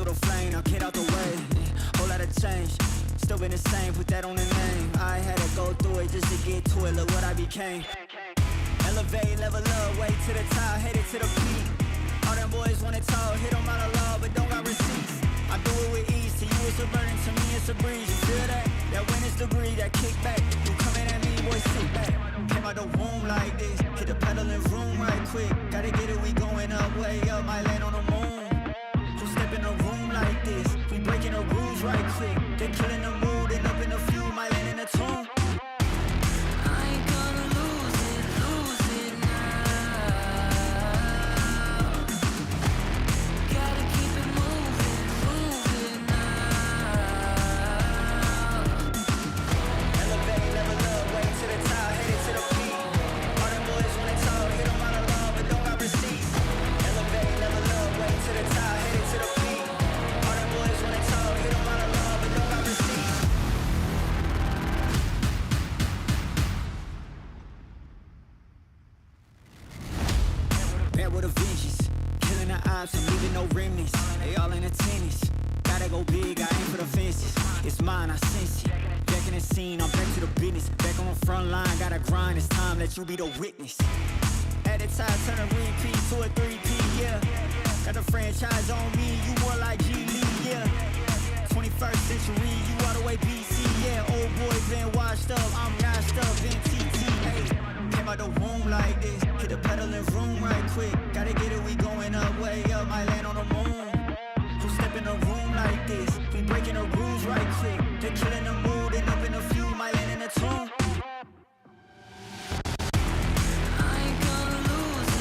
little flame, now get out the way. Whole lot of change, still been the same, put that on the name. I had to go through it just to get to it, look what I became. Elevate, level up, way to the top, headed to the peak. All them boys wanna talk, hit them out of law, but don't got receipts. I do it with ease, to you it's a burden, to me it's a breeze. You feel that? That winner's degree, that kickback. You coming at me, boy, sit back. Came out the womb like this, hit the pedal and room right quick. Gotta get it, we going up, way up, might land on the moon. Who step in a room like this? We breaking the rules right quick. They killing the mood and up in a few, might land in a tune. I ain't gonna lose it now. Gotta keep it moving now. Elevate, level up, way to the top, headed to the peak. All them boys wanna talk, hit them out of love, but don't got receipts. Elevate, level up, way to the top, headed to the peak. All them boys wanna talk, hit them out of love, but don't got receipts. Bad with a vengeance, killing the ops and leaving no remnants. They all in attendance, gotta go big, I aim for the fences. It's mine, I sense it. Back in the scene, I'm back to the business. Back on the front line, gotta grind, it's time, let you be the witness. At the time, turn a repeat to a 3P, yeah. Got the franchise on me, you more like G League, yeah. 21st century, you all the way BC, yeah. Old boy been washed up, I'm notched up in TT, hey. Came out the womb like this, hit the pedal and room right quick. Gotta get it, we going up, way up, might land on the moon. Who step in a room like this? We breaking the rules right quick. They killing the mood and up in a few, might land in a tune. I ain't gonna lose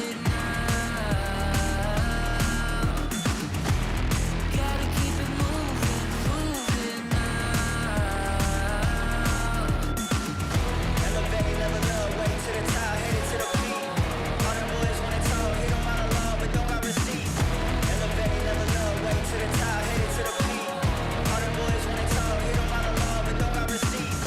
it now. Gotta keep it moving now. Elevate, level up, way to the top, headed to the peak. All them boys wanna talk, hit them out of love, but don't got receipts. Elevate, level up, way to the top, headed to the peak. All them boys wanna talk, hit them out of love, but don't got receipts.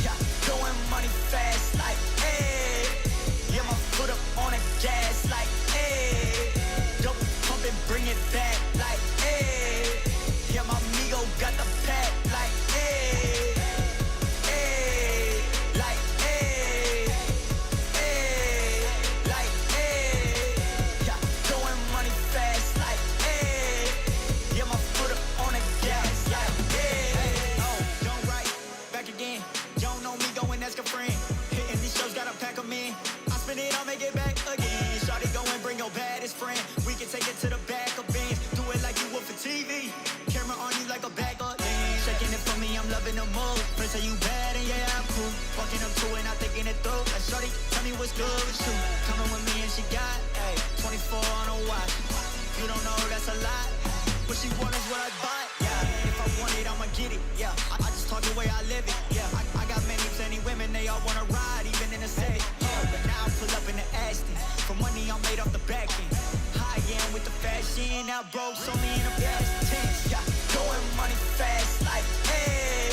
Yeah, throwing money fast like, hey. Yeah, my foot up on the gas like, hey. Double pump and bring it back like, hey. Yeah, my amigo got the pack like, hey. Hey, like, hey. Hey, like, hey. Yeah, throwing money fast like, hey. Yeah, my foot up on the gas like, hey. Oh, don't write, back again. You don't know me, go and ask a friend. Hitting these shows, gotta pack them in. I spin it, I'll make it back again. Shawty, go and bring your baddest friend. We can take it to the back of Benz. Do it like you would for TV. Camera on you like a bag of lean. Shaking it for me, I'm loving the move. Friends say you bad and yeah, I'm cool. Walking up to it, not thinking it through. Like, shawty, tell me what's good with you. Coming with me and she got, ayy, 24 on a watch. You don't know, that's a lot. What she want is what I bought, yeah. If I want it, I'ma get it, yeah. I just talk the way I live it, yeah. I got many, plenty women, they all wanna ride, even in the city, yeah. But now I pull up in the Aston. For money, I'm made off the back end. High end with the fashion, now broke, so me in the past tense, yeah. Going money fast, like, hey.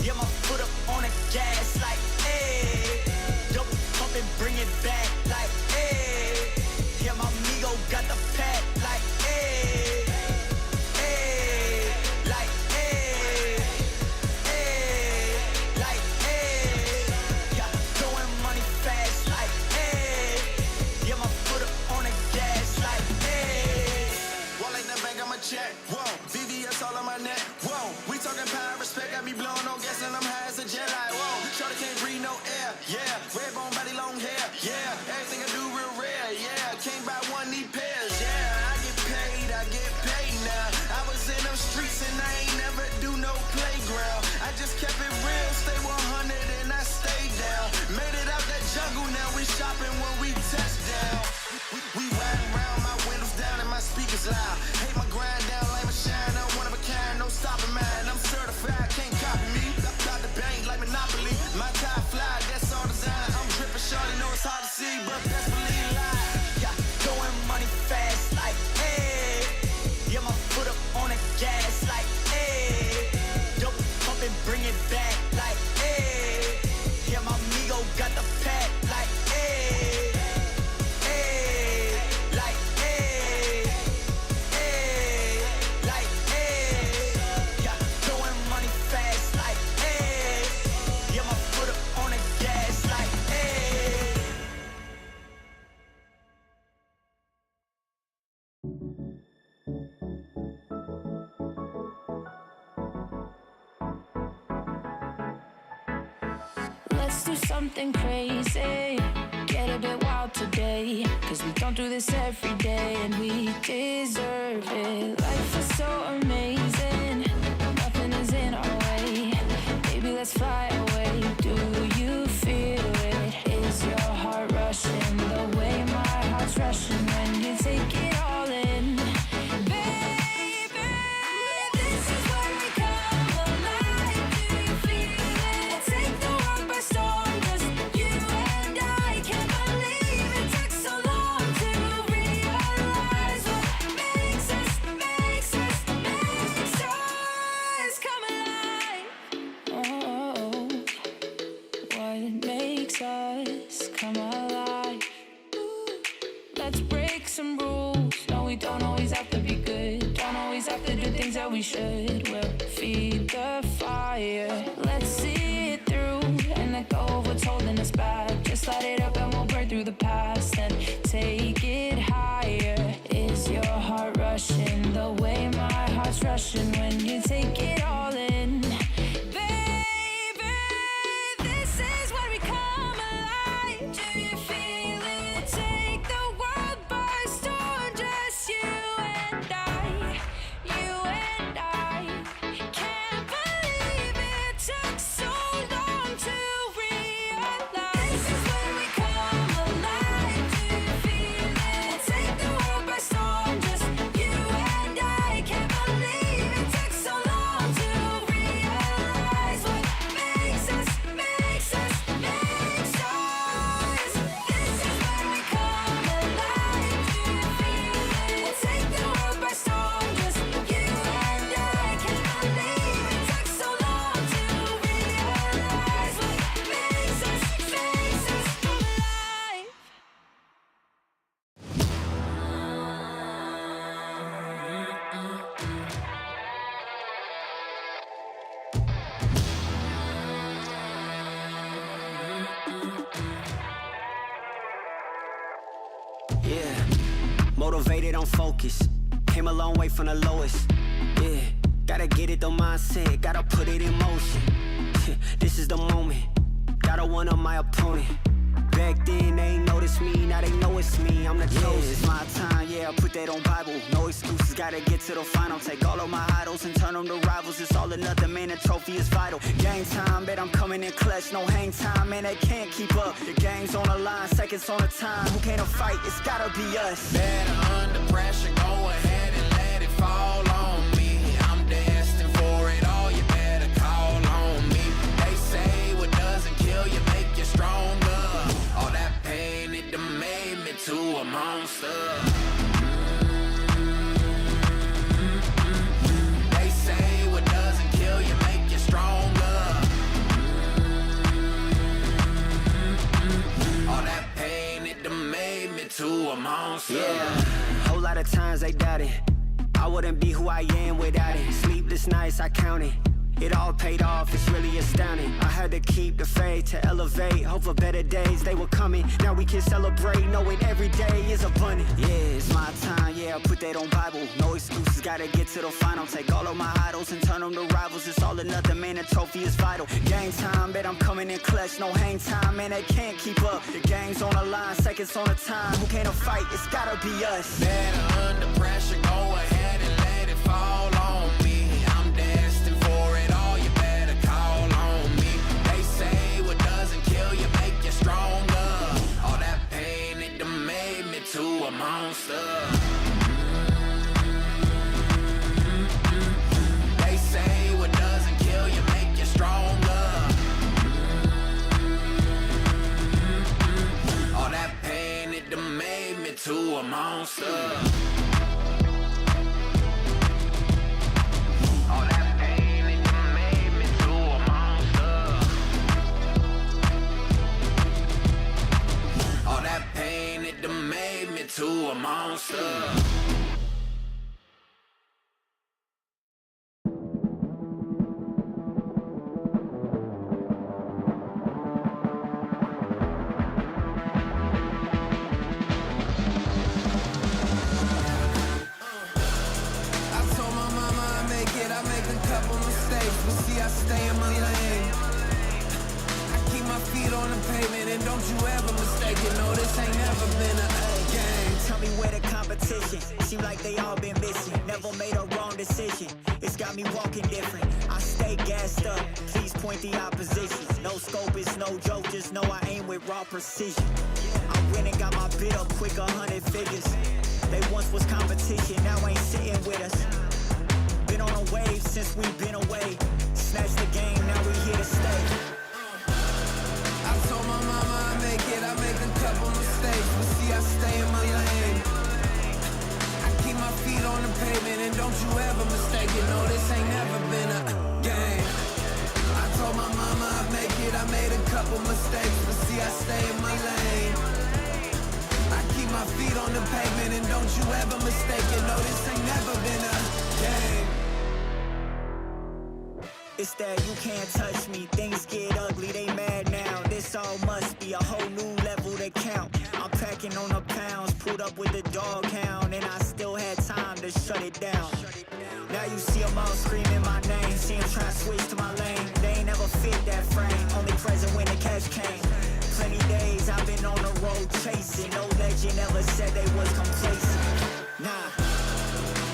Yeah, my foot up on the gas, like, hey. Double pump and bring it back, like, hey. Yeah, my amigo got the pack, like, hey. Hey, like, hey. Hey, like, hey. Yeah, throwing money fast, like, hey. Yeah, my foot up on the gas, like, hey. Wallet in the bank, I'ma check. is loud. Hate my grind down, like my shine, I'm one of a kind, no stopping mine. I'm certified, can't copy me. Got the bank like Monopoly. My tie fly, that's all design. I'm dripping shorty, know it's hard to see, but best believe live. Yeah, throwing money fast, like, hey. Yeah, my foot up on the gas, like, hey. Dope pump and bring it back, like, hey. Yeah, my amigo got the pack, like, hey. Hey, like, hey. Hey, like, hey. Yeah, throwing money fast, like, hey. Yeah, my foot up on the gas, like, hey. Let's do something crazy, get a bit wild today, cause we don't do this every day and we deserve it. Life is so amazing, nothing is in our way. Baby, let's fly away. Do you feel it? Is your heart rushing the way my heart's rushing when you take it all in? Baby, this is where we come alive. Do you feel it? Take the world by storm, just you and I. Can't believe it took so long to realize what makes us come alive. Oh, what makes us come alive? Let's break some rules. No, we don't always have to be good. Don't always have to do things that we should. We'll feed the fire. Let's see it through and let go of what's holding us back. Just light it up and we'll burn through the past and take it higher. Is your heart rushing the way my heart's rushing when you take it all in? Baby, this is where we come alive. Do you feel it? Take the world by storm, just you and I. You and I. Can't believe it took so long to realize. This is where we come alive. Do you feel it? Take the world by storm, just you and I. Can't believe it took so long to realize what makes us. This is where we come alive. Do you feel it? Take the world by storm, just you and I. Can't believe it took so long to realize what makes us come alive. Yeah, motivated, I'm focused. Came a long way from the lowest. Yeah, gotta get it, the mindset, gotta put it in motion. This is the moment, gotta one up my opponent. Back then they ain't noticed me, now they know it's me, I'm the chosen. It's my time, yeah, I put that on Bible. No excuses, gotta get to the final. Take all of my idols and turn them to rivals. It's all or nothing, man, the trophy is vital. Game time, bet I'm coming in clutch. No hang time, man, they can't keep up. The game's on the line, seconds on the time. Who can't fight? It's gotta be us. Better under pressure, go ahead and let it fall on me. I'm destined for it all, you better call on me. They say what doesn't kill you make you stronger. All that pain, it done made me to a monster. They say what doesn't kill you make you stronger. All that pain, it done made me to a monster. Yeah, whole lot of times they doubted I wouldn't be who I am without it. Sleepless nights, I counted. It all paid off, it's really astounding. I had to keep the faith to elevate. Hope for better days, they were coming. Now we can celebrate, knowing every day is abundant. Yeah, it's my time, yeah, I put that on Bible. No excuses, gotta get to the final. Take all of my idols and turn them to rivals. It's all or nothing, man, the trophy is vital. Game time, bet I'm coming in clutch. No hang time, man, they can't keep up. The game's on the line, seconds on the time. Who can't fight? It's gotta be us. Better under pressure, go ahead and let it fall on me. I'm destined for it all, you better call on me. They say what doesn't kill you make you stronger. All that pain, it done made me to a monster. monster. All that pain, it done made me to a monster. All that pain, it done made me to a monster. Stay in my lane. I keep my feet on the pavement, and don't you ever mistake it. No, this ain't never been a game. Tell me where the competition. Seem like they all been missing. Never made a wrong decision. It's got me walking different. I stay gassed up. Please point the opposition. No scope, it's no joke. Just know I aim with raw precision. I went and got my bid up quick, 100 figures. They once was competition, now ain't sitting with us. Been on a wave since we've been away. Snatch the game, now we here to stay. I told my mama I make it, I make a couple mistakes, but see I stay in my lane. I keep my feet on the pavement, and don't you ever mistake it. No, this ain't never been a game. I told my mama I make it, I made a couple mistakes, but see I stay in my lane. I keep my feet on the pavement, and don't you ever mistake it. No, this ain't never been a game. It's that you can't touch me. Things get ugly, they mad now. This all must be a whole new level to count. I'm packing on the pounds, pulled up with the dog hound, and I still had time to shut it down. Now you see them all screaming my name. See them try to switch to my lane. They ain't never fit that frame. Only present when the cash came. Plenty days I've been on the road chasing. No legend ever said they was complacent. Nah.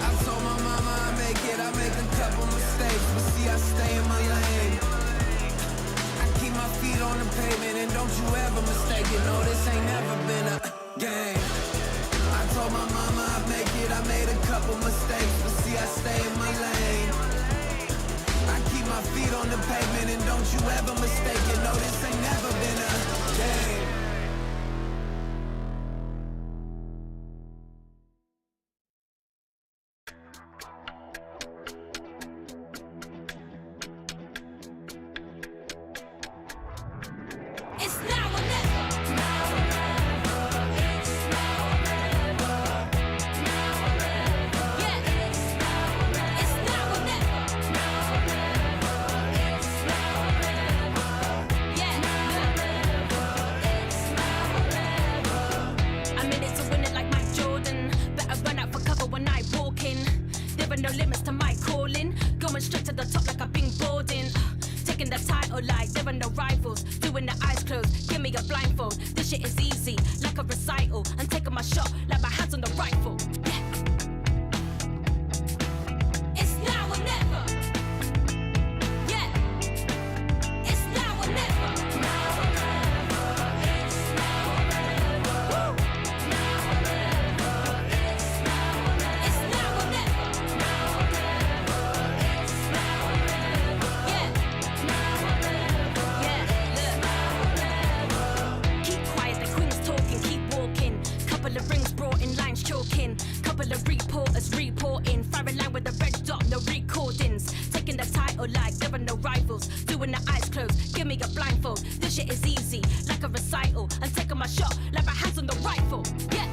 I told my mama I make it, I make a couple mistakes, but see I stay in my lane. I keep my feet on the pavement, and don't you ever mistake it. No, this ain't never been a game. I told my mama I make it, I made a couple mistakes, but see I stay in my lane. I keep my feet on the pavement, and don't you ever mistake it. No, this ain't never been a game. It's now or never. Now or never. It's now or never. Now or never. Yeah. It's now or never. It's now or never. Now or never. It's now or never. Yeah. Now or never. It's now or never. I'm in it to win it like Mike Jordan. Better run out for cover when I walk in. There are no limits to my calling. Going straight to the top like I've been boarding. Taking the title like there are no rivals. Doing the eyes closed, give me a blindfold. This shit is easy, like a recital. I'm taking my shot like my hands on the rifle. Yeah. It's now or never. Yeah. It's now or never. Now or never. It's now or never. Woo. Now or never. It's now or never. It's now or never. Now or never. It's now or never. Yeah. Now or never. Yeah. Look. Keep quiet, the queen's talking, keep walking. Couple of rings brought in, lines choking. Couple of reporters reporting. Firing line with the red dot, no recordings. Taking the title like there are no rivals. Doing the eyes closed, give me a blindfold. This shit is easy, like a recital. I'm taking my shot like my hands on the rifle. Yeah.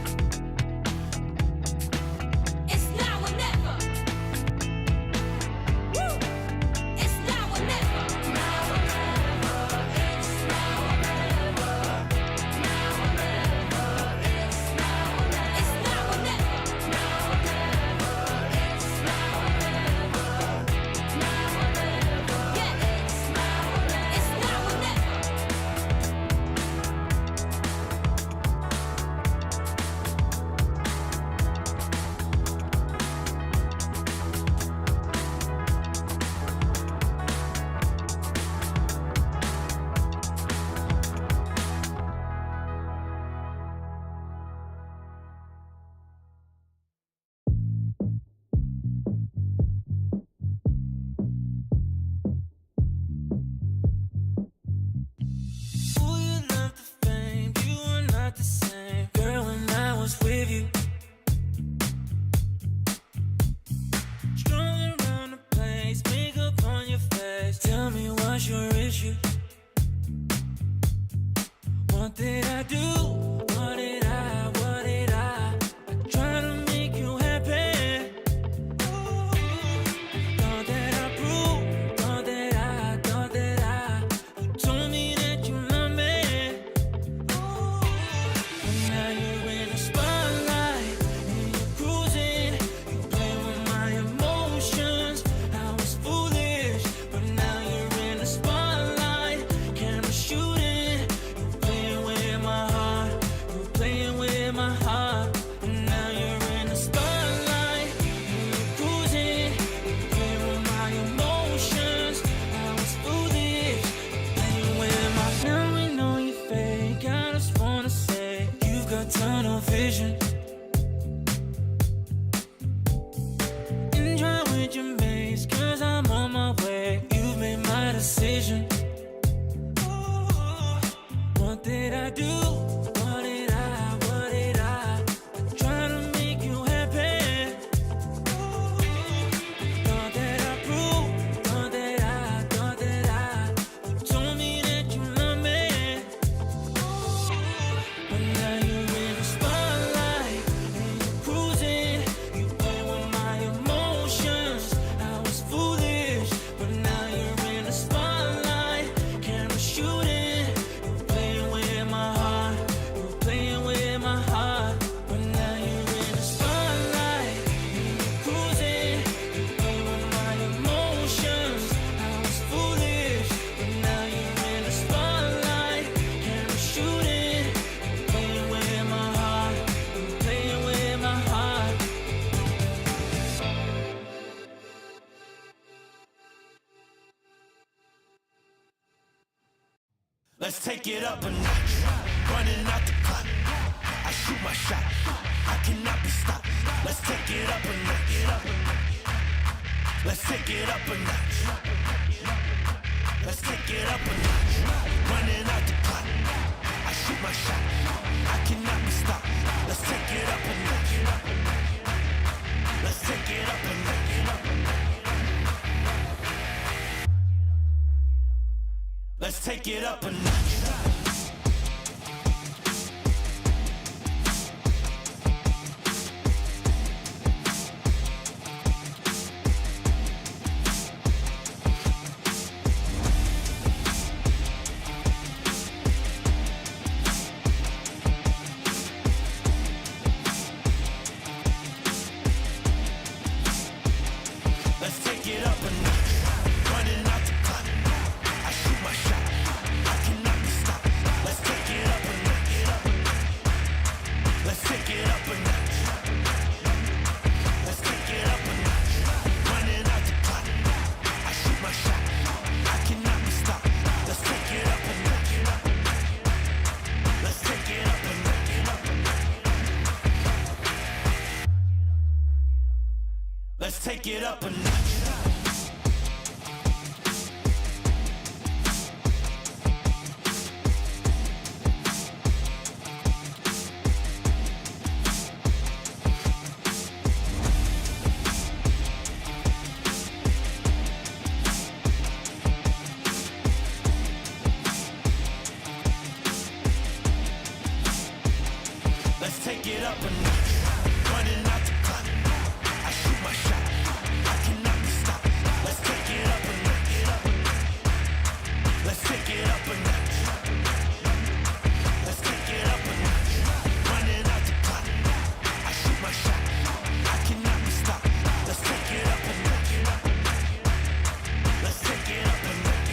It's now or never. Woo. It's now or never. Now or never. It's now or never. Now or never. It's now or never. It's now or never. Now or never. It's now or never. Now or never. Yeah. It's now or never. It's now or never. Let's take it up a notch. Running out the clock. I shoot my shot. I cannot be stopped. Let's take it up a notch. Let's take it up a notch. Let's take it up a notch. Running out the clock. I shoot my shot. I cannot be stopped. Let's take it up a notch. Let's take it up a notch. Let's take it up a notch. Let's take it up a notch. Running out the clock. I shoot my shot. I cannot be stopped. Let's take it up a notch. Let's take it up a notch. Let's take it up a notch. Running out the clock. I shoot my shot. I cannot be stopped. Let's take it up a notch. Let's take it up a notch. Let's take it up a notch. Let's take it up a notch. Running out the clock. I shoot my shot. I cannot be stopped. Let's take it up a notch. Let's take it up a notch. Let's take it up a notch. Running out the clock. I shoot my shot. I cannot be stopped. Let's take it up a notch. Let's take it up a notch.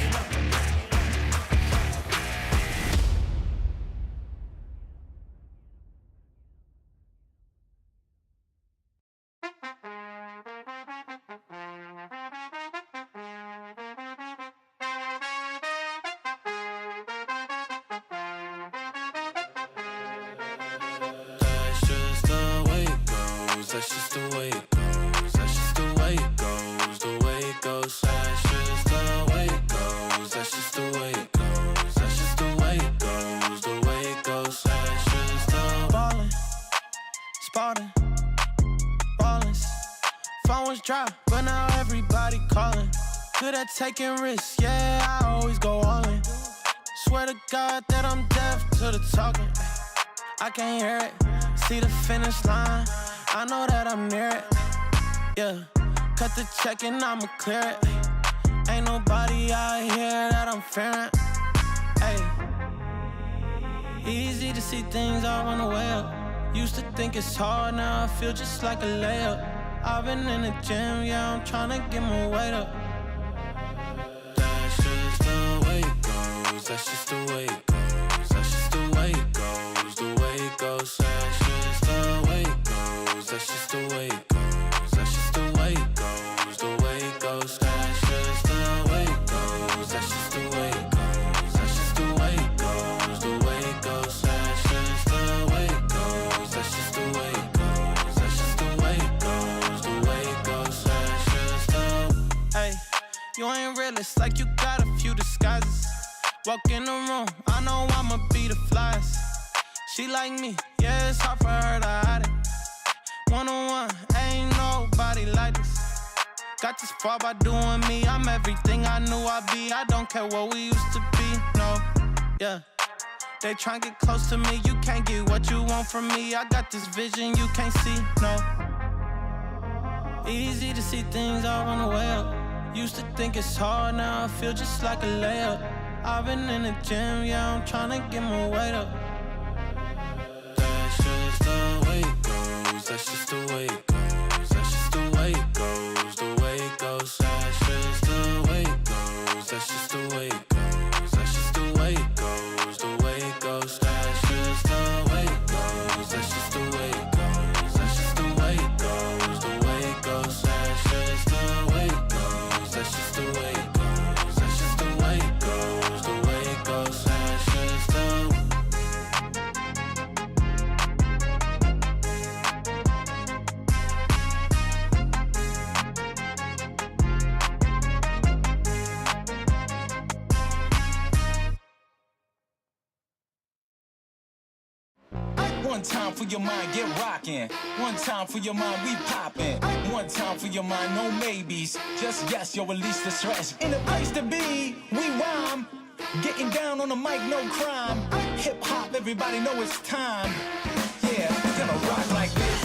That's just the way it goes. That's just the way it goes. That's just the way it goes. The way it goes. That's just the way it goes. That's just the way it goes. That's just the way it goes. The way it goes. That's just the ballin', spotting, ballin'. Phone was dry, but now everybody calling. Good at taking risks, yeah, I always go all in. Swear to God that I'm deaf to the talking. I can't hear it, see the finish line. I know that I'm near it, yeah. Cut the check and I'ma clear it. Ain't nobody out here that I'm fearing. Ay. Easy to see things all on the way up. Used to think it's hard, now I feel just like a layup. I've been in the gym, yeah, I'm tryna get my weight up. That's just the way it goes. That's just the way it goes. That's just the way it goes. The way it goes. That's just the way it goes. That's just the way it goes. That's just the way it goes. The way it goes. That's just the way it goes. That's just the way it goes. That's just the way it goes. The way it goes. That's just the way it goes. That's just the way it goes. That's just the way it goes. The way it goes. That's just the. Hey, you ain't realist, like you got a few disguises. Walk in the room, I know I'ma be the flyest. She like me, yeah, it's hard for her to hide it. One-on-one, ain't nobody like this. Got this far by doing me, I'm everything I knew I'd be. I don't care what we used to be, no, yeah. They try and get close to me, you can't get what you want from me. I got this vision you can't see, no. Easy to see things all on the way up. Used to think it's hard, now I feel just like a layup. I've been in the gym, yeah, I'm tryna get my weight up. That's just the way it goes. That's just the way it goes. That's just the way it goes. The way it goes. That's just the way it goes. That's just the way it goes. That's just the way it goes. The way it goes. That's just the way it goes. That's just the way it goes. That's just the way it goes. The way it goes. That's just the way it goes. That's just the way it goes. That's just the way it goes. The way it goes. One time for your mind, get rockin'. One time for your mind, we poppin'. One time for your mind, no maybes. Just yes, you'll release the stress. In the place to be, we rhyme. Getting down on the mic, no crime. Hip hop, everybody know it's time. Yeah, we're gonna rock like this.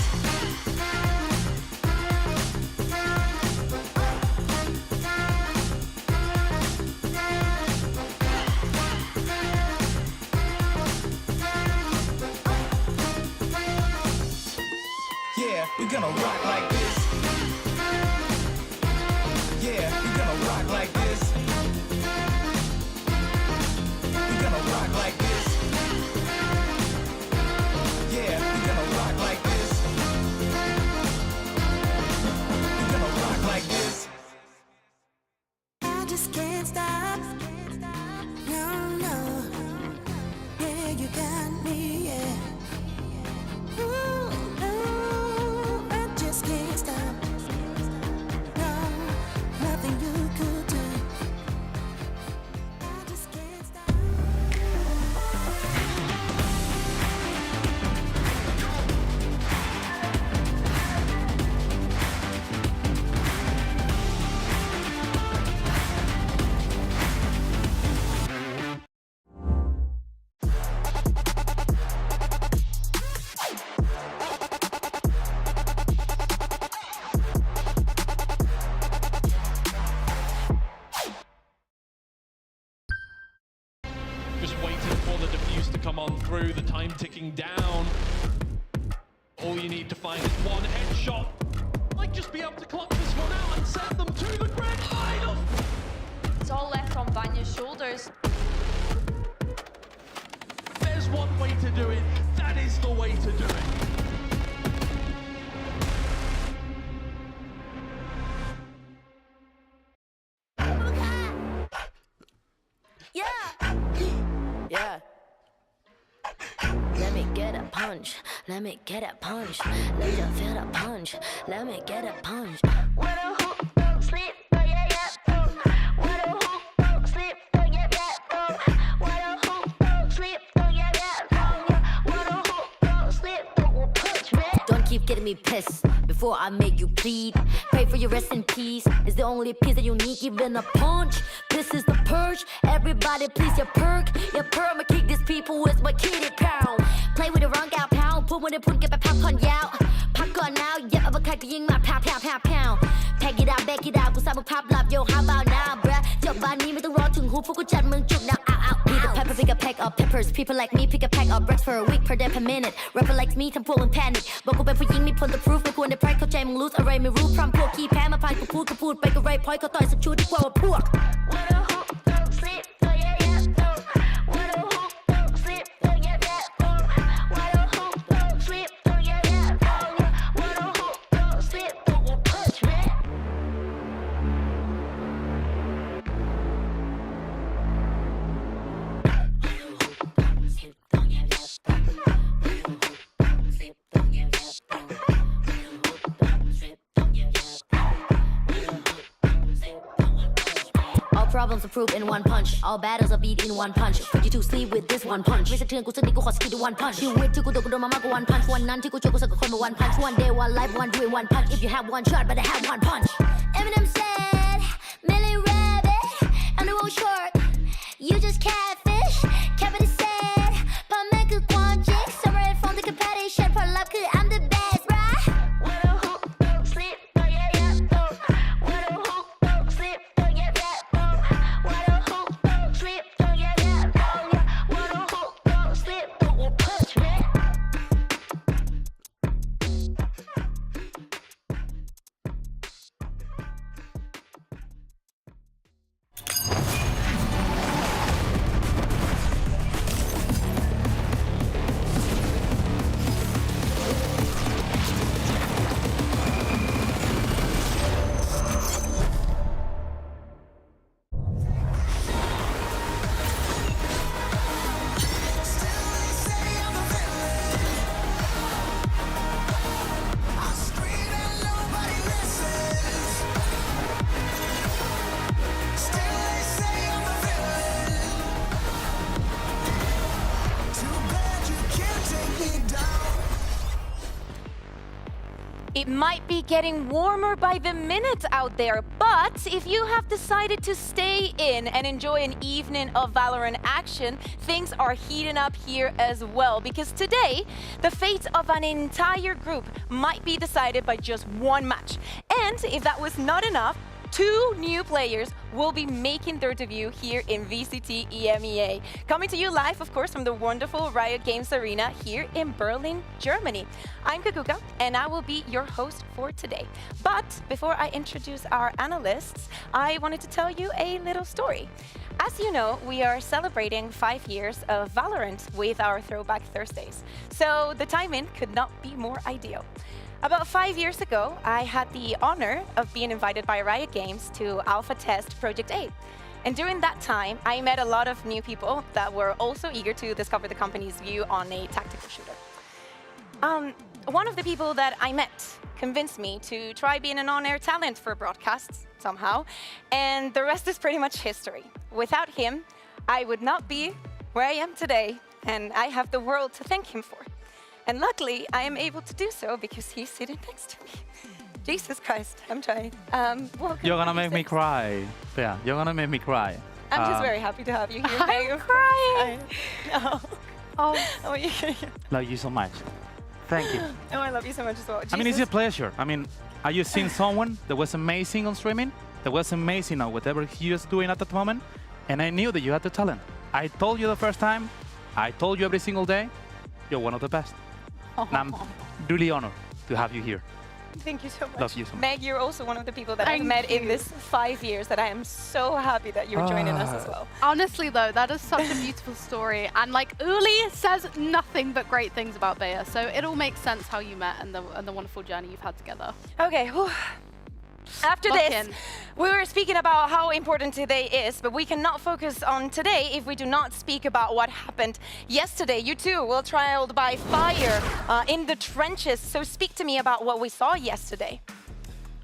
Yeah, we're gonna rock like this. Yeah, we're gonna rock like this. We're gonna rock like this. Yeah, we're gonna rock like this. We're gonna rock like this. I just can't stop. No, no. Yeah, you got me, yeah. Ooh, no, I just can't stop. No, nothing you could do. I just can't stop. Just waiting for the defuse to come on through, the time ticking down. All you need to find is one headshot. Might just be able to clock this one out and send them to the grand final. It's all left on Vanya's shoulders. There's one way to do it. That is the way to do it. Yeah. Let me get a punch. Let me get a punch. Let you feel the punch. Let me get a punch. What a hook, don't sleep, oh yeah, yeah, oh. What a hook, don't sleep, oh yeah, yeah, oh. What a hook, don't sleep, oh yeah, yeah, oh. What a hook, don't sleep, don't punch me. Don't keep getting me pissed before I make you bleed. Pray for your rest in peace. It's the only peace that you need, even a punch. This is the purge. Everybody please your perk. Your perma kick these people with my kitty pound. Play with the wrong gal pound. Put when they put get back pop on yao. Pop on now, yeah, over cut ying my pow pow pow pow. Pack it out, back it out. กูสร้างมึงภาพลับ yo how about now bruh จบบ้านนี้ไม่ต้องรอถึงหูพวกกูจัดมึงจุก now out out. Be the pepper, pick a pack of peppers. People like me pick a pack of bricks for a week per day per minute. Rapper like me ทำพวกมึง panic บอกกูเป็นผู้หญิงมีผลต่อ proof ไม่ควรได้ pride เข้าใจมึง lose อะไรไม่รู้พร้อมพวกขี้แพ้มาผ่านกูพูดไปก็ไร point เขาต่อยสักชุดดีกว่าว่าพวก What a hook, don't sleep, oh yeah yeah, oh. What a hook, don't sleep, oh yeah yeah, oh. What a hook, don't sleep, oh yeah yeah, oh. What a hook, don't sleep, don't punch me. All problems are proved in one punch. All battles are beat in one punch. Put you to sleep with this one punch. ไม่สะเทือนกูสักนิดกูขอสกิลด้วย one punch. ชีวิตที่กูโดนมามากกว่า one punch. วันนั้นที่กูเจอกูสักกับคนมา one punch. One day, one life, one dream, one punch. If you have one shot, better have one punch. Eminem said, Millie Rabbit, I'm the world shark. You just catfish. Kevin said, พ่อแม่คือความจริง Separate from the competition. ผลลัพธ์คือ I'm the best, bruh. What a hook, don't sleep, oh yeah yeah, oh. What a hook, don't sleep, oh yeah yeah, oh. What a hook, don't sleep, oh yeah yeah, oh. What a hook, don't sleep, don't punch me. It might be getting warmer by the minute out there, but if you have decided to stay in and enjoy an evening of Valorant action, things are heating up here as well, because today, the fate of an entire group might be decided by just one match. And if that was not enough, 2 new players will be making their debut here in VCT EMEA. Coming to you live, of course, from the wonderful Riot Games Arena here in Berlin, Germany. I'm Kakuka, and I will be your host for today. But before I introduce our analysts, I wanted to tell you a little story. As you know, we are celebrating 5 years of Valorant with our Throwback Thursdays. So the timing could not be more ideal. About 5 years ago, I had the honor of being invited by Riot Games to alpha test Project A. And during that time, I met a lot of new people that were also eager to discover the company's view on a tactical shooter. One of the people that I met convinced me to try being an on-air talent for broadcasts somehow, and the rest is pretty much history. Without him, I would not be where I am today, and I have the world to thank him for. And luckily, I am able to do so because he's sitting next to me. Jesus Christ, I'm trying. Welcome. You're gonna make me cry. Yeah, you're gonna make me cry. I'm just very happy to have you here. I'm crying. No. Oh, you. Love you so much. Thank you. Oh, I love you so much as well. I mean, it's a pleasure. I mean, are you seeing someone that was amazing on streaming? That was amazing on whatever he was doing at that moment? And I knew that you had the talent. I told you the first time. I told you every single day. You're one of the best. And I'm really honored to have you here. Thank you so much. Love you so much. Meg, you're also one of the people that I've met in this 5 years that I am so happy that you're joining us as well. Honestly, though, that is such a beautiful story. And like Uli says nothing but great things about Bea. So it all makes sense how you met and the wonderful journey you've had together. Okay. Whew. After this, we were speaking about how important today is, but we cannot focus on today if we do not speak about what happened yesterday. You two were trialed by fire in the trenches, so speak to me about what we saw yesterday.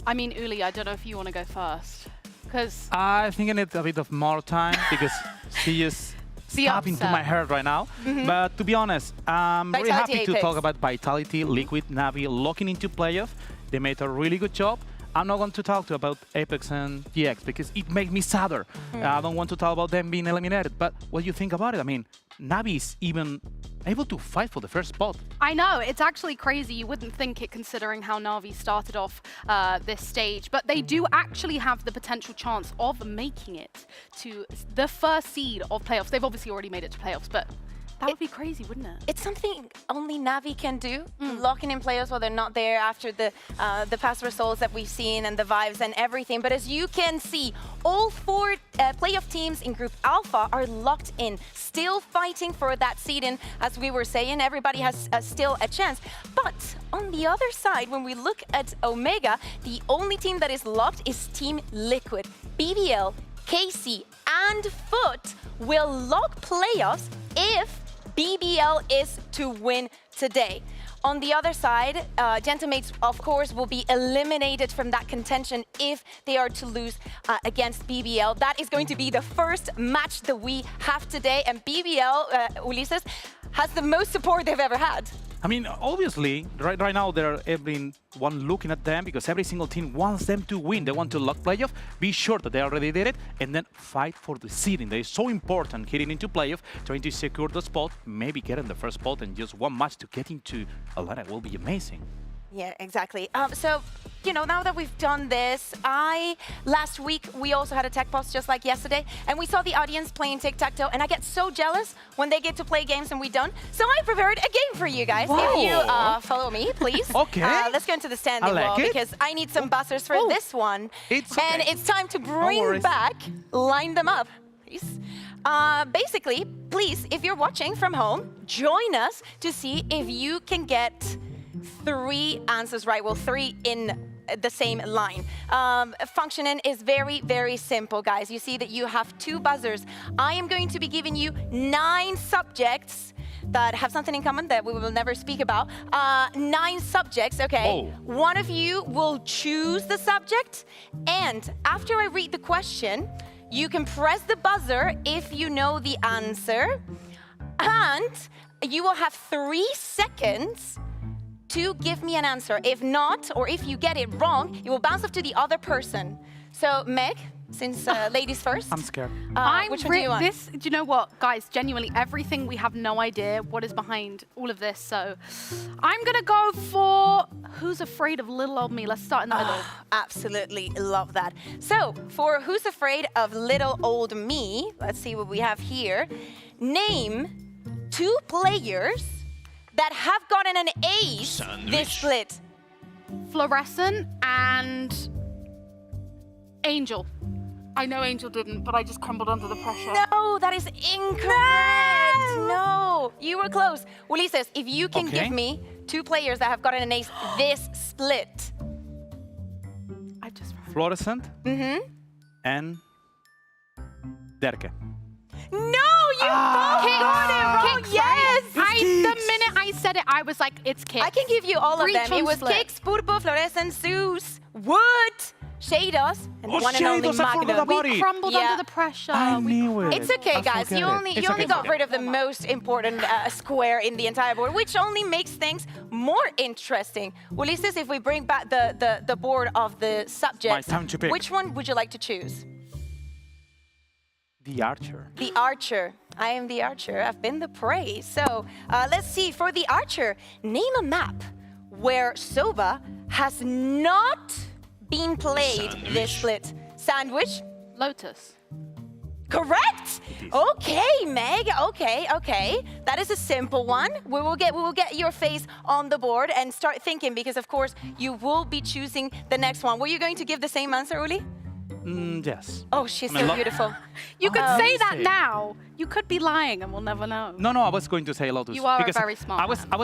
I mean, Uli, I don't know if you want to go first, because I think I need a bit of more time because she is stabbing to my heart right now. But to be honest, I'm very happy to talk about Vitality, Liquid, Navi locking into playoff. They made a really good job. I'm not going to talk about Apex and GX because it makes me sadder. I don't want to talk about them being eliminated. But what do you think about it? I mean, Navi is even able to fight for the first spot. I know, it's actually crazy. You wouldn't think it considering how Na'Vi started off this stage, but they do actually have the potential chance of making it to the first seed of playoffs. They've obviously already made it to playoffs, but that would be crazy, wouldn't it? It's something only Navi can do, locking in players while they're not there after the past results that we've seen and the vibes and everything. But as you can see, all 4 playoff teams in Group Alpha are locked in, still fighting for that seeding. As we were saying, everybody has still a chance. But on the other side, when we look at Omega, the only team that is locked is Team Liquid. BBL, KC, and Foot will lock playoffs if BBL is to win today. On the other side, Gentamates, of course, will be eliminated from that contention if they are to lose against BBL. That is going to be the first match that we have today, and BBL, Ulises, has the most support they've ever had. I mean, obviously, right now, they're everyone looking at them because every single team wants them to win. They want to lock playoff, be sure that they already did it, and then fight for the seeding. That is so important, getting into playoff, trying to secure the spot, maybe getting the first spot, and just one match to get into Atlanta will be amazing. Yeah, exactly. So, you know, now that we've done this, last week, we also had a tech post just like yesterday, and we saw the audience playing tic-tac-toe, and I get so jealous when they get to play games and we don't. So I prepared a game for you guys. Whoa. If you follow me, please. Okay. Let's go into the standing wall because I need some buzzers for this one. It's okay. And it's time to bring back, line them up, please. Basically, please, if you're watching from home, join us to see if you can get 3 answers right. Well, 3 in the same line. Functioning is very, very simple, guys. You see that you have 2 buzzers. I am going to be giving you 9 subjects that have something in common that we will never speak about. 9 subjects, okay? Oh. One of you will choose the subject, and after I read the question, you can press the buzzer if you know the answer, and you will have 3 seconds to give me an answer. If not, or if you get it wrong, it will bounce off to the other person. So, Meg, since ladies first. I'm scared. Which one do you want? Do you know what, guys? Genuinely, everything we have no idea what is behind all of this. So, I'm gonna go for Who's Afraid of Little Old Me. Let's start in the middle. Absolutely love that. So, for Who's Afraid of Little Old Me, let's see what we have here. Name 2 players that have gotten an ace this split. Fluorescent and Angel. I know Angel didn't, but I just crumbled under the pressure. No, that is incorrect. No, you were close. Ulises, if you can give me 2 players that have gotten an ace this split. I just Fluorescent and Derke. No, you both got it wrong. Yes. The minute I said it, I was like, it's Kicks. I can give you all of Breach them. It on was split. Kicks, Purpo, Fluorescent, Zeus, Wood, Shados, and the one and only Shados, I forgot Magnum. about it. We crumbled Yeah. under the pressure. I knew it. It's okay, I guys. forget You it. only It's okay, got it's rid okay. of the most important square in the entire board, which only makes things more interesting. Ulises, if we bring back the board of the subjects, time to pick. which one would you like to choose? The Archer. The Archer. I am the Archer. I've been the prey. So let's see. For the Archer, name a map where Soba has not been played this split. Sandwich. Lotus. Correct. Okay, Meg. Okay. That is a simple one. We will get your face on the board and start thinking, because of course you will be choosing the next one. Were you going to give the same answer, Uli? Yes. Oh, she's I mean, so beautiful. You could say that see. now. You could be lying and we'll never know. No, I was going to say Lotus. You are a because very smart I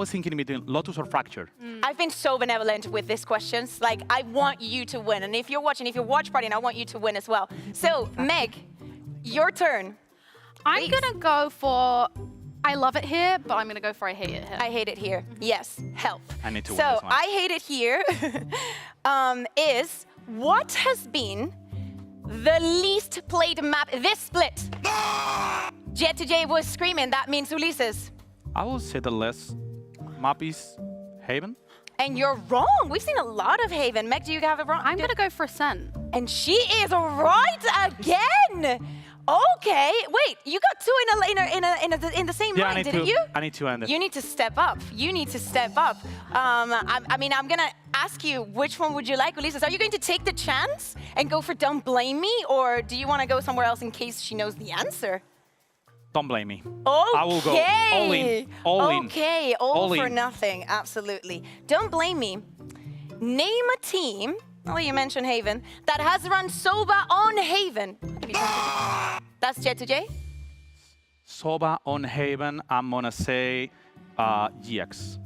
was thinking between Lotus or Fracture. I've been so benevolent with these questions. Like, I want you to win. And if you're watch party, I want you to win as well. So, Meg, your turn. I'm Please. gonna go for I love it here, but I'm gonna go for I hate it here. I hate it here. Yes, help. I need to win So, this one. I hate it here is what has been the least played map this split? Jet to J was screaming. That means Ulises. I will say the less map is Haven. And you're wrong. We've seen a lot of Haven. Meg, do you have it wrong? I'm gonna go for Ascent. And she is right again. Okay. Wait, you got 2 in the same Yeah, line, didn't you? I need to end it. You need to step up. You need to step up. I mean, I'm gonna ask you, which one would you like, Ulises? Are you going to take the chance and go for Don't Blame Me, or do you want to go somewhere else in case she knows the answer? Don't blame me. Okay. I will go all in. All in. Okay, all All for in. nothing. Absolutely. Don't blame me. Name a team. Oh, you mentioned Haven that has run Soba on Haven. That's Jet to J. Soba on Haven, I'm gonna say GX.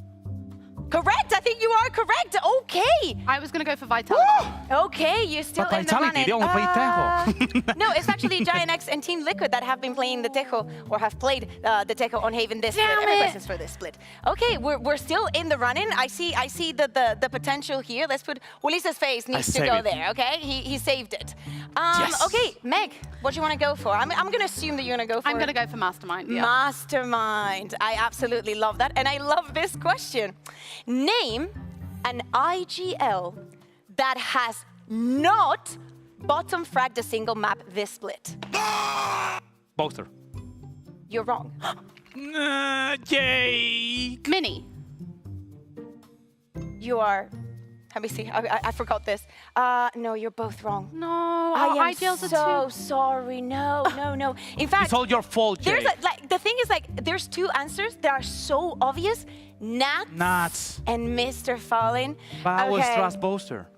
Correct. I think you are correct. Okay. I was gonna go for Vitality. Okay, you're still But in the Vitality, running. they only play Tejo. No, it's actually Giant X and Team Liquid that have been playing the Tejo, or have played the Tejo on Haven this split. Damn Every it. questions for this split. Okay, we're still in the running. I see the potential here. Let's put Ulises' face needs to save go it. there. Okay, he saved it. Yes. Okay, Meg, what do you want to go for? I'm gonna assume that you're gonna go for. I'm gonna go for Mastermind. Yeah. Mastermind. I absolutely love that. And I love this question. Name an IGL that has not bottom fragged a single map this split. Boaster. You're wrong. Yay! Mini. You are. Let me see. I forgot this. No, you're both wrong. No, I am ideals so are too. sorry. No. In fact, It's all your fault, Jay. the thing is, there's 2 answers that are so obvious. Nats and Mr. Fallen. But I was Okay. trust Boaster.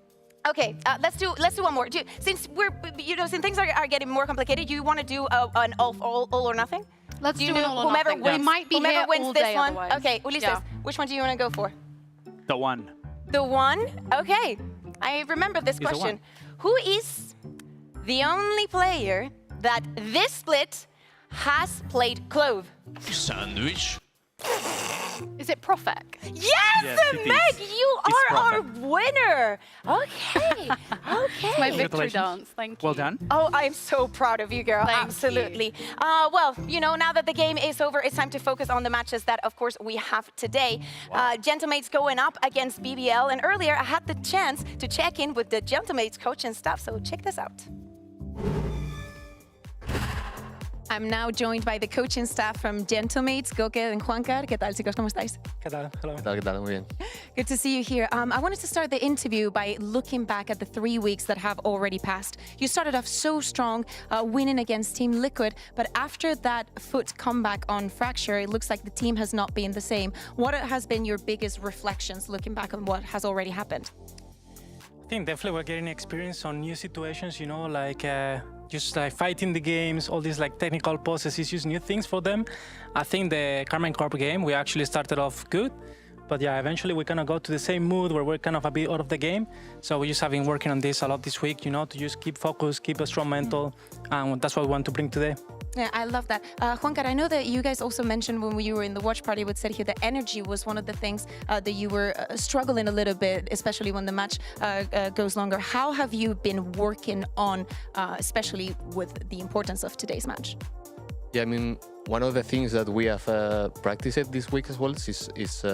Okay, let's do one more. Since since things are getting more complicated, you want to do an all or nothing? Let's do you an know all or whomever nothing. wins, We might be whomever here wins all this day one. otherwise. Okay, Ulises, Yeah. which one do you want to go for? The one. The one? Okay, I remember this the question. one. Who is the only player that this split has played Clove? Sandwich. Is it Profec? Yes, it Meg, is. you It's are our Profec. winner. Okay, okay. My victory Congratulations. dance. Thank you. Well done. Oh, I'm so proud of you, girl. Thank Absolutely. Well, you know, now that the game is over, it's time to focus on the matches that, of course, we have today. Gentlemates going up against BBL. And earlier, I had the chance to check in with the Gentlemates coach and staff. So check this out. I'm now joined by the coaching staff from Gentlemates, Goke and Juancar. ¿Qué tal, chicos? ¿Cómo estáis? ¿Qué tal? Hello. ¿Qué tal? ¿Qué tal? Muy bien. Good to see you here. I wanted to start the interview by looking back at the 3 weeks that have already passed. You started off so strong, winning against Team Liquid, but after that foot comeback on Fracture, it looks like the team has not been the same. What has been your biggest reflections looking back on what has already happened? I think definitely we're getting experience on new situations, you know, like just like fighting the games, all these like technical poses issues, new things for them. I think the Carmine Corp game, we actually started off good, but yeah, eventually we kind of go to the same mood where we're kind of a bit out of the game. So we just have been working on this a lot this week, you know, to just keep focus, keep a strong mental, and that's what we want to bring today. Yeah, I love that. Juancar, I know that you guys also mentioned when you were in the watch party with Sergio that energy was one of the things that you were struggling a little bit, especially when the match goes longer. How have you been working on, especially with the importance of today's match? Yeah, I mean, one of the things that we have practiced this week as well is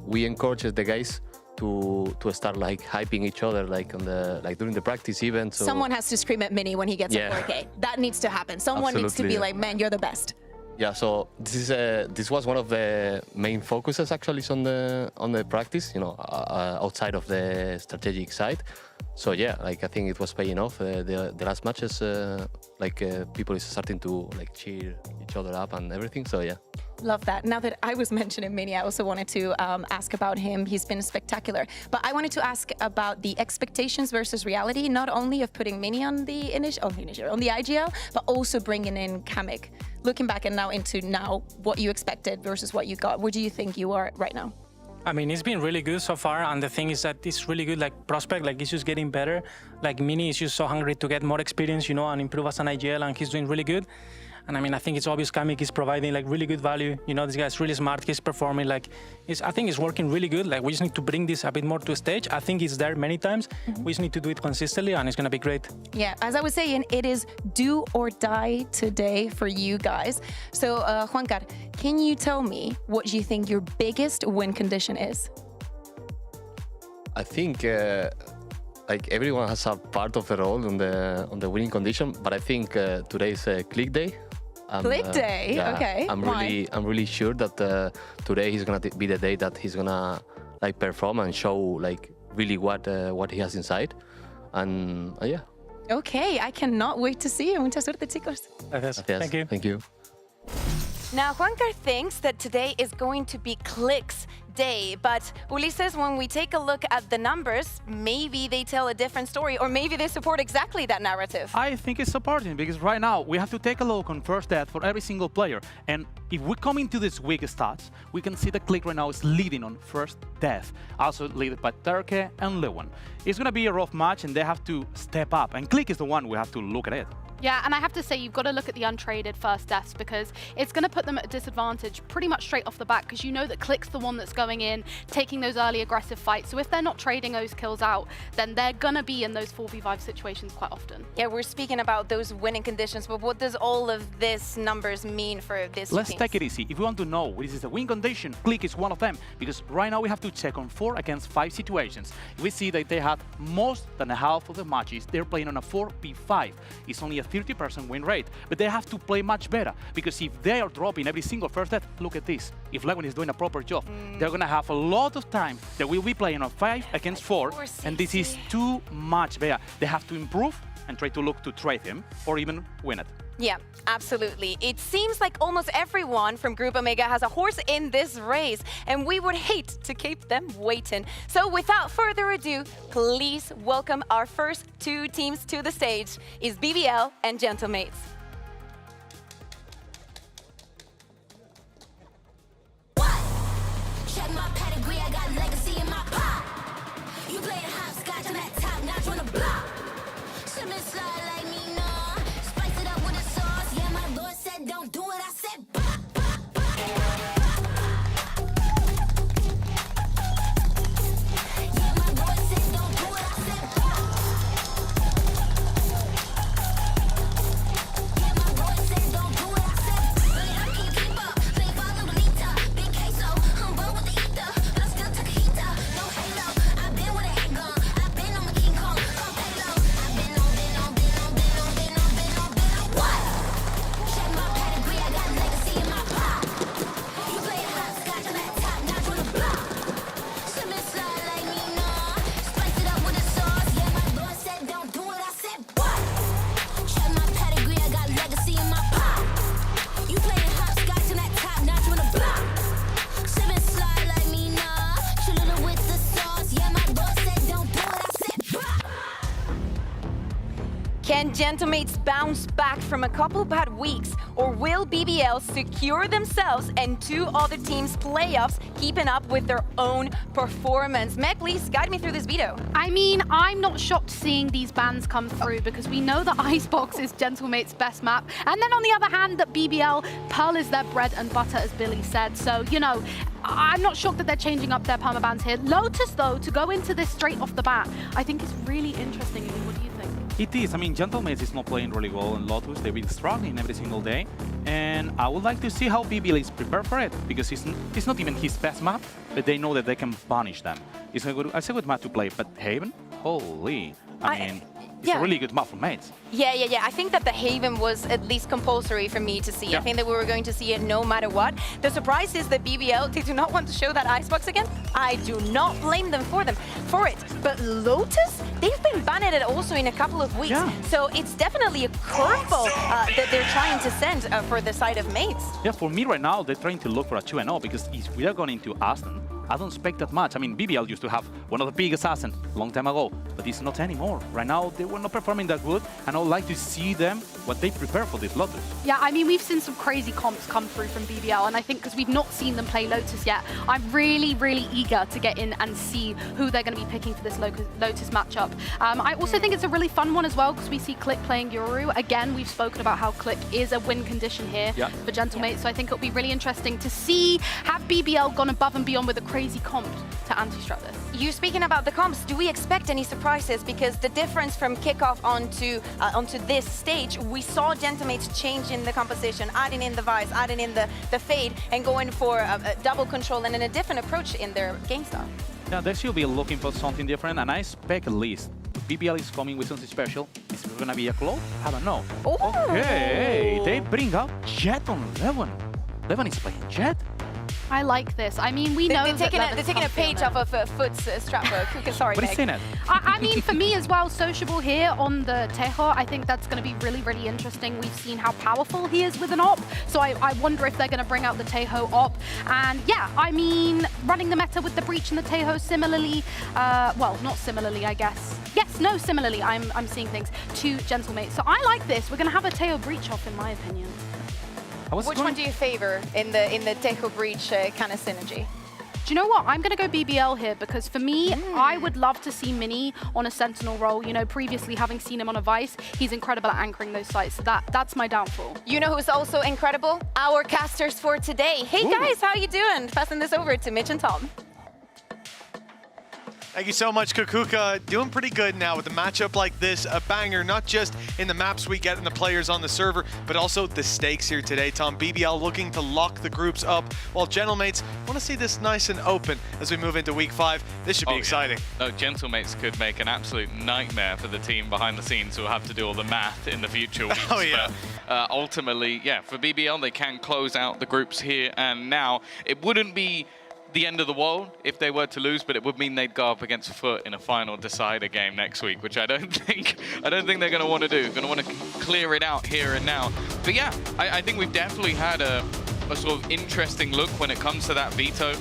we encourage the guys to start like hyping each other like on the during the practice event. So Someone has to scream at Mini when he gets Yeah. a 4K. That needs to happen. Someone needs to be Absolutely, yeah. like, man, you're the best. yeah, so this was one of the main focuses actually on the practice, you know, outside of the strategic side. So yeah, like I think it was paying off. The last matches, people is starting to like cheer each other up and everything. So yeah. Love that. Now that I was mentioning Mini, I also wanted to ask about him. He's been spectacular. But I wanted to ask about the expectations versus reality, not only of putting Mini on the IGL, but also bringing in Kamek. Looking back and now into what you expected versus what you got, where do you think you are right now? I mean, it's been really good so far, and the thing is that it's really good, like prospect, like he's just getting better. Like Mini is just so hungry to get more experience, you know, and improve as an IGL, and he's doing really good. And I mean, I think it's obvious Kamik is providing like really good value. You know, this guy's really smart, he's performing, like, I think it's working really good. Like, we just need to bring this a bit more to a stage. I think it's there many times. We just need to do it consistently, and it's gonna be great. Yeah, as I was saying, it is do or die today for you guys. So, Juancar, can you tell me what you think your biggest win condition is? I think like everyone has a part of the role on the winning condition, but I think today is a click day. Click day, yeah, okay. I'm really sure that today is gonna be the day that he's gonna like perform and show like really what he has inside, and yeah. Okay, I cannot wait to see you. Mucha suerte, chicos. Gracias. Yes, Thank you. Thank you. Now, Juancar thinks that today is going to be Clicks Day, but Ulises, when we take a look at the numbers, maybe they tell a different story, or maybe they support exactly that narrative. I think it's supporting because right now we have to take a look on first death for every single player. And if we come into this week stats, we can see that Click right now is leading on first death, also led by Turkey and Lewin. It's going to be a rough match and they have to step up. And Click is the one we have to look at it. Yeah, and I have to say, you've got to look at the untraded first deaths because it's going to put them at a disadvantage pretty much straight off the bat because you know that Click's the one that's going in, taking those early aggressive fights. So if they're not trading those kills out, then they're going to be in those 4v5 situations quite often. Yeah, we're speaking about those winning conditions, but what does all of this numbers mean for this Let's teams? take it easy. If you want to know what is the win condition, Click is one of them because right now we have to check on 4 against 5 situations. We see that they had most than half of the matches they're playing on a 4v5. It's only a 30% win rate, but they have to play much better because if they are dropping every single first death, look at this. If Lewin is doing a proper job, they're going to have a lot of time. They will be playing on 5 against 4, and this is too much better. They have to improve and try to look to trade him or even win it. Yeah, absolutely. It seems like almost everyone from Group Omega has a horse in this race, and we would hate to keep them waiting. So without further ado, please welcome our first 2 teams to the stage, is BBL and Gentlemates. Check my pedigree, I got legacy in my pop. You playing hopscotch, I'm at top notch on the block. Slip and slide like me, nah. Spice it up with a sauce. Yeah, my Lord said don't do it, I said bop, bop, bop. Gentlemates bounce back from a couple bad weeks, or will BBL secure themselves and 2 other teams' playoffs, keeping up with their own performance? Meg, please guide me through this veto. I mean, I'm not shocked seeing these bans come through because we know that Icebox is Gentlemate's best map. And then on the other hand, that BBL, Pearl is their bread and butter, as Billy said. So, you know, I'm not shocked that they're changing up their permabans here. Lotus, though, to go into this straight off the bat, I think is really interesting. What do you think? It is. I mean, Gentlemates is not playing really well in Lotus. They've been struggling every single day. And I would like to see how BBL is prepared for it, because it's not even his best map, but they know that they can punish them. It's a good map to play, but Haven? Holy. I mean, it's a really good map for mates. Yeah. I think that the Haven was at least compulsory for me to see. Yeah. I think that we were going to see it no matter what. The surprise is that BBL, they do not want to show that Icebox again. I do not blame them for it. But Lotus, they've been banned it also in a couple of weeks. Yeah. So it's definitely a curveball that they're trying to send for the side of mates. Yeah, for me right now, they're trying to look for a 2-0, because if we are going into Aston, I don't expect that much. I mean, BBL used to have one of the biggest Ascent a long time ago, but it's not anymore. Right now, they were not performing that good, and I would like to see them, what they prepare for this Lotus. Yeah, I mean, we've seen some crazy comps come through from BBL, and I think because we've not seen them play Lotus yet, I'm really, really eager to get in and see who they're going to be picking for this Lotus matchup. I also think it's a really fun one as well, because we see Click playing Yoru. Again, we've spoken about how Click is a win condition here for Gentlemates, so I think it'll be really interesting to see, have BBL gone above and beyond with a crazy comp to anti-strut this. You speaking about the comps, do we expect any surprises? Because the difference from kickoff onto this stage, we saw Gentlemates changing the composition, adding in the Vice, adding in the Fade, and going for a double control and a different approach in their game style. Yeah, they should be looking for something different, and I expect at least BBL is coming with something special. Is it going to be a claw? I don't know. Ooh. Okay, they bring out Jet on Levin. Levin is playing Jet. I like this. I mean, we know they're taking a page off of Foot's strap. Sorry, What is Meg. saying it? I mean, for me as well, Sociable here on the Tejo, I think that's going to be really, really interesting. We've seen how powerful he is with an op, so I wonder if they're going to bring out the Tejo op. And yeah, I mean, running the meta with the Breach and the Tejo similarly, well, not similarly, I guess. Yes, no, similarly, I'm seeing things to Gentlemates. So I like this. We're going to have a Tejo Breach off, in my opinion. Which one do you favor in the Tejo Breach kind of synergy? Do you know what? I'm going to go BBL here because for me, I would love to see Mini on a Sentinel role. You know, previously having seen him on a Vice, he's incredible at anchoring those sites. So that's my downfall. You know who's also incredible? Our casters for today. Hey guys, how you doing? Passing this over to Mitch and Tom. Thank you so much, Kukuka. Doing pretty good now with a matchup like this, a banger, not just in the maps we get and the players on the server, but also the stakes here today, Tom. BBL looking to lock the groups up, while Gentlemates want to see this nice and open as we move into week 5. This should be exciting. No, Gentlemates could make an absolute nightmare for the team behind the scenes who will have to do all the math in the future weeks. But, ultimately, yeah, for BBL, they can close out the groups here and now. It wouldn't be the end of the world if they were to lose, but it would mean they'd go up against Foot in a final decider game next week, which I don't think they're going to want to do. Going to want to clear it out here and now. But yeah, I think we've definitely had a sort of interesting look when it comes to that veto.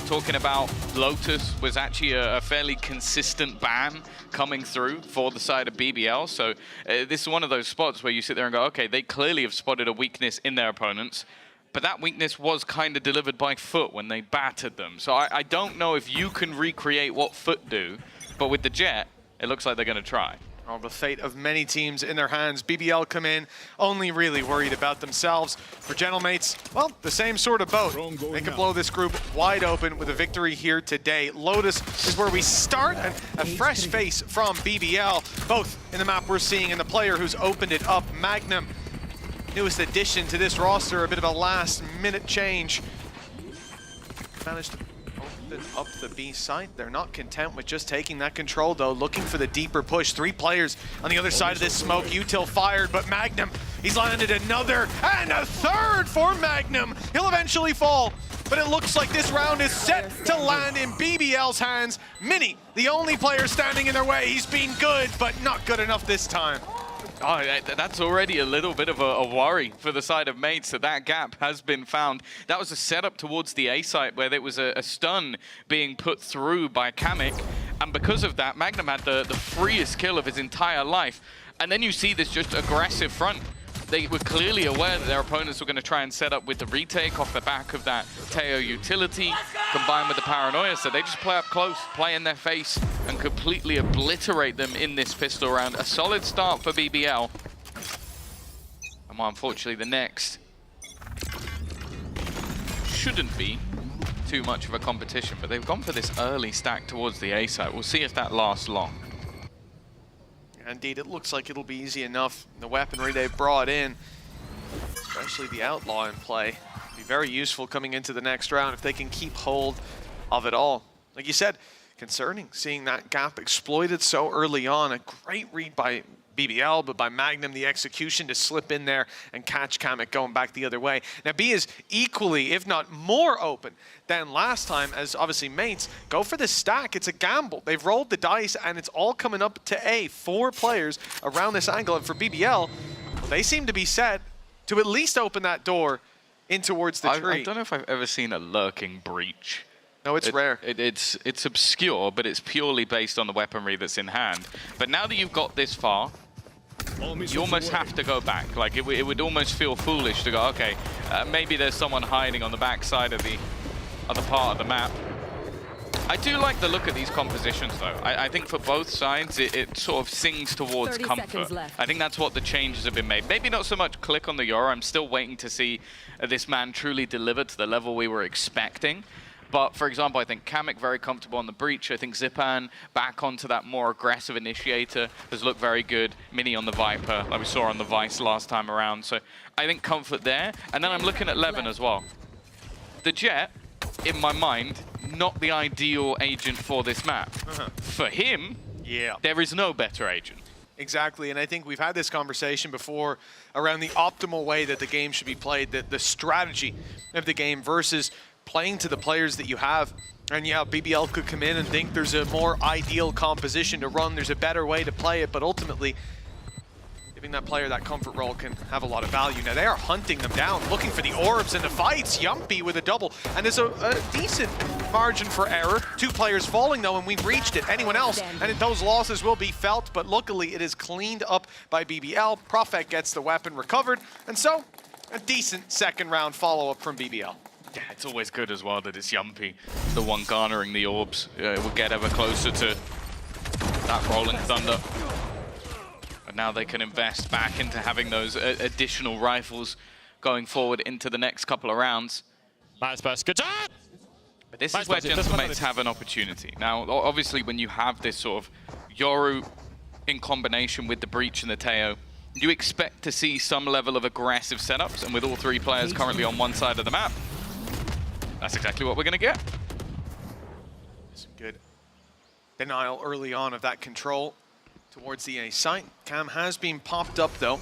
Talking about Lotus was actually a fairly consistent ban coming through for the side of BBL. So this is one of those spots where you sit there and go, okay, they clearly have spotted a weakness in their opponents. But that weakness was kind of delivered by Foot when they battered them. So I don't know if you can recreate what Foot do, but with the Jet, it looks like they're going to try. All the fate of many teams in their hands. BBL come in only really worried about themselves. For Gentlemates, well, the same sort of boat. They can blow this group wide open with a victory here today. Lotus is where we start, and a fresh face from BBL, both in the map we're seeing and the player who's opened it up, Magnum. Newest addition to this roster, a bit of a last-minute change. Managed to open up the B site. They're not content with just taking that control, though. Looking for the deeper push. 3 players on the other side of this smoke. Util fired, but Magnum, he's landed another and a third for Magnum. He'll eventually fall, but it looks like this round is set to land in BBL's hands. Mini, the only player standing in their way. He's been good, but not good enough this time. Oh, that's already a little bit of a worry for the side of mates that gap has been found. That was a setup towards the A site where there was a stun being put through by Kamek. And because of that, Magnum had the freest kill of his entire life. And then you see this just aggressive front. They were clearly aware that their opponents were going to try and set up with the retake off the back of that Teo utility, combined with the paranoia. So they just play up close, play in their face, and completely obliterate them in this pistol round. A solid start for BBL. And well, unfortunately, the next shouldn't be too much of a competition, but they've gone for this early stack towards the A site. We'll see if that lasts long. Indeed, it looks like it'll be easy enough. The weaponry they've brought in, especially the Outlaw in play, be very useful coming into the next round if they can keep hold of it all. Like you said, concerning seeing that gap exploited so early on. A great read by BBL, but by Magnum, the execution to slip in there and catch Kamek going back the other way. Now, B is equally, if not more open than last time, as obviously mates go for the stack. It's a gamble. They've rolled the dice, and it's all coming up to A. 4 players around this angle, and for BBL, they seem to be set to at least open that door in towards the tree. I don't know if I've ever seen a lurking breach. No, it's rare. It's obscure, but it's purely based on the weaponry that's in hand. But now that you've got this far, you almost have to go back. Like, it would almost feel foolish to go, okay, maybe there's someone hiding on the backside of the other part of the map. I do like the look at these compositions, though. I think for both sides, it sort of sings towards comfort. I think that's what the changes have been made. Maybe not so much Click on the Yoru. I'm still waiting to see this man truly deliver to the level we were expecting. But, for example, I think Kamek very comfortable on the breach. I think Zipan back onto that more aggressive initiator has looked very good. Mini on the Viper, like we saw on the Vice last time around. So I think comfort there. And then I'm looking at Levin as well. The Jet, in my mind, not the ideal agent for this map. For him, there is no better agent. Exactly, and I think we've had this conversation before around the optimal way that the game should be played, the strategy of the game versus playing to the players that you have. And yeah, BBL could come in and think there's a more ideal composition to run, there's a better way to play it, but ultimately, giving that player that comfort role can have a lot of value. Now, they are hunting them down, looking for the orbs and the fights. Yumpy with a double, and there's a decent margin for error. 2 players falling, though, and we've reached it. Anyone else, and those losses will be felt, but luckily it is cleaned up by BBL. Prophet gets the weapon recovered, and so a decent second round follow-up from BBL. Yeah, it's always good as well that it's Yumpy, the one garnering the orbs. It will get ever closer to that Rolling Thunder. But now they can invest back into having those additional rifles going forward into the next couple of rounds. Nice pass, good job! But this is where Gentlemates have an opportunity. Now, obviously, when you have this sort of Yoru in combination with the Breach and the Teo, you expect to see some level of aggressive setups, and with all 3 players currently on one side of the map, that's exactly what we're going to get. Some good denial early on of that control towards the A site. Cam has been popped up, though.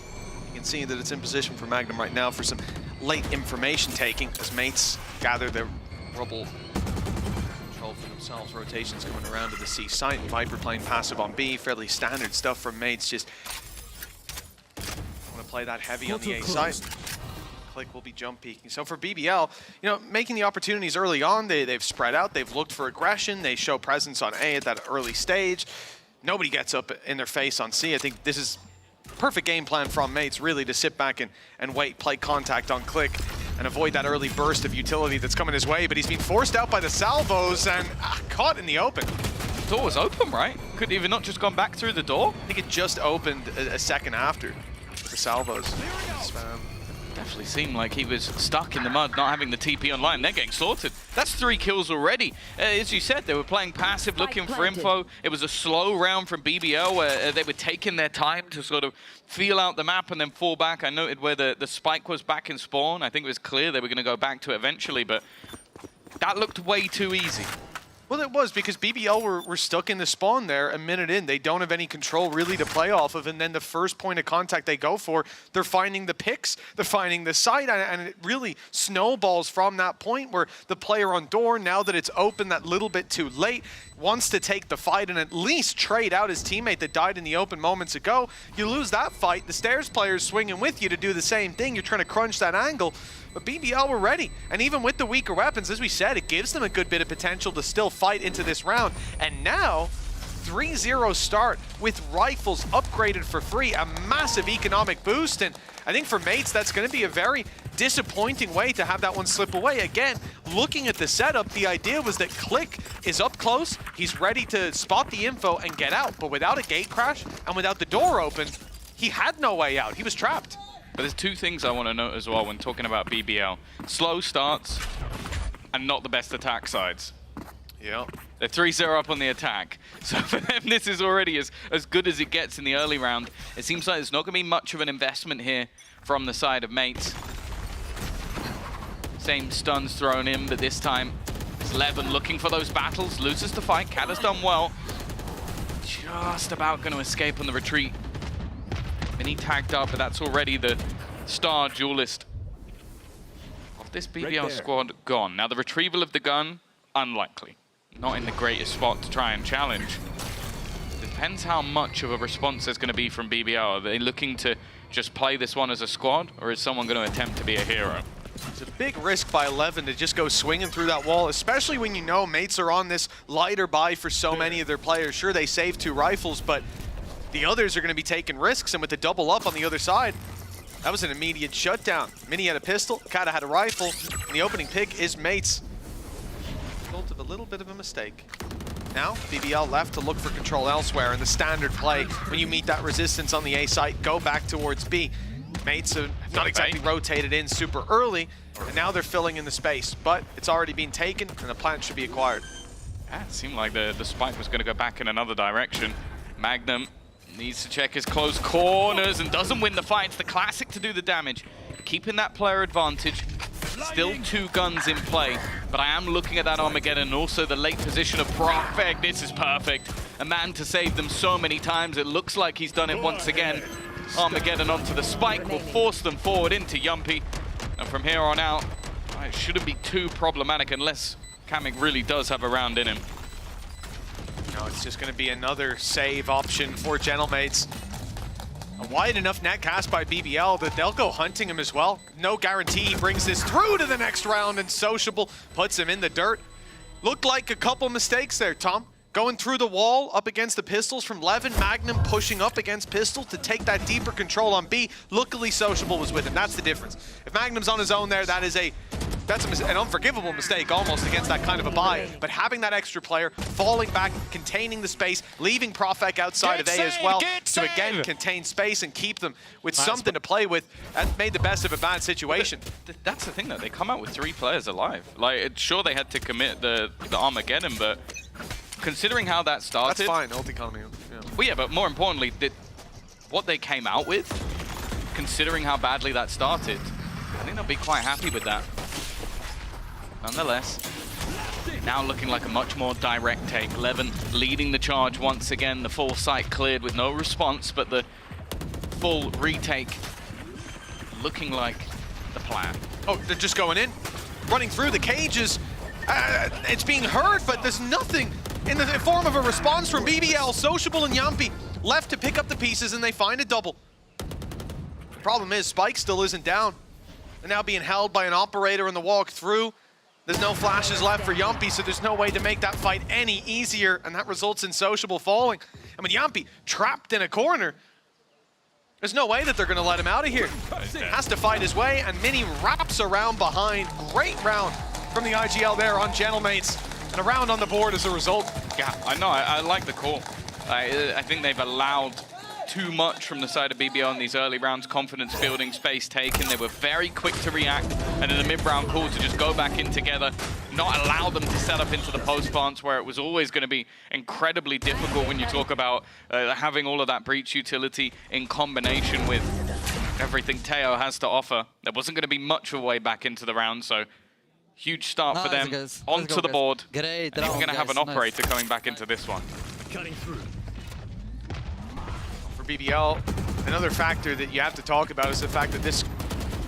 You can see that it's in position for Magnum right now for some late information taking as mates gather their rubble control for themselves. Rotations coming around to the C site. Viper playing passive on B. Fairly standard stuff from mates. Just want to play that heavy on the A site. Click will be jump peeking. So for BBL, you know, making the opportunities early on, they've spread out, they've looked for aggression, they show presence on A at that early stage. Nobody gets up in their face on C. I think this is perfect game plan from mates, really, to sit back and wait, play contact on Click, and avoid that early burst of utility that's coming his way. But he's been forced out by the salvos and caught in the open. The door was open, right? Could even not just gone back through the door? I think it just opened a second after the salvos. Spam. Definitely seemed like he was stuck in the mud, not having the TP online. They're getting slaughtered. That's 3 kills already. As you said, they were playing passive, looking for info. It was a slow round from BBL where they were taking their time to sort of feel out the map and then fall back. I noted where the spike was back in spawn. I think it was clear they were going to go back to it eventually, but that looked way too easy. Well, it was, because BBL were stuck in the spawn there a minute in. They don't have any control really to play off of, and then the first point of contact they go for, they're finding the picks, they're finding the site, and it really snowballs from that point where the player on door, now that it's open that little bit too late, wants to take the fight and at least trade out his teammate that died in the open moments ago. You lose that fight, the Stairs player's swinging with you to do the same thing. You're trying to crunch that angle. But BBL were ready, and even with the weaker weapons, as we said, it gives them a good bit of potential to still fight into this round. And now, 3-0 start with rifles upgraded for free, a massive economic boost. And I think for Mates, that's going to be a very disappointing way to have that one slip away. Again, looking at the setup, the idea was that Click is up close, he's ready to spot the info and get out, but without a gate crash and without the door open, he had no way out. He was trapped. But there's two things I want to note as well when talking about BBL. Slow starts and not the best attack sides. Yeah. They're 3-0 up on the attack. So for them, this is already as good as it gets in the early round. It seems like there's not going to be much of an investment here from the side of Mates. Same stuns thrown in, but this time it's Levin looking for those battles. Loses the fight. Cat has done well. Just about going to escape on the retreat. Mini tagged up, but that's already the star duelist of this BBL squad gone. Now the retrieval of the gun, unlikely. Not in the greatest spot to try and challenge. Depends how much of a response there's going to be from BBL. Are they looking to just play this one as a squad, or is someone going to attempt to be a hero? It's a big risk by 11 to just go swinging through that wall, especially when you know Mates are on this lighter buy for so many of their players. Sure, they saved 2 rifles, but the others are going to be taking risks, and with the double up on the other side, that was an immediate shutdown. Mini had a pistol, Kata had a rifle, and the opening pick is Mates. Result of a little bit of a mistake. Now, BBL left to look for control elsewhere, and the standard play, when you meet that resistance on the A site, go back towards B. Mates have not exactly rotated in super early, and now they're filling in the space, but it's already been taken, and the plant should be acquired. Yeah, it seemed like the spike was going to go back in another direction. Magnum needs to check his close corners and doesn't win the fight. It's the classic to do the damage. Keeping that player advantage. Still 2 guns in play, but I am looking at that Armageddon and also the late position of Profeg. This is perfect. A man to save them so many times. It looks like he's done it once again. Armageddon onto the spike will force them forward into Yumpy. And from here on out, it shouldn't be too problematic unless Kamek really does have a round in him. No, it's just going to be another save option for Gentlemates. A wide enough net cast by BBL that they'll go hunting him as well. No guarantee he brings this through to the next round, and Sociable puts him in the dirt. Looked like a couple mistakes there, Tom. Going through the wall up against the pistols from Levin, Magnum pushing up against Pistol to take that deeper control on B. Luckily, Sociable was with him. That's the difference. If Magnum's on his own there, that's an unforgivable mistake almost against that kind of a buy. But having that extra player, falling back, containing the space, leaving Profek outside of A as well to again contain space and keep them with something to play with, that made the best of a bad situation. That's the thing though, they come out with 3 players alive. Like, sure they had to commit the Armageddon, but considering how that started... That's fine, ult economy. Yeah. Well, yeah, but more importantly, what they came out with, considering how badly that started, I think they'll be quite happy with that. Nonetheless, now looking like a much more direct take. Levin leading the charge once again. The full site cleared with no response, but the full retake looking like the plan. Oh, they're just going in, running through the cages. It's being heard, but there's nothing in the form of a response from BBL. Sociable and Yumpy left to pick up the pieces, and they find a double. The problem is Spike still isn't down. They're now being held by an operator in the walk through. There's no flashes left for Yumpy, so there's no way to make that fight any easier, and that results in Sociable falling. I mean, Yumpy trapped in a corner. There's no way that they're going to let him out of here. Has to fight his way, and Mini wraps around behind. Great round from the IGL there on Gentlemates, and a round on the board as a result. Yeah, I know. I like the call. I think they've allowed too much from the side of BBL in these early rounds. Confidence building, space taken. They were very quick to react, and in the mid-round call to just go back in together, not allow them to set up into the post plants where it was always going to be incredibly difficult when you talk about having all of that breach utility in combination with everything Teo has to offer. There wasn't going to be much of a way back into the round, so huge start for them. Onto the board. Great. And even going to have an operator coming back into this one. Cutting through. For BBL, another factor that you have to talk about is the fact that this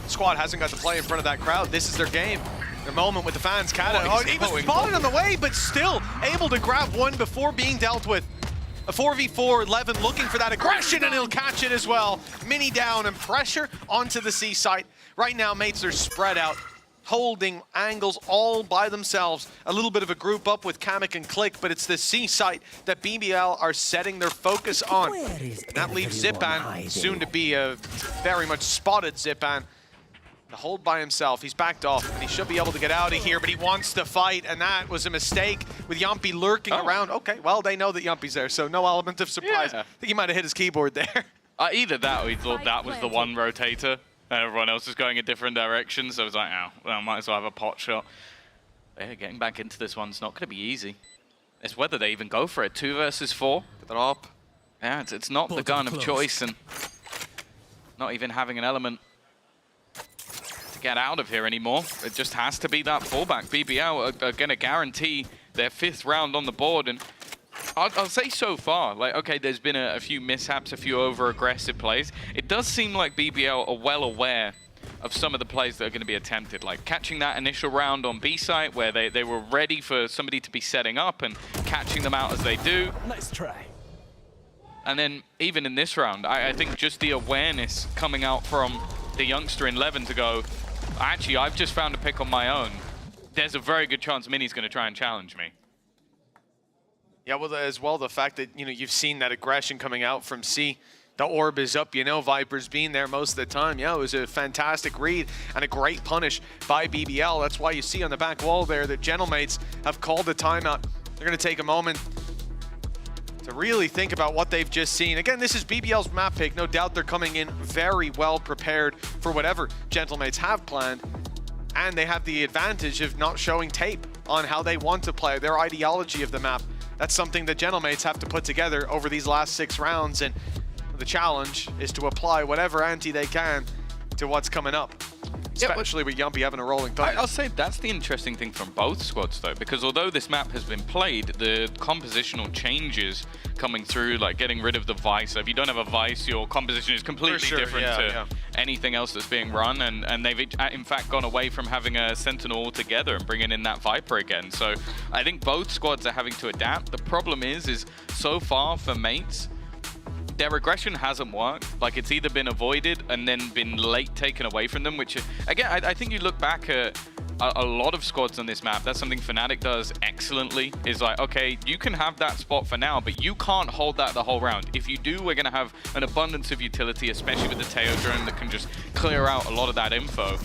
squad hasn't got to play in front of that crowd. This is their game, their moment with the fans. Kata, he was spotted on the way, but still able to grab one before being dealt with. A 4v4, Levin looking for that aggression, and he'll catch it as well. Mini down and pressure onto the C site. Right now, mates are spread out. holding angles all by themselves. A little bit of a group up with Kamek and Click, but it's the C site that BBL are setting their focus on. And that leaves Zipan, soon to be a very much spotted Zipan, to hold by himself. He's backed off, and he should be able to get out of here, but he wants to fight, and that was a mistake with Yumpy lurking around. Okay, well, they know that Yumpy's there, so no element of surprise. I think he might have hit his keyboard there. Either that or he thought that was the one rotator. Everyone else is going a different direction, so it was like, oh, well, I might as well have a pot shot. Yeah, getting back into this one's not going to be easy. It's whether they even go for it. 2 versus 4. Get it up. Yeah, it's not the gun of choice, and not even having an element to get out of here anymore. It just has to be that fallback. BBL are going to guarantee their 5th round on the board, and I'll say so far, like, okay, there's been a few mishaps, a few over-aggressive plays. It does seem like BBL are well aware of some of the plays that are going to be attempted, like catching that initial round on B site where they were ready for somebody to be setting up and catching them out as they do. Nice try. And then even in this round, I think just the awareness coming out from the youngster in Levin to go, actually, I've just found a pick on my own. There's a very good chance Mini's going to try and challenge me. Yeah, well, as well, the fact that, you know, you've seen that aggression coming out from C. The orb is up, you know, Viper's been there most of the time. Yeah, it was a fantastic read and a great punish by BBL. That's why you see on the back wall there that Gentlemates have called the timeout. They're going to take a moment to really think about what they've just seen. Again, this is BBL's map pick. No doubt they're coming in very well prepared for whatever Gentlemates have planned. And they have the advantage of not showing tape on how they want to play, their ideology of the map. That's something that Gentlemates have to put together over these last 6 rounds, and the challenge is to apply whatever ante they can to what's coming up. Especially with Yumpy having a rolling thunder. I'll say that's the interesting thing from both squads, though, because although this map has been played, the compositional changes coming through, like getting rid of the Vice. So if you don't have a Vice, your composition is completely different to anything else that's being run, and they've in fact gone away from having a Sentinel altogether and bringing in that Viper again. So I think both squads are having to adapt. The problem is so far for Mates, their aggression hasn't worked. Like, it's either been avoided and then been late taken away from them, which, again, I think you look back at a lot of squads on this map. That's something Fnatic does excellently, is like, okay, you can have that spot for now, but you can't hold that the whole round. If you do, we're going to have an abundance of utility, especially with the Teo drone that can just clear out a lot of that info.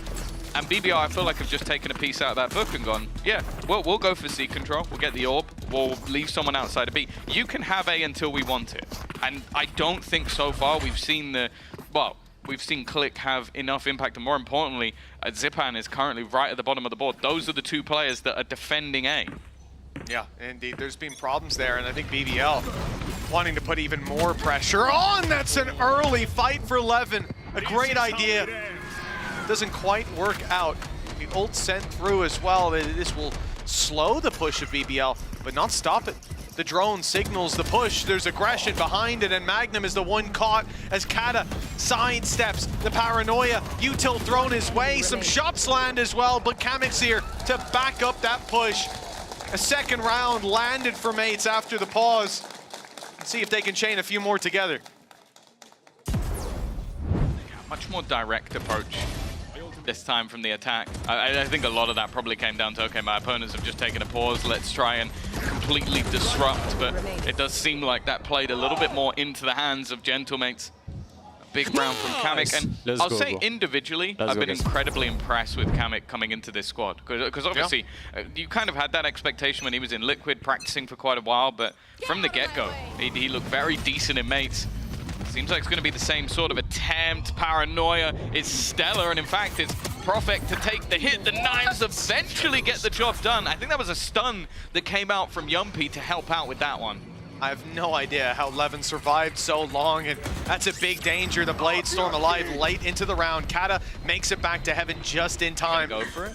And BBL, I feel like, have just taken a piece out of that book and gone, yeah, we'll go for C control, we'll get the orb, we'll leave someone outside of B. You can have A until we want it. And I don't think so far we've seen we've seen Click have enough impact, and more importantly, Zipan is currently right at the bottom of the board. Those are the 2 players that are defending A. Yeah, indeed, there's been problems there, and I think BBL wanting to put even more pressure on. That's an early fight for Levin. A great idea. Doesn't quite work out. The ult sent through as well. This will slow the push of BBL, but not stop it. The drone signals the push. There's aggression behind it, and Magnum is the one caught as Kata sidesteps the paranoia. Util thrown his way. Some shots land as well, but Kamek's here to back up that push. A 2nd round landed for Mates after the pause. Let's see if they can chain a few more together. Much more direct approach this time from the attack. I think a lot of that probably came down to, okay, my opponents have just taken a pause, let's try and completely disrupt, but it does seem like that played a little bit more into the hands of Gentlemates. A big round from Kamek, and I'll say individually, I've been incredibly impressed with Kamek coming into this squad, because obviously you kind of had that expectation when he was in Liquid, practicing for quite a while, but from the get-go, he looked very decent in Mates. Seems like it's going to be the same sort of attempt. Paranoia is stellar, and in fact, it's Profect to take the hit. The Knives eventually get the job done. I think that was a stun that came out from Yumpy to help out with that one. I have no idea how Levin survived so long, and that's a big danger. The Blade Storm alive late into the round. Kata makes it back to heaven just in time. Go for it.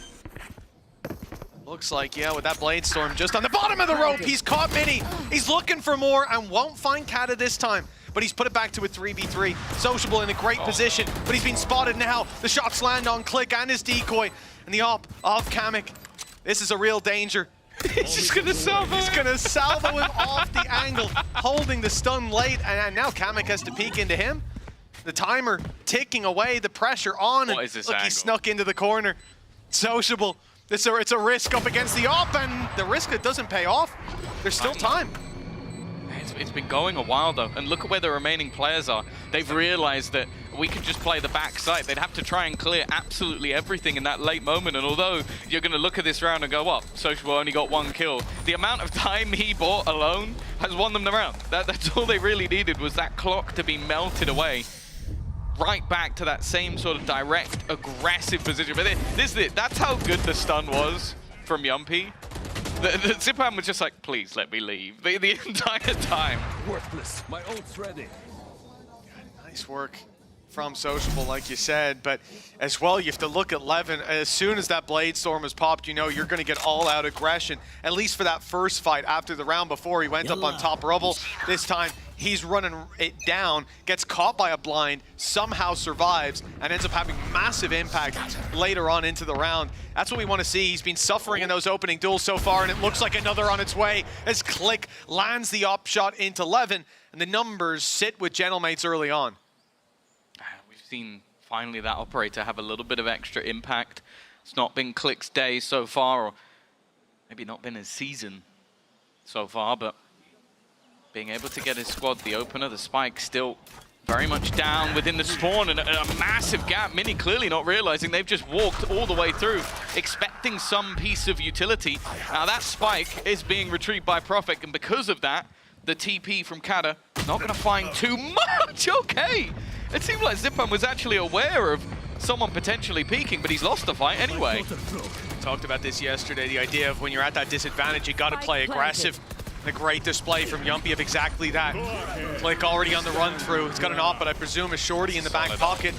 Looks like, yeah, with that Blade Storm just on the bottom of the rope, he's caught Mini. He's looking for more and won't find Kata this time. But he's put it back to a 3v3. Sociable in a great position, but he's been spotted now. The shots land on Click and his decoy. And the op of Kamek. This is a real danger. He's just gonna salvo. He's gonna salvo him off the angle, holding the stun late, and now Kamek has to peek into him. The timer ticking away, the pressure on. What is this look, angle? He snuck into the corner. Sociable. It's a risk up against the op, and the risk that doesn't pay off. There's still time. It's been going a while though, and look at where the remaining players are. They've realized that we could just play the backside. They'd have to try and clear absolutely everything in that late moment, and although you're going to look at this round and go, what, Sociable only got 1 kill, the amount of time he bought alone has won them the round. That's all they really needed, was that clock to be melted away. Right back to that same sort of direct, aggressive position. But that's how good the stun was from Yumpy. The Zipan was just like, please let me leave the entire time. Worthless. My ult's ready. Nice work from Sociable, like you said, but as well, you have to look at Levin. As soon as that Blade Storm was popped, you know you're going to get all-out aggression, at least for that first fight after the round before. He went up on top rubble. This time, he's running it down, gets caught by a blind, somehow survives, and ends up having massive impact later on into the round. That's what we want to see. He's been suffering in those opening duels so far, and it looks like another on its way as Click lands the op shot into Levin, and the numbers sit with Gentlemates early on. We've seen finally that operator have a little bit of extra impact. It's not been Click's day so far, or maybe not been his season so far, but being able to get his squad the opener, the spike still very much down within the spawn, and a massive gap. Mini clearly not realizing they've just walked all the way through, expecting some piece of utility. Now that spike is being retrieved by Prophet, and because of that, the TP from Kata not going to find too much. Okay. It seemed like Zipan was actually aware of someone potentially peeking, but he's lost the fight anyway. Talked about this yesterday, the idea of when you're at that disadvantage, you got to play aggressive. A great display from Yumpy of exactly that. Click already on the run through. He's got an op, but I presume a shorty in the back pocket.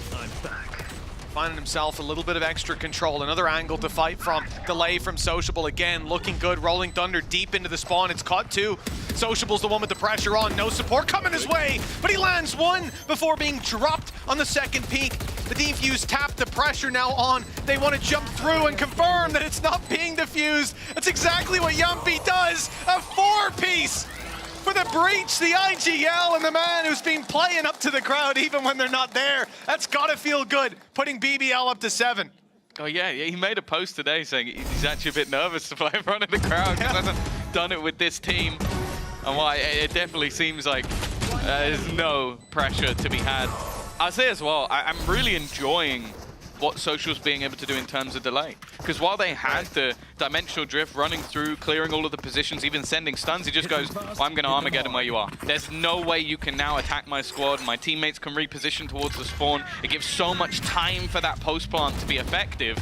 Finding himself a little bit of extra control. Another angle to fight from. Delay from Sociable again, looking good. Rolling Thunder deep into the spawn. It's caught 2. Sociable's the one with the pressure on. No support coming his way, but he lands 1 before being dropped on the second peak. The defuse tapped, the pressure now on. They want to jump through and confirm that it's not being defused. That's exactly what Yumpy does. A 4-piece for the breach, the IGL, and the man who's been playing up to the crowd even when they're not there. That's gotta feel good, putting BBL up to 7. Oh yeah, he made a post today saying he's actually a bit nervous to play in front of the crowd because he hasn't done it with this team. And why it definitely seems like there's no pressure to be had. I'll say as well, I'm really enjoying what Social's being able to do in terms of delay. Because while they had the dimensional drift running through, clearing all of the positions, even sending stuns, he just goes, well, I'm going to Armageddon where you are. There's no way you can now attack my squad. My teammates can reposition towards the spawn. It gives so much time for that post plant to be effective.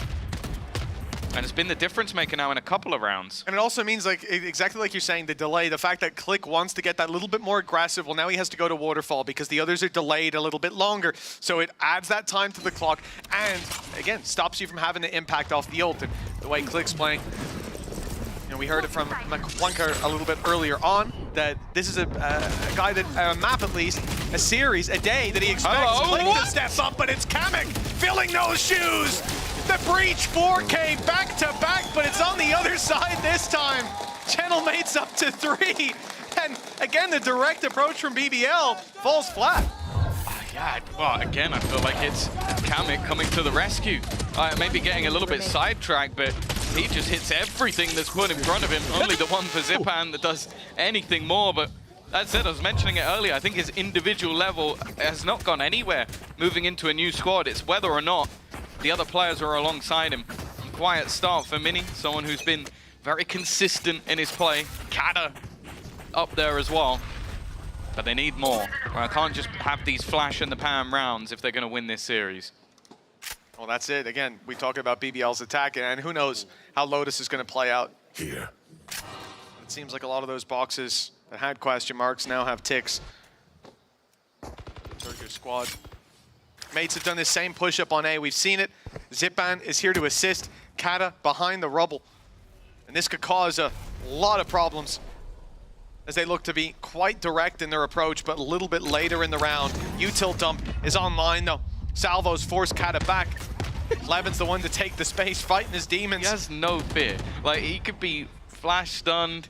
And it's been the difference maker now in a couple of rounds. And it also means, like, exactly like you're saying, the delay, the fact that Click wants to get that little bit more aggressive, well, now he has to go to Waterfall because the others are delayed a little bit longer. So it adds that time to the clock and, again, stops you from having the impact off the ult. And the way Click's playing, you know, we heard it from McClunker a little bit earlier on, that this is a guy that, a map at least, a series, a day that he expects Click to step up, but it's Kamek filling those shoes. The breach 4K back to back, but it's on the other side this time. Gentlemates up to 3. And again, the direct approach from BBL falls flat. Yeah, well, again, I feel like it's Kamek coming to the rescue. Maybe getting a little bit sidetracked, but he just hits everything that's put in front of him. Only the one for Zipan that does anything more, but that said, I was mentioning it earlier, I think his individual level has not gone anywhere moving into a new squad. It's whether or not the other players are alongside him. Quiet start for Mini, someone who's been very consistent in his play. Kata up there as well, but they need more. I can't just have these flash in the pan rounds if they're going to win this series. Well, that's it. Again, we talk about BBL's attack, and who knows how Lotus is going to play out. Here. It seems like a lot of those boxes that had question marks now have ticks. Turkish squad. Mates have done this same push-up on A. We've seen it. Zipan is here to assist Kata behind the rubble. And this could cause a lot of problems as they look to be quite direct in their approach, but a little bit later in the round. Util dump is online, though. Salvo's forced Kata back. Levin's the one to take the space, fighting his demons. He has no fear. Like, he could be flash stunned,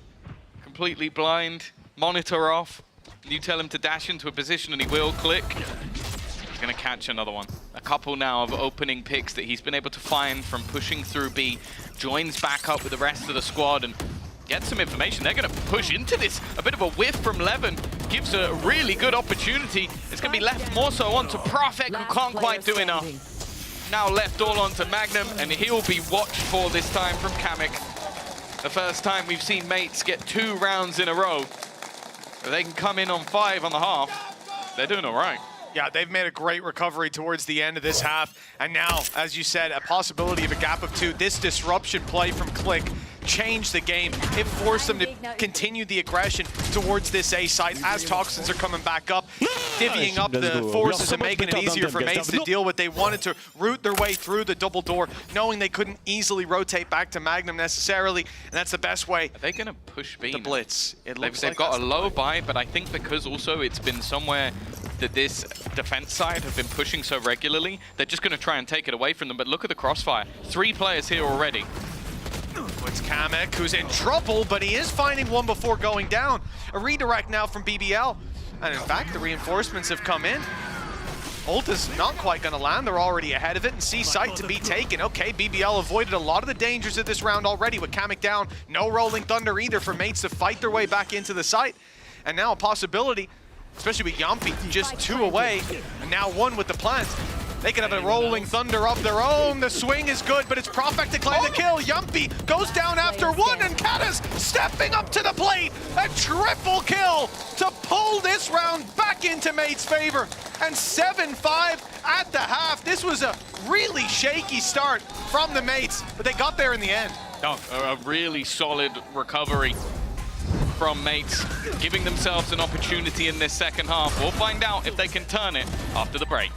completely blind, monitor off. You tell him to dash into a position and he will click. going to catch another one. A couple now of opening picks that he's been able to find from pushing through B. Joins back up with the rest of the squad and gets some information. They're going to push into this. A bit of a whiff from Levin gives a really good opportunity. It's going to be left more so onto Prophet, who can't quite do enough. Now left all onto Magnum, and he'll be watched for this time from Kamek. The first time we've seen mates get 2 rounds in a row. If they can come in on 5 on the half, they're doing all right. Yeah, they've made a great recovery towards the end of this half. And now, as you said, a possibility of a gap of 2. This disruption play from Click changed the game. It forced them to continue the aggression towards this A site as Toxins are coming back up, divvying up the forces and making it easier for mates to deal with. They wanted to root their way through the double door, knowing they couldn't easily rotate back to Magnum necessarily, and that's the best way. Are they going to push B? The blitz. They've got a low buy, but I think because also it's been somewhere that this defense side have been pushing so regularly, they're just going to try and take it away from them. But look at the crossfire. 3 players here already. It's Kamek, who's in trouble, but he is finding one before going down. A redirect now from BBL. And in fact, the reinforcements have come in. Ult is not quite going to land. They're already ahead of it, and see site to be taken. Okay, BBL avoided a lot of the dangers of this round already with Kamek down. No Rolling Thunder either for mates to fight their way back into the site. And now a possibility, especially with Yumpy, just 2 away, and now 1 with the plant. They can have a Rolling Thunder of their own. The swing is good, but it's Prophet to claim the kill. Yumpy goes down after 1, and Kata's stepping up to the plate. A triple kill to pull this round back into mates' favor. And 7-5 at the half. This was a really shaky start from the mates, but they got there in the end. Oh, a really solid recovery from mates, giving themselves an opportunity in this second half. We'll find out if they can turn it after the break.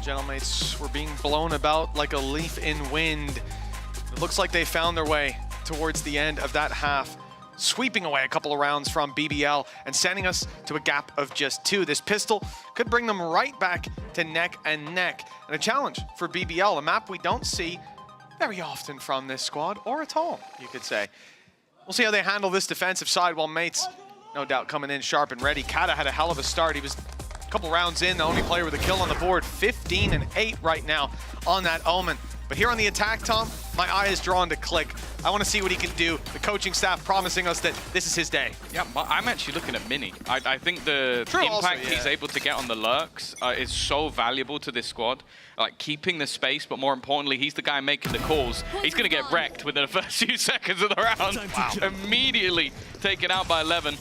Gentlemates were being blown about like a leaf in wind. It looks like they found their way towards the end of that half, sweeping away a couple of rounds from BBL and sending us to a gap of just 2. This pistol could bring them right back to neck and neck. And a challenge for BBL, a map we don't see very often from this squad, or at all, you could say. We'll see how they handle this defensive side while mates, no doubt, coming in sharp and ready. Kata had a hell of a start. He was a couple rounds in, the only player with a kill on the board. 15 and 8 right now on that Omen. But here on the attack, Tom, my eye is drawn to Click. I want to see what he can do. The coaching staff promising us that this is his day. Yeah, I'm actually looking at Mini. I think the impact he's able to get on the lurks is so valuable to this squad. Like, keeping the space, but more importantly, he's the guy making the calls. He's going to get wrecked within the first few seconds of the round. Wow. Immediately taken out by 11.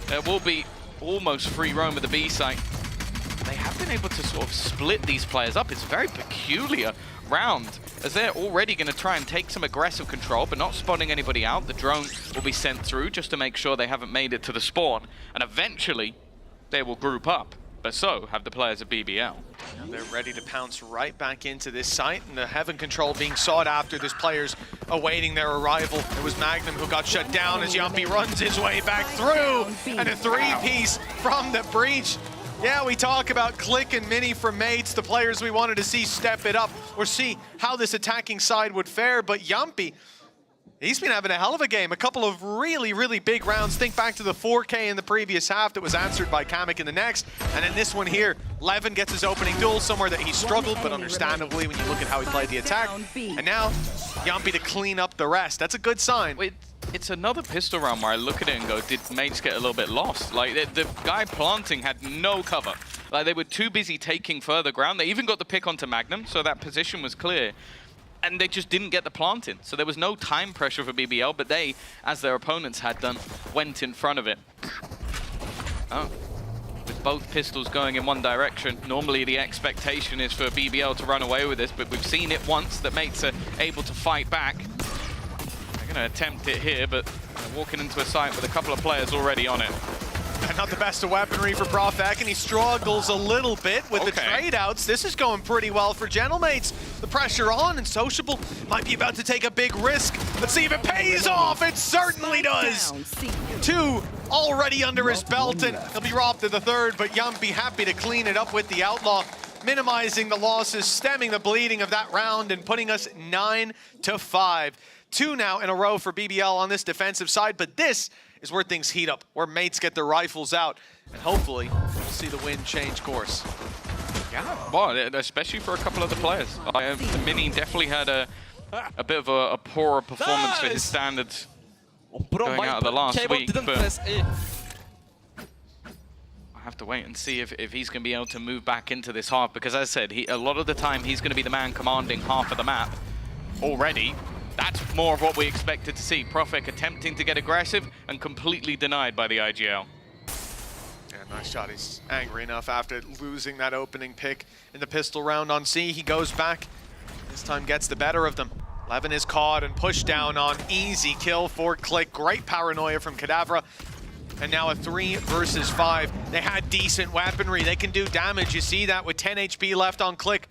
There will be almost free roam at the B site. They have been able to sort of split these players up. It's a very peculiar round, as they're already going to try and take some aggressive control, but not spotting anybody out. The drone will be sent through just to make sure they haven't made it to the spawn, and eventually they will group up. But so have the players of BBL. And they're ready to pounce right back into this site, and the Heaven control being sought after. There's players awaiting their arrival. It was Magnum who got shut down as Yumpy runs his way back through, and a 3-piece from the breach. Yeah, we talk about Click and Mini from Mates, the players we wanted to see step it up or see how this attacking side would fare, but Yumpy, he's been having a hell of a game. A couple of really, really big rounds. Think back to the 4K in the previous half that was answered by Kamek in the next. And in this one here, Levin gets his opening duel somewhere that he struggled, but understandably when you look at how he played the attack. And now, Yumpy to clean up the rest. That's a good sign. It's another pistol round where I look at it and go, did Mates get a little bit lost? Like, the guy planting had no cover. Like, they were too busy taking further ground. They even got the pick onto Magnum, so that position was clear. And they just didn't get the plant in. So there was no time pressure for BBL, but they, as their opponents had done, went in front of it. Oh, with both pistols going in one direction. Normally the expectation is for BBL to run away with this, but we've seen it once that Mates are able to fight back. They're gonna attempt it here, but they're walking into a site with a couple of players already on it. And not the best of weaponry for Profek, and he struggles a little bit with the trade-outs. This is going pretty well for Gentlemates. The pressure on, and Sociable might be about to take a big risk. Let's see if it pays off. It certainly does. 2 already under his belt, and he'll be robbed of the 3rd, but Yumpy happy to clean it up with the Outlaw, minimizing the losses, stemming the bleeding of that round, and putting us 9-5. 2 now in a row for BBL on this defensive side, but this is where things heat up, where Mates get their rifles out, and hopefully we'll see the wind change course. Yeah, well, especially for a couple of the players. Mini definitely had a bit of a poorer performance for his standards going out of the last week, but I have to wait and see if he's going to be able to move back into this half, because as I said, a lot of the time he's going to be the man commanding half of the map already. That's more of what we expected to see. Profek attempting to get aggressive and completely denied by the IGL. Yeah, nice shot. He's angry enough after losing that opening pick in the pistol round on C. He goes back, this time gets the better of them. Levin is caught and pushed down on. Easy kill for Click. Great paranoia from Kadavra. And now a 3 versus 5. They had decent weaponry. They can do damage. You see that with 10 HP left on Click.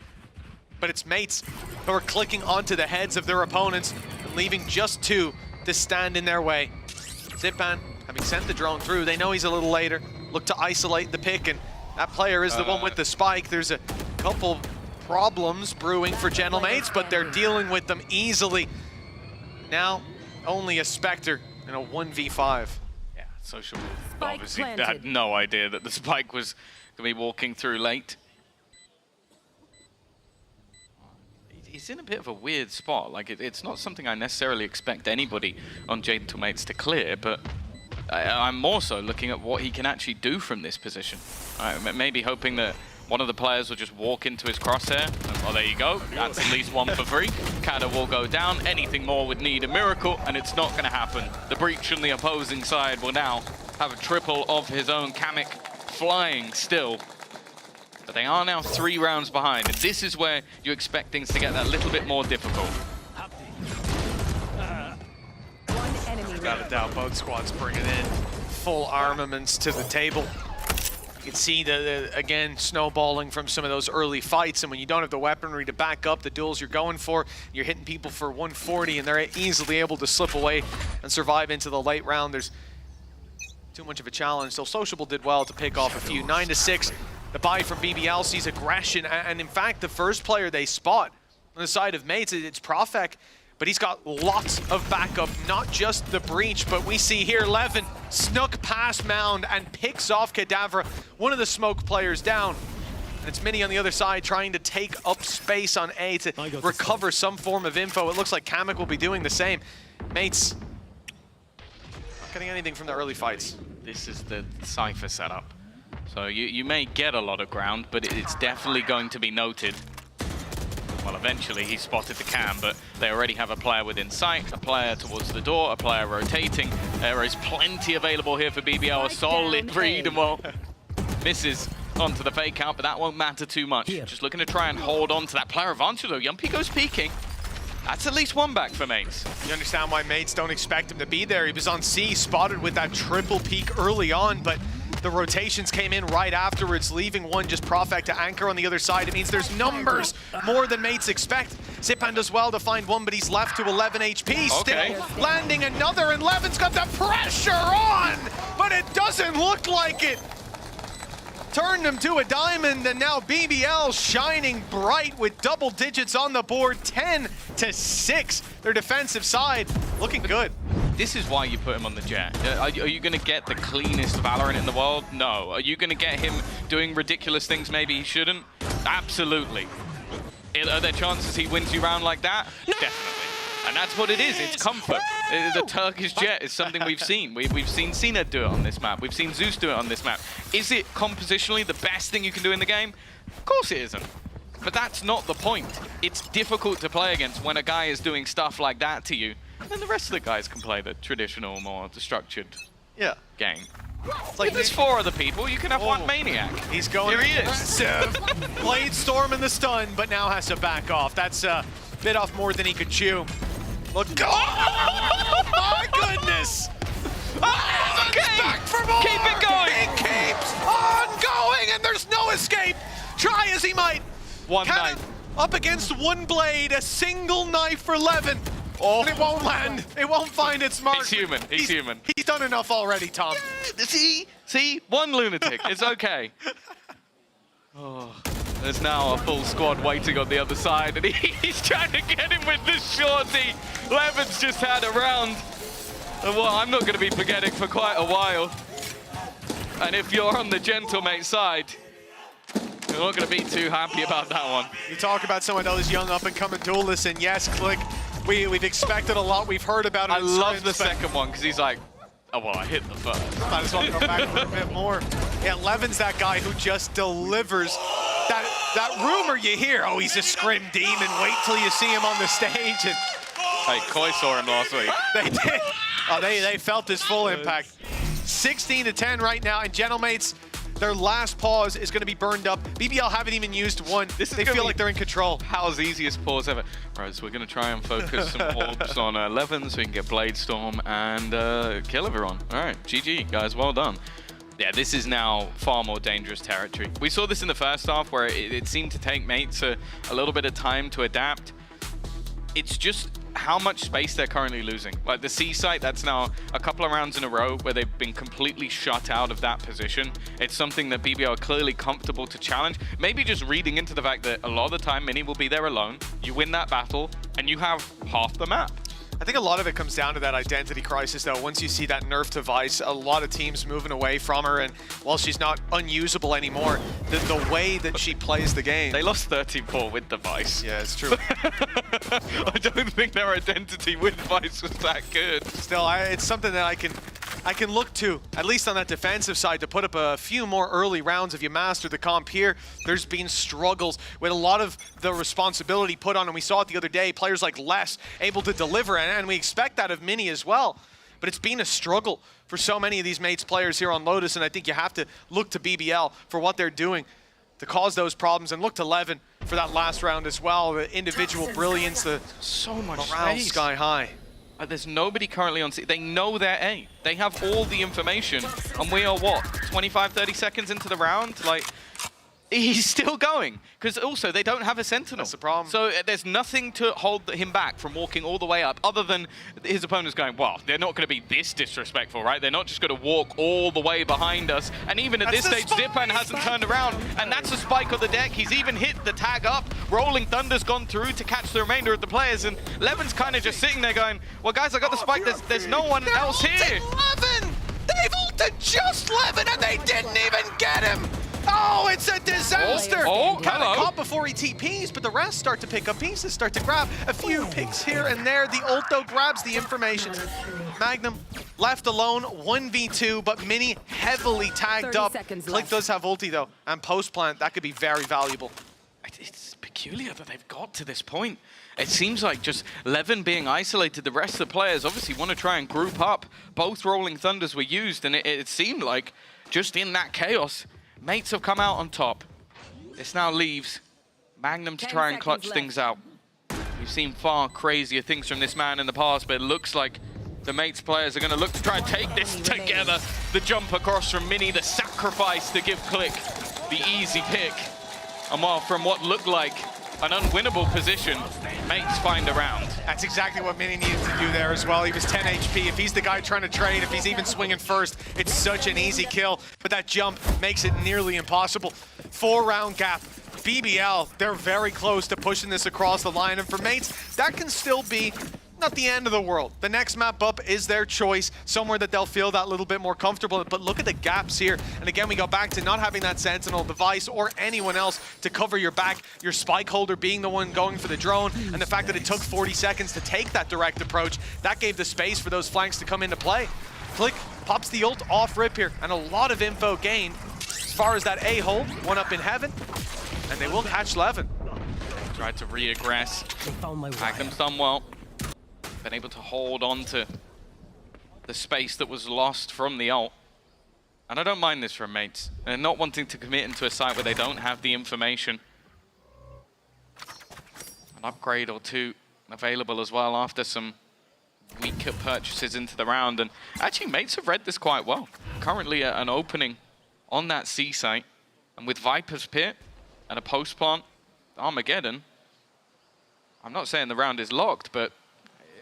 But it's Mates who are clicking onto the heads of their opponents and leaving just 2 to stand in their way. Zipan, having sent the drone through, they know he's a little later. Look to isolate the pick, and that player is the one with the spike. There's a couple problems brewing for Gentlemates, but they're dealing with them easily. Now, only a Spectre in a 1v5. Yeah, Social obviously had no idea that the spike was going to be walking through late. He's in a bit of a weird spot. Like, it's not something I necessarily expect anybody on Gentlemates to clear, but I'm more so looking at what he can actually do from this position. Maybe hoping that one of the players will just walk into his crosshair. Oh, there you go. That's at least 1 for 3. Kada will go down. Anything more would need a miracle, and it's not going to happen. The breach on the opposing side will now have a triple of his own. Kamek flying still. But they are now 3 rounds behind, and this is where you expect things to get that little bit more difficult. Without a doubt, both squads bringing in full armaments to the table. You can see again, snowballing from some of those early fights, and when you don't have the weaponry to back up the duels you're going for, you're hitting people for 140, and they're easily able to slip away and survive into the late round. There's too much of a challenge, so Sociable did well to pick off a few. 9-6. The buy from BBL sees aggression, and in fact, the first player they spot on the side of Mates, it's Profek, but he's got lots of backup, not just the breach, but we see here Levin snuck past Mound and picks off Kadavra, one of the smoke players down. And it's Mini on the other side trying to take up space on A to recover some form of info. It looks like Kamek will be doing the same. Mates, not getting anything from the early fights. This is the Cypher setup. So you may get a lot of ground, but it's definitely going to be noted. Well, eventually he spotted the cam, but they already have a player within sight, a player towards the door, a player rotating. There is plenty available here for BBL. A solid read, and well, misses onto the fake out, but that won't matter too much. Just looking to try and hold on to that player advantage, though. Yumpy goes peeking. That's at least 1 back for Mates. You understand why Mates don't expect him to be there. He was on C, spotted with that triple peek early on, but the rotations came in right afterwards, leaving one just Profek to anchor on the other side. It means there's numbers more than Mates expect. Zipan does well to find one, but he's left to 11 HP. Still landing another, and Levin's got the pressure on, but it doesn't look like it. turned him to a diamond, and now BBL shining bright with double digits on the board, 10-6. Their defensive side looking good. This is why you put him on the Jet. Are you going to get the cleanest Valorant in the world? No. Are you going to get him doing ridiculous things maybe he shouldn't? Absolutely. Are there chances he wins you round like that? Definitely. And that's what it is. It's comfort. The Turkish Jet is something we've seen. We've seen Cena do it on this map. We've seen Zeus do it on this map. Is it compositionally the best thing you can do in the game? Of course it isn't. But that's not the point. It's difficult to play against when a guy is doing stuff like that to you. And the rest of the guys can play the traditional, more structured game. It's like there's 4 other people, you can have one Maniac. He's going Here he is. Blade Storm in the stun, but now has to back off. That's bit off more than he could chew. Look, oh my goodness! Okay. Back for more! Keep it going! It keeps on going, and there's no escape! Try as he might. One knife. Up against one blade, a single knife for Levin. Oh. And it won't land. It won't find its mark. He's human. He's human. He's done enough already, Tom. See? One lunatic. It's okay. Oh, there's now a full squad waiting on the other side, and he's trying to get him with this shorty. Levin's just had a round. And well, I'm not going to be forgetting for quite a while. And if you're on the Gentlemate side, you're not going to be too happy about that one. You talk about some of those young up-and-coming duelists, and yes, Click, we've expected a lot. We've heard about it. I love the second one because he's like, oh, well, I hit the first. Might as well go back a little bit more. Yeah, Levin's that guy who just delivers. That rumor you hear, oh, he's a scrim demon. Wait till you see him on the stage. And hey, Koi saw him last week. They did. Oh, they felt his full impact. 16-10 right now, and Gentlemates, their last pause is going to be burned up. BBL haven't even used one. They feel like they're in control. How's easiest pause ever. Right, so we're going to try and focus some orbs on Levin so we can get Blade Storm and kill everyone. All right, GG, guys, well done. Yeah, this is now far more dangerous territory. We saw this in the first half where it seemed to take mates a little bit of time to adapt. It's just how much space they're currently losing. Like the C site, that's now a couple of rounds in a row where they've been completely shut out of that position. It's something that BBL are clearly comfortable to challenge. Maybe just reading into the fact that a lot of the time, Mini will be there alone. You win that battle, and you have half the map. I think a lot of it comes down to that identity crisis, though. Once you see that nerf device, a lot of teams moving away from her, and while she's not unusable anymore, the way that she plays the game. They lost 13-4 with device. Yeah, it's true. I don't think their identity with Vice was that good. Still, it's something that I can look to, at least on that defensive side, to put up a few more early rounds. If you master the comp here, there's been struggles with a lot of the responsibility put on, and we saw it the other day, players like Les able to deliver, and we expect that of Mini as well. But it's been a struggle for so many of these mates players here on Lotus, and I think you have to look to BBL for what they're doing to cause those problems, and look to Levin for that last round as well. The individual brilliance, the so much morale space. Sky high. There's nobody currently on C. They know their A. They have all the information, and we are, what, 25, 30 seconds into the round? Like, he's still going, because also they don't have a Sentinel. That's the problem. So there's nothing to hold him back from walking all the way up, other than his opponent's going, well, they're not going to be this disrespectful, right? They're not just going to walk all the way behind us. And even at this stage, Zipan hasn't turned around, and that's a spike on the deck. He's even hit the tag up. Rolling Thunder's gone through to catch the remainder of the players, and Levin's kind of just sitting there going, well, guys, I got the spike. There's no one else here. Levin! They've ulted just Levin, and they didn't even get him! Oh, it's a disaster! Kind of caught before he TPs, but the rest start to pick up pieces, start to grab a few picks here and there. The ult, though, grabs the information. Magnum left alone, 1v2, but Mini heavily tagged up. Click does have ulti, though, and post-plant, that could be very valuable. It's peculiar that they've got to this point. It seems like just Levin being isolated, the rest of the players obviously want to try and group up. Both Rolling Thunders were used, and it seemed like just in that chaos, mates have come out on top. This now leaves Magnum to try and clutch things out. We've seen far crazier things from this man in the past, but it looks like the mates players are going to look to try and take this together. The jump across from Mini, the sacrifice to give Click the easy pick. And while from what looked like an unwinnable position, mates find a round. That's exactly what Mini needed to do there as well. He was 10 HP. If he's the guy trying to trade, if he's even swinging first, it's such an easy kill. But that jump makes it nearly impossible. 4-round gap. BBL, they're very close to pushing this across the line. And for mates, that can still be not the end of the world. The next map up is their choice, somewhere that they'll feel that little bit more comfortable. But look at the gaps here. And again, we go back to not having that Sentinel device or anyone else to cover your back, your spike holder being the one going for the drone, and the fact that it took 40 seconds to take that direct approach, that gave the space for those flanks to come into play. Click pops the ult off rip here, and a lot of info gained as far as that A hold, one up in heaven, and they will catch Levin. Tried to re-aggress, hack them somewhat. Been able to hold on to the space that was lost from the ult. And I don't mind this from mates. They're not wanting to commit into a site where they don't have the information. An upgrade or two available as well after some weaker purchases into the round. And actually, mates have read this quite well. Currently an opening on that C site. And with Viper's Pit and a post plant, Armageddon, I'm not saying the round is locked, but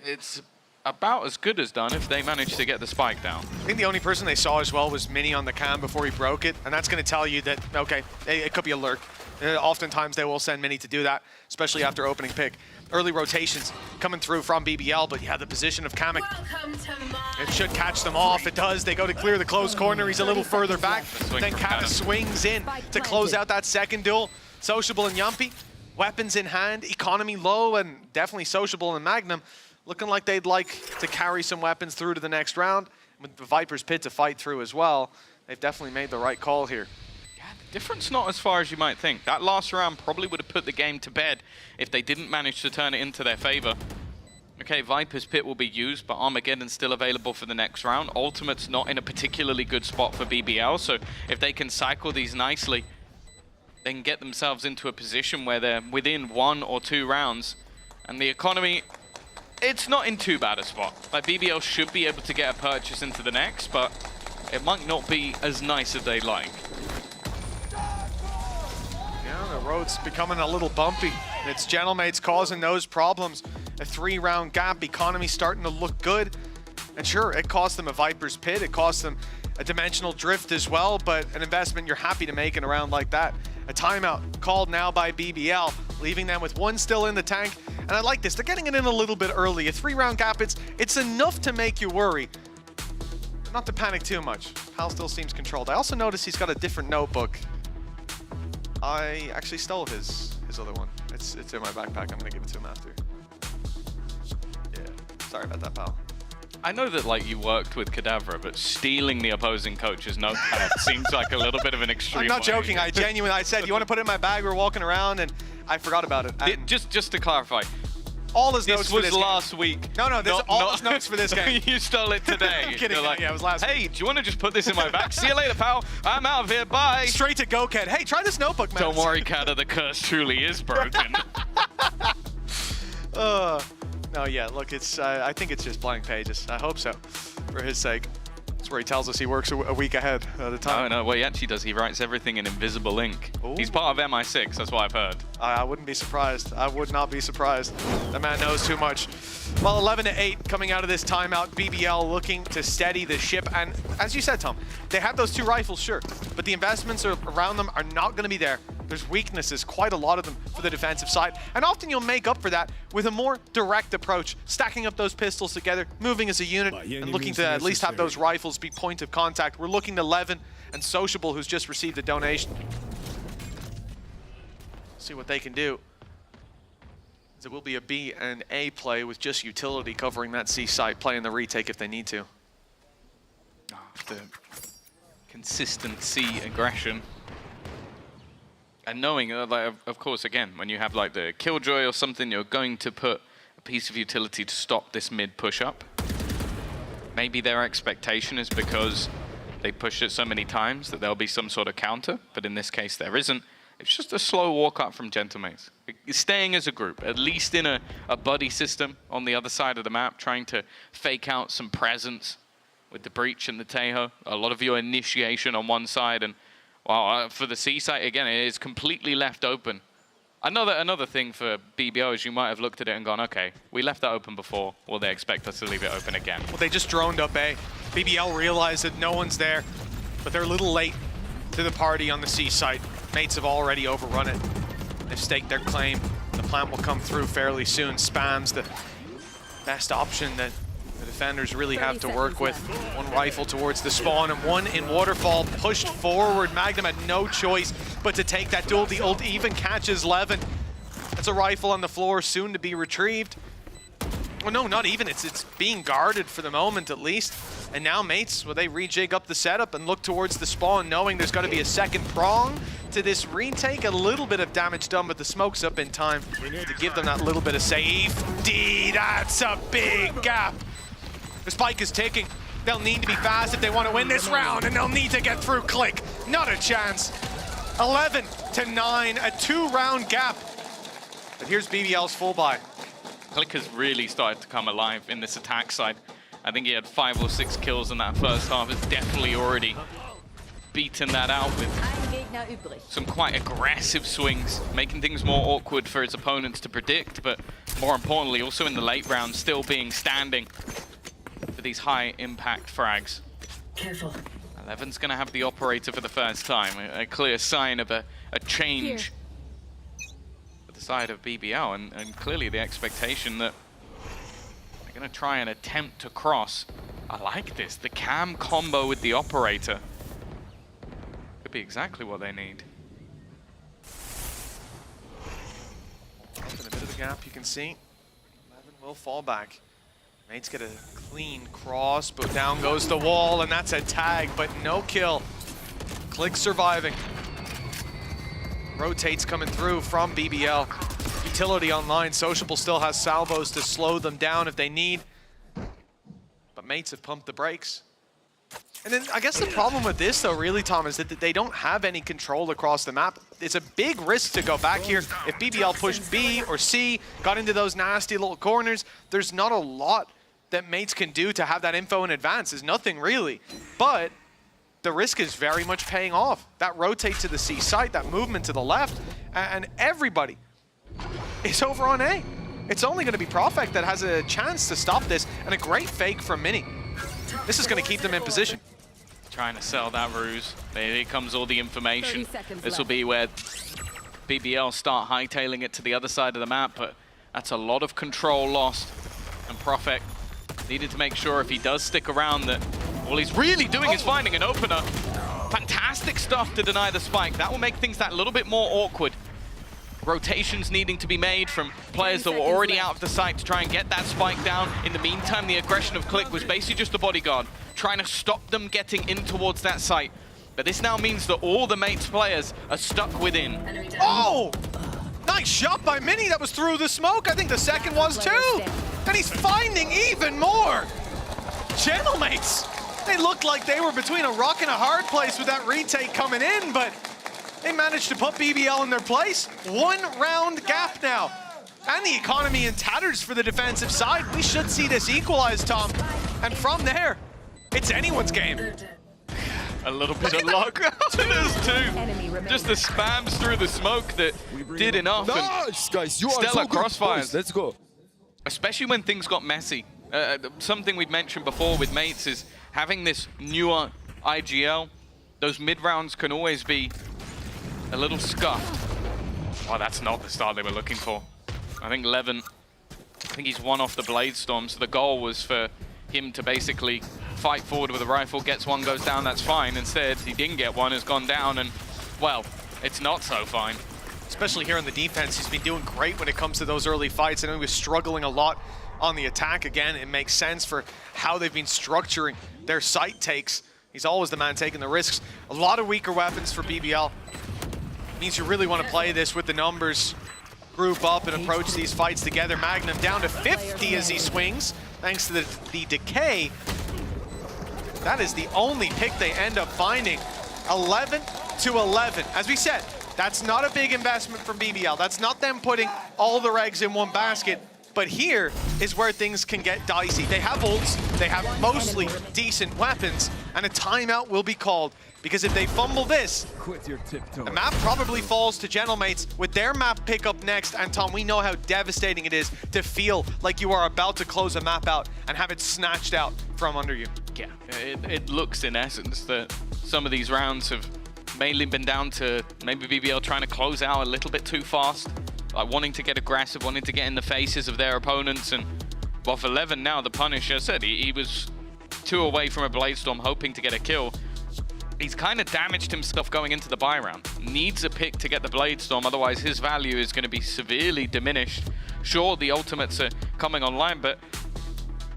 it's about as good as done if they manage to get the spike down. I think the only person they saw as well was Mini on the cam before he broke it, and that's going to tell you that, okay, it could be a lurk. Oftentimes they will send Mini to do that, especially after opening pick. Early rotations coming through from BBL, but yeah, the position of Kamek, it should catch them off. It does. They go to clear the close corner. He's a little further back. Then Kata swings in to close out that second duel. Sociable and Yumpy, weapons in hand, economy low, and definitely Sociable and Magnum looking like they'd like to carry some weapons through to the next round. With the Viper's Pit to fight through as well, they've definitely made the right call here. Yeah, the difference not as far as you might think. That last round probably would have put the game to bed if they didn't manage to turn it into their favor. Okay, Viper's Pit will be used, but Armageddon's still available for the next round. Ultimate's not in a particularly good spot for BBL, so if they can cycle these nicely, they can get themselves into a position where they're within 1 or 2 rounds. And the economy, it's not in too bad a spot. Like, BBL should be able to get a purchase into the next, but it might not be as nice as they'd like. Yeah, the road's becoming a little bumpy. It's Gentlemates causing those problems. A 3-round gap, economy starting to look good. And sure, it cost them a Viper's Pit, it cost them a dimensional drift as well, but an investment you're happy to make in a round like that. A timeout called now by BBL, leaving them with 1 still in the tank. And I like this, they're getting it in a little bit early. A 3-round gap, it's enough to make you worry. Not to panic too much. Pal still seems controlled. I also noticed he's got a different notebook. I actually stole his other one. It's in my backpack. I'm gonna give it to him after. Yeah, sorry about that, pal. I know that, like, you worked with Kadavra, but stealing the opposing coach's notepad seems like a little bit of an extreme. I'm not joking. I said, you want to put it in my bag? We're walking around, and I forgot about it. Just to clarify, all his notes for this was last week. No, this is all his notes for this game. You stole it today. I'm kidding. Like, yeah, it was last week. Hey, do you want to just put this in my bag? See you later, pal. I'm out of here. Bye. Straight to go, Ked. Hey, try this notebook, man. Don't worry, Kada. The curse truly is broken. No, yeah, look, it's. I think it's just blank pages. I hope so, for his sake. That's where he tells us he works a week ahead at a time. Oh, no, what he actually does, he writes everything in invisible ink. Ooh. He's part of MI6, that's what I've heard. I wouldn't be surprised. I would not be surprised. The man knows too much. Well, 11-8 coming out of this timeout. BBL looking to steady the ship. And as you said, Tom, they have those 2 rifles, sure. But the investments around them are not going to be there. There's weaknesses, quite a lot of them, for the defensive side. And often you'll make up for that with a more direct approach, stacking up those pistols together, moving as a unit, and looking to at least have those rifles be point of contact. We're looking to Levin and Sociable, who's just received a donation. See what they can do. It will be a B and A play with just utility covering that C site, playing the retake if they need to. The consistent C aggression. And knowing, like, of course, again, when you have like the Killjoy or something, you're going to put a piece of utility to stop this mid push-up. Maybe their expectation is because they pushed it so many times that there'll be some sort of counter, but in this case there isn't. It's just a slow walk up from Gentlemates. Staying as a group, at least in a buddy system on the other side of the map, trying to fake out some presence with the Breach and the Tejo. A lot of your initiation on one side, and well, for the C site, again, it is completely left open. Another thing for BBL is you might have looked at it and gone, okay, we left that open before. Will they expect us to leave it open again? Well, they just droned up A. BBL realized that no one's there, but they're a little late to the party on the C site. Mates have already overrun it. They've staked their claim. The plant will come through fairly soon. Spam's the best option that the defenders really have to work with. One rifle towards the spawn and one in Waterfall pushed forward. Magnum had no choice but to take that duel. The ult even catches Levin. That's a rifle on the floor, soon to be retrieved. Well, no, not even. It's being guarded for the moment, at least. And now Mates, well, they rejig up the setup and look towards the spawn, knowing there's got to be a second prong to this retake. A little bit of damage done, but the smoke's up in time to give them that little bit of safety. That's a big gap. The spike is ticking. They'll need to be fast if they want to win this round, and they'll need to get through Click. Not a chance. 11 to 9, a 2-round gap. But here's BBL's full buy. Click has really started to come alive in this attack side. I think he had 5 or 6 kills in that first half. It's definitely already beaten that out with some quite aggressive swings, making things more awkward for his opponents to predict, but more importantly, also in the late round, still being standing for these high impact frags. Careful. 11's going to have the operator for the first time, a clear sign of a change for the side of BBL, and clearly the expectation that they're going to try and attempt to cross. I like this, the cam combo with the operator. Could be exactly what they need. Up in the bit of the gap, you can see 11 will fall back. Mates get a clean cross, but down goes the wall, and that's a tag, but no kill. Click surviving. Rotates coming through from BBL. Utility online. Sociable still has salvos to slow them down if they need. But Mates have pumped the brakes. And then I guess the problem with this, though, really, Tom, is that they don't have any control across the map. It's a big risk to go back here. If BBL pushed B or C, got into those nasty little corners, there's not a lot that Mates can do to have that info in advance. There's nothing really. But the risk is very much paying off. That rotate to the C site, that movement to the left, and everybody is over on A. It's only going to be Profect that has a chance to stop this, and a great fake from Mini. This is going to keep them in position. Trying to sell that ruse. Here comes all the information. This will be where BBL start hightailing it to the other side of the map, but that's a lot of control lost. And Profect needed to make sure if he does stick around that all he's really doing is finding an opener. Fantastic stuff to deny the spike. That will make things that little bit more awkward. Rotations needing to be made from players that were already out of the site to try and get that spike down. In the meantime, the aggression of Click was basically just a bodyguard, trying to stop them getting in towards that site. But this now means that all the Mates players are stuck within. Oh! Nice shot by Mini. That was through the smoke. I think the second was too. And he's finding even more. Channel Mates. They looked like they were between a rock and a hard place with that retake coming in, but they managed to put BBL in their place. 1 round gap now. And the economy in tatters for the defensive side. We should see this equalize, Tom. And from there, it's anyone's game. A little bit of luck. There's 2. Just the spams through the smoke that did enough. Nice, guys. You are stellar so good. crossfires. Let's go. Especially when things got messy. Something we've mentioned before with Mates is having this newer IGL. Those mid-rounds can always be a little scuffed. Oh, that's not the start they were looking for. I think Levin, he's one off the Blade Storm, so the goal was for him to basically fight forward with a rifle, gets one, goes down, that's fine. Instead, he didn't get one, has gone down, and, well, it's not so fine. Especially here on the defense, he's been doing great when it comes to those early fights. I know he was struggling a lot on the attack. Again, it makes sense for how they've been structuring their site takes. He's always the man taking the risks. A lot of weaker weapons for BBL. Means you really want to play this with the numbers. Group up and approach these fights together. Magnum down to 50 as he swings, thanks to the decay. That is the only pick they end up finding. 11 to 11. As we said, that's not a big investment from BBL. That's not them putting all their eggs in one basket, But here is where things can get dicey. They have ults, they have mostly decent weapons, and a timeout will be called. Because if they fumble this, the map probably falls to Gentlemates with their map pick up next. And Tom, we know how devastating it is to feel like you are about to close a map out and have it snatched out from under you. Yeah, it looks in essence that some of these rounds have mainly been down to maybe BBL trying to close out a little bit too fast, like wanting to get aggressive, wanting to get in the faces of their opponents. And well, for Levin now, the Punisher said he was 2 away from a Bladestorm, hoping to get a kill. He's kind of damaged himself going into the buy round. Needs a pick to get the Bladestorm, otherwise his value is going to be severely diminished. Sure, the ultimates are coming online, but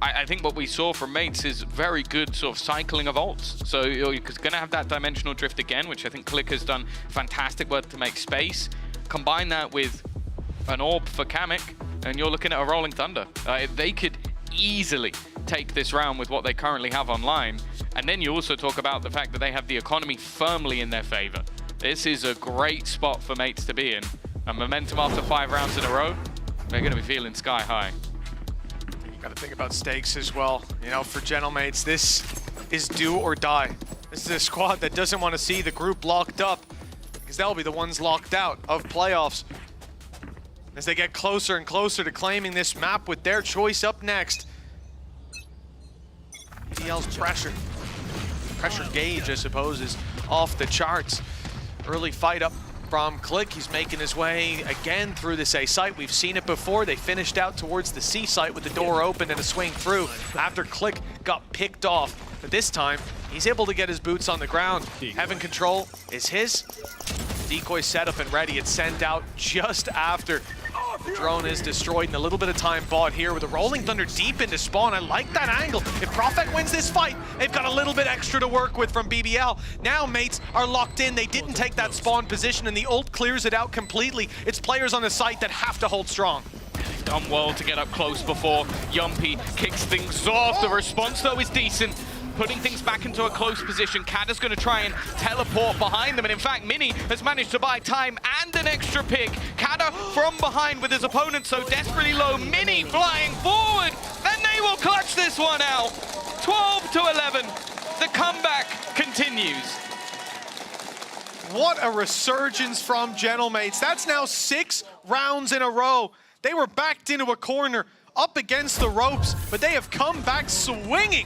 I think what we saw from Mates is very good sort of cycling of ults. So you're going to have that dimensional drift again, which I think Click has done fantastic work to make space. Combine that with an orb for Kamek, and you're looking at a Rolling Thunder. They could easily take this round with what they currently have online. And then you also talk about the fact that they have the economy firmly in their favor. This is a great spot for Mates to be in. And momentum after 5 rounds in a row, they're going to be feeling sky high. Got to think about stakes as well. You know, for Gentlemates, this is do or die. This is a squad that doesn't want to see the group locked up, because they'll be the ones locked out of playoffs. As they get closer and closer to claiming this map with their choice up next. DL's pressure gauge, I suppose, is off the charts. Early fight up from Click. He's making his way again through this A site. We've seen it before. They finished out towards the C site with the door open and a swing through after Click got picked off. But this time, he's able to get his boots on the ground. Heaven control is his. Decoy set up and ready. It's sent out just after the drone is destroyed, and a little bit of time bought here with a Rolling Thunder deep into spawn. I like that angle. If Prophet wins this fight, they've got a little bit extra to work with from BBL. Now Mates are locked in. They didn't take that spawn position, and the ult clears it out completely. It's players on the site that have to hold strong. They've done well to get up close before Yumpy kicks things off. The response, though, is decent. Putting things back into a close position. Kata's going to try and teleport behind them, and in fact, Mini has managed to buy time and an extra pick. Kata from behind with his opponent so desperately low. Mini flying forward, and they will clutch this one out. 12-11. The comeback continues. What a resurgence from Gentlemates. That's now 6 rounds in a row. They were backed into a corner, up against the ropes, but they have come back swinging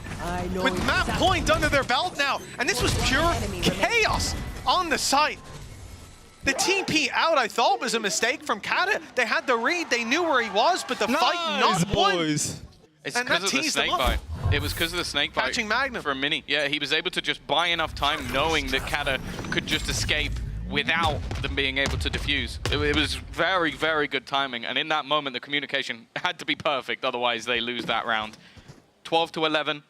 with map point under their belt now. And this was pure chaos on the site. The TP out, I thought, was a mistake from Kata. They had the read, they knew where he was, but the fight not won. It's because of the snake bite. It was because of the snake bite. Catching Magnum. For Mini. Yeah, he was able to just buy enough time knowing that Kata could just escape without them being able to defuse. It was very, very good timing, and in that moment the communication had to be perfect, otherwise they lose that round. 12-11.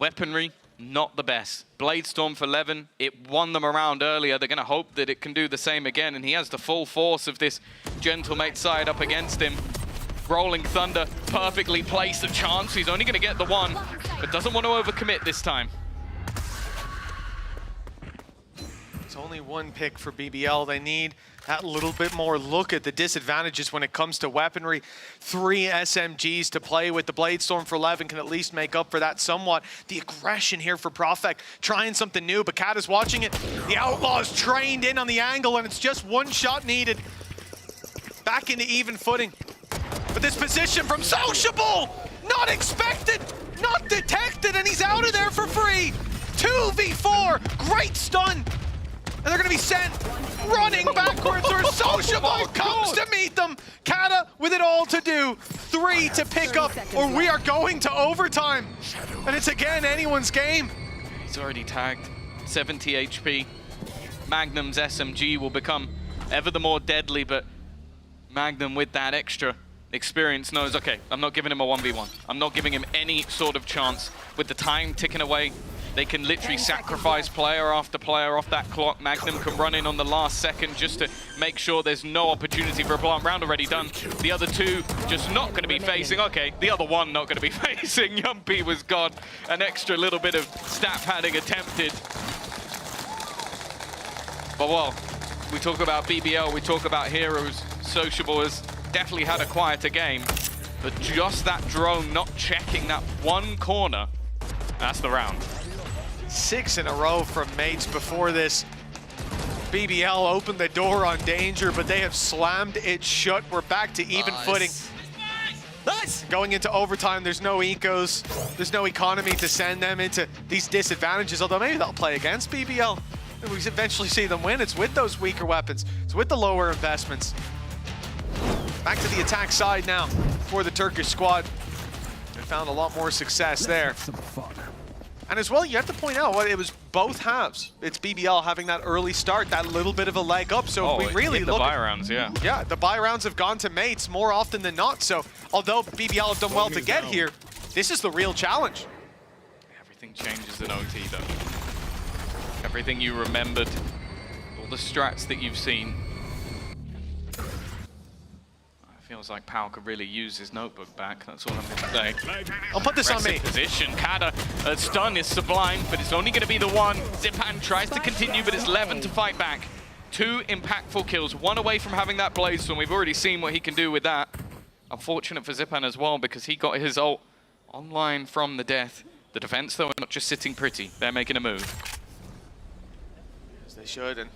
Weaponry, not the best. Bladestorm for Levin, it won them around earlier. They're going to hope that it can do the same again, and he has the full force of this Gentlemate side up against him. Rolling Thunder, perfectly placed a chance. He's only going to get the one, but doesn't want to overcommit this time. Only one pick for BBL. They need that little bit more look at the disadvantages when it comes to weaponry. 3 SMGs to play with. The Bladestorm for 11 can at least make up for that somewhat. The aggression here for Profek, trying something new, but Kata's watching it. The Outlaws trained in on the angle, and it's just one shot needed. Back into even footing. But this position from Sociable, not expected, not detected, and he's out of there for free. 2v4, great stun. And they're going to be sent running backwards, or Sociable comes to meet them. Kata with it all to do. 3 to pick up, or we are going to overtime. And it's again anyone's game. He's already tagged. 70 HP. Magnum's SMG will become ever the more deadly, but Magnum with that extra experience knows, okay, I'm not giving him a 1v1. I'm not giving him any sort of chance. With the time ticking away, they can literally sacrifice player after player off that clock. Magnum can run in on the last second just to make sure there's no opportunity for a plant round already done. The other 2 just not going to be facing. Okay, the other 1 not going to be facing. Yumpy was gone. An extra little bit of stat padding attempted. But well, we talk about BBL, we talk about heroes. Sociable has definitely had a quieter game, but just that drone not checking that one corner, that's the round. 6 in a row from mates before this. BBL opened the door on danger, but they have slammed it shut. We're back to even footing. Nice! Going into overtime, there's no ecos, there's no economy to send them into these disadvantages, although maybe they'll play against BBL. We eventually see them win. It's with those weaker weapons. It's with the lower investments. Back to the attack side now for the Turkish squad. They found a lot more success there. Some fun. And as well, you have to point out what it was both halves. It's BBL having that early start, that little bit of a leg up. So if we really look, the buy rounds, yeah. Yeah, the buy rounds have gone to mates more often than not. So although BBL have done well to get here, this is the real challenge. Everything changes in OT though. Everything you remembered, all the strats that you've seen. Feels like Pal could really use his notebook back. That's all I'm going to say. I'll put this on me. Position. Kada, stun is sublime, but it's only going to be the one. Zipan tries to continue, but it's Levin to fight back. 2 impactful kills, 1 away from having that Blaze Storm. We've already seen what he can do with that. Unfortunate for Zipan as well, because he got his ult online from the death. The defense, though, are not just sitting pretty. They're making a move. As they should, and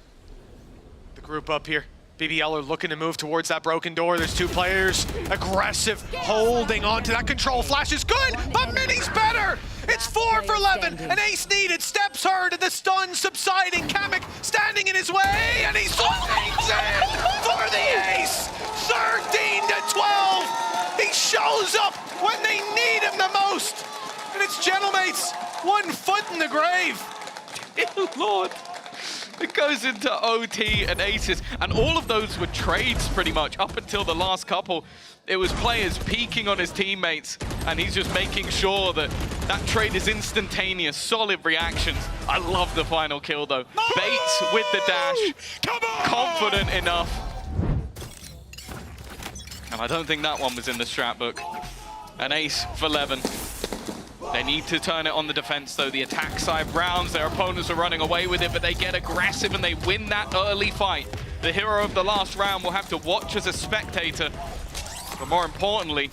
the group up here. BBL are looking to move towards that broken door. There's 2 players, aggressive, holding on to that control. Flash is good, but Mini's better. It's 4 for Levin, an ace needed. Steps heard, and the stun subsiding. Kamek standing in his way, and he swings in for the ace. 13 to 12. He shows up when they need him the most. And it's Gentlemates, 1 foot in the grave. Lord. It goes into OT and aces, and all of those were trades pretty much up until the last couple. It was players peeking on his teammates, and he's just making sure that that trade is instantaneous, solid reactions. I love the final kill though. Bates with the dash, confident enough. And I don't think that one was in the strat book. An ace for Levin. They need to turn it on the defense, though. The attack side rounds, their opponents are running away with it, but they get aggressive and they win that early fight. The hero of the last round will have to watch as a spectator, but more importantly,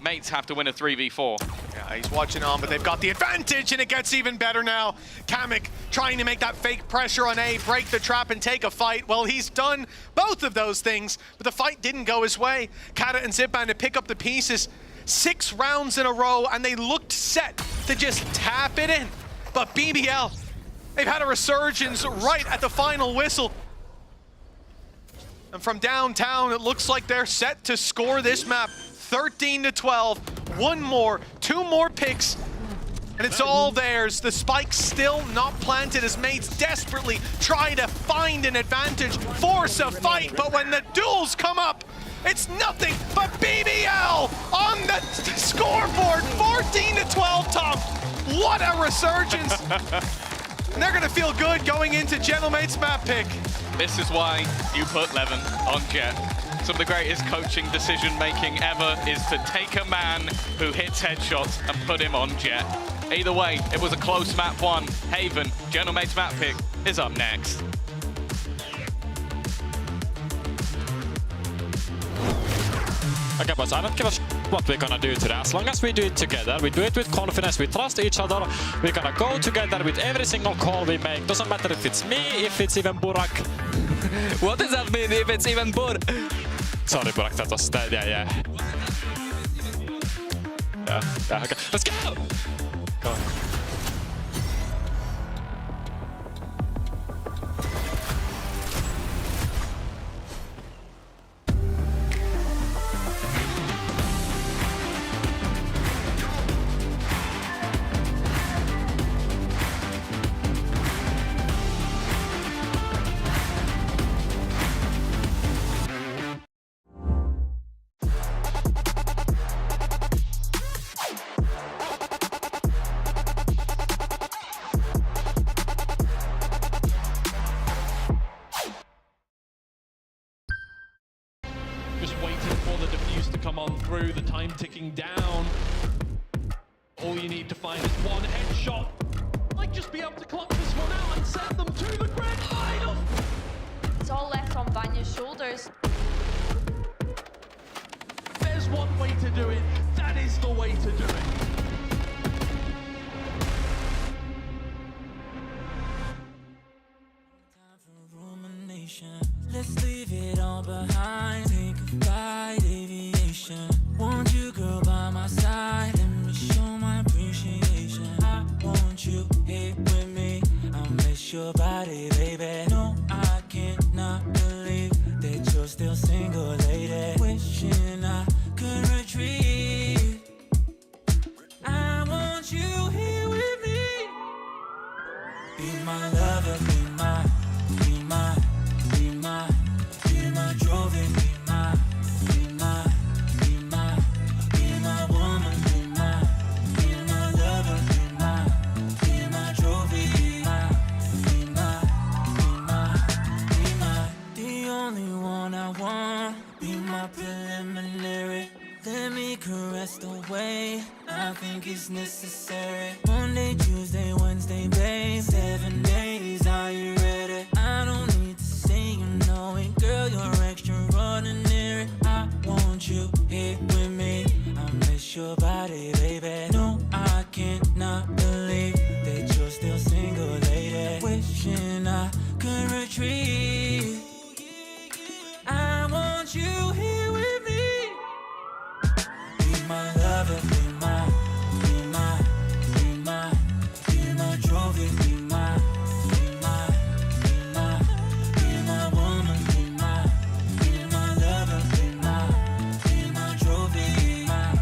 mates have to win a 3v4. Yeah, he's watching on, but they've got the advantage, and it gets even better now. Kamek trying to make that fake pressure on A, break the trap and take a fight. Well, he's done both of those things, but the fight didn't go his way. Kata and Zipan to pick up the pieces. 6 rounds in a row, and they looked set to just tap it in. But BBL, they've had a resurgence right at the final whistle. And from downtown, it looks like they're set to score this map. 13 to 12, 1 more, 2 more picks, and it's all theirs. The spike's still not planted as mates desperately try to find an advantage, force a fight, but when the duels come up, it's nothing but BBL on the scoreboard. 14 to 12, Tom. What a resurgence. And they're gonna feel good going into Gentlemate's map pick. This is why you put Levin on Jet. Some of the greatest coaching decision-making ever is to take a man who hits headshots and put him on Jet. Either way, it was a close map 1. Haven, Gentlemate's map pick, is up next. Okay, boys, I don't give a what we're gonna do today. As long as we do it together, we do it with confidence, we trust each other, we're gonna go together with every single call we make. Doesn't matter if it's me, if it's even Burak. What does that mean, if it's even Burak? Sorry, Burak, that was that, yeah. Yeah, okay. Let's go! Go on. Come on through, the time ticking down. All you need to find is 1 headshot. Might just be able to clock this one out and send them to the grand final. It's all left on Vanya's shoulders. just one way to do it. That is the way to do it. Let's leave it all behind. Take a flight, aviation. Want you, girl, by my side. Let me show my appreciation. I want you here with me. I'll miss your body, baby. No, I cannot believe that you're still single, lady. Wishing I could retreat. I want you here with me. Be my lover, be my trophy, be my woman, be my lover, be my trophy, be my, the only one I want, be my preliminary. Let me caress the way I think it's necessary. Monday, Tuesday, Wednesday, babe, 7 days, are you ready? I don't need to say you know it, girl, you're extraordinary. I want you here with me. I miss your body, baby. No, I cannot believe that you're still single, lady. Wishing I could retreat. I want you here with me. Be my lover, be my trophy, be my woman, be my lover, be my trophy, be my.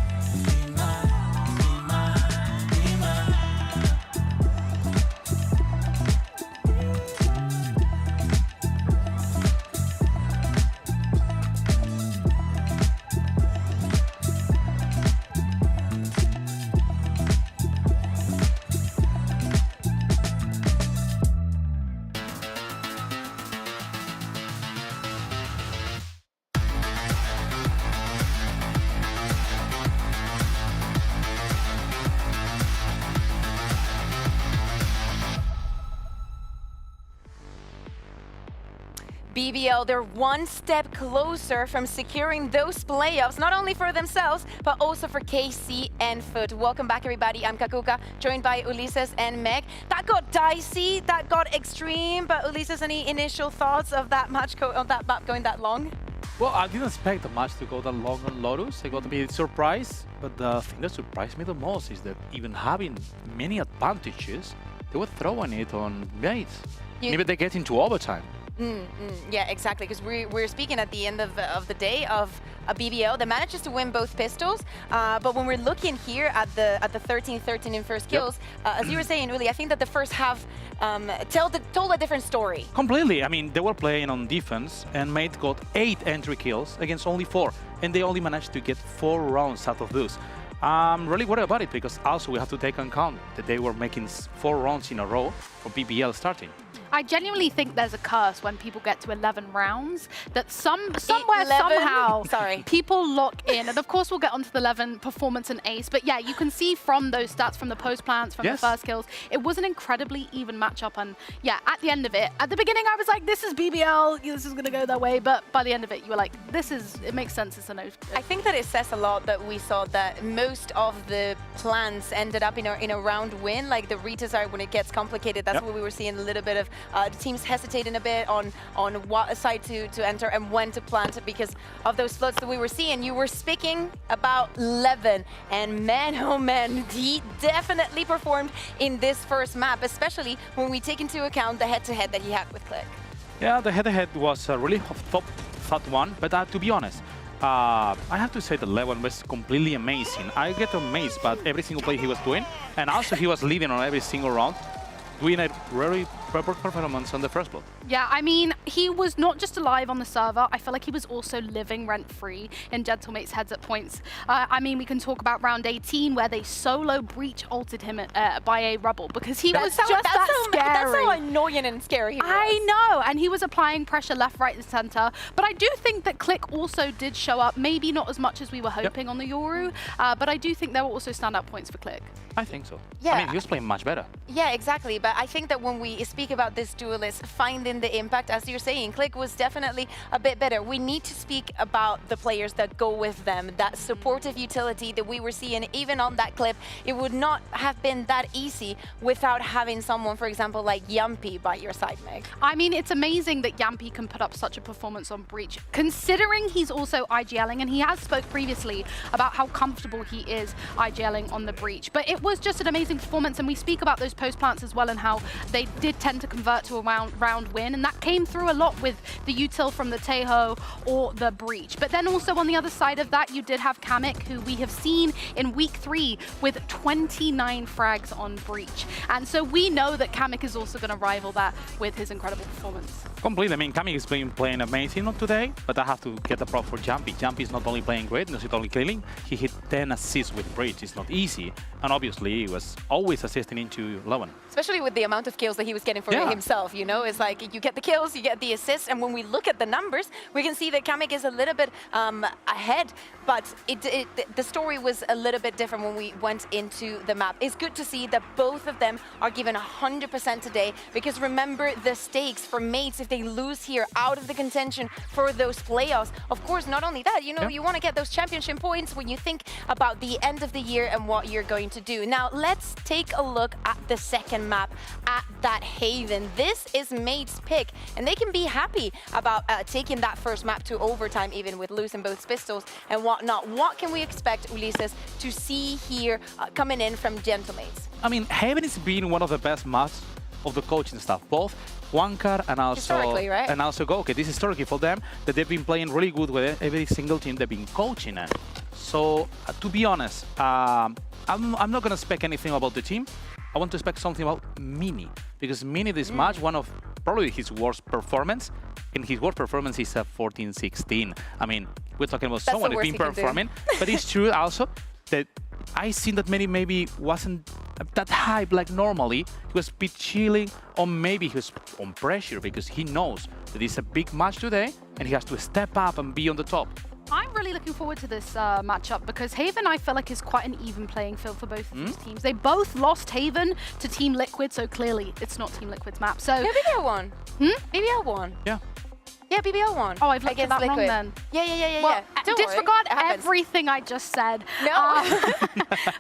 BBL, they're one step closer from securing those playoffs, not only for themselves, but also for KC and Foot. Welcome back, everybody. I'm Kakuka, joined by Ulises and Meg. That got dicey, that got extreme, but Ulises, any initial thoughts of that match on that map going that long? Well, I didn't expect the match to go that long on Lotus. I got a bit surprised, but the thing that surprised me the most is that even having many advantages, they were throwing it on mates. Maybe they get into overtime. Yeah, exactly, because we're speaking at the end of the day of a BBL that manages to win both pistols, but when we're looking here at the 13-13 in first kills, as you were saying, Uli, I think that the first half told a different story. Completely. I mean, they were playing on defense, and Mate got 8 entry kills against only 4, and they only managed to get 4 rounds out of those. I'm really worried about it, because also we have to take into account that they were making 4 rounds in a row for BBL starting. I genuinely think there's a curse when people get to 11 rounds, that somehow people lock in. And of course, we'll get onto the 11 performance and ace. But yeah, you can see from those stats, from the post plants, from the first kills, it was an incredibly even matchup. And yeah, at the end of it, at the beginning, I was like, this is BBL, this is going to go their way. But by the end of it, you were like, it makes sense. It's a no. I think that it says a lot that we saw that most of the plans ended up in a round win. Like the retas are, when it gets complicated, that's what we were seeing a little bit of the teams hesitating a bit on what side to enter and when to plant, because of those floats that we were seeing. You were speaking about Levin, and man, oh man, he definitely performed in this first map, especially when we take into account the head-to-head that he had with Click. Yeah, the head-to-head was a really thought one, but to be honest, I have to say that Levin was completely amazing. I get amazed by every single play he was doing, and also he was leading on every single round, doing a very proper performance on the first block. Yeah, I mean, he was not just alive on the server. I feel like he was also living rent-free in Gentlemate's heads at points. I mean, we can talk about round 18 where they solo breach ulted him by a rubble, because he was just that scary. That's how annoying and scary he was. I know, and he was applying pressure left, right, and center. But I do think that Click also did show up, maybe not as much as we were hoping on the Yoru, but I do think there were also standout points for Click. I think so. Yeah. I mean, he was playing much better. Yeah, exactly. but I think that when we speak about this duelist finding the impact, as you're saying, Click was definitely a bit better. We need to speak about the players that go with them, that supportive utility that we were seeing even on that clip. It would not have been that easy without having someone, for example, like Yampi by your side, Meg. I mean, it's amazing that Yampi can put up such a performance on Breach, considering he's also IGLing, and he has spoke previously about how comfortable he is IGLing on the Breach. But it was just an amazing performance, and we speak about those post plants as well and how they did tend to convert to a round win, and that came through a lot with the util from the Taeho or the Breach. But then also on the other side of that, you did have Kamik, who we have seen in week 3 with 29 frags on Breach. And so we know that Kamik is also going to rival that with his incredible performance. Completely. I mean, Kamik is playing amazing today, but I have to get the prop for Jumpy. Jumpy is not only playing great, not only killing, he hit 10 assists with Breach. It's not easy. And obviously, he was always assisting into Lowen. Especially with the amount of kills that he was getting for himself, you know? It's like you get the kills, you get the assists, and when we look at the numbers, we can see that Kamik is a little bit ahead, but the story was a little bit different when we went into the map. It's good to see that both of them are given 100% today, because remember the stakes for mates if they lose here out of the contention for those playoffs. Of course, not only that, you know, you want to get those championship points when you think about the end of the year and what you're going to do. Now, let's take a look at the second map, at that Haven. This is Mate's pick, and they can be happy about taking that first map to overtime, even with losing both pistols and whatnot. What can we expect, Ulises, to see here coming in from Gentlemates? I mean, Haven has been one of the best maps of the coaching staff, both Wankar and also Go. Okay, this is historically for them, that they've been playing really good with every single team they've been coaching in. So, to be honest, I'm not going to expect anything about the team. I want to expect something about Mini, because Mini this match, one of probably his worst performance, and his worst performance is a 14-16. I mean, we're talking about someone who's been performing, but it's true also that I seen that maybe wasn't that hype like normally. He was a bit chilling, or maybe he was on pressure because he knows that it's a big match today and he has to step up and be on the top. I'm really looking forward to this matchup, because Haven, I feel like, is quite an even playing field for both of these teams. They both lost Haven to Team Liquid, so clearly it's not Team Liquid's map. So yeah, BBL won. BBL won. Yeah. Yeah, BBL won. Oh, I've looked at that wrong then. Yeah. Well, disregard everything I just said. No.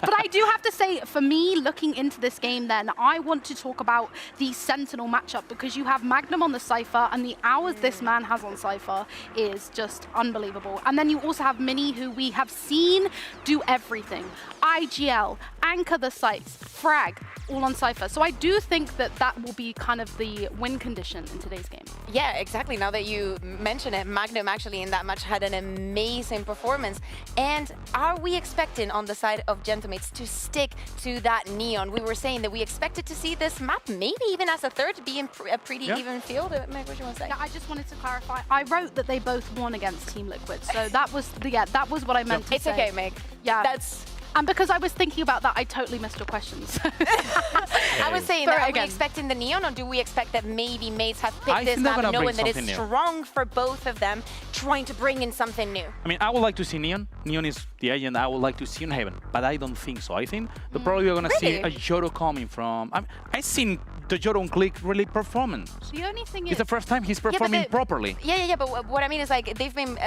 But I do have to say, for me, looking into this game then, I want to talk about the Sentinel matchup, because you have Magnum on the Cypher, and the hours this man has on Cypher is just unbelievable. And then you also have Mini, who we have seen do everything. IGL, anchor the sites, frag, all on Cypher. So I do think that that will be kind of the win condition in today's game. Yeah, exactly. Now that you mention it, Magnum actually in that match had an amazing performance. And are we expecting on the side of Gentlemates to stick to that Neon? We were saying that we expected to see this map maybe even as a third be in a pretty even field. Meg, what do you want to say? Yeah, I just wanted to clarify. I wrote that they both won against Team Liquid, so that was that was what I meant to say. It's okay, Meg. Yeah, that's. And because I was thinking about that, I totally missed your questions. I was saying that, are we expecting the Neon, or do we expect that maybe Mates have picked this map knowing that it's strong for both of them, trying to bring in something new? I mean, I would like to see Neon. Neon is the agent I would like to see in Haven, but I don't think so. I think that probably we're going to see a Joro coming from... I've seen the Joro on Click really performing. The only thing is... It's the first time he's performing properly. Yeah, but what I mean is, like, they've been...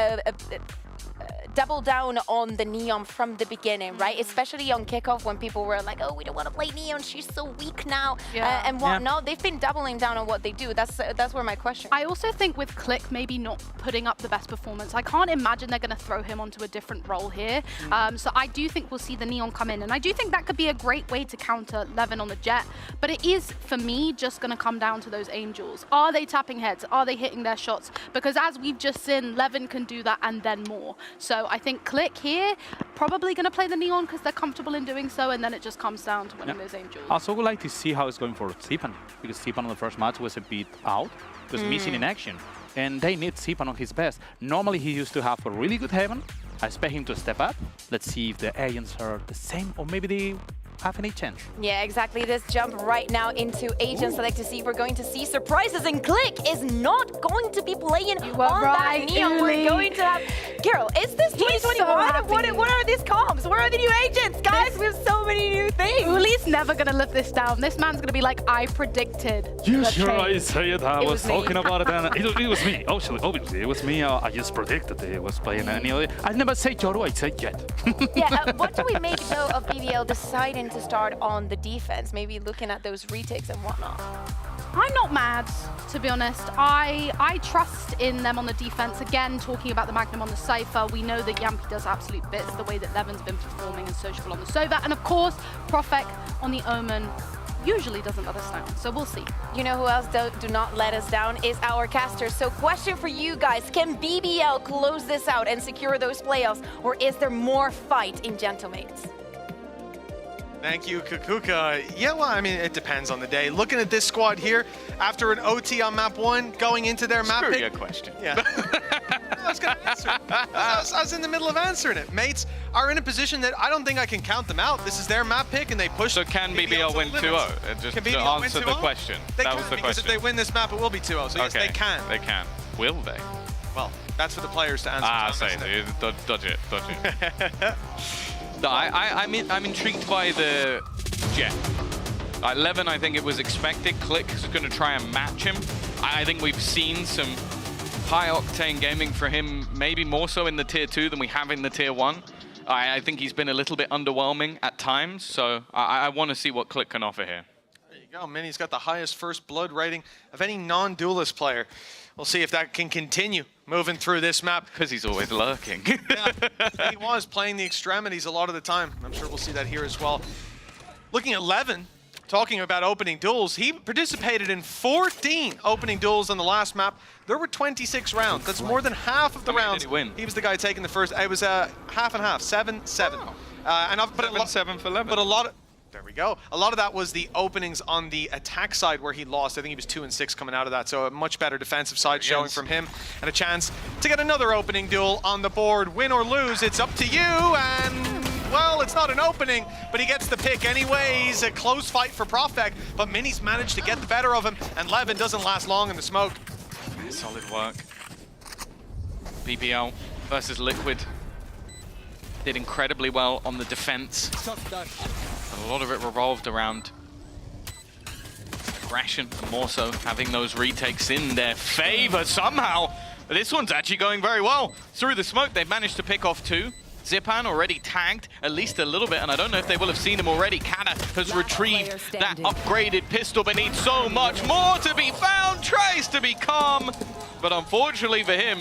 double down on the Neon from the beginning, right? Especially on kickoff when people were like, oh, we don't want to play Neon, she's so weak now, and whatnot. They've been doubling down on what they do. That's where my question. I also think with Click maybe not putting up the best performance, I can't imagine they're going to throw him onto a different role here. So I do think we'll see the Neon come in, and I do think that could be a great way to counter Levin on the Jet. But it is, for me, just going to come down to those Angels. Are they tapping heads? Are they hitting their shots? Because as we've just seen, Levin can do that and then more. So I think Click here, probably going to play the Neon because they're comfortable in doing so, and then it just comes down to winning those Angels. I also would like to see how it's going for Zipan, because Zipan on the first match was a bit out, was missing in action, and they need Zipan on his best. Normally he used to have a really good Haven. I expect him to step up. Let's see if the agents are the same, or maybe they have any chance. Yeah, exactly. Let's jump right now into Agent Select to see if we're going to see surprises, and Click is not going to be playing on that Neon. We're going to have... Girl, is this 2021? What are these comps? Where are the new agents? Guys, we have so many new things. Uli's never going to live this down. This man's going to be like, I predicted. You the sure change. I say it? I was me. talking about it, and it was me. Obviously, it was me. I just predicted it was playing anyway. I never say Yoru, I say Jet. Yeah, what do we make though of BBL deciding to start on the defense? Maybe looking at those retakes and whatnot. I'm not mad, to be honest. I trust in them on the defense. Again, talking about the Magnum on the Cypher, we know that Yampy does absolute bits, the way that Levin's been performing and Sociable on the Sova. And of course, Profek on the Omen usually doesn't let us down, so we'll see. You know who else do not let us down is our casters. So question for you guys, can BBL close this out and secure those playoffs, or is there more fight in Gentlemates? Thank you, Kukuka. Yeah, well, I mean, it depends on the day. Looking at this squad here, after an OT on map 1, going into their map pick. Your question. Yeah. I was going to answer it. I was in the middle of answering it. Mates are in a position that I don't think I can count them out. This is their map pick, and they push. So can BBL win 2-0? Just to answer the question. That was the question. Because if they win this map, it will be 2-0. So yes, they can. They can. Will they? Well, that's for the players to answer. Dodge it. No, I'm intrigued by the Jet. Levin, I think it was expected. Click is going to try and match him. I think we've seen some high-octane gaming for him, maybe more so in the Tier 2 than we have in the Tier 1. I think he's been a little bit underwhelming at times, so I want to see what Click can offer here. There you go. Mini's got the highest first blood rating of any non-duelist player. We'll see if that can continue moving through this map. Because he's always lurking. Yeah, he was playing the extremities a lot of the time. I'm sure we'll see that here as well. Looking at Levin, talking about opening duels, he participated in 14 opening duels on the last map. There were 26 rounds. That's more than half of the rounds. Did he win? He was the guy taking the first. It was half and half, 7-7. 7-7 for Levin. But a lot of... There we go. A lot of that was the openings on the attack side where he lost. I think he was 2-6 coming out of that, so a much better defensive side showing from him. And a chance to get another opening duel on the board. Win or lose, it's up to you. And, well, it's not an opening, but he gets the pick anyways. A close fight for Profek, but Mini's managed to get the better of him, and Levin doesn't last long in the smoke. Solid work. BBL versus Liquid. Did incredibly well on the defense. A lot of it revolved around aggression, and more so having those retakes in their favor somehow. But this one's actually going very well. Through the smoke, they've managed to pick off 2. Zipan already tagged at least a little bit, and I don't know if they will have seen him already. Kana has retrieved that upgraded pistol, but needs so much more to be found. Tries to be calm, but unfortunately for him,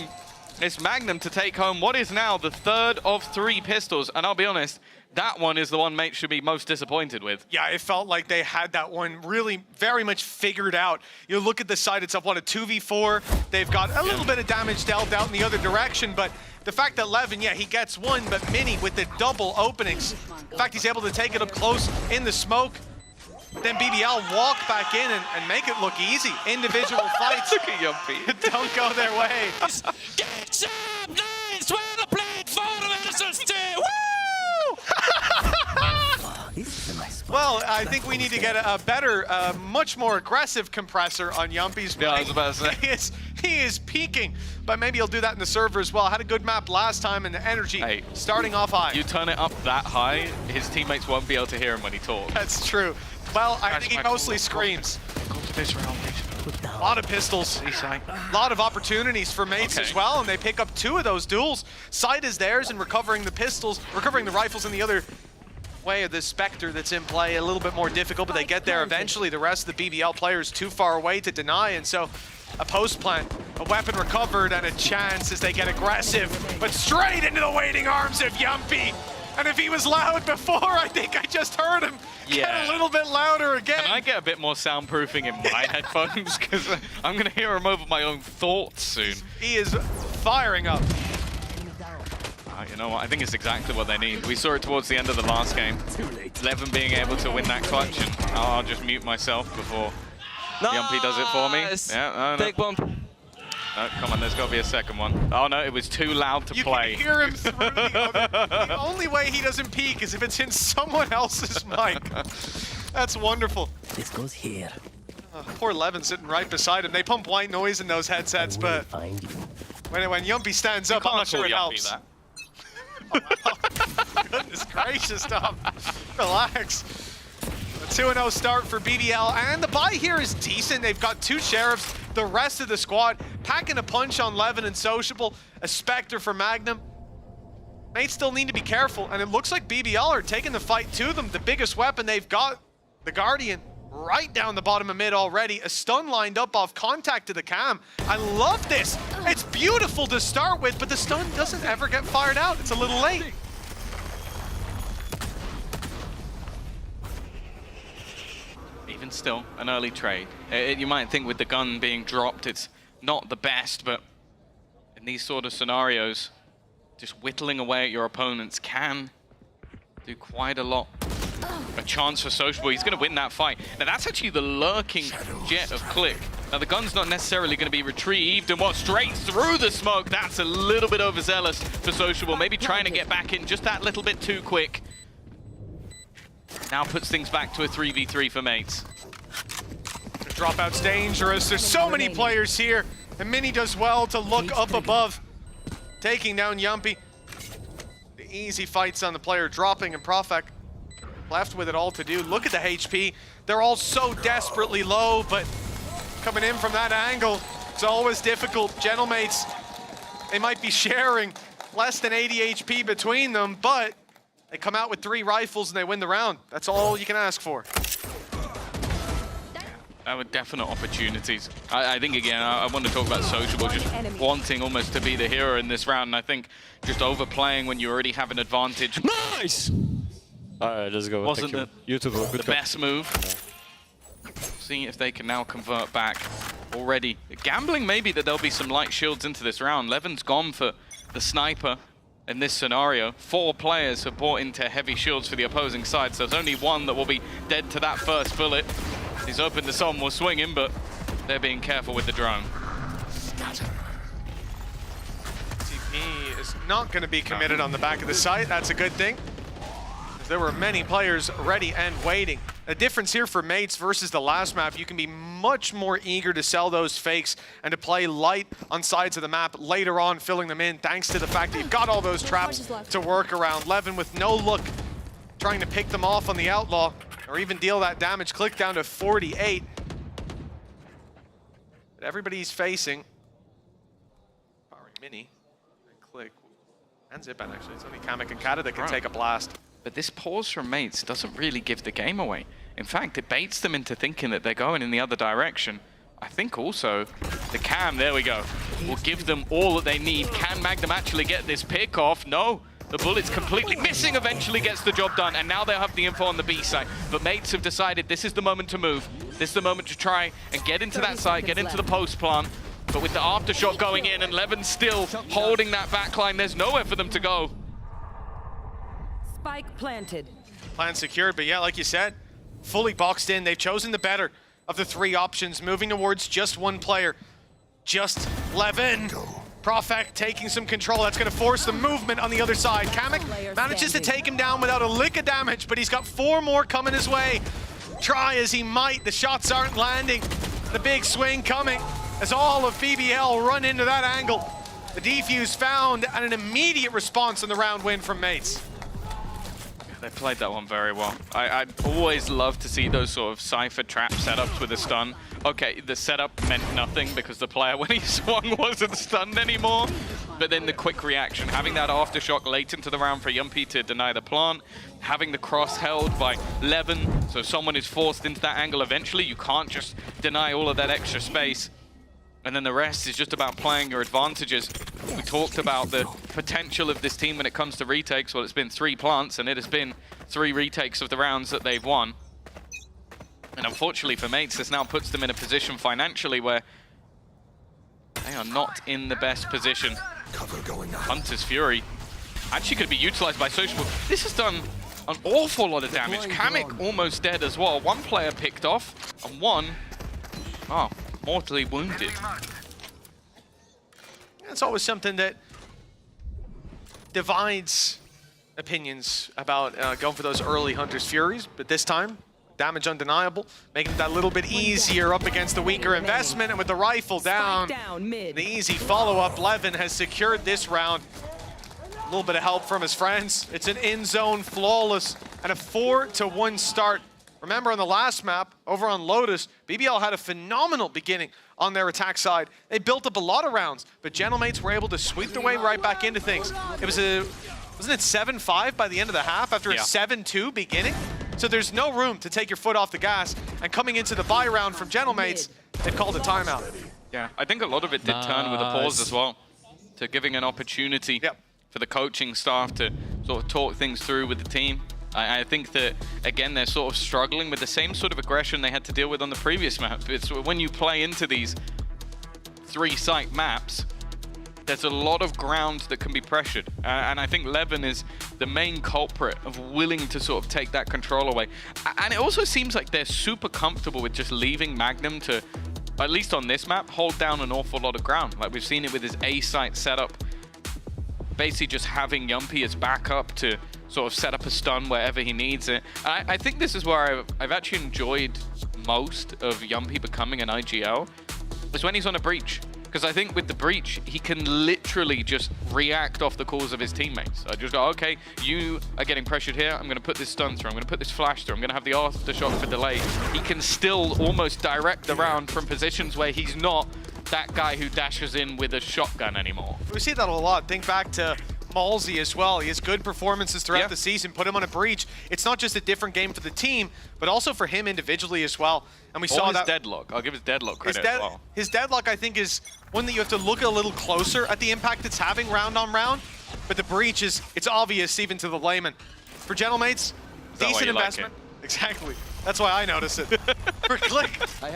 it's Magnum to take home what is now the 3rd of 3 pistols. And I'll be honest, that one is the one Mate should be most disappointed with. Yeah, it felt like they had that one really very much figured out. You look at the side itself, what, a 2v4? They've got a little bit of damage dealt out in the other direction, but the fact that Levin, yeah, he gets one, but Mini with the double openings. In fact, he's able to take it up close in the smoke. Then BBL walk back in and make it look easy. Individual fights. Look at Yumpy. Don't go their way. Get some nice, well played for versus 2. Woo! Well, I think we need to get a better, much more aggressive compressor on Yumpy's. Yeah, I was about to say. He is peaking, but maybe he'll do that in the server as well. Had a good map last time, and the energy starting off high. You turn it up that high, his teammates won't be able to hear him when he talks. That's true. Well, I think he mostly screams. A lot of pistols. A lot of opportunities for Mates as well, and they pick up 2 of those duels. Side is theirs, and recovering the pistols, recovering the rifles in the other way of the Spectre that's in play, a little bit more difficult, but they get there eventually. The rest of the BBL players too far away to deny, and so a post plant, a weapon recovered, and a chance as they get aggressive, but straight into the waiting arms of Yumpy. And if he was loud before, I think I just heard him get a little bit louder again. Can I get a bit more soundproofing in my headphones? Because I'm going to hear him over my own thoughts soon. He is firing up. You know what? I think it's exactly what they need. We saw it towards the end of the last game. Levin being able to win that clutch, and I'll just mute myself before Yumpy does it for me. Yeah, Take one. No, come on, there's got to be a second one. Oh no, it was too loud to play. You can hear him through the other. The only way he doesn't peak is if it's in someone else's mic. That's wonderful. This goes here. Poor Levin sitting right beside him. They pump white noise in those headsets, but when Yumpy stands up, I'm not sure it helps. Oh, goodness gracious, Tom. Relax. 2-0 start for BBL, and the buy here is decent. They've got 2 Sheriffs, the rest of the squad packing a punch on Levin and Sociable, a Spectre for Magnum. Mates still need to be careful, and it looks like BBL are taking the fight to them. The biggest weapon they've got, the Guardian, right down the bottom of mid already. A stun lined up off contact to the cam. I love this. It's beautiful to start with, but the stun doesn't ever get fired out. It's a little late. Even still, an early trade. You might think with the gun being dropped, it's not the best, but in these sort of scenarios, just whittling away at your opponents can do quite a lot. A chance for Sociable. He's going to win that fight. Now, that's actually the lurking jet of Click. Now, the gun's not necessarily going to be retrieved, and what, straight through the smoke. That's a little bit overzealous for Sociable. Maybe trying to get back in just that little bit too quick. Now puts things back to a 3v3 for Mates. The dropout's dangerous. There's so many players here, and Mini does well to look up above, taking down Yumpy. The easy fights on the player dropping, and Profek left with it all to do. Look at the HP. They're all so desperately low, but coming in from that angle, it's always difficult. Gentlemates, they might be sharing less than 80 HP between them, but they come out with 3 rifles and they win the round. That's all you can ask for. There were definite opportunities. I think, again, I want to talk about Sociable, just wanting almost to be the hero in this round, and I think just overplaying when you already have an advantage. Nice! Alright, let's go. Wasn't the best move. Seeing if they can now convert back already. Gambling maybe that there'll be some light shields into this round. Levin's gone for the sniper in this scenario. 4 players have bought into heavy shields for the opposing side, so there's only one that will be dead to that first bullet. He's open to some more swinging, but they're being careful with the drone. TP is not going to be committed on the back of the site. That's a good thing. There were many players ready and waiting. The difference here for Mates versus the last map, you can be much more eager to sell those fakes and to play light on sides of the map later on, filling them in, thanks to the fact that you've got all those traps to work around. Levin with no look, trying to pick them off on the Outlaw, or even deal that damage. Click down to 48. But everybody's facing, barring Mini, and Click, and Zipan actually. It's only Kamek and Kata that can take a blast. But this pause from Mates doesn't really give the game away. In fact, it baits them into thinking that they're going in the other direction. I think also the cam, there we go, will give them all that they need. Can Magnum actually get this pick off? No, the bullet's completely missing, eventually gets the job done, and now they'll have the info on the B side. But Mates have decided this is the moment to move. This is the moment to try and get into that site, get into the post plant. But with the aftershock going in and Levin still holding that backline, there's nowhere for them to go. Spike planted. Plan secured, but yeah, like you said, fully boxed in. They've chosen the better of the 3 options, moving towards just one player. Just Levin. Profek taking some control. That's going to force the movement on the other side. Kamek manages to take him down without a lick of damage, but he's got 4 more coming his way. Try as he might, the shots aren't landing. The big swing coming as all of BBL run into that angle. The defuse found and an immediate response on the round win from Mates. They played that one very well. I always love to see those sort of Cypher trap setups with a stun. Okay, the setup meant nothing because the player, when he swung, wasn't stunned anymore. But then the quick reaction, having that aftershock late into the round for Yumpy to deny the plant, having the cross held by Levin, so someone is forced into that angle eventually. You can't just deny all of that extra space. And then the rest is just about playing your advantages. We talked about the potential of this team when it comes to retakes. Well, it's been 3 plants, and it has been 3 retakes of the rounds that they've won. And unfortunately for Mates, this now puts them in a position financially where they are not in the best position. Hunter's Fury actually could be utilized by Sociable. This has done an awful lot of damage. Kamek almost dead as well. 1 player picked off, and 1, mortally wounded. It's always something that divides opinions about going for those early Hunter's Furies, but this time, damage undeniable, making it that little bit easier up against the weaker investment, and with the rifle down, the easy follow-up, Levin has secured this round. A little bit of help from his friends. It's an in-zone flawless and a 4-1 start Remember on the last map, over on Lotus, BBL had a phenomenal beginning on their attack side. They built up a lot of rounds, but Gentlemates were able to sweep their way right back into things. It was wasn't it 7-5 by the end of the half after a 7-2 beginning? So there's no room to take your foot off the gas. And coming into the buy round from Gentlemates, they called a timeout. Yeah, I think a lot of it did turn with a pause as well, to giving an opportunity for the coaching staff to sort of talk things through with the team. I think that, again, they're sort of struggling with the same sort of aggression they had to deal with on the previous map. It's when you play into these 3-site maps, there's a lot of ground that can be pressured. And I think Levin is the main culprit of willing to sort of take that control away. And it also seems like they're super comfortable with just leaving Magnum to, at least on this map, hold down an awful lot of ground. Like we've seen it with his A-site setup, basically just having Yumpy as backup to sort of set up a stun wherever he needs it. I think this is where I've actually enjoyed most of Yumpy becoming an IGL, is when he's on a breach. Because I think with the breach, he can literally just react off the calls of his teammates. I just go, okay, you are getting pressured here. I'm going to put this stun through. I'm going to put this flash through. I'm going to have the aftershock for delay. He can still almost direct the round from positions where he's not that guy who dashes in with a shotgun anymore. We see that a lot. Think back to Malsey as well. He has good performances throughout the season. Put him on a breach. It's not just a different game for the team, but also for him individually as well. And we saw that deadlock. I'll give his deadlock credit as well. His deadlock, I think, is one that you have to look a little closer at the impact it's having round on round. But the breach it's obvious even to the layman. For Gentlemates, decent investment. Exactly. That's why I notice it. For Click,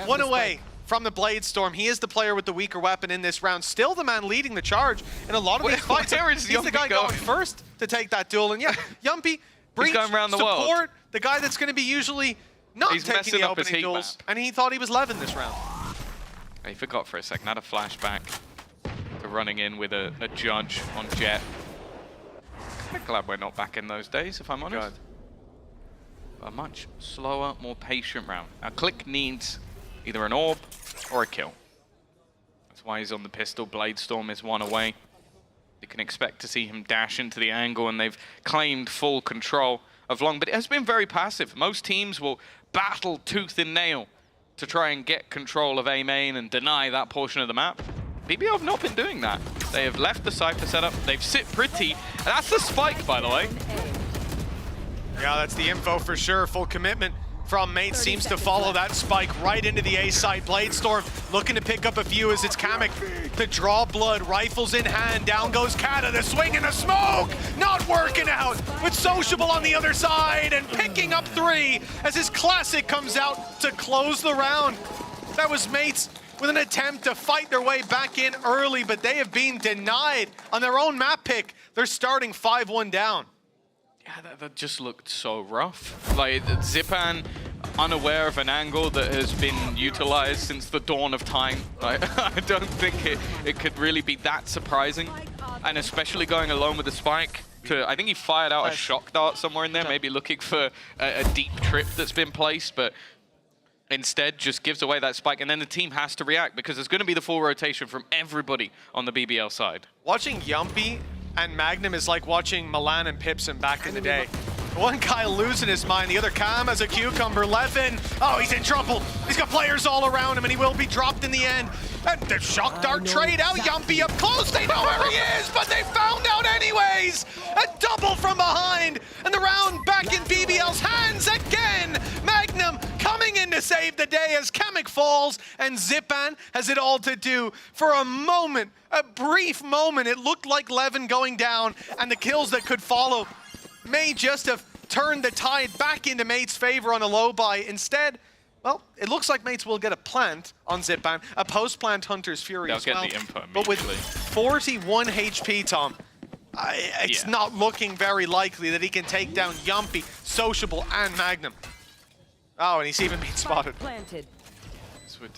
one away from the Blade Storm. He is the player with the weaker weapon in this round. Still the man leading the charge in a lot of these fights. He's the guy going first to take that duel. And yeah, Yumpy, breach, going around the support, world. The guy that's going to be usually not taking the opening duels. And he thought he was Levin this round. He forgot for a second. Had a flashback to running in with a judge on Jet. Kind of glad we're not back in those days, if I'm honest. A much slower, more patient round. Now, Click needs either an orb or a kill. That's why he's on the pistol. Bladestorm is one away. You can expect to see him dash into the angle, and they've claimed full control of Long, but it has been very passive. Most teams will battle tooth and nail to try and get control of A main and deny that portion of the map. BBL have not been doing that. They have left the Cypher setup. They've sit pretty, and that's the spike, by the way. Yeah, that's the info for sure. Full commitment from Mate seems to follow that spike right into the A side. Bladestorm looking to pick up a few as it's Kamek to draw blood, rifles in hand. Down goes Kata, the swing and the smoke, not working out with Sociable on the other side and picking up 3 as his classic comes out to close the round. That was Mates with an attempt to fight their way back in early, but they have been denied on their own map pick. They're starting 5-1 down. Yeah, that just looked so rough. Like, Zipan, unaware of an angle that has been utilized since the dawn of time. Like, I don't think it could really be that surprising. And especially going alone with the spike. I think he fired out a shock dart somewhere in there, maybe looking for a deep trip that's been placed, but instead just gives away that spike. And then the team has to react because there's going to be the full rotation from everybody on the BBL side. Watching Yumpy and Magnum is like watching Milan and Pipson back in the day. One guy losing his mind, the other calm as a cucumber. Levin, oh, he's in trouble. He's got players all around him and he will be dropped in the end. And the shock dart trade out, Yumpy up close. They know where he is, but they found out anyways. A double from behind and the round back in BBL's hands again. Magnum coming in to save the day as Kamek falls and Zipan has it all to do. For a moment, a brief moment, it looked like Levin going down and the kills that could follow may just have turned the tide back into Mate's favor on a low buy. Instead, well, it looks like Mates will get a plant on Zipan, a post-plant Hunter's Fury as well. They'll get the info but with 41 HP, Tom, it's not looking very likely that he can take down Yumpy, Sociable, and Magnum. Oh, and he's even been spotted. This would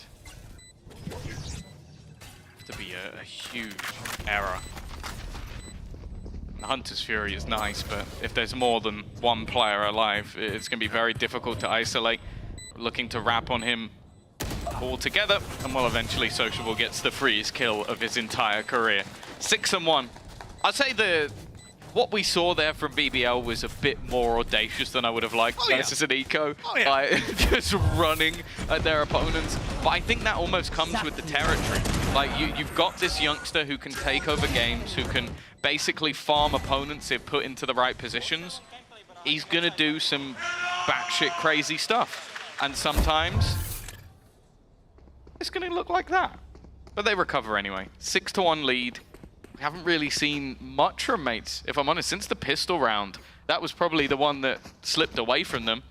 have to be a huge error. Hunter's Fury is nice, but if there's more than one player alive, it's going to be very difficult to isolate. Looking to wrap on him all together, and well, eventually Sociable gets the freeze kill of his entire career. 6-1. I'd say the what we saw there from BBL was a bit more audacious than I would have liked versus an eco. Like, just running at their opponents. But I think that almost comes with the territory. Like, you've got this youngster who can take over games, who can basically farm opponents if put into the right positions. He's going to do some batshit crazy stuff. And sometimes it's going to look like that. But they recover anyway. 6-1 lead. We haven't really seen much from mates, if I'm honest, since the pistol round. That was probably the one that slipped away from them.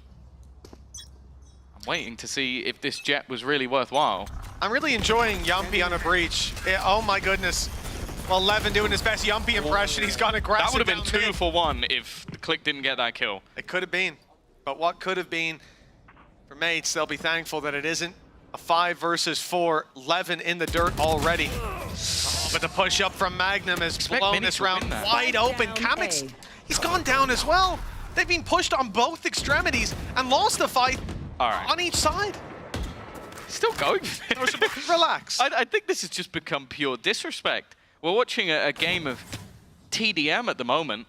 I'm waiting to see if this jet was really worthwhile. I'm really enjoying Yumpy on a breach. Oh my goodness. Well, Levin doing his best Yumpy impression. He's gone aggressive. That would have been 2 for 1 if the Click didn't get that kill. It could have been. But what could have been for mates, they'll be thankful that it isn't. A 5 versus 4. Levin in the dirt already. But the push up from Magnum has blown this round wide open. Kamix, he's gone down as well. They've been pushed on both extremities and lost the fight on each side. Still going. Relax. I think this has just become pure disrespect. We're watching a game of TDM at the moment.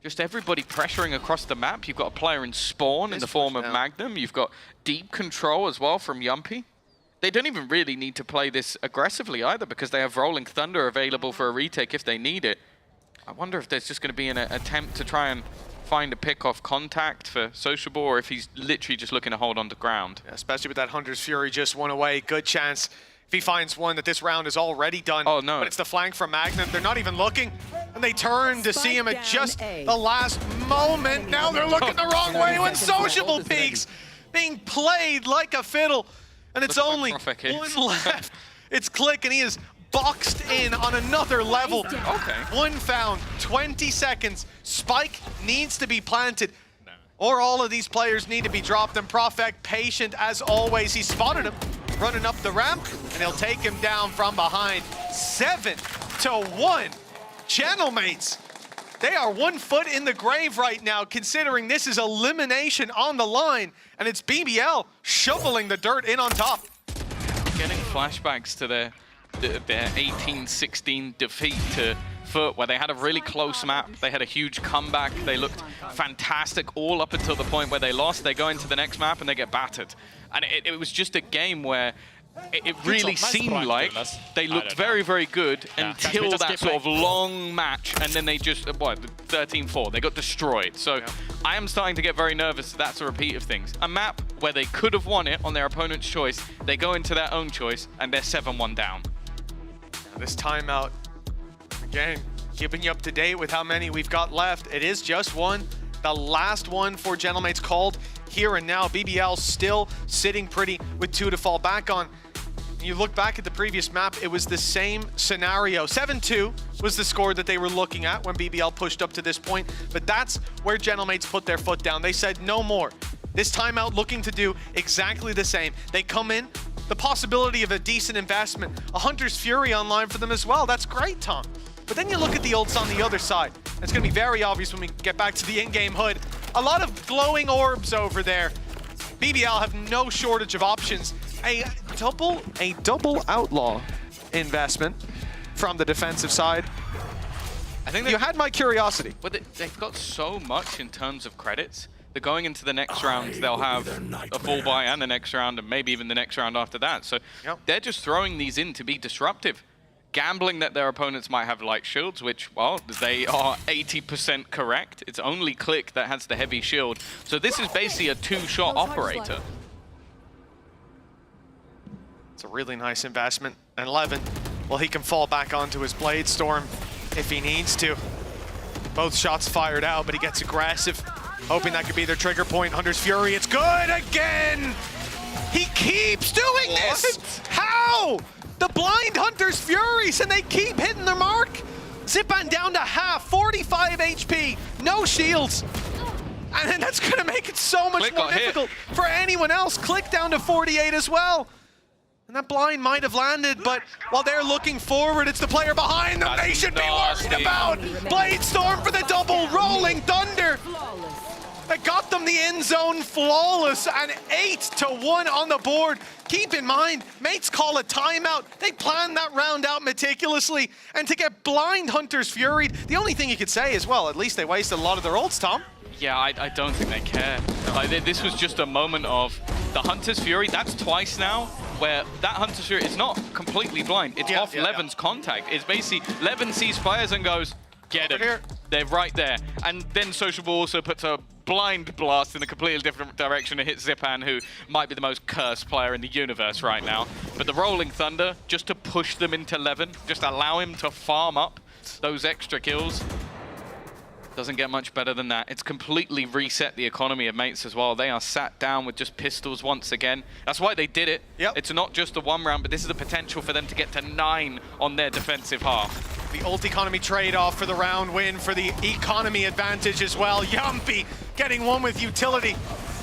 Just everybody pressuring across the map. You've got a player in spawn in the form of Magnum. You've got deep control as well from Yumpy. They don't even really need to play this aggressively either because they have Rolling Thunder available for a retake if they need it. I wonder if there's just going to be an attempt to try and find a pick off contact for Sociable, or if he's literally just looking to hold on to ground. Yeah, especially with that Hunter's Fury just one away. Good chance if he finds one that this round is already done. Oh no. But it's the flank from Magnum. They're not even looking. And they turn to see him at just the last moment. Now they're looking the wrong way when Sociable peaks. Being played like a fiddle. And it's only one left. It's Click, and he is boxed in on another level. Okay. 1 found, 20 seconds. Spike needs to be planted, or all of these players need to be dropped. And Profek, patient as always. He spotted him running up the ramp, and he'll take him down from behind. 7-1. Channel mates, they are 1 foot in the grave right now, considering this is elimination on the line, and it's BBL shoveling the dirt in on top. Getting flashbacks to their 18-16 defeat to Foot, where they had a really close map. They had a huge comeback. They looked fantastic all up until the point where they lost. They go into the next map and they get battered. And it was just a game where it really seemed like they looked very, very good until that sort of long match, and then they just, what, 13-4, they got destroyed. So I am starting to get very nervous that's a repeat of things. A map where they could have won it on their opponent's choice, they go into their own choice, and they're 7-1 down. This timeout, again, keeping you up to date with how many we've got left. It is just one. The last one for Gentlemates called here and now. BBL still sitting pretty with 2 to fall back on. You look back at the previous map, it was the same scenario. 7-2 was the score that they were looking at when BBL pushed up to this point, but that's where Gentlemates put their foot down. They said no more. This timeout looking to do exactly the same. They come in, the possibility of a decent investment, a Hunter's Fury online for them as well. That's great, Tom. But then you look at the ults on the other side. It's going to be very obvious when we get back to the in-game HUD. A lot of glowing orbs over there. BBL have no shortage of options. A double outlaw investment from the defensive side. I think you had my curiosity. But they've got so much in terms of credits. They're going into the next round, they'll have a full buy and the next round, and maybe even the next round after that. So they're just throwing these in to be disruptive. Gambling that their opponents might have light shields, which, well, they are 80% correct. It's only Click that has the heavy shield. So this is basically a 2-shot operator. It's a really nice investment. And Levin, well, he can fall back onto his Blade Storm if he needs to. Both shots fired out, but he gets aggressive, hoping that could be their trigger point. Hunter's Fury, it's good again! He keeps doing this! How? The blind Hunter's Furies, and they keep hitting their mark. Zipan down to half, 45 HP, no shields. And then that's gonna make it so much more difficult for anyone else. Click down to 48 as well. And that blind might have landed, but while they're looking forward, it's the player behind them they should be worried about. Blade Storm for the double, Rolling Thunder. that got them the end zone flawless, and 8-1 on the board. Keep in mind, mates call a timeout. They planned that round out meticulously, and to get blind Hunters Fury, the only thing you could say is, well, at least they wasted a lot of their ults, Tom. Yeah, I don't think they care. Like, this was just a moment of the Hunter's Fury. That's twice now, where that Hunter's Fury is not completely blind. It's off Levin's contact. It's basically Levin sees players and goes, get him. They're right there. And then Sociable also puts a blind blast in a completely different direction and hits Zipan, who might be the most cursed player in the universe right now. But the Rolling Thunder, just to push them into Levin, just allow him to farm up those extra kills. Doesn't get much better than that. It's completely reset the economy of mates as well. They are sat down with just pistols once again. That's why they did it. It's not just the one round, but this is the potential for them to get to 9 on their defensive half. The ult economy trade-off for the round win, for the economy advantage as well. Yumpy getting one with utility.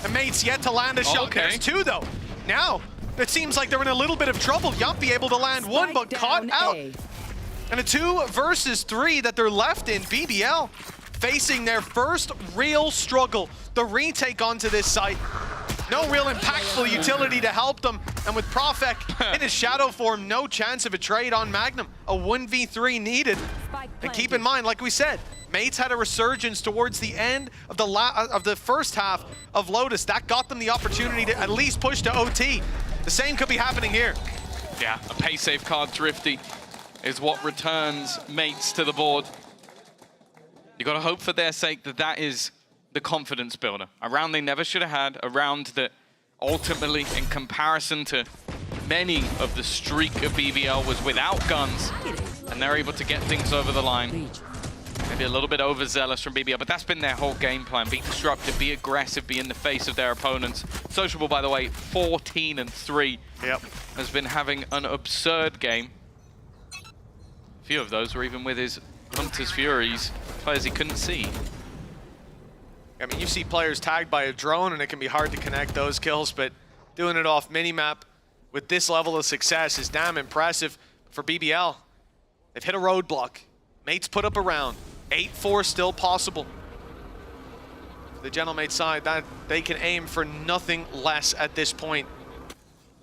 The mates yet to land a shot. There's 2 though. Now, it seems like they're in a little bit of trouble. Yumpy able to land 1, but caught out. And a 2 versus 3 that they're left in. BBL facing their first real struggle. The retake onto this site. No real impactful utility to help them. And with Profek in his shadow form, no chance of a trade on Magnum. A 1v3 needed. And keep in mind, like we said, mates had a resurgence towards the end of the first half of Lotus. That got them the opportunity to at least push to OT. The same could be happening here. Yeah, a pay safe card Thrifty is what returns mates to the board. You got to hope for their sake that that is the confidence builder. A round they never should have had, a round that ultimately, in comparison to many of the streak of BBL, was without guns, and they're able to get things over the line. Maybe a little bit overzealous from BBL, but that's been their whole game plan. Be disruptive, be aggressive, be in the face of their opponents. Sociable, by the way, 14-3. Has been having an absurd game. A few of those were even with his Hunter's Furies, players he couldn't see. I mean, you see players tagged by a drone and it can be hard to connect those kills, but doing it off minimap with this level of success is damn impressive for BBL. They've hit a roadblock. Mates put up a round. 8-4 still possible. The Gentlemate side, that they can aim for nothing less at this point.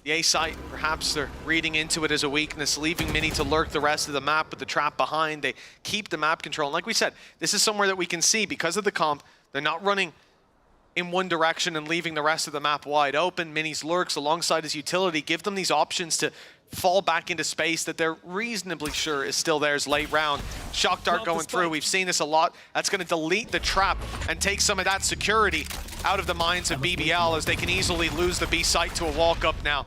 The A site, perhaps they're reading into it as a weakness, leaving Mini to lurk the rest of the map with the trap behind. They keep the map control. And like we said, this is somewhere that we can see because of the comp. They're not running in one direction and leaving the rest of the map wide open. Mini's lurks alongside his utility give them these options to fall back into space that they're reasonably sure is still theirs late round. Shock Dart going through, we've seen this a lot. That's going to delete the trap and take some of that security out of the minds of BBL, as they can easily lose the B site to a walk-up now.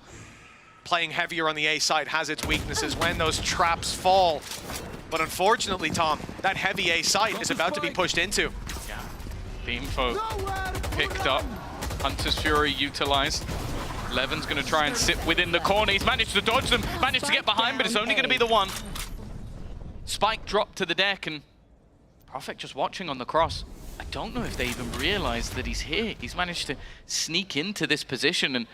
Playing heavier on the A side has its weaknesses when those traps fall. But unfortunately, Tom, that heavy A site is about to be pushed into. Yeah, the info picked up. Hunter's Fury utilized. Levin's going to try and sit within the corner. He's managed to dodge them, managed to get behind, but it's only going to be the one. Spike dropped to the deck, and Profek just watching on the cross. I don't know if they even realize that he's here. He's managed to sneak into this position, and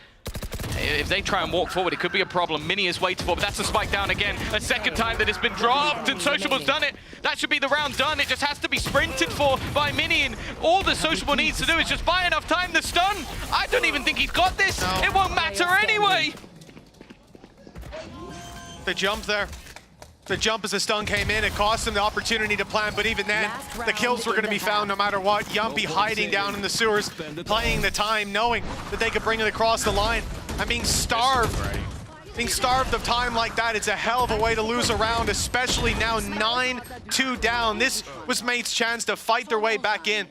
if they try and walk forward, it could be a problem. Mini is waiting for, but that's a spike down again. A second time that it's been dropped, and Sociable's done it. That should be the round done. It just has to be sprinted for by Mini, and all the Sociable needs to do is just buy enough time to stun. I don't even think he's got this. No. It won't matter anyway. The jump there. The jump as the stun came in, it cost them the opportunity to plan, but even then, the kills were going to be found no matter what. Yumpy hiding down in the sewers, playing the time, knowing that they could bring it across the line, and being starved. Being starved of time like that, it's a hell of a way to lose a round, especially now 9-2 down. This was Mate's chance to fight their way back in.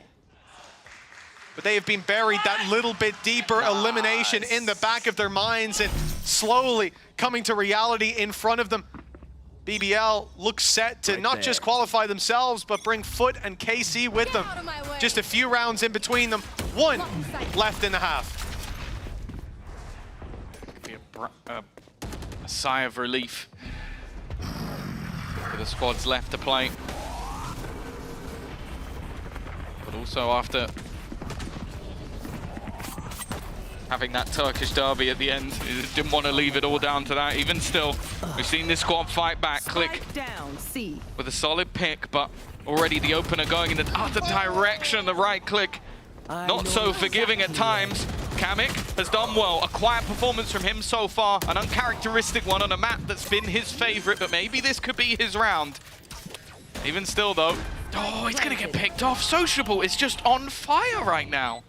But they have been buried that little bit deeper, elimination in the back of their minds, and slowly coming to reality in front of them. BBL looks set to not just qualify themselves, but bring Foot and KC with them. Just a few rounds in between them. 1 left in the half. Could be a sigh of relief for the squads left to play. But also after having that Turkish derby at the end, didn't want to leave it all down to that. Even still, we've seen this squad fight back. Click with a solid pick, but already the opener going in the other direction. The right Click not so forgiving at times. Kamik has done well. A quiet performance from him so far. An uncharacteristic one on a map that's been his favorite, but maybe this could be his round. Even still, though. Oh, he's going to get picked off. Sociable is just on fire right now.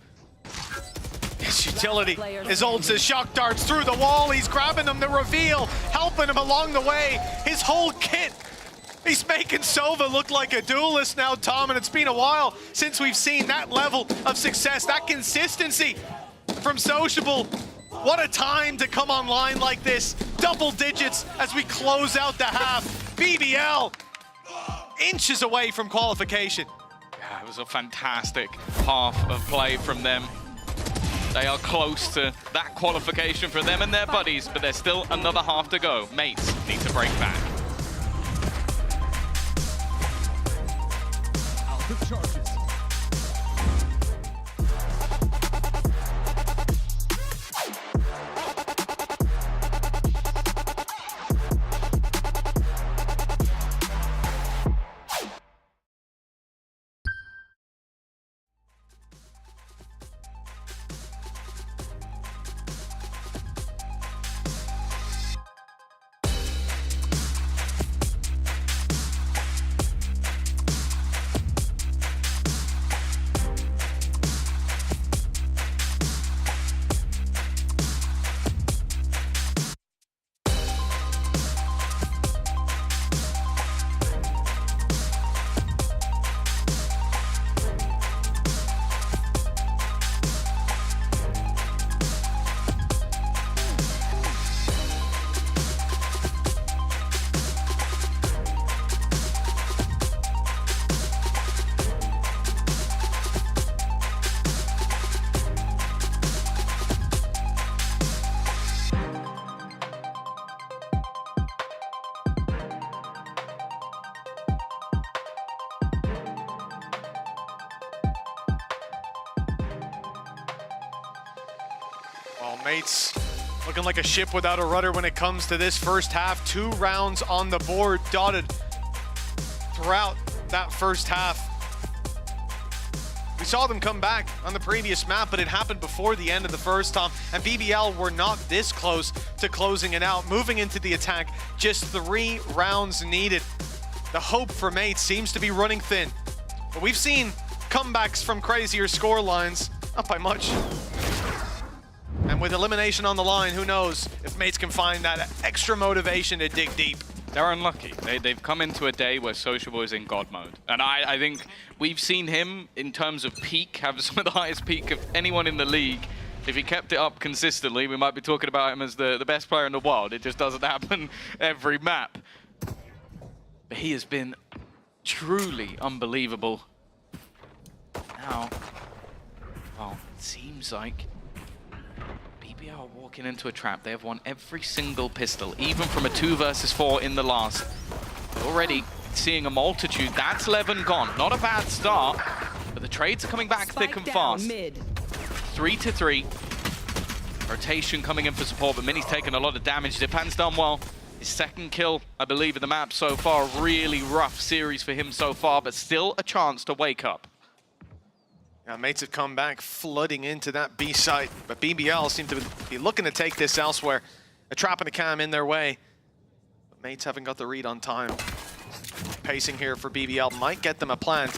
His utility, his ult says shock darts through the wall. He's grabbing them, the reveal, helping him along the way. His whole kit. He's making Sova look like a duelist now, Tom, and it's been a while since we've seen that level of success, that consistency from Sociable. What a time to come online like this. Double digits as we close out the half. BBL inches away from qualification. Yeah, it was a fantastic half of play from them. They are close to that qualification for them and their buddies, but there's still another half to go. Mates need to break back. Out of charges. Well, Mates looking like a ship without a rudder when it comes to this first half. 2 rounds on the board, dotted throughout that first half. We saw them come back on the previous map, but it happened before the end of the first, Tom, and BBL were not this close to closing it out. Moving into the attack, just 3 rounds needed. The hope for Mates seems to be running thin. But we've seen comebacks from crazier score lines, not by much. And with elimination on the line, who knows if Mates can find that extra motivation to dig deep. They're unlucky. They've come into a day where Sociable is in God mode. And I think we've seen him, in terms of peak, have some of the highest peak of anyone in the league. If he kept it up consistently, we might be talking about him as the best player in the world. It just doesn't happen every map. But he has been truly unbelievable. Now, well, it seems like BBL are walking into a trap. They have won every single pistol, even from a 2 versus 4 in the last. Already seeing a multitude. That's 11 gone. Not a bad start, but the trades are coming back thick and fast. 3 to 3. Rotation coming in for support, but Mini's taken a lot of damage. Dipan's done well. His 2nd kill, I believe, in the map so far. Really rough series for him so far, but still a chance to wake up. Now, Mates have come back flooding into that B site, but BBL seem to be looking to take this elsewhere. A trap and a cam in their way. But Mates haven't got the read on time. Pacing here for BBL might get them a plant.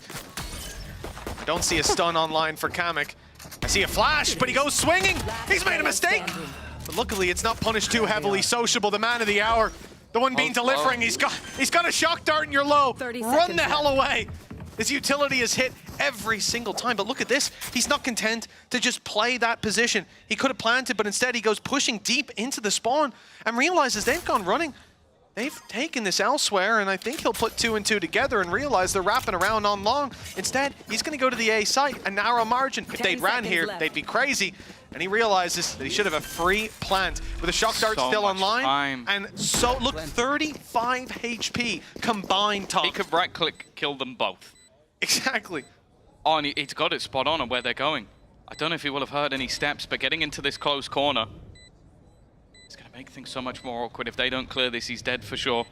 I don't see a stun online for Kamik. I see a flash, but he goes swinging. He's made a mistake. But luckily, it's not punished too heavily. Sociable, the man of the hour. The one being delivering. He's got a shock dart and you're low. Run the hell away. His utility is hit every single time, but look at this. He's not content to just play that position. He could have planted, but instead he goes pushing deep into the spawn and realizes they've gone running. They've taken this elsewhere, and I think he'll put 2 and 2 together and realize they're wrapping around on long. Instead, he's going to go to the A site, a narrow margin. If they'd ran here, they'd be crazy. And he realizes that he should have a free plant with a shock dart still online. And so, look, 35 HP combined, Tom. He could right-click, kill them both. Exactly. Oh, and he's got it spot on where they're going. I don't know if he will have heard any steps, but getting into this close corner, it's going to make things so much more awkward. If they don't clear this, he's dead for sure.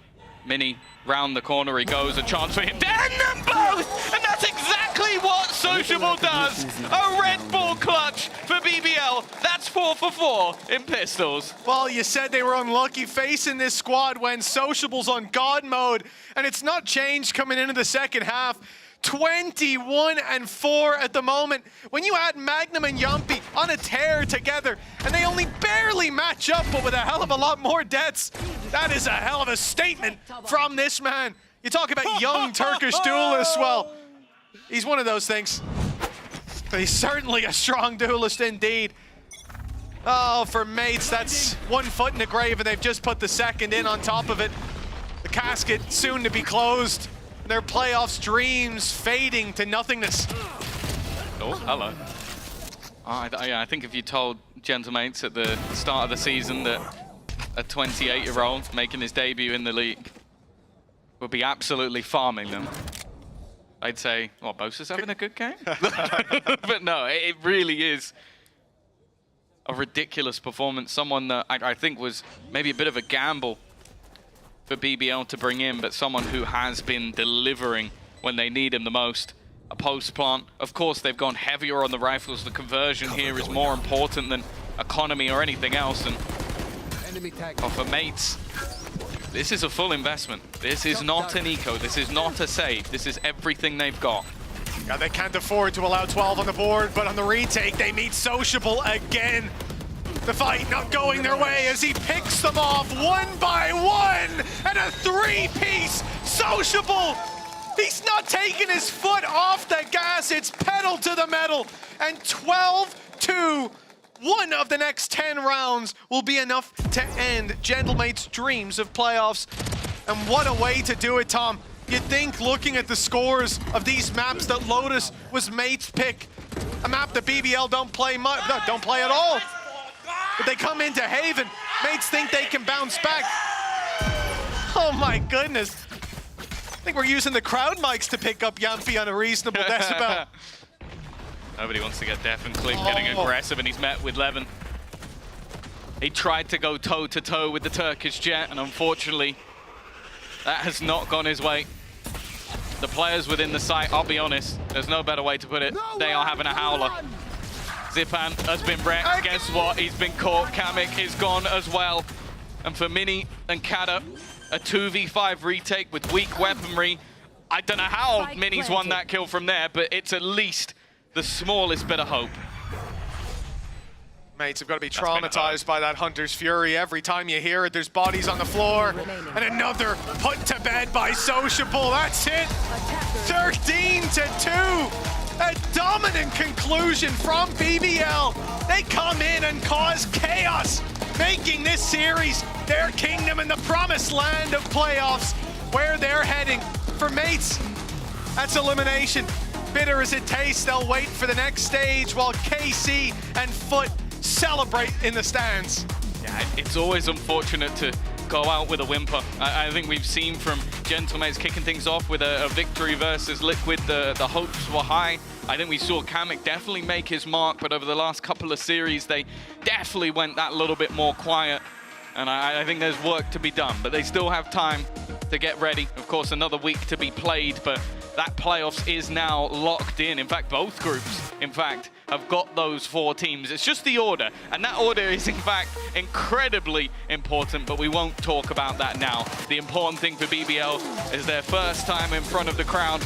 Mini, round the corner he goes, a chance for him. Damn them both! And that's exactly exactly what Sociable does. A Red Bull clutch for BBL. That's 4 for 4 in pistols. Well, you said they were unlucky facing this squad when Sociable's on God mode, and it's not changed coming into the second half. 21-4 at the moment. When you add Magnum and Yumpy on a tear together, and they only barely match up, but with a hell of a lot more deaths, that is a hell of a statement from this man. You talk about young Turkish duelist, well, he's one of those things. But he's certainly a strong duelist indeed. Oh, for Mates, that's 1 foot in the grave, and they've just put the second in on top of it. The casket soon to be closed. Their playoffs dreams fading to nothingness. Oh, hello. I think if you told Gentlemates at the start of the season that a 28-year-old making his debut in the league would be absolutely farming them, I'd say, well, Bosa's having a good game. But no, it really is a ridiculous performance. Someone that I think was maybe a bit of a gamble for BBL to bring in, but someone who has been delivering when they need him the most. A post plant. Of course, they've gone heavier on the rifles. The conversion here is more important than economy or anything else. And for Mates, this is a full investment. This is not an eco. This is not a save. This is everything they've got. Yeah, they can't afford to allow 12 on the board, but on the retake, they meet Sociable again. The fight not going their way as he picks them off 1 by 1, and a 3-piece Sociable. He's not taking his foot off the gas. It's pedal to the metal, and 12-2. One of the next 10 rounds will be enough to end Gentlemate's dreams of playoffs. And what a way to do it, Tom. You'd think, looking at the scores of these maps, that Lotus was Mate's pick. A map that BBL don't play at all. But they come into Haven. Mates think they can bounce back. Oh my goodness. I think we're using the crowd mics to pick up Yumpy on a reasonable decibel. Nobody wants to get Def and Click getting aggressive, and he's met with Levin. He tried to go toe-to-toe with the Turkish Jet, and unfortunately, that has not gone his way. The players within the site, I'll be honest, there's no better way to put it. They are having a howler. Zipan has been wrecked. Guess what? He's been caught. Kamek is gone as well. And for Mini and Kada, a 2v5 retake with weak weaponry. I don't know how Mini's won that kill from there, but it's at least the smallest bit of hope. Mates have got to be traumatized by that Hunter's Fury. Every time you hear it, there's bodies on the floor. And another put to bed by Sociable. That's it. 13-2. A dominant conclusion from BBL. They come in and cause chaos, making this series their kingdom in the promised land of playoffs, where they're heading. For Mates, that's elimination. Bitter as it tastes, they'll wait for the next stage while KC and Foot celebrate in the stands. Yeah, it's always unfortunate to go out with a whimper. I think we've seen from Gentlemates kicking things off with a victory versus Liquid. The hopes were high. I think we saw Kamek definitely make his mark, but over the last couple of series, they definitely went that little bit more quiet. And I think there's work to be done, but they still have time to get ready. Of course, another week to be played, but that playoffs is now locked in. In fact, both groups, have got those 4 teams. It's just the order, and that order is, in fact, incredibly important, but we won't talk about that now. The important thing for BBL is their first time in front of the crowd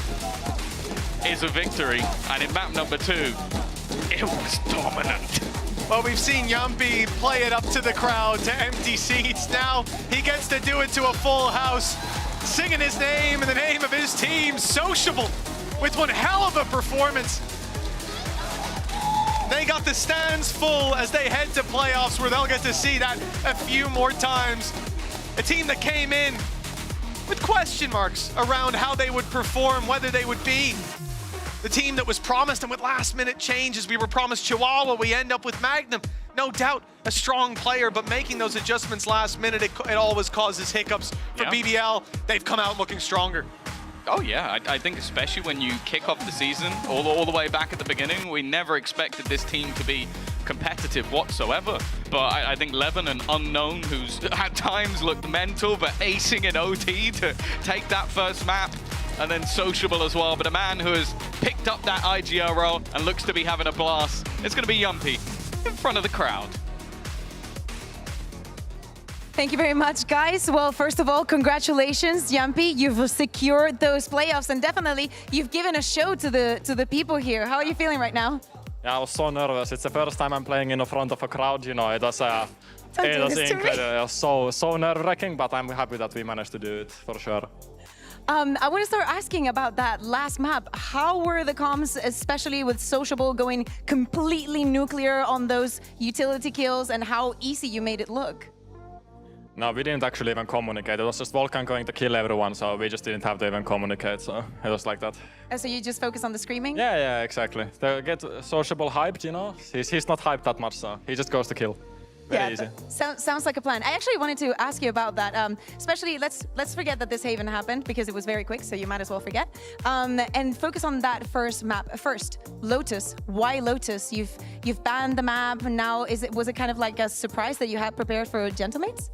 is a victory, and in map number 2, it was dominant. Well, we've seen Yumpy play it up to the crowd, to empty seats. Now he gets to do it to a full house, singing his name and the name of his team, Sociable, with one hell of a performance. They got the stands full as they head to playoffs, where they'll get to see that a few more times. A team that came in with question marks around how they would perform, whether they would be the team that was promised, and with last-minute changes, we were promised Chihuahua, we end up with Magnum. No doubt a strong player, but making those adjustments last minute, it always causes hiccups. For BBL, they've come out looking stronger. Oh yeah, I think especially when you kick off the season, all the way back at the beginning, we never expected this team to be competitive whatsoever. But I think Levin, an unknown who's at times looked mental, but acing in OT to take that first map, and then sociable as well. But a man who has picked up that IGL role and looks to be having a blast, it's going to be Yumpy in front of the crowd. Thank you very much, guys. Well, first of all, congratulations, Yumpy. You've secured those playoffs, and definitely you've given a show to the people here. How are you feeling right now? Yeah, I was so nervous. It's the first time I'm playing in front of a crowd. You know, it was incredible. It was so nerve-wracking, but I'm happy that we managed to do it for sure. I want to start asking about that last map. How were the comms, especially with Sociable going completely nuclear on those utility kills, and how easy you made it look? No, we didn't actually even communicate. It was just Volkan going to kill everyone, so we just didn't have to even communicate, so it was like that. So you just focus on the screaming? Yeah, exactly. To get Sociable hyped, you know? He's not hyped that much, so he just goes to kill. Very easy. Sounds like a plan. I actually wanted to ask you about that. Especially, let's forget that this Haven happened because it was very quick, so you might as well forget. And focus on that first map. First, Lotus. Why Lotus? You've banned the map. Now, was it kind of like a surprise that you had prepared for Gentlemates?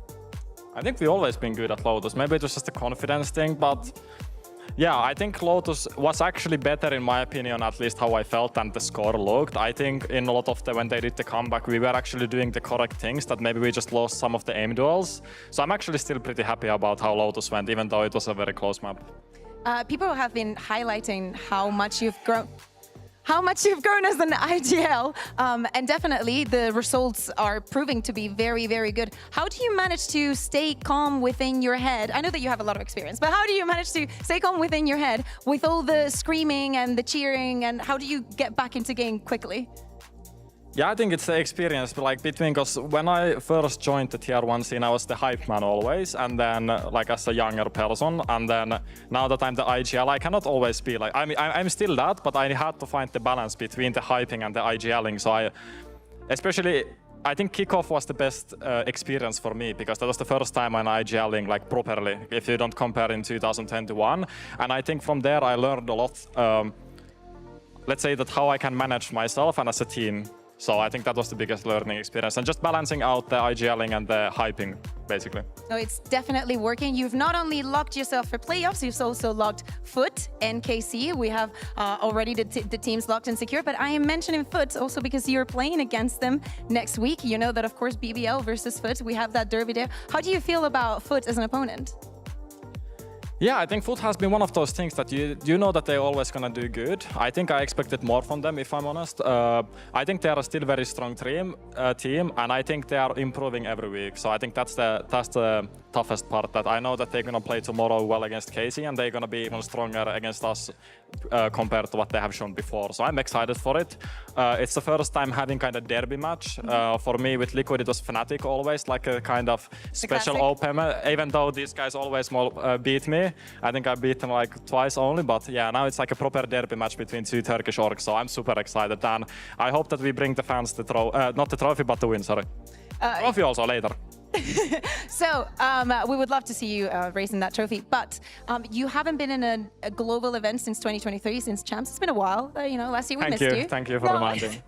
I think we've always been good at Lotus. Maybe it was just a confidence thing, but yeah, I think Lotus was actually better, in my opinion, at least how I felt, and the score looked. I think in a lot of when they did the comeback, we were actually doing the correct things, that maybe we just lost some of the aim duels. So I'm actually still pretty happy about how Lotus went, even though it was a very close map. People have been highlighting how much you've grown. How much you've grown as an IGL, and definitely the results are proving to be very, very good. How do you manage to stay calm within your head? I know that you have a lot of experience, but how do you manage to stay calm within your head with all the screaming and the cheering, and how do you get back into game quickly? Yeah, I think it's the experience, because when I first joined the tier 1 scene, I was the hype man always, and then like as a younger person, and then now that I'm the IGL, I cannot always be like, I'm still that, but I had to find the balance between the hyping and the IGLing. So I think kickoff was the best experience for me, because that was the first time I'm IGLing like properly, if you don't compare in 2021. And I think from there I learned a lot, let's say that how I can manage myself and as a team. So I think that was the biggest learning experience, and just balancing out the IGLing and the hyping, basically. No, it's definitely working. You've not only locked yourself for playoffs, you've also locked Foot and KC. We have already the teams locked and secure, but I am mentioning Foot also because you're playing against them next week. You know that, of course, BBL versus Foot, we have that derby there. How do you feel about Foot as an opponent? Yeah, I think Foot has been one of those things that you know that they're always gonna do good. I think I expected more from them, if I'm honest. I think they are still very strong team, and I think they are improving every week. So I think that's the toughest part. That I know that they're gonna play tomorrow well against Casey, and they're gonna be even stronger against us compared to what they have shown before. So I'm excited for it. It's the first time having kind of derby match. For me, with Liquid, it was Fnatic always, like a kind of special open. Even though these guys always beat me. I think I beat them like twice only, but yeah, now it's like a proper derby match between two Turkish orgs, so I'm super excited, and I hope that we bring the fans the not the trophy, but the win, sorry. Trophy also later. So we would love to see you raising that trophy, but you haven't been in a global event since 2023, since Champs. It's been a while. You know, last year we missed you. Thank you for reminding.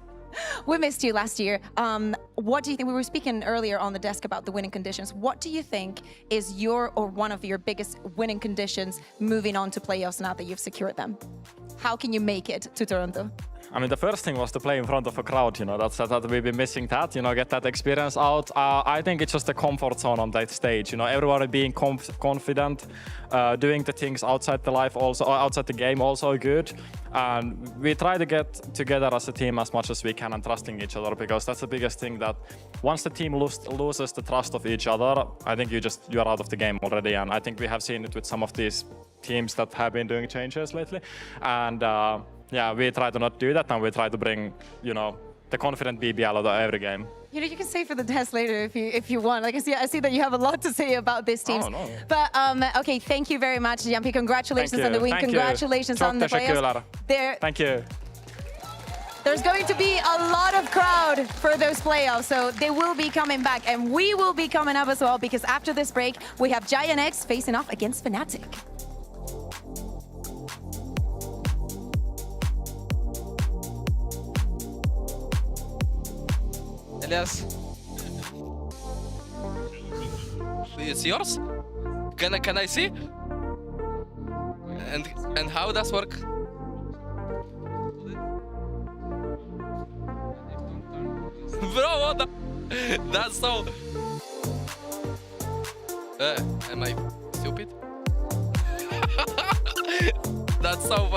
We missed you last year. What do you think? We were speaking earlier on the desk about the winning conditions. What do you think is one of your biggest winning conditions moving on to playoffs now that you've secured them? How can you make it to Toronto? I mean, the first thing was to play in front of a crowd, you know, that we've been missing that, you know, get that experience out. I think it's just a comfort zone on that stage, you know, everyone being confident, doing the things outside the life also, outside the game also good. And we try to get together as a team as much as we can and trusting each other, because that's the biggest thing, that once the team loses the trust of each other, I think you're out of the game already. And I think we have seen it with some of these teams that have been doing changes lately. And yeah, we try to not do that, and we try to bring, you know, the confident BBL out of every game. You know, you can say for the test later if you want. Like I see that you have a lot to say about this team. Oh, no. But okay, thank you very much, Yumpy. Congratulations on the win. Congratulations on the playoffs. Thank you. There's going to be a lot of crowd for those playoffs, so they will be coming back, and we will be coming up as well, because after this break, we have Giant X facing off against Fnatic. Elias, it's yours? Can I see? And how does work? Bro, what the? That's so... am I stupid? That's so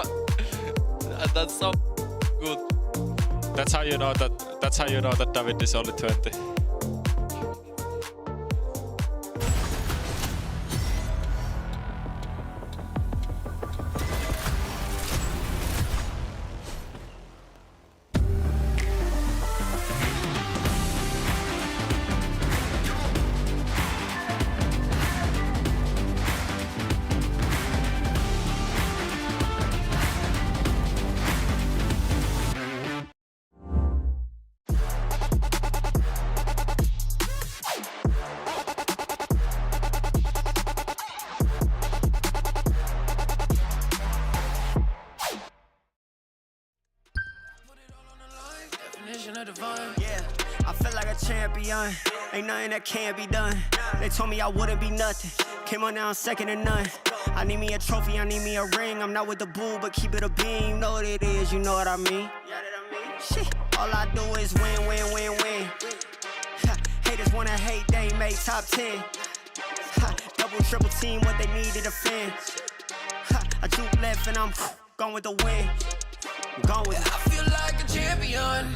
good. That's how you know that David is only 20. Yeah, I feel like a champion. Ain't nothing that can't be done. They told me I wouldn't be nothing. Came on now, second to none. I need me a trophy, I need me a ring. I'm not with the bull, but keep it a beam. You know what it is, you know what I mean? Shit, all I do is win, win, win, win. Haters wanna hate, they ain't made top 10. Double, triple team, what they need to defend. I juke left and I'm gone with the win. I'm gone with it. I feel like a champion.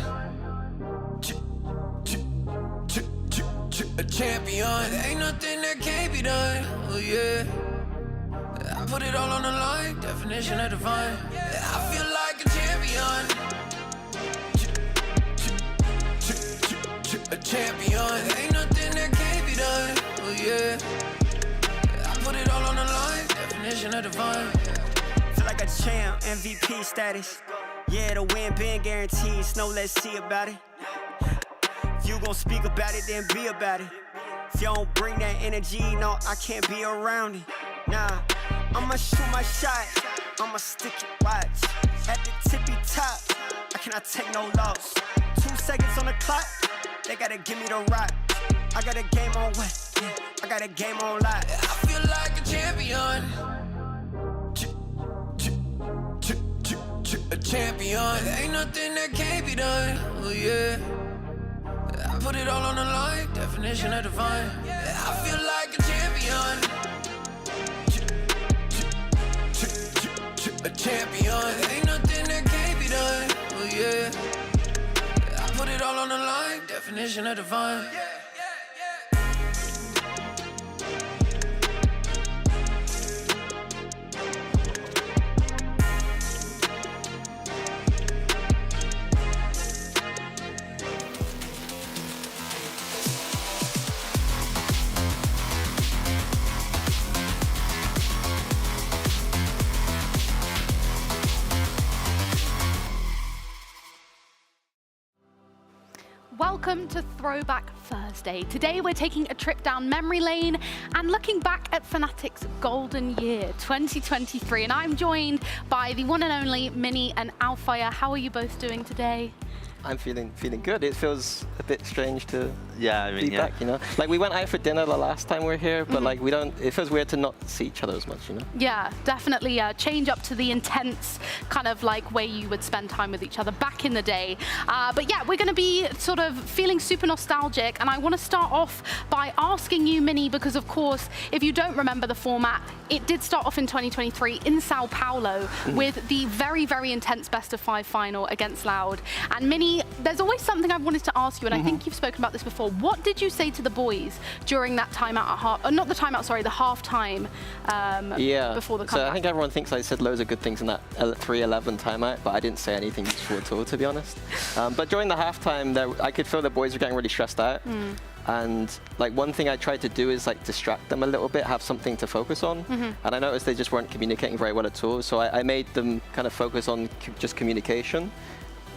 A champion. Ain't nothing that can't be done. Oh yeah. I put it all on the line. Definition of divine. I feel like a champion. A champion. Ain't nothing that can't be done. Oh yeah. I put it all on the line. Definition of divine. Feel like a champ, MVP status. Yeah, the win been guaranteed. So let's see about it. If you gon' speak about it, then be about it. If you don't bring that energy, no, I can't be around it. Nah, I'ma shoot my shot. I'ma stick it, watch. At the tippy top, I cannot take no loss. 2 seconds on the clock, they gotta give me the rock. I got a game on what? Yeah, I got a game on lock. I feel like a champion. A champion. Ain't nothing that can't be done. Oh yeah. I put it all on the line. Definition of divine. I feel like a champion. A champion. Ain't nothing that can't be done. Oh yeah. I put it all on the line. Definition of divine. Welcome to Throwback Thursday. Today we're taking a trip down memory lane and looking back at Fnatic's golden year, 2023. And I'm joined by the one and only Mini and Alfire. How are you both doing today? I'm feeling good. It feels a bit strange to be back, you know? Like, we went out for dinner the last time we were here, but like, it feels weird to not see each other as much, you know? Yeah, definitely change up to the intense kind of like way you would spend time with each other back in the day. But yeah, we're gonna be sort of feeling super nostalgic, and I wanna start off by asking you, Mini, because of course, if you don't remember the format, it did start off in 2023 in Sao Paulo with the very, very intense best-of-5 final against Loud. And Mini, there's always something I've wanted to ask you, and I think you've spoken about this before. What did you say to the boys during that timeout at not the timeout, sorry, the halftime before the comeback? So I think everyone thinks I said loads of good things in that 3-11 timeout, but I didn't say anything useful at all, to be honest. But during the halftime, I could feel the boys were getting really stressed out. And like, one thing I tried to do is like distract them a little bit, have something to focus on. And I noticed they just weren't communicating very well at all. So I made them kind of focus on just communication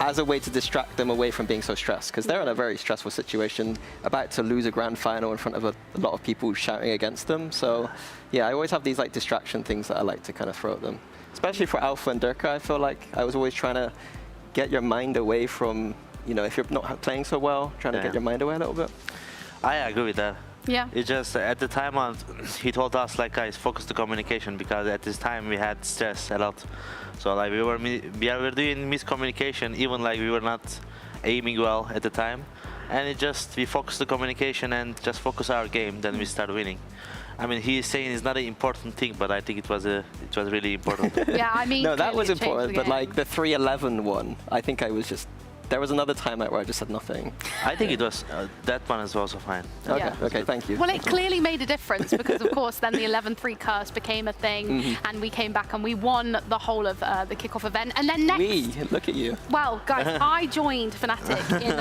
as a way to distract them away from being so stressed, because they're in a very stressful situation, about to lose a grand final in front of a lot of people shouting against them. So yeah, I always have these like distraction things that I like to kind of throw at them. Especially for Alpha and Durka, I feel like I was always trying to get your mind away from, you know, if you're not playing so well, trying to get your mind away a little bit. I agree with that. Yeah. It's just at the time he told us like, guys, focus the communication, because at this time we had stress a lot. So like we were doing miscommunication, even like we were not aiming well at the time. And we focus the communication and just focus our game, then we start winning. I mean, he is saying it's not an important thing, but I think it was really important. Yeah, I mean, no, that was important, but game. like the 3-11 one, I think I was just. There was another timeout where I just said nothing. I think it was that one is also fine. Okay, Yeah. okay, thank you. Well, it clearly made a difference because, of course, then the 11-3 curse became a thing, and we came back and we won the whole of the kickoff event. And then next, look at you. Well, guys, I joined Fnatic in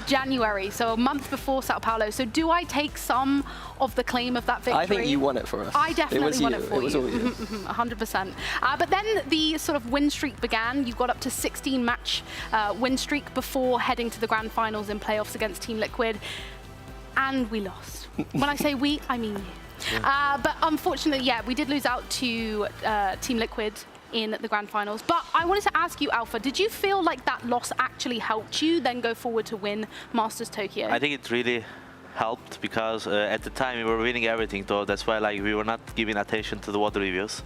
January, so a month before Sao Paulo. So do I take some of the claim of that victory? I think you won it for us. I definitely won it for you. It was all you. 100%. But then the sort of win streak began. You got up to 16-match win streak before heading to the grand finals in playoffs against Team Liquid, and we lost. When I say we, I mean you. But unfortunately, yeah, we did lose out to Team Liquid in the grand finals. But I wanted to ask you, Alpha, did you feel like that loss actually helped you then go forward to win Masters Tokyo? I think it really helped, because at the time we were winning everything, though. That's why like we were not giving attention to the water reviews.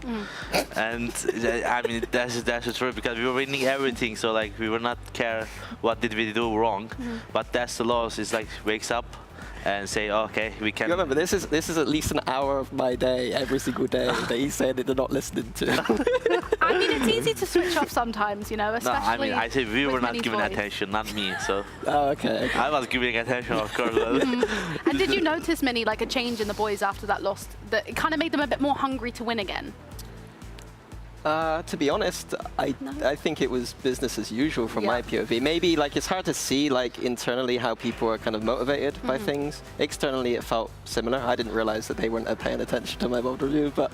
And I mean that's true, because we were winning everything, so like we were not care what did we do wrong. But that's the loss. It's like wakes up and say, okay, we can. Remember, this is at least an hour of my day every single day that he said that they're not listening to. I mean, it's easy to switch off sometimes, you know, especially. No, I mean, I said we were not Minnie's giving voice. attention, not me. So. Oh, okay. I was giving attention, of course. And did you notice, Minnie, like a change in the boys after that loss, that it kind of made them a bit more hungry to win again? To be honest, I think it was business as usual from my POV. Maybe like it's hard to see like internally how people are kind of motivated by things. Externally, it felt similar. I didn't realize that they weren't paying attention to my bold review, but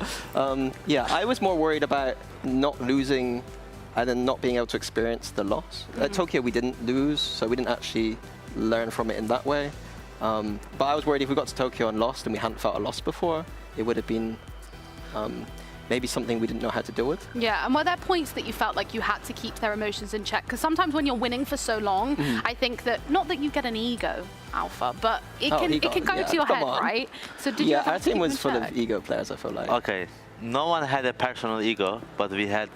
yeah, I was more worried about not losing and then not being able to experience the loss. At Tokyo, we didn't lose, so we didn't actually learn from it in that way. But I was worried if we got to Tokyo and lost and we hadn't felt a loss before, it would have been maybe something we didn't know how to deal with. Yeah, and were there points that you felt like you had to keep their emotions in check? Because sometimes when you're winning for so long, I think that, not that you get an ego, Alpha, but it can go to your head, right? So did you have our to team keep was in full check? of ego players, I feel like. Okay, no one had a personal ego, but we had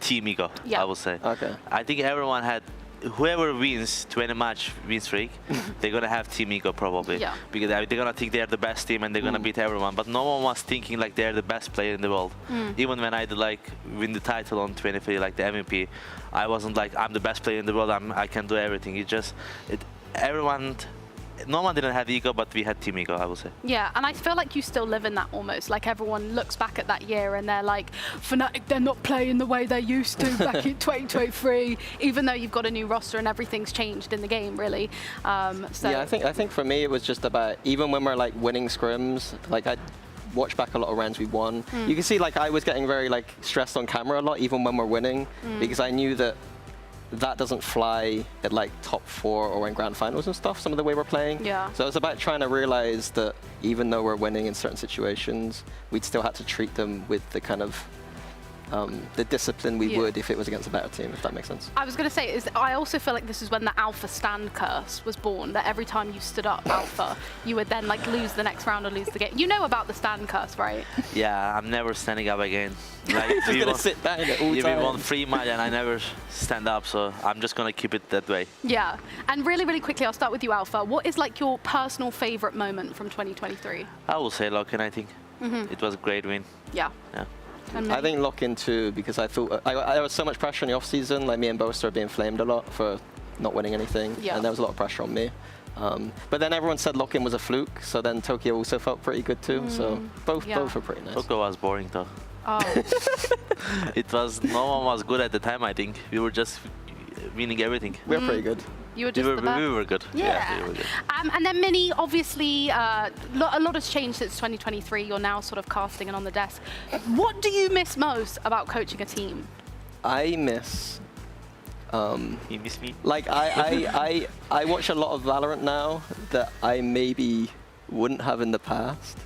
team ego, I would say. Okay. I think everyone had, whoever wins 20 match win streak, they're gonna have team ego probably. Yeah. Because they're gonna think they're the best team and they're gonna beat everyone. But no one was thinking like they're the best player in the world. Even when I did like win the title on 23, like the MVP, I wasn't like I'm the best player in the world. I can do everything. It just no one didn't have ego, but we had team ego, I would say. Yeah, and I feel like you still live in that almost. Like everyone looks back at that year and they're like, Fnatic, they're not playing the way they used to back in 2023, even though you've got a new roster and everything's changed in the game, really. So Yeah, I think for me it was just about, even when we're like winning scrims, like I watch back a lot of rounds we won. You can see like I was getting very like stressed on camera a lot, even when we're winning, because I knew that doesn't fly at like top 4 or in grand finals and stuff, some of the way we're playing. Yeah. So it's about trying to realize that even though we're winning in certain situations, we'd still have to treat them with the kind of the discipline we would if it was against a better team, if that makes sense. I was going to say, I also feel like this is when the Alpha stand curse was born, that every time you stood up Alpha, you would then like lose the next round or lose the game. You know about the stand curse, right? Yeah, I'm never standing up again. Like, just gonna sit down all we time. won 3 match and I never stand up, so I'm just gonna keep it that way. Yeah, and really, really quickly, I'll start with you, Alpha. What is like your personal favorite moment from 2023? I will say Lock-in, I think. It was a great win. Yeah. Yeah. I think Lock-in too, because I thought there was so much pressure in the off-season, like me and Boaster being flamed a lot for not winning anything, and there was a lot of pressure on me. But then everyone said Lock-in was a fluke, so then Tokyo also felt pretty good too. So both were pretty nice. Tokyo was boring though. Oh. No one was good at the time, I think. We were just winning everything. We were pretty good. You were just the best. We were good. Yeah. We were good. And then Minnie, obviously, a lot has changed since 2023. You're now sort of casting and on the desk. What do you miss most about coaching a team? I miss... you miss me? Like, I watch a lot of Valorant now that I maybe wouldn't have in the past.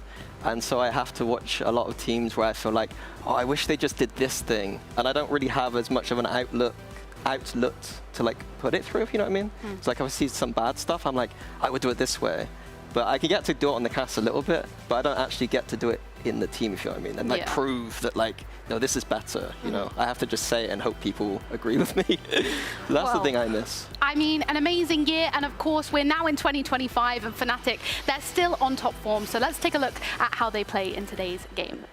And so I have to watch a lot of teams where I feel like, oh, I wish they just did this thing. And I don't really have as much of an outlet to like put it through, if you know what I mean. It's like if I see some bad stuff, I'm like, I would do it this way. But I can get to do it on the cast a little bit, but I don't actually get to do it in the team, if you know what I mean, and like prove that like, no, this is better, you know. I have to just say it and hope people agree with me. So that's the thing I miss. I mean, an amazing year, and of course, we're now in 2025, and Fnatic, they're still on top form. So let's take a look at how they play in today's game.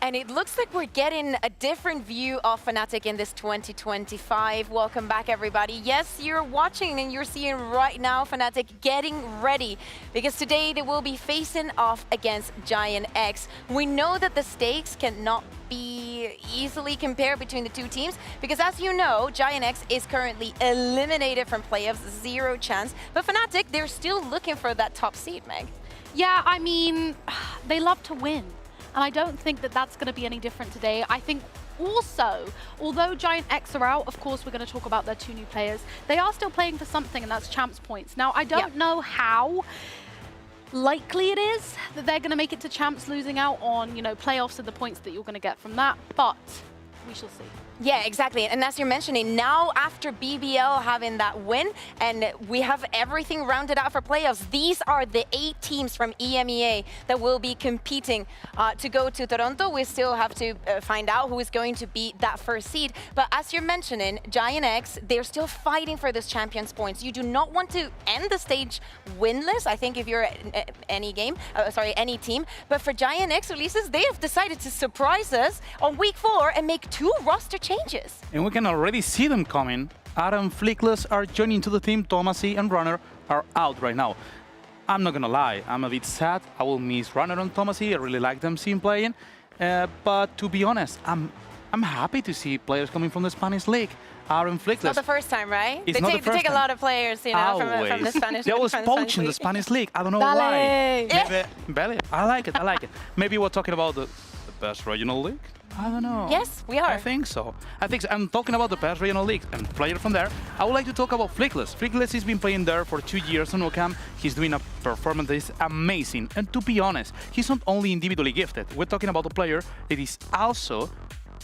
And it looks like we're getting a different view of Fnatic in this 2025. Welcome back, everybody. Yes, you're watching and you're seeing right now Fnatic getting ready, because today they will be facing off against Giant X. We know that the stakes cannot be easily compared between the two teams, because as you know, Giant X is currently eliminated from playoffs, 0 chance. But Fnatic, they're still looking for that top seed, Meg. Yeah, I mean, they love to win. And I don't think that that's going to be any different today. I think also, although Giant X are out, of course, we're going to talk about their 2 new players. They are still playing for something, and that's champs points. Now, I don't know how likely it is that they're going to make it to champs, losing out on, you know, playoffs and the points that you're going to get from that, but we shall see. Yeah, exactly. And as you're mentioning, now after BBL having that win, and we have everything rounded out for playoffs, these are the 8 teams from EMEA that will be competing to go to Toronto. We still have to find out who is going to be that first seed. But as you're mentioning, Giant X, they're still fighting for this champions points. You do not want to end the stage winless, I think, if you're any game, any team. But for Giant X releases, they have decided to surprise us on week 4 and make 2 roster changes. And we can already see them coming. Adam, Flickless are joining to the team. Thomasy and Runner are out right now. I'm not gonna lie, I'm a bit sad. I will miss Runner and Thomasy. I really like them seeing playing. But to be honest, I'm happy to see players coming from the Spanish league. Aaron Flickless. It's not the first time, right? It's they take a lot of players, you know, from the Spanish. They always poach in the Spanish league. I don't know why. Maybe, I like it. I like it. Maybe we're talking about the best regional league. I don't know. Yes, we are. I think so. I'm talking about the best regional league and player from there. I would like to talk about Flickless. Flickless has been playing there for 2 years on OCAM. He's doing a performance that is amazing. And to be honest, he's not only individually gifted. We're talking about a player that is also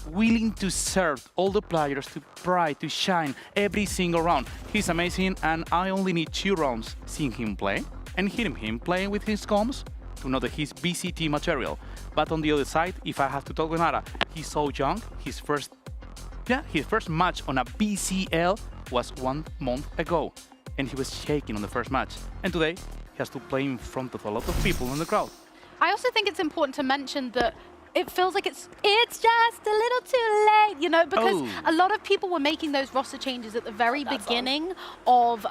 willing to serve all the players, to try to shine every single round. He's amazing, and I only need 2 rounds seeing him play and hearing him play with his comms to know that he's VCT material. But on the other side, if I have to talk with Nara, he's so young. His first match on a BCL was 1 month ago, and he was shaking on the first match. And today, he has to play in front of a lot of people in the crowd. I also think it's important to mention that it feels like it's just a little too late, you know, because a lot of people were making those roster changes at the very beginning of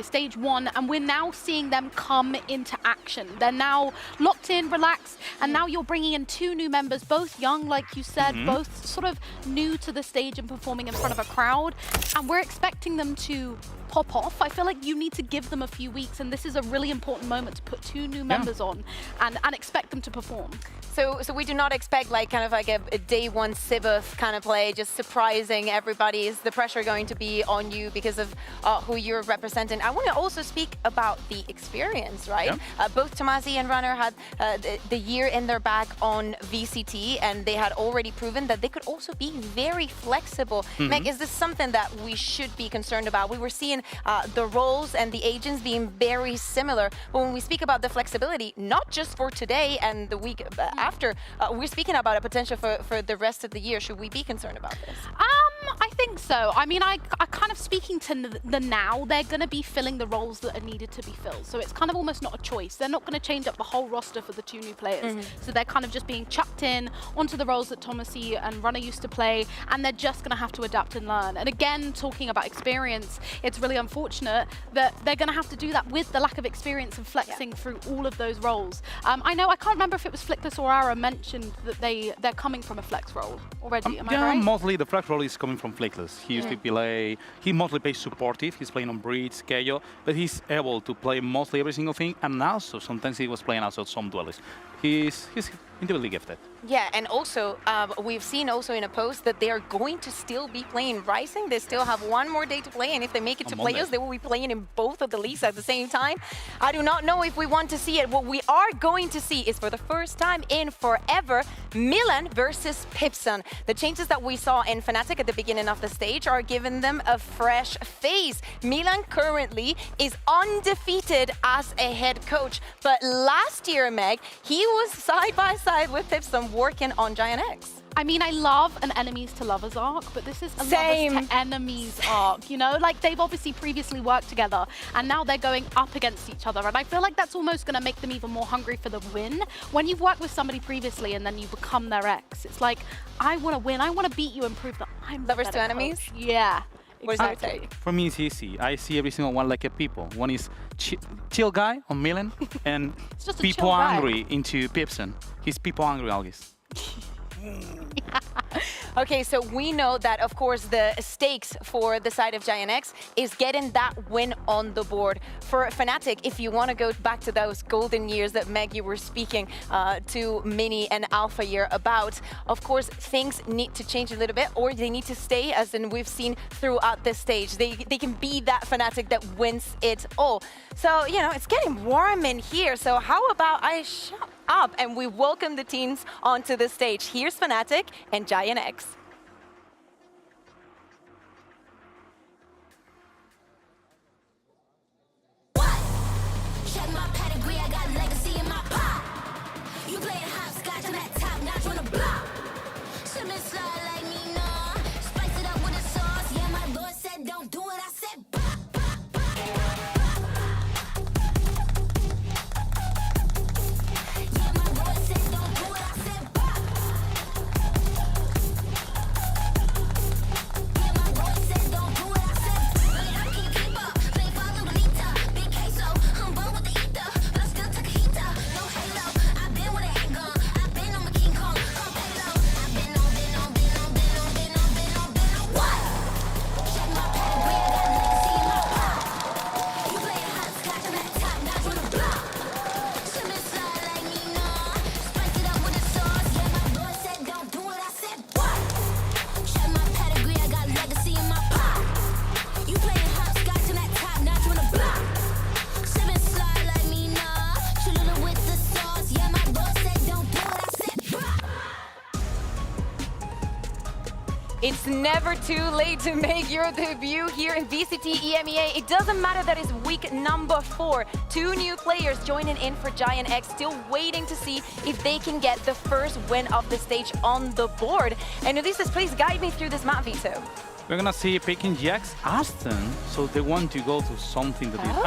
stage 1, and we're now seeing them come into action. They're now locked in, relaxed, and now you're bringing in 2 new members, both young, like you said, both sort of new to the stage and performing in front of a crowd, and we're expecting them to pop off. I feel like you need to give them a few weeks, and this is a really important moment to put 2 new members on and expect them to perform. So we do not expect like kind of like a day 1 Sibeth kind of play, just surprising everybody. Is the pressure going to be on you because of who you're representing? I want to also speak about the experience, right? Both Thomasy and Runner had the year in their back on VCT, and they had already proven that they could also be very flexible. Meg, is this something that we should be concerned about? We were seeing the roles and the agents being very similar, but when we speak about the flexibility, not just for today and the week after, we're speaking about a potential for the rest of the year. Should we be concerned about this? I think so. I mean, I kind of speaking to the now, they're going to be filling the roles that are needed to be filled. So it's kind of almost not a choice. They're not going to change up the whole roster for the 2 new players. So they're kind of just being chucked in onto the roles that Thomasy and Runner used to play, and they're just going to have to adapt and learn. And again, talking about experience, it's really unfortunate that they're going to have to do that with the lack of experience and flexing through all of those roles. I know, I can't remember if it was Flickless or Ara mentioned that they're coming from a flex role already. Am I right? Mostly the flex role is coming from Flickless. He used to play, he mostly plays supportive. He's playing on Breach, KO, but he's able to play mostly every single thing, and also sometimes he was playing also some duelists. He's individually gifted. Yeah, and also we've seen also in a post that they are going to still be playing Rising. They still have one more day to play, and if they make it to playoffs, they will be playing in both of the leagues at the same time. I do not know if we want to see it. What we are going to see is for the first time in forever, Milan versus Pipson. The changes that we saw in Fnatic at the beginning of the stage are giving them a fresh face. Milan currently is undefeated as a head coach, but last year, Meg, he was side by side with Pipson working on Giant X. I mean, I love an enemies to lovers arc, but this is a lovers to enemies arc, you know? Like, they've obviously previously worked together, and now they're going up against each other, and I feel like that's almost going to make them even more hungry for the win. When you've worked with somebody previously and then you become their ex, it's like, I want to win, I want to beat you and prove that I'm the Lovers to enemies? coach. Yeah. What's your take? For me, it's easy. I see every single one like a people. One is chill guy on Milan, and just a people chill guy. angry into Pipson. He's people angry always. Okay, so we know that, of course, the stakes for the side of Giant X is getting that win on the board. For Fnatic, if you want to go back to those golden years that, Meg, you were speaking to Mini and Alpha year about, of course, things need to change a little bit, or they need to stay, as in we've seen throughout this stage. They can be that Fnatic that wins it all. So, you know, it's getting warm in here, so how about I shut up and we welcome the teams onto the stage. Here's Fnatic and Giant X. Check my pedigree, I got legacy in my pop. You playing hopscotch, I'm at top notch on the block. Shouldn't slide like me, nah. Spice it up with a sauce. Yeah, my lord said don't do it, I said yeah, my lord said don't do it, I said yeah, my lord said don't do it, I said I can't keep up, play follow Lita, big queso, I'm born with the ether, but I still took a heater, no halo, I've been with a handgun, I've been on my King Kong, on payload, I've been on what? Check my pedigree, I got legacy in my pop. You playing hopscotch, I'm at top notch on the block. Shouldn't slide like me, nah. Spice it up with a sauce. Yeah, my lord said don't do it, I said what? Check my pedigree, I got legacy in my pop. You playing hopscotch, I'm at top notch on the block. Shouldn't slide like me, nah. Cholula with the sauce. Yeah, my lord said don't do it, I said what? It's never too late to make your debut here in VCT EMEA. It doesn't matter that it's week number 4. 2 new players joining in for Giant X, still waiting to see if they can get the first win of the stage on the board. And Ulysses, please guide me through this map, Vito. We're gonna see Peking GX Aston, so they want to go to something that is.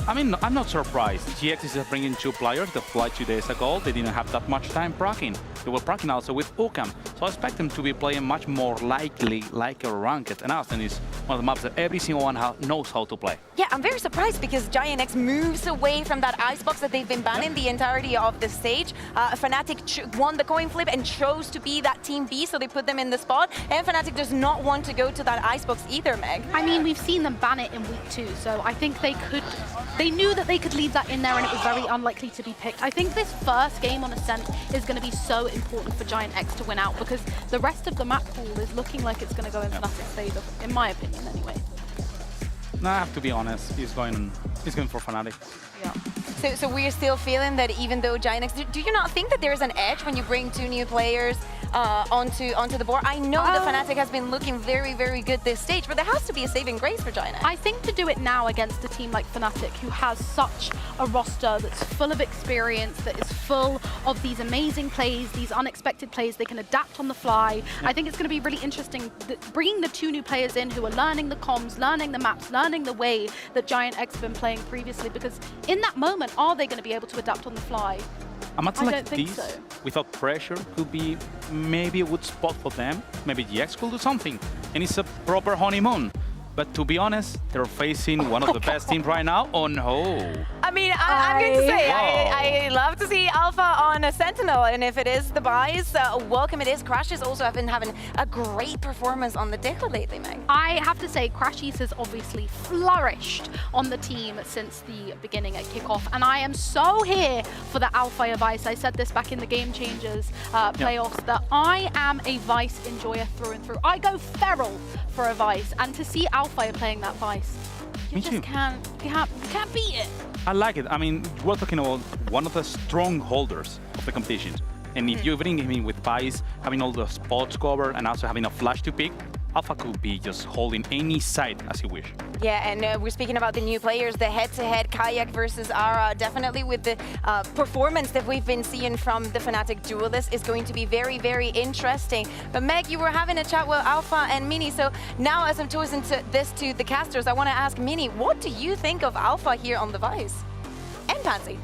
I mean, I'm not surprised. GX is bringing 2 players that flight 2 days ago. They didn't have that much time procking. They were procking also with Ocam, so I expect them to be playing much more likely like a ranked. And Aston is one of the maps that every single one knows how to play. Yeah, I'm very surprised because Giant X moves away from that icebox that they've been banning the entirety of the stage. Fnatic won the coin flip and chose to be that team B, so they put them in the spot. And Fnatic does not want to go to that icebox either, Meg. I mean, we've seen them ban it in week 2, so I think they knew that they could leave that in there and it was very unlikely to be picked. I think this first game on Ascent is going to be so important for Giant X to win out because the rest of the map pool is looking like it's going to go in Fnatic's favor, in my opinion anyway. No, I have to be honest. He's going for Fnatic. Yeah. So we're still feeling that even though Giant X, do you not think that there's an edge when you bring 2 new players onto the board? I know the Fnatic has been looking very, very good this stage, but there has to be a saving grace for Giant X. I think to do it now against a team like Fnatic, who has such a roster that's full of experience, that is full of these amazing plays, these unexpected plays, they can adapt on the fly. I think it's going to be really interesting bringing the 2 new players in who are learning the comms, learning the maps, learning the way that Giant X have been playing previously, because in that moment, are they going to be able to adapt on the fly? A match I like don't think this, so. without pressure, could be maybe a good spot for them. Maybe GX could do something, and it's a proper honeymoon. But to be honest, they're facing one of the best teams right now. Oh no! I mean, I'm going to say, Wow. I love to to see Alpha on a Sentinel, and if it is the buys, welcome it is. Crashes also have been having a great performance on the Deco lately, Meg. I have to say, Crashies has obviously flourished on the team since the beginning at kickoff, and I am so here for the Alpha Vice. I said this back in the Game Changers playoffs, that I am a Vice enjoyer through and through. I go feral for a Vice, and to see Alpha playing that Vice, you just can't beat it. I like it. I mean, we're talking about one of the strong holders of the competition. And if you bring him in with Vice, having all the spots covered and also having a flash to pick, Alpha could be just holding any side as he wish. Yeah, and we're speaking about the new players, the head-to-head Kayak versus Ara. Definitely with the performance that we've been seeing from the Fnatic duelist is going to be very, very interesting. But Meg, you were having a chat with Alpha and Mini, so now as I'm tossing this to the casters, I want to ask Mini, what do you think of Alpha here on the Vice? And Pansy.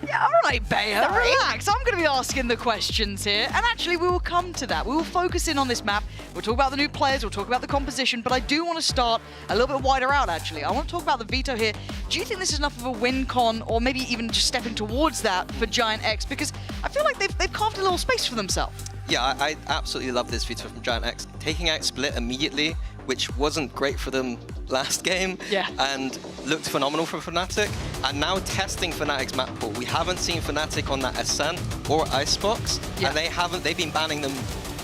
Yeah, all right, Bayer, relax. I'm going to be asking the questions here, and actually we will come to that. We will focus in on this map. We'll talk about the new players, we'll talk about the composition, but I do want to start a little bit wider out, actually. I want to talk about the veto here. Do you think this is enough of a win con, or maybe even just stepping towards that for Giant X? Because I feel like they've carved a little space for themselves. Yeah, I absolutely love this veto from Giant X. Taking out Split immediately, which wasn't great for them last game, and looked phenomenal for Fnatic. And now testing Fnatic's map pool. We haven't seen Fnatic on that Ascent or Icebox, and they've been banning them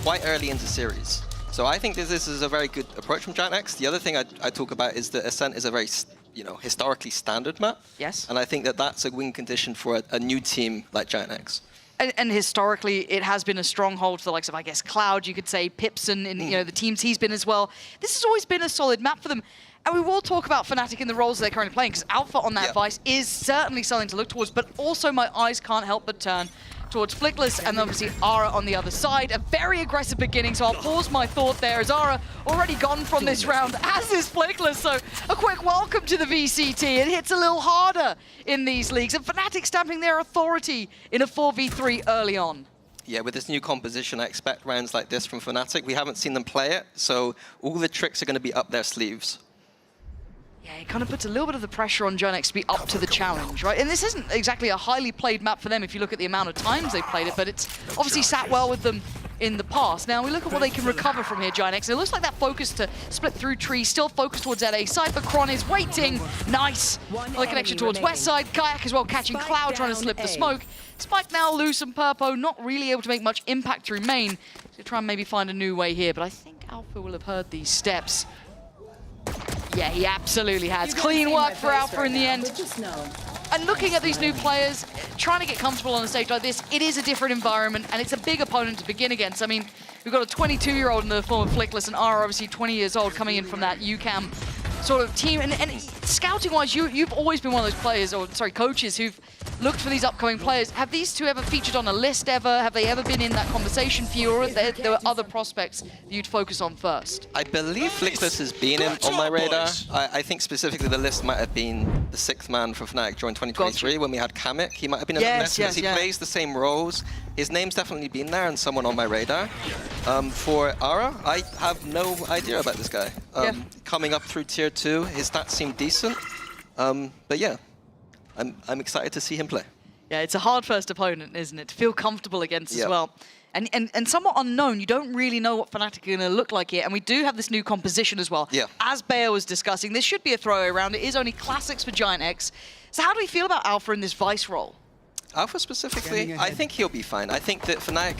quite early into series. So I think this is a very good approach from Giant X. The other thing I talk about is that Ascent is a very, historically standard map. Yes. And I think that that's a win condition for a new team like Giant X. And historically, it has been a stronghold for the likes of, I guess, Cloud, you could say, Pipson, and the teams he's been as well. This has always been a solid map for them. And we will talk about Fnatic in the roles they're currently playing, because Alpha on that Vice is certainly something to look towards, but also my eyes can't help but turn towards Flickless, and obviously Ara on the other side. A very aggressive beginning, so I'll pause my thought there, as Ara already gone from this round, as is Flickless. So a quick welcome to the VCT. It hits a little harder in these leagues, and Fnatic stamping their authority in a 4v3 early on. Yeah, with this new composition, I expect rounds like this from Fnatic. We haven't seen them play it, so all the tricks are going to be up their sleeves. Yeah, it kind of puts a little bit of the pressure on Giant X to be up to the challenge, right? And this isn't exactly a highly played map for them if you look at the amount of times they've played it, but it's obviously sat well with them in the past. Now we look at what they can recover from here, Giant X. It looks like that focus to split through trees, still focused towards that A side, but Kron is waiting. Nice. Another connection towards west side. Kayak as well catching Cloud, trying to slip the smoke. Spike now loose, and Purpo not really able to make much impact through main. So try and maybe find a new way here, but I think Alpha will have heard these steps. Yeah, he absolutely has. Clean work for Alpha in the end. And looking at these new players, trying to get comfortable on a stage like this, it is a different environment, and it's a big opponent to begin against. I mean, we've got a 22-year-old in the form of Flickless, and Ara obviously 20 years old coming in from that UCAM sort of team. And scouting-wise, you've always been one of those players, or sorry, coaches who've looked for these upcoming players. Have these two ever featured on a list ever? Have they ever been in that conversation for you, or are there were other prospects that you'd focus on first? I believe Flickless has been on my radar. I think specifically the list might have been the 6th man for Fnatic during 2023 when we had Kamek. He might have been in the list because he plays the same roles. His name's definitely been there and someone on my radar. For Ara, I have no idea about this guy. Coming up through tier 2, his stats seem decent. But yeah, I'm excited to see him play. Yeah, it's a hard first opponent, isn't it? To feel comfortable against as well. And somewhat unknown. You don't really know what Fnatic are going to look like here. And we do have this new composition as well. Yeah. As Bayer was discussing, this should be a throwaway round. It is only classics for Giant X. So how do we feel about Alpha in this Vice role? Alpha specifically, I think he'll be fine. I think that Fnatic,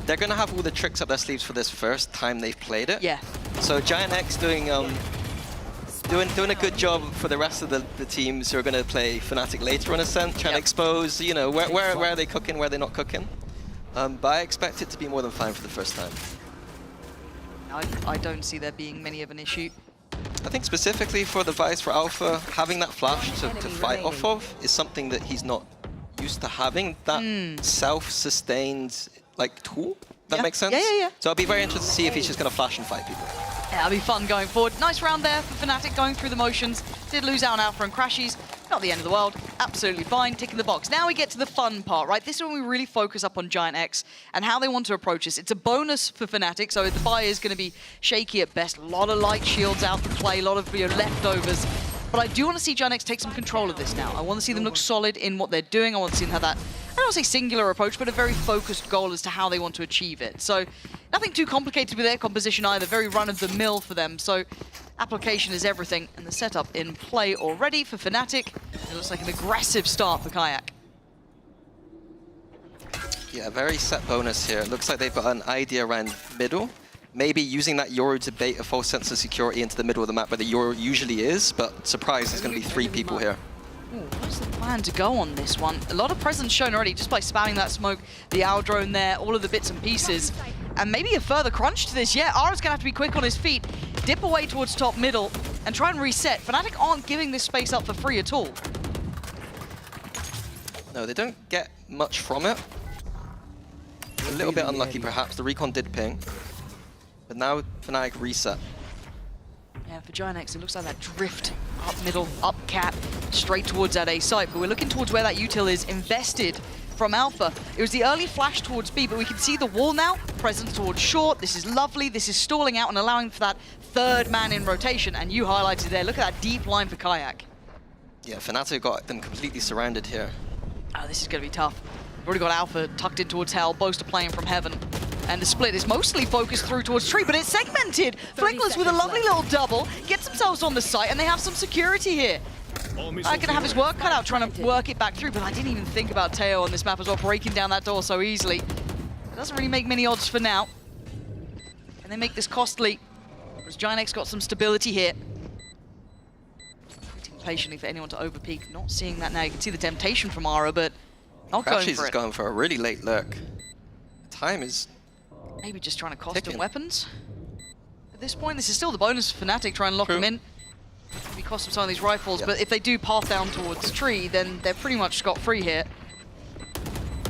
they're going to have all the tricks up their sleeves for this first time they've played it. Yeah. So Giant X doing a good job for the rest of the teams who are going to play Fnatic later on Ascent, trying to expose, where are they cooking, where are they not cooking. But I expect it to be more than fine for the first time. I don't see there being many of an issue. I think specifically for the Vice, for Alpha, having that flash to fight off of is something that he's not used to having. That self-sustained tool. That makes sense? Yeah. So I'll be very interested to see if he's just going to flash and fight people. Yeah, that'll be fun going forward. Nice round there for Fnatic, going through the motions. Did lose out on Alpha and Crashies. Not the end of the world. Absolutely fine. Ticking the box. Now we get to the fun part, right? This is when we really focus up on Giant X and how they want to approach this. It's a bonus for Fnatic, so the buy is going to be shaky at best. A lot of light shields out to play, a lot of leftovers. But I do want to see Giant X take some control of this now. I want to see them look solid in what they're doing. I want to see them have that, I don't want to say singular approach, but a very focused goal as to how they want to achieve it. So nothing too complicated with their composition either, very run-of-the-mill for them. So application is everything, and the setup in play already for Fnatic. It looks like an aggressive start for Kayak. Yeah, very set bonus here. It looks like they've got an idea around middle. Maybe using that Yoru to bait a false sense of security into the middle of the map where the Yoru usually is, but surprise, there's going to be 3 people here. Ooh, what's the plan to go on this one? A lot of presence shown already just by spamming that smoke, the owl drone there, all of the bits and pieces. And maybe a further crunch to this. Yeah, Ara's going to have to be quick on his feet, dip away towards top middle, and try and reset. Fnatic aren't giving this space up for free at all. No, they don't get much from it. A little bit unlucky, perhaps. The recon did ping. But now Fnatic reset. Yeah, for Giant X, it looks like that drift up middle, up cap, straight towards that A site. But we're looking towards where that util is invested from Alpha. It was the early flash towards B, but we can see the wall now. Presence towards short. This is lovely. This is stalling out and allowing for that third man in rotation. And you highlighted there. Look at that deep line for Kayak. Yeah, Fnatic got them completely surrounded here. Oh, this is going to be tough. We've already got Alpha tucked in towards Hell, Boaster playing from Heaven. And the split is mostly focused through towards Tree, but it's segmented. Flickless with a lovely little double, gets themselves on the site, and they have some security here. I can have his work cut out trying to work it back through, but I didn't even think about Teo on this map as well, breaking down that door so easily. It doesn't really make many odds for now. And they make this costly, whereas Giant X got some stability here. Waiting patiently for anyone to overpeak. Not seeing that now. You can see the temptation from Ara, but not going for it. is going for a really late lurk. Time is maybe just trying to cost them weapons. At this point, this is still the bonus for Fnatic, trying to lock them in. Maybe cost them some of these rifles, but if they do path down towards Tree, then they're pretty much scot-free here.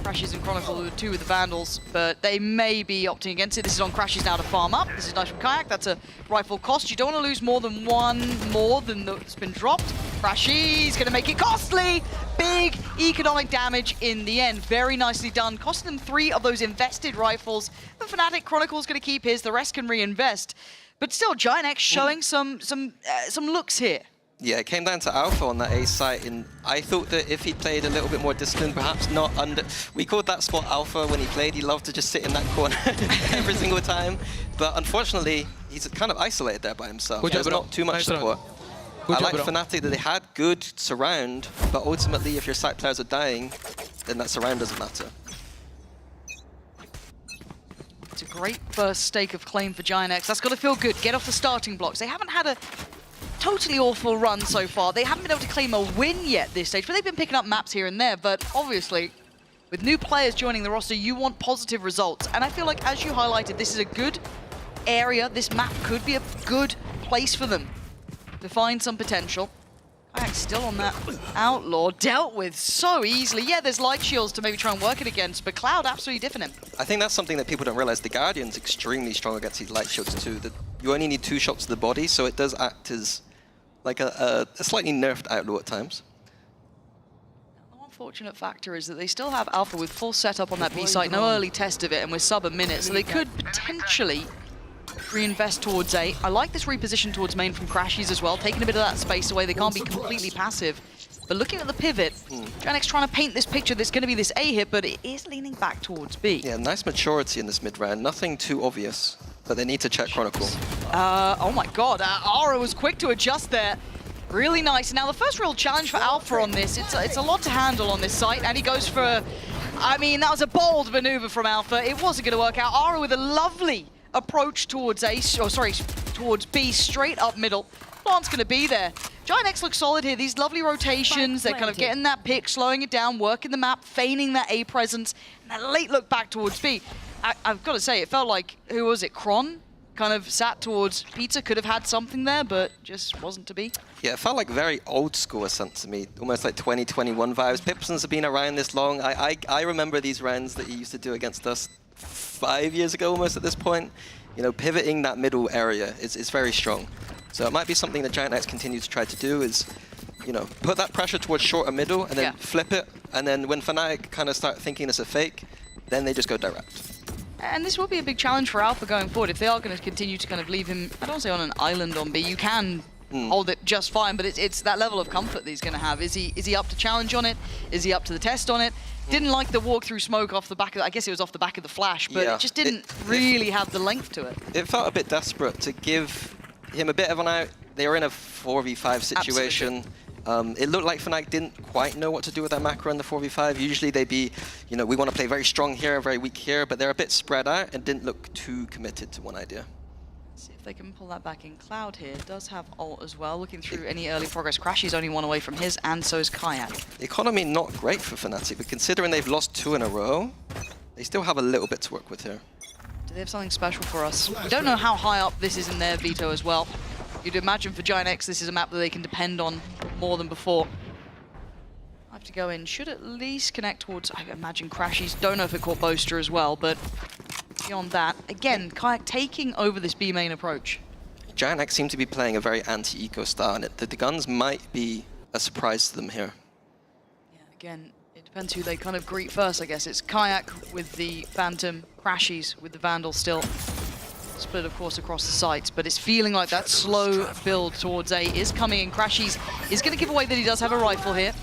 Crashes and Chronicle are 2 with the Vandals, but they may be opting against it. This is on Crashes now to farm up. This is nice from Kayak. That's a rifle cost. You don't want to lose more than one more than that's been dropped. Crashes going to make it costly. Big economic damage in the end. Very nicely done. Costing them 3 of those invested rifles. The Fnatic Chronicle's going to keep his. The rest can reinvest. But still, Giant X showing some looks here. Yeah, it came down to Alpha on that A site, and I thought that if he played a little bit more disciplined, perhaps not under... We called that spot Alpha when he played. He loved to just sit in that corner every single time. But unfortunately, he's kind of isolated there by himself. There's not too much support. I like Fnatic that they had good surround, but ultimately, if your site players are dying, then that surround doesn't matter. It's a great first stake of claim for Giant X. That's got to feel good. Get off the starting blocks. They haven't had a totally awful run so far. They haven't been able to claim a win yet this stage, but they've been picking up maps here and there. But obviously, with new players joining the roster, you want positive results. And I feel like, as you highlighted, this is a good area. This map could be a good place for them to find some potential. Kayak still on that Outlaw, dealt with so easily. Yeah, there's light shields to maybe try and work it against, but Cloud absolutely diffing him. I think that's something that people don't realize. The Guardian's extremely strong against these light shields too. You only need 2 shots to the body, so it does act as like a slightly nerfed Outlaw at times. The unfortunate factor is that they still have Alpha with full setup on that B site, no early test of it, and we're sub a minute, so they could potentially reinvest towards A. I like this reposition towards main from Crashies as well, taking a bit of that space away. They can't be completely passive. But looking at the pivot, Giant X trying to paint this picture that's going to be this A hit, but it is leaning back towards B. Yeah, nice maturity in this mid-round. Nothing too obvious, but they need to check Chronicle. Oh my god, Ara was quick to adjust there. Really nice. Now the first real challenge for Alpha on this, it's a lot to handle on this site, and he goes for, I mean, that was a bold maneuver from Alpha. It wasn't going to work out. Ara with a lovely approach towards towards B, straight up middle. Plant's going to be there. Giant X looks solid here. These lovely rotations, they're kind of getting that pick, slowing it down, working the map, feigning that A presence, and that late look back towards B. I've got to say, it felt like, who was it, Kron? Kind of sat towards Pizza, could have had something there, but just wasn't to be. Yeah, it felt like very old school sense to me, almost like 2021 vibes. Pipsons have been around this long. I remember these rounds that he used to do against us 5 years ago almost at this point. You know, pivoting that middle area is very strong. So it might be something that Giant X continues to try to do is, you know, put that pressure towards short and middle and then flip it. And then when Fnatic kind of start thinking it's a fake, then they just go direct. And this will be a big challenge for Alpha going forward. If they are going to continue to kind of leave him, I don't say on an island on B, you can hold it just fine, but it's that level of comfort that he's going to have. Is he up to challenge on it? Is he up to the test on it? Didn't like the walk through smoke off the back of, I guess it was off the back of the flash, but it just didn't really have the length to it. It felt a bit desperate to give him a bit of an out. They were in a 4v5 situation. It looked like Fnatic didn't quite know what to do with their macro in the 4v5. Usually they'd be, you know, we want to play very strong here, very weak here, but they're a bit spread out and didn't look too committed to one idea. See if they can pull that back in. Cloud here does have ult as well. Looking through any early progress. Crashy's only one away from his, and so is Kayak. Economy not great for Fnatic, but considering they've lost 2 in a row, they still have a little bit to work with here. Do they have something special for us? We don't know how high up this is in their veto as well. You'd imagine for Giant X this is a map that they can depend on more than before. I have to go in. Should at least connect towards, I imagine, Crashies. Don't know if it caught Boaster as well, but beyond that, again, Kayak taking over this B main approach. Giant X seem to be playing a very anti-eco style, and the guns might be a surprise to them here. Yeah, again, it depends who they kind of greet first, I guess. It's Kayak with the Phantom, Crashies with the Vandal still. Split, of course, across the sites, but it's feeling like that slow build towards A is coming in. Crashies is going to give away that he does have a rifle here.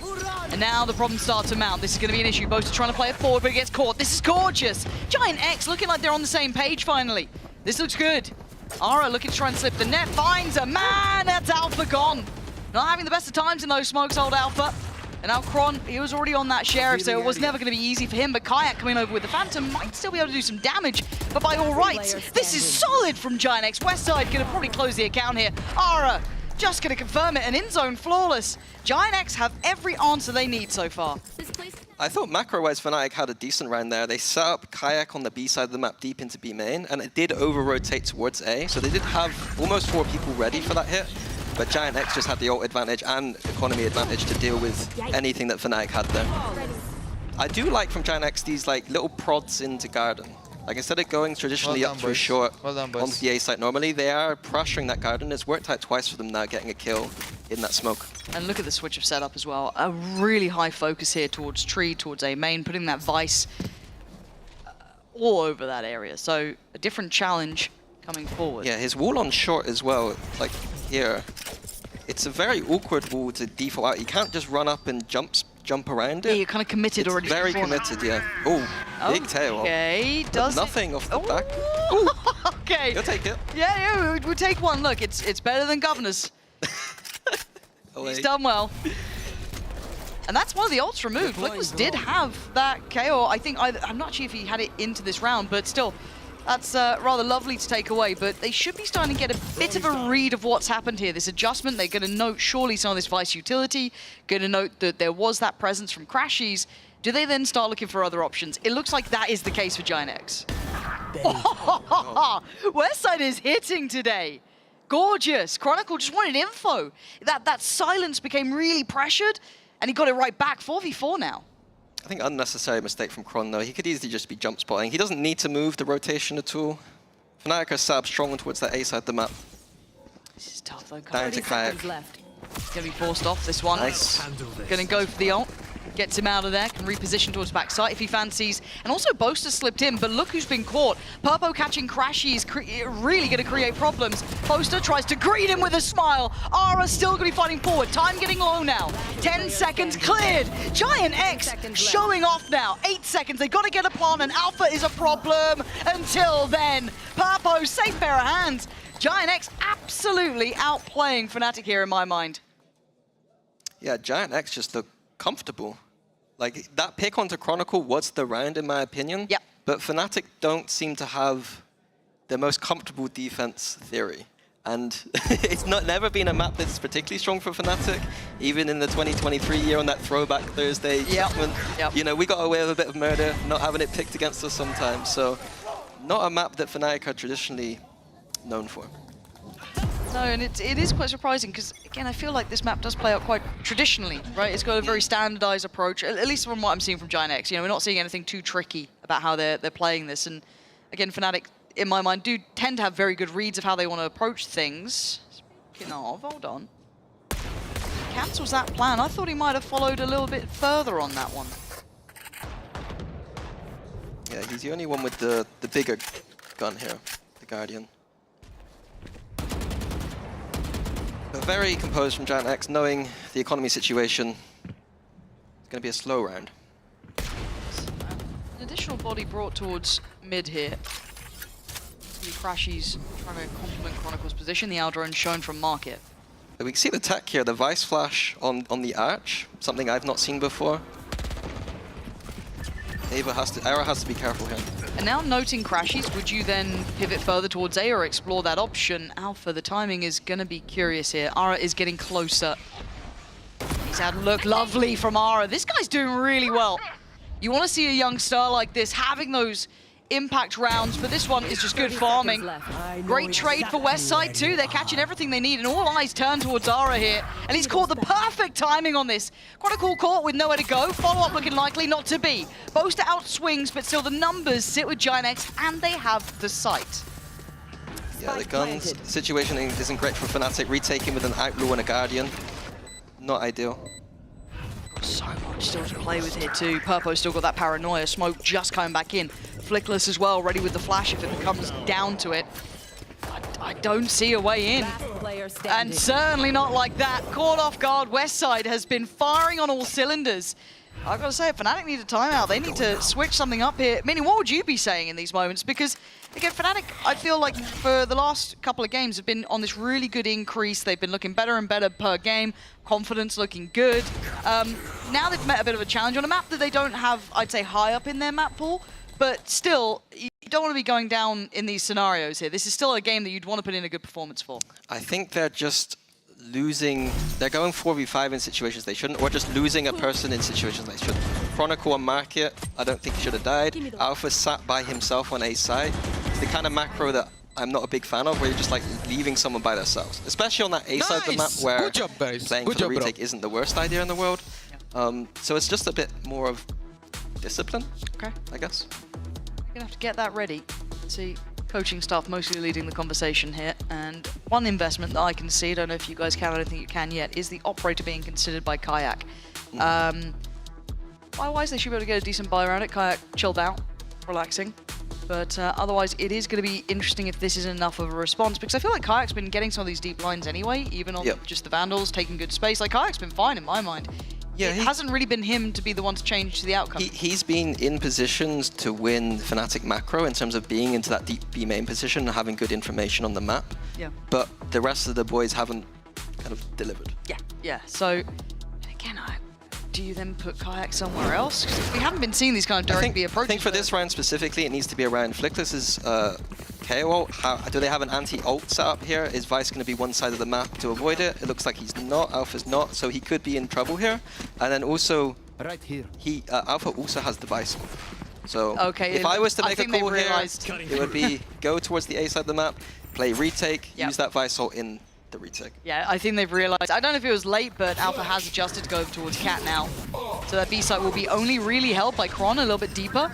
And now the problems start to mount. This is going to be an issue. Boaster trying to play it forward, but he gets caught. This is gorgeous. Giant X looking like they're on the same page finally. This looks good. Ara looking to try and slip the net. Finds a man. That's Alpha gone. Not having the best of times in those smokes, old Alpha. And now Kron, he was already on that Sheriff, so it was never going to be easy for him. But Kayak coming over with the Phantom might still be able to do some damage. But by all rights, this is solid from Giant X. Westside going to probably close the account here. Ara just going to confirm it, and in zone flawless. Giant X have every answer they need so far. I thought macro-wise Fnatic had a decent round there. They set up Kayak on the B side of the map deep into B main, and it did over-rotate towards A. So they did have almost 4 people ready for that hit. But Giant X just had the ult advantage and economy advantage to deal with anything that Fnatic had there. I do like from Giant X these like little prods into Garden. Like instead of going traditionally up through short onto the A site normally, they are pressuring that Garden. It's worked out twice for them now, getting a kill in that smoke. And look at the switch of setup as well. A really high focus here towards Tree, towards A main, putting that Vice all over that area. So a different challenge coming forward. Yeah, his wall on short as well, like here. It's a very awkward wall to default out. You can't just run up and jump around it. Yeah, you're kind of committed it's already. Very committed, yeah. Oh, big tail. Okay, does nothing off the back. Okay. You'll take it. Yeah, we'll take one. Look, it's better than Governor's. He's done well. And that's one of the ults removed. Liquid did have that KO. I think, I'm not sure if he had it into this round, but still, that's rather lovely to take away. But they should be starting to get a bit of a read of what's happened here. This adjustment, they're going to note surely some of this Vice utility, going to note that there was that presence from Crashies. Do they then start looking for other options? It looks like that is the case for Giant X. Westside is hitting today. Gorgeous. Chronicle just wanted info. That silence became really pressured, and he got it right back. 4v4 now. I think unnecessary mistake from Kron though. He could easily just be jump spotting. He doesn't need to move the rotation at all. Fnatic are set up strong towards that A side of the map. This is tough though. Down to Kayak. Gonna be forced off this one. Nice. Gonna go for the ult. Gets him out of there, can reposition towards backside if he fancies. And also Boaster slipped in, but look who's been caught. Purpo catching Crashy is really going to create problems. Boaster tries to greet him with a smile. Ara still going to be fighting forward. Time getting low now. 10 seconds cleared. Giant X showing off now. 8 seconds. They got to get a plant, and Alpha is a problem. Until then, Purpo, safe pair of hands. Giant X absolutely outplaying Fnatic here in my mind. Yeah, Giant X just looked comfortable. Like, that pick onto Chronicle was the round, in my opinion. Yep. But Fnatic don't seem to have the most comfortable defense theory. And it's never been a map that's particularly strong for Fnatic. Even in the 2023 year on that throwback Thursday tournament, you know, we got away with a bit of murder, not having it picked against us sometimes. So, not a map that Fnatic are traditionally known for. No, and it is quite surprising because, again, I feel like this map does play out quite traditionally, right? It's got a very standardized approach, at least from what I'm seeing from Giant X. You know, we're not seeing anything too tricky about how they're playing this. And, again, Fnatic, in my mind, do tend to have very good reads of how they want to approach things. Speaking of, hold on. Cancels that plan. I thought he might have followed a little bit further on that one. Yeah, he's the only one with the bigger gun here, the Guardian. very composed from Giant X, knowing the economy situation. It's going to be a slow round. An additional body brought towards mid here. Crashy's trying to complement Chronicle's position. The Aldrone shown from Market. We can see the tech here, the Vice Flash on the arch, something I've not seen before. Era has to be careful here. And now noting Crashies, would you then pivot further towards A or explore that option? Alpha, the timing is going to be curious here. Ara is getting closer. He's had look lovely from Ara. This guy's doing really well. You want to see a young star like this having those impact rounds, but this one is just good farming. Great trade for Westside too. They're catching everything they need, and all eyes turn towards Ara here. And he's caught the perfect timing on this. Chronicle caught with nowhere to go. Follow-up looking likely not to be. Boaster outswings, but still the numbers sit with Giant X, and they have the sight. Yeah, the guns situation isn't great for Fnatic. Retaking with an Outlaw and a Guardian. Not ideal. So much still to play with here too. Purpo's still got that paranoia. Smoke just coming back in. Flickless as well, ready with the flash if it comes down to it. I don't see a way in. And certainly not like that. Caught off guard, Westside has been firing on all cylinders. I've got to say, Fnatic need a timeout. They need to switch something up here. Meaning, what would you be saying in these moments? Because, again, Fnatic, I feel like for the last couple of games have been on this really good increase. They've been looking better and better per game. Confidence looking good. Now they've met a bit of a challenge on a map that they don't have, I'd say, high up in their map pool. But still, you don't want to be going down in these scenarios here. This is still a game that you'd want to put in a good performance for. I think they're just losing. They're going 4v5 in situations they shouldn't, or just losing a person in situations they shouldn't. Chronicle on Market, I don't think he should have died. Alpha sat by himself on A side. It's the kind of macro that I'm not a big fan of, where you're just like leaving someone by themselves. Especially on that A side of the map where playing for the retake isn't the worst idea in the world. So it's just a bit more of discipline, I guess. You're going to have to get that ready. See, coaching staff mostly leading the conversation here. And one investment that I can see, I don't know if you guys can, I don't think you can yet, is the operator being considered by Kayak. Otherwise, they should be able to get a decent buy around it. Kayak chilled out, relaxing. But otherwise, it is going to be interesting if this is enough of a response, because I feel like Kayak's been getting some of these deep lines anyway, even on just the Vandals, taking good space. Like, Kayak's been fine in my mind. Yeah, it hasn't really been him to be the one to change the outcome. He's been in positions to win Fnatic macro in terms of being into that deep B main position and having good information on the map. Yeah. But the rest of the boys haven't kind of delivered. Yeah. So, again, do you then put Kayak somewhere else? 'Cause we haven't been seeing these kind of direct B approaches. I think for this round specifically, it needs to be around Flickless's KO. Do they have an anti-ult set up here? Is Vice going to be one side of the map to avoid it? It looks like he's not. Alpha's not, so he could be in trouble here. And then also, right here, Alpha also has the Vice. So if I was to make a call here, it would be go towards the A side of the map, play retake, use that Vice ult in the retake. Yeah, I think they've realized. I don't know if it was late, but Alpha has adjusted to go over towards Cat now. So that B site will be only really held by Kron a little bit deeper.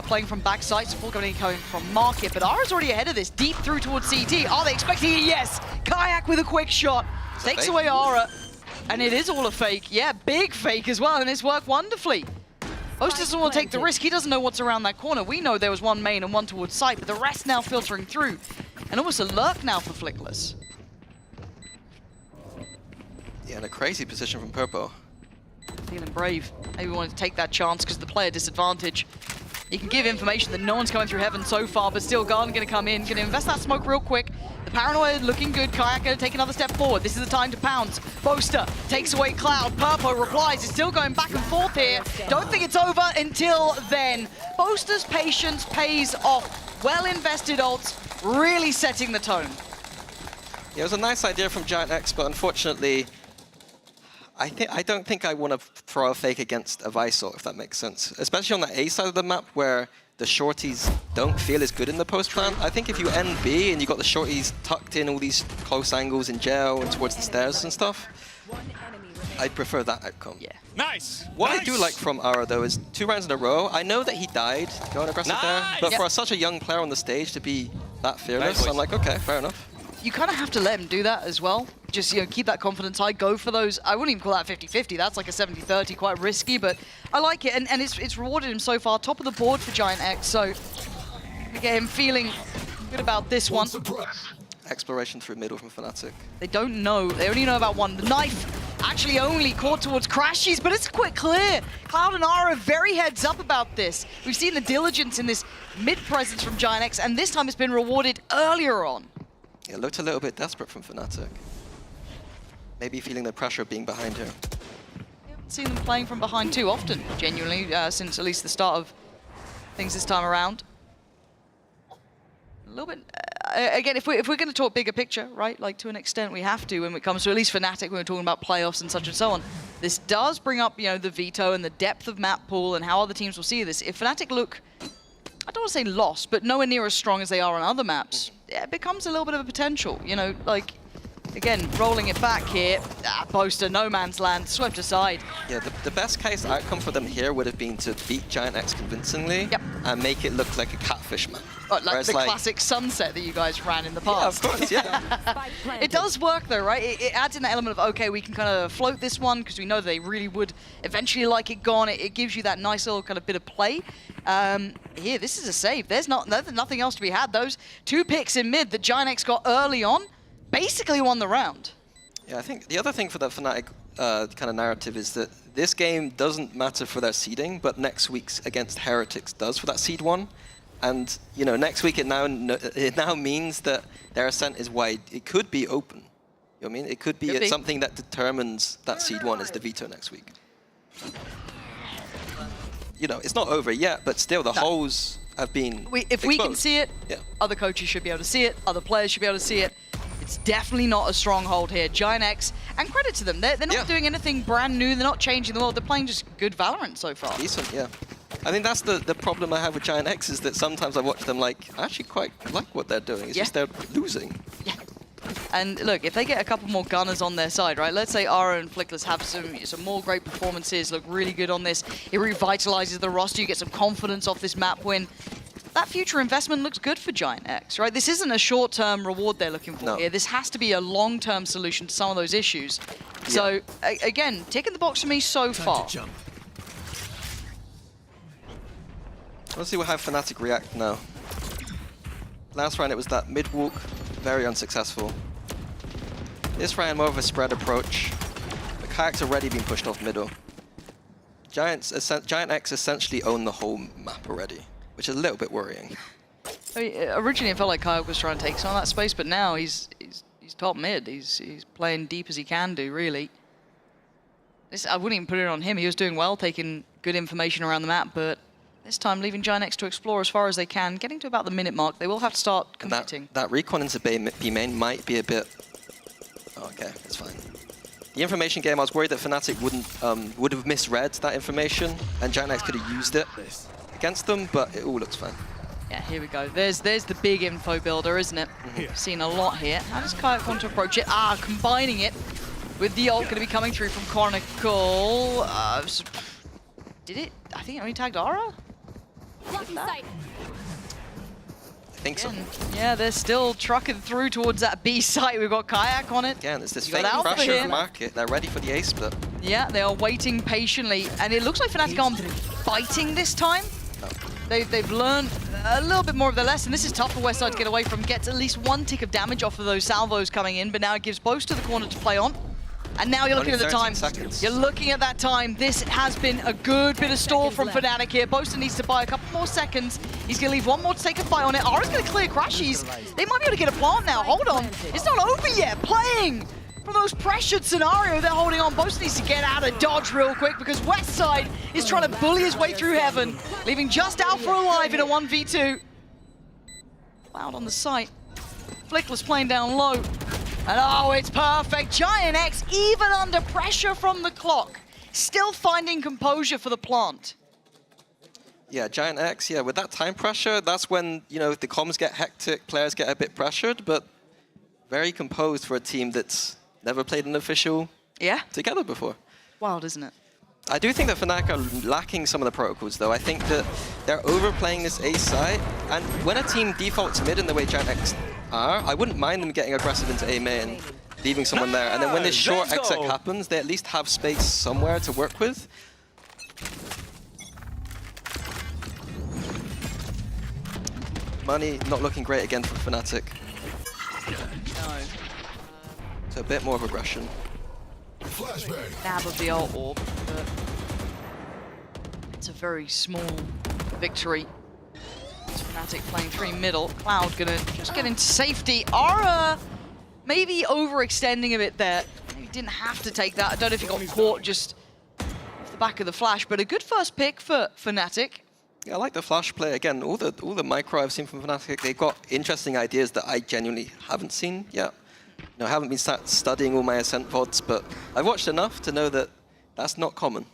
Playing from backside, support coming from Market, but Ara's already ahead of this, deep through towards CT. Are they expecting it? Yes! Kayak with a quick shot. Takes away Ara. And it is all a fake. Yeah, big fake as well, and it's worked wonderfully. Most doesn't want to take the risk. He doesn't know what's around that corner. We know there was one main and one towards site, but the rest now filtering through. And almost a lurk now for Flickless. Yeah, in a crazy position from Purpo. Feeling brave. Maybe wanted to take that chance because of the player disadvantage. He can give information that no one's coming through heaven so far, but still Garden going to come in, going to invest that smoke real quick. The paranoia looking good. Kayak going to take another step forward. This is the time to pounce. Boaster takes away Cloud. Purpo replies. It's still going back and forth here. Don't think it's over until then. Boaster's patience pays off. Well-invested ults, really setting the tone. Yeah, it was a nice idea from Giant X, but unfortunately, I don't think I want to throw a fake against a Vice ult, if that makes sense. Especially on the A side of the map where the shorties don't feel as good in the post plant. I think if you end B and you got the shorties tucked in all these close angles in jail and towards the stairs and stuff, I'd prefer that outcome. Yeah. Nice! What I do like from Ara though is 2 rounds in a row. I know that he died going aggressive there, but for such a young player on the stage to be that fearless, I'm like, okay, fair enough. You kind of have to let him do that as well. Just, keep that confidence high, go for those. I wouldn't even call that 50-50. That's like a 70-30, quite risky, but I like it. And it's rewarded him so far. Top of the board for Giant X, so we get him feeling good about this one. exploration through middle from Fnatic. They don't know. They only know about one. The knife actually only caught towards Crashies, but it's a quick clear. Cloud and Ara very heads up about this. We've seen the diligence in this mid-presence from Giant X, and this time it's been rewarded earlier on. It looked a little bit desperate from Fnatic. Maybe feeling the pressure of being behind here. We haven't seen them playing from behind too often, genuinely, since at least the start of things this time around. A little bit, again, if we're going to talk bigger picture, right, like to an extent we have to when it comes to at least Fnatic, when we're talking about playoffs and such and so on, this does bring up, you know, the veto and the depth of map pool and how other teams will see this. If Fnatic look, I don't want to say lost, but nowhere near as strong as they are on other maps, it becomes a little bit of a potential, you know, like, again, rolling it back here, Boaster, no man's land, swept aside. Yeah, the best case outcome for them here would have been to beat Giant X convincingly and make it look like a catfish map. Like the classic sunset that you guys ran in the past. Yeah, of course, yeah. It does work though, right? It adds in the element of, okay, we can kind of float this one because we know they really would eventually like it gone. It gives you that nice little kind of bit of play. Here, this is a save. There's nothing else to be had. Those 2 picks in mid that Giant X got early on basically won the round. Yeah, I think the other thing for the Fnatic kind of narrative is that this game doesn't matter for their seeding, but next week's against Heretics does for that seed 1. And you know, next week it now means that their ascent is wide. It could be open. You know what I mean? It could be something that determines that seed 1 is the veto next week. You know, it's not over yet, but still the holes have been If we can see it, other coaches should be able to see it, other players should be able to see it. It's definitely not a stronghold here. Giant X, and credit to them, they're not doing anything brand new, they're not changing the world, they're playing just good Valorant so far. Decent, yeah. I think that's the problem I have with Giant X is that sometimes I watch them like, I actually quite like what they're doing. It's just they're losing. Yeah. And look, if they get a couple more gunners on their side, right? Let's say Ara and Flickless have some more great performances, look really good on this. It revitalizes the roster, you get some confidence off this map win. That future investment looks good for Giant X, right? This isn't a short-term reward they're looking for here. This has to be a long-term solution to some of those issues. So, again, ticking the box for me so far. Let's see how Fnatic react now. Last round it was that mid-walk, very unsuccessful. This round more of a spread approach. The kayak's already been pushed off middle. Giant X essentially own the whole map already, which is a little bit worrying. I mean, originally it felt like Kayak was trying to take some of that space, but now he's top mid. He's playing deep as he can do, really. I wouldn't even put it on him. He was doing well, taking good information around the map, but this time leaving Giant X to explore as far as they can, getting to about the minute mark. They will have to start competing. That recon into B main might be a bit... Okay, it's fine. The information game, I was worried that Fnatic would have misread that information, and Giant X could have used it against them, but it all looks fine. Yeah, here we go. There's the big info builder, isn't it? Seen a lot here. How does Kayak want to approach it? Combining it with the ult going to be coming through from Chronicle. Did it? I think it only tagged Ara? I think so. Yeah, they're still trucking through towards that B site. We've got Kayak on it. Again, there's this fake pressure in the market. They're ready for the A split. Yeah, they are waiting patiently. And it looks like Fnatic aren't biting this time. They've learned a little bit more of their lesson. This is tough for Westside to get away from. Gets at least 1 tick of damage off of those salvos coming in, but now it gives Boast to the corner to play on. And now you're looking at the time. You're looking at that time. This has been a good bit of stall from Fnatic here. Boaster needs to buy a couple more seconds. He's going to leave 1 more to take a fight on it. Ara's going to clear Crashies. They might be able to get a plant now. Hold on. It's not over yet. Playing from those pressured scenario, they're holding on. Boaster needs to get out of dodge real quick because Westside is trying to bully his way through heaven, leaving just Alpha alive in a 1v2. Cloud on the site. Flickless playing down low. And oh, it's perfect. Giant X, even under pressure from the clock, still finding composure for the plant. Yeah, Giant X, with that time pressure, that's when, you know, the comms get hectic, players get a bit pressured, but very composed for a team that's never played an official together before. Wild, isn't it? I do think that Fnatic are lacking some of the protocols, though. I think that they're overplaying this A site, and when a team defaults mid in the way Giant X are, I wouldn't mind them getting aggressive into A main, leaving someone there, and then when this short exit happens, they at least have space somewhere to work with. Money not looking great again for Fnatic. bit more of aggression. Nab of the ult orb, but it's a very small victory. Fnatic playing 3 middle. Cloud gonna just get into safety. Aura maybe overextending a bit there. He didn't have to take that. I don't know if he got caught just off the back of the flash, but a good first pick for Fnatic. Yeah, I like the flash play. Again, all the micro I've seen from Fnatic, they've got interesting ideas that I genuinely haven't seen yet. I haven't been studying all my Ascent VODs, but I've watched enough to know that that's not common.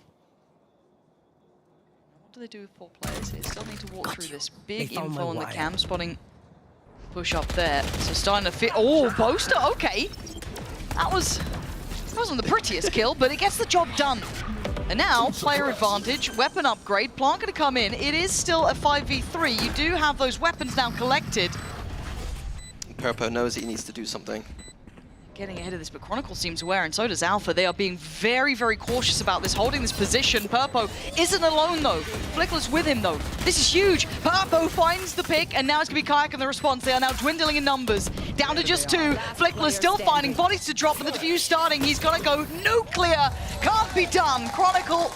What do they do with 4 players here? Still need to walk through this. Big info on the cam, spotting push up there. So starting to fit. Oh, Boaster, okay. That wasn't the prettiest kill, but it gets the job done. And now, player advantage, weapon upgrade. Plant going to come in. It is still a 5v3. You do have those weapons now collected. Purpo knows he needs to do something. Getting ahead of this, but Chronicle seems aware, and so does Alpha. They are being very, very cautious about this, holding this position. Purpo isn't alone, though. Flickless with him, though. This is huge. Purpo finds the pick, and now it's going to be Kayak in the response. They are now dwindling in numbers. Down to just 2. Flickless still finding bodies to drop, and the defuse starting. He's got to go nuclear. Can't be done. Chronicle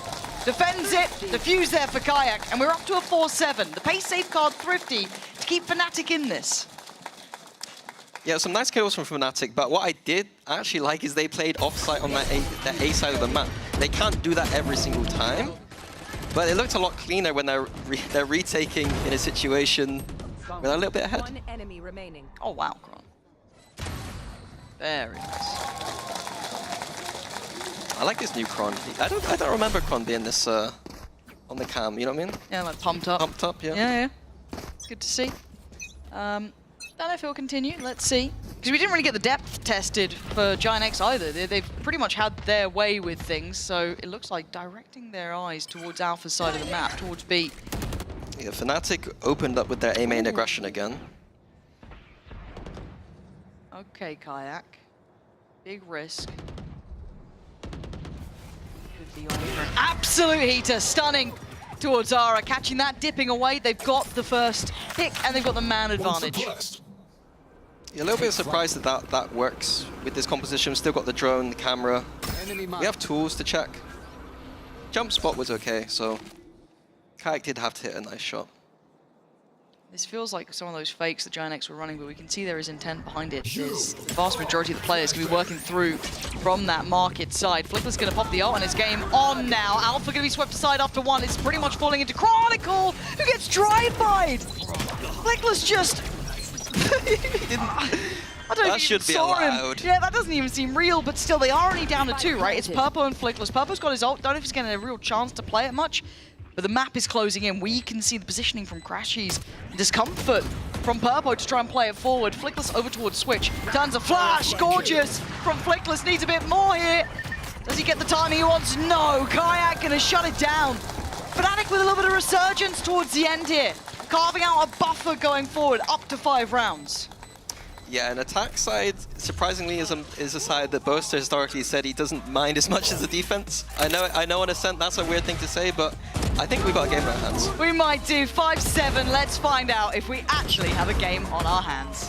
defends it. Defuse there for Kayak, and we're up to a 4-7. The pace safeguard thrifty to keep Fnatic in this. Yeah, some nice kills from Fnatic, but what I did actually like is they played off-site on that A side of the map. They can't do that every single time, but it looked a lot cleaner when they're retaking in a situation where they're a little bit ahead. One enemy remaining. Oh, wow, Kron. Very nice. I like this new Kron. I don't remember Kron being this on the cam, you know what I mean? Yeah, like pumped up. Pumped up, yeah. Yeah. It's good to see. Don't know if it'll continue. Let's see. Because we didn't really get the depth tested for Giant X either. They've pretty much had their way with things, so it looks like directing their eyes towards Alpha's side of the map, towards B. Yeah, Fnatic opened up with their A main aggression again. Okay, Kayak. Big risk. Could be on for an absolute heater. Stunning towards Zara. Catching that, dipping away. They've got the first pick, and they've got the man advantage. Yeah, a little bit surprised that works with this composition. Still got the drone, the camera. We have tools to check. Jump spot was okay, so Kayak did have to hit a nice shot. This feels like some of those fakes that Giant X were running, but we can see there is intent behind it. There's the vast majority of the players can be working through from that market side. Flickless going to pop the ult, and it's game on now. Alpha going to be swept aside after 1. It's pretty much falling into Chronicle, who gets drive-by'd. Flickless just... I don't know if you saw him. Yeah, that doesn't even seem real, but still, they are only down to 2, right? It's Purpo and Flickless. Purpo's got his ult. Don't know if he's getting a real chance to play it much, but the map is closing in. We can see the positioning from Crashies. Discomfort from Purpo to try and play it forward. Flickless over towards Switch. Turns a flash. Gorgeous from Flickless. Needs a bit more here. Does he get the timing he wants? No. Kayak gonna shut it down. Fnatic with a little bit of resurgence towards the end here. Carving out a buffer going forward, up to 5 rounds. Yeah, an attack side, surprisingly, is a side that Boaster historically said he doesn't mind as much as the defense. I know on Ascent that's a weird thing to say, but I think we've got a game on our hands. We might do 5-7. Let's find out if we actually have a game on our hands.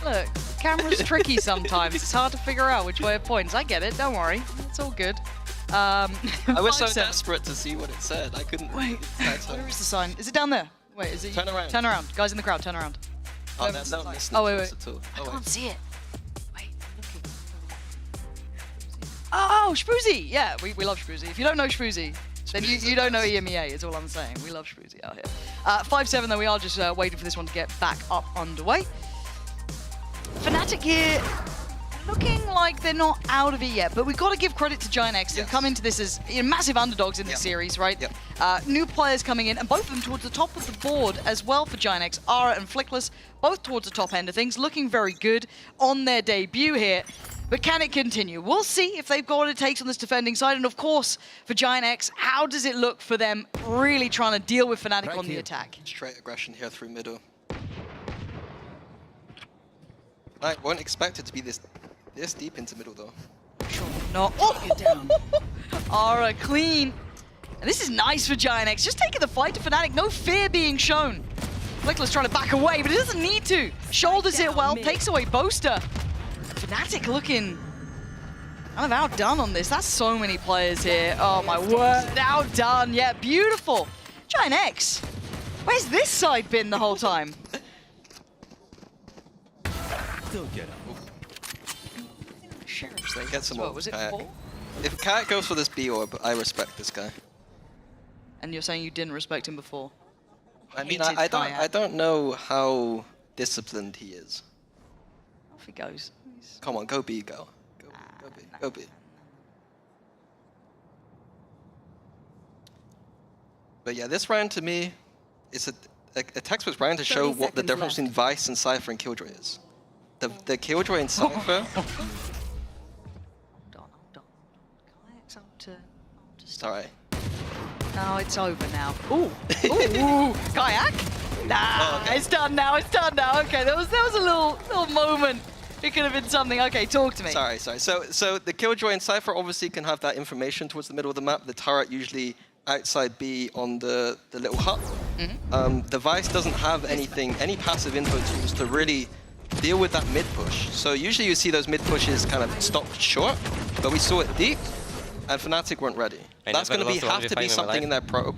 Look, camera's tricky sometimes. It's hard to figure out which way it points. I get it. Don't worry. It's all good. I was so 5-7. desperate to see what it said. I couldn't. Wait, where is the sign? Is it down there? Wait, is it? Turn around. Turn around. Guys in the crowd, turn around. Oh, no, no, listen oh, to wait, this wait. at all. I Oh, can't wait. see it. Wait, I'm looking. Oh, Spoozy! Yeah, we love Spoozy. If you don't know Spoozy, then you don't know EMEA, is all I'm saying. We love Spoozy out here. 5-7, though, we are just waiting for this one to get back up underway. Fnatic here, looking like they're not out of it yet, but we've got to give credit to Giant X. They've come into this as massive underdogs in this series, right? New players coming in, and both of them towards the top of the board as well for Giant X. Ara and Flickless, both towards the top end of things, looking very good on their debut here. But can it continue? We'll see if they've got what it takes on this defending side. And of course, for Giant X, how does it look for them really trying to deal with Fnatic on the attack? Straight aggression here through middle. I won't expect it to be this deep into middle though. Sure not. Oh! Ara clean. And this is nice for Giant X. Just taking the fight to Fnatic. No fear being shown. Flickless trying to back away, but he doesn't need to. Shoulders it well, takes away Boaster. Fnatic looking kind of outdone on this. That's so many players here. Oh my word, outdone. Yeah, beautiful. Giant X, where's this side been the whole time? Still get up. Sheriff's They get some more. was it Kayak. 4? If Kayak goes for this B orb, I respect this guy. And you're saying you didn't respect him before? I mean, Hated I Kayak. don't know how disciplined he is. Off he goes. Come on, go B, go. Go B, go B. But yeah, this round to me, it's a textbook round to show what the difference between Vice and Cypher and Killjoy is. The Killjoy and Cypher. Sorry. No, it's over now. Ooh, ooh, Kayak? Nah, it's done now, it's done now. Okay, there was a little moment. It could have been something. Okay, talk to me. Sorry. So the Killjoy and Cypher obviously can have that information towards the middle of the map. The turret usually outside B on the little hut. The Vice doesn't have any passive info tools to really deal with that mid push. So usually you see those mid pushes kind of stopped short, but we saw it deep, and Fnatic weren't ready. That's going to have to be something in their probe.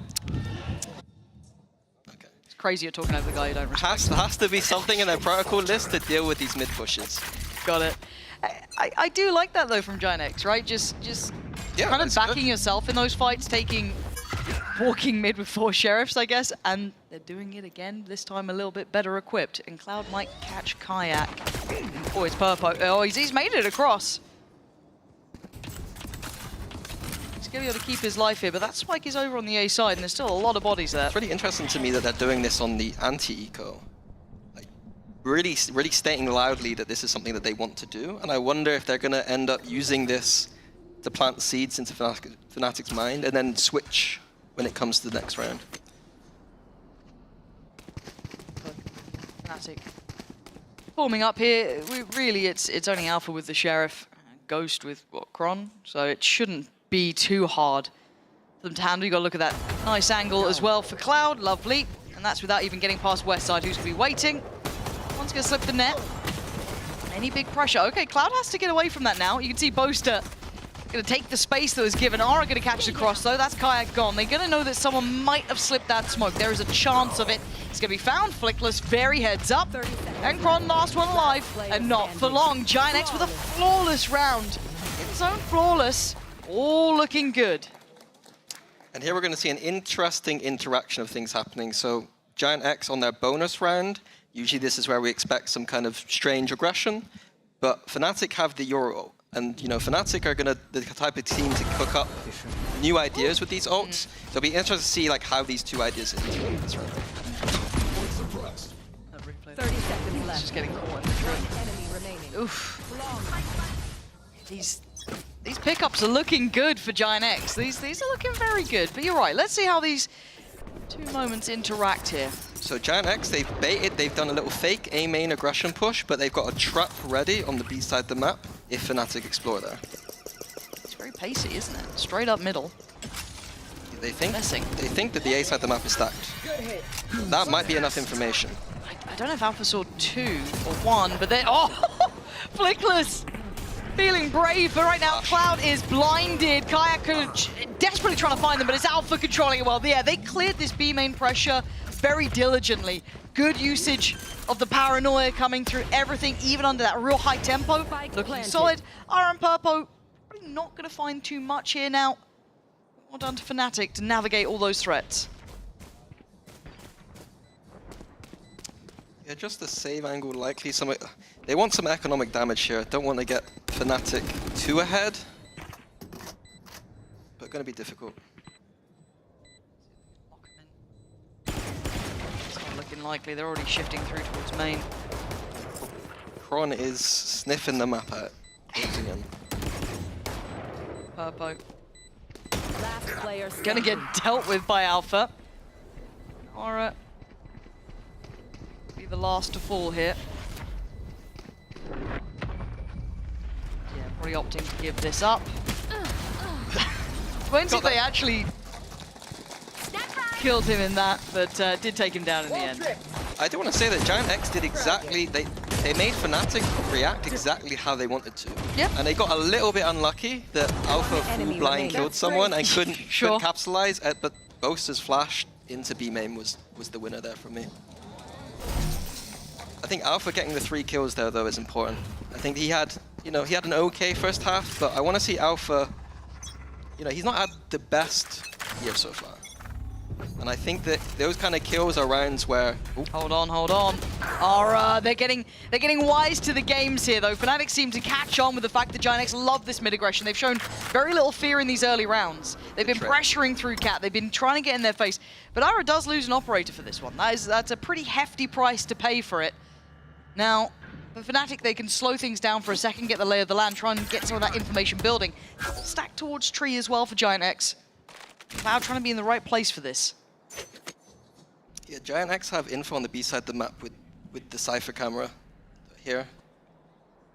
It's crazy you're talking over the guy you don't respect. Has to be something in their protocol list to deal with these mid pushes. Got it. I do like that though from Giant X, right? Just kind of backing yourself in those fights, walking mid with 4 sheriffs, I guess, and they're doing it again, this time a little bit better equipped. And Cloud might catch Kayak. Oh, it's Purpo. Oh, he's made it across. He's going to be able to keep his life here, but that spike is over on the A side, and there's still a lot of bodies there. It's really interesting to me that they're doing this on the anti-eco. Like, really stating loudly that this is something that they want to do, and I wonder if they're going to end up using this to plant seeds into Fnatic's mind, and then switch when it comes to the next round. Fnatic forming up here. It's only Alpha with the Sheriff, Ghost with Kron, so it shouldn't be too hard for them to handle. You got to look at that nice angle as well for Cloud. Lovely, and that's without even getting past West Side, who's going to be waiting. One's going to slip the net. Any big pressure? Okay, Cloud has to get away from that now. You can see Boaster going to take the space that was given. Aura going to catch the cross, though. That's Kayak gone. They're going to know that someone might have slipped that smoke. There is a chance of it. It's going to be found. Flickless, very heads up. And Kron, last one alive. And not for long. Giant X with a flawless round. In zone flawless. All looking good. And here we're going to see an interesting interaction of things happening. So Giant X on their bonus round. Usually this is where we expect some kind of strange aggression. But Fnatic have the Euro. And, you know, Fnatic are the type of team to cook up new ideas with these ults. So it'll be interesting to see like how these two ideas integrate this round. 30 seconds left. Just getting caught in the drift. Oof. These pickups are looking good for Giant X. These are looking very good. But you're right. Let's see how these two moments interact here. So Giant X, they've baited, they've done a little fake A main aggression push, but they've got a trap ready on the B side of the map if Fnatic explore there. It's very pacey, isn't it? Straight up middle. They think that the A side of the map is stacked. That might be enough information. I don't know if Alpha saw 2 or 1, but they... Oh! Flickless! Feeling brave, but right now Cloud is blinded. Kayak desperately trying to find them, but it's Alpha controlling it well. Yeah, they cleared this B main pressure very diligently. Good usage of the paranoia coming through everything, even under that real high tempo. Looking solid. Iron Purpo probably not going to find too much here now. Well done to Fnatic to navigate all those threats. Yeah, just the save angle likely. They want some economic damage here. Don't want to get Fnatic too ahead. But going to be difficult. It's not looking likely. They're already shifting through towards main. Kron is sniffing the map out. Closing in. Purpo. Gonna get dealt with by Alpha. Aura. Be the last to fall here. Yeah, probably opting to give this up. Won't see if they actually killed him in that, but did take him down in the end. I do want to say that Giant X did exactly, they made Fnatic react exactly how they wanted to. Yeah. And they got a little bit unlucky that Alpha full blind killed someone and couldn't capitalize, but Boaster's flash into B main was the winner there for me. I think Alpha getting the 3 kills there, though, is important. I think he had an okay first half, but I want to see Alpha, he's not had the best year so far. And I think that those kind of kills are rounds where... Ooh. Hold on. Aura, they're getting wise to the games here, though. Fnatic seem to catch on with the fact that Giant X love this mid-aggression. They've shown very little fear in these early rounds. They've been pressuring through Cat. They've been trying to get in their face. But Aura does lose an operator for this one. That's a pretty hefty price to pay for it. Now, for Fnatic, they can slow things down for a second, get the lay of the land, try and get some of that information building. Stack towards tree as well for Giant X. Cloud trying to be in the right place for this. Yeah, Giant X have info on the B side of the map with the Cypher camera here.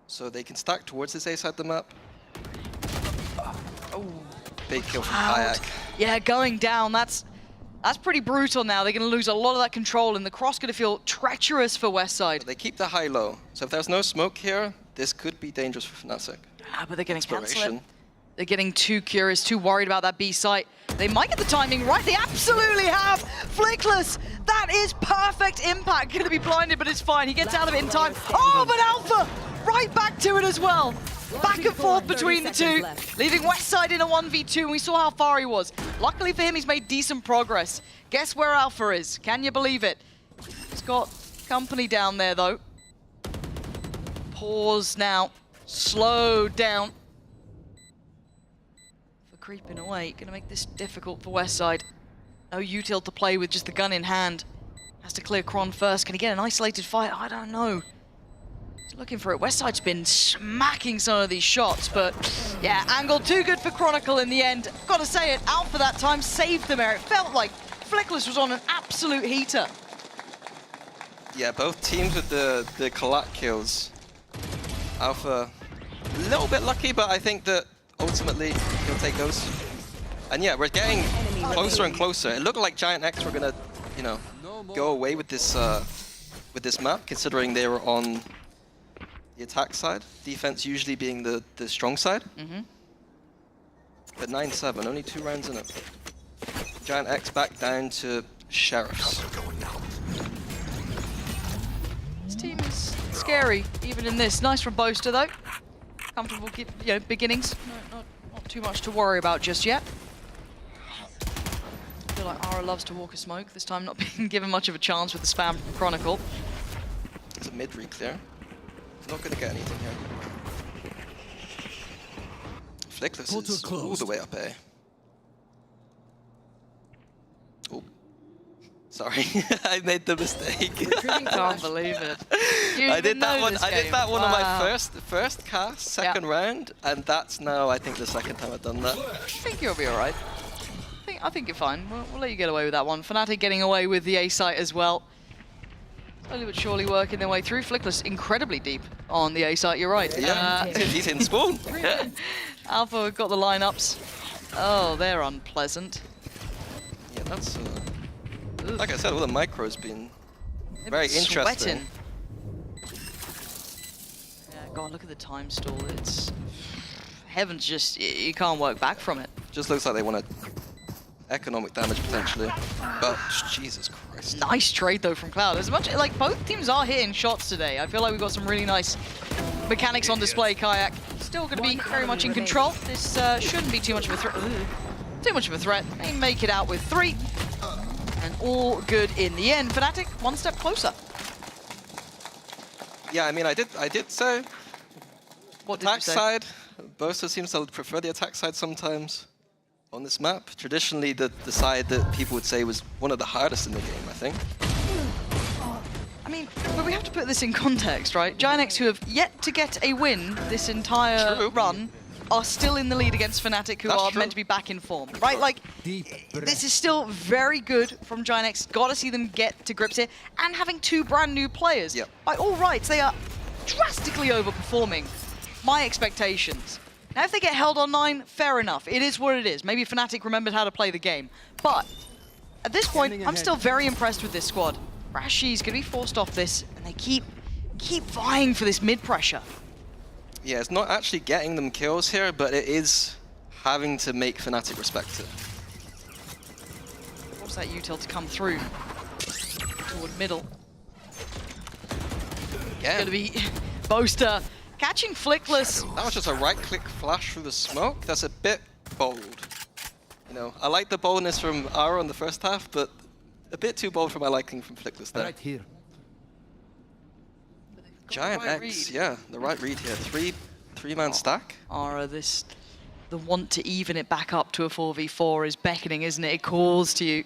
So they can stack towards this A side of the map. Oh, big kill from Kayak. Yeah, going down, that's pretty brutal now. They're going to lose a lot of that control, and the cross going to feel treacherous for Westside. They keep the high-low. So if there's no smoke here, this could be dangerous for Fnatic. But they're going to cancel it. They're getting too curious, too worried about that B site. They might get the timing right. They absolutely have. Flickless. That is perfect impact. Going to be blinded, but it's fine. He gets out of it in time. Oh, but Alpha right back to it as well. Back and forth between the two, leaving Westside in a 1v2, and we saw how far he was. Luckily for him, he's made decent progress. Guess where Alpha is? Can you believe it? He's got company down there, though. Pause now. Slow down. For creeping away, gonna make this difficult for Westside. No util to play with, just the gun in hand. Has to clear Kron first. Can he get an isolated fight? I don't know. Looking for it. Westside's been smacking some of these shots, but yeah, angle too good for Chronicle in the end. Gotta say it, Alpha that time saved them there. It felt like Flickless was on an absolute heater. Yeah, both teams with the collat kills. Alpha a little bit lucky, but I think that ultimately he'll take those. And yeah, we're getting closer and closer. It looked like Giant X were gonna, go away with this map, considering they were on the attack side, defense usually being the strong side. But 9-7, only 2 rounds in it. Giant X back down to Sheriffs. This team is scary, even in this. Nice from Boaster, though. Comfortable, beginnings. Not too much to worry about just yet. I feel like Aura loves to walk a smoke. This time not being given much of a chance with the spam from Chronicle. It's a mid-reek there. Not going to get anything here. Flickless is all the way up A. Oh. Sorry, I made the mistake. Can't believe it. I did that one on my first cast, second round, and that's now, I think, the second time I've done that. I think you'll be all right. I think you're fine. We'll let you get away with that one. Fnatic getting away with the A site as well. Slowly but surely working their way through. Flickless incredibly deep on the A site, you're right. Yeah, he's in spawn. Alpha got the lineups. Oh, they're unpleasant. Yeah, that's... like I said, all the micro's been Very interesting. Sweating. Yeah, God, look at the time stall. It's heavens. Just you can't work back from it. Just looks like they want to economic damage potentially, but Jesus Christ. Nice trade though from Cloud. As much like both teams are hitting shots today. I feel like we've got some really nice mechanics on display. Kayak still going to be very much in control. This shouldn't be too much of a threat. Too much of a threat. They make it out with 3, and all good in the end. Fnatic one step closer. Yeah, I mean, I did say. What attack did you say? side. Boaster seems to prefer the attack side sometimes. On this map, traditionally the side that people would say was one of the hardest in the game, I think. I mean, but we have to put this in context, right? Giant, who have yet to get a win this entire run, are still in the lead against Fnatic, who are meant to be back in form, right? Like, this is still very good from Giant. Got to see them get to grips here, and having 2 brand new players. Yep. By all rights, they are drastically overperforming my expectations. Now, if they get held on 9, fair enough. It is what it is. Maybe Fnatic remembered how to play the game. But at this point, I'm still very impressed with this squad. Rashi's going to be forced off this, and they keep vying for this mid pressure. Yeah, it's not actually getting them kills here, but it is having to make Fnatic respect it. What's that util to come through toward middle? Yeah. Going to be Boaster catching Flickless. That was just a right-click flash through the smoke. That's a bit bold. You know, I like the boldness from Aura in the first half, but a bit too bold for my liking from Flickless there. Right here. Giant X, yeah, the right read here. Three-man stack. Aura, the want to even it back up to a 4v4 is beckoning, isn't it? It calls to you.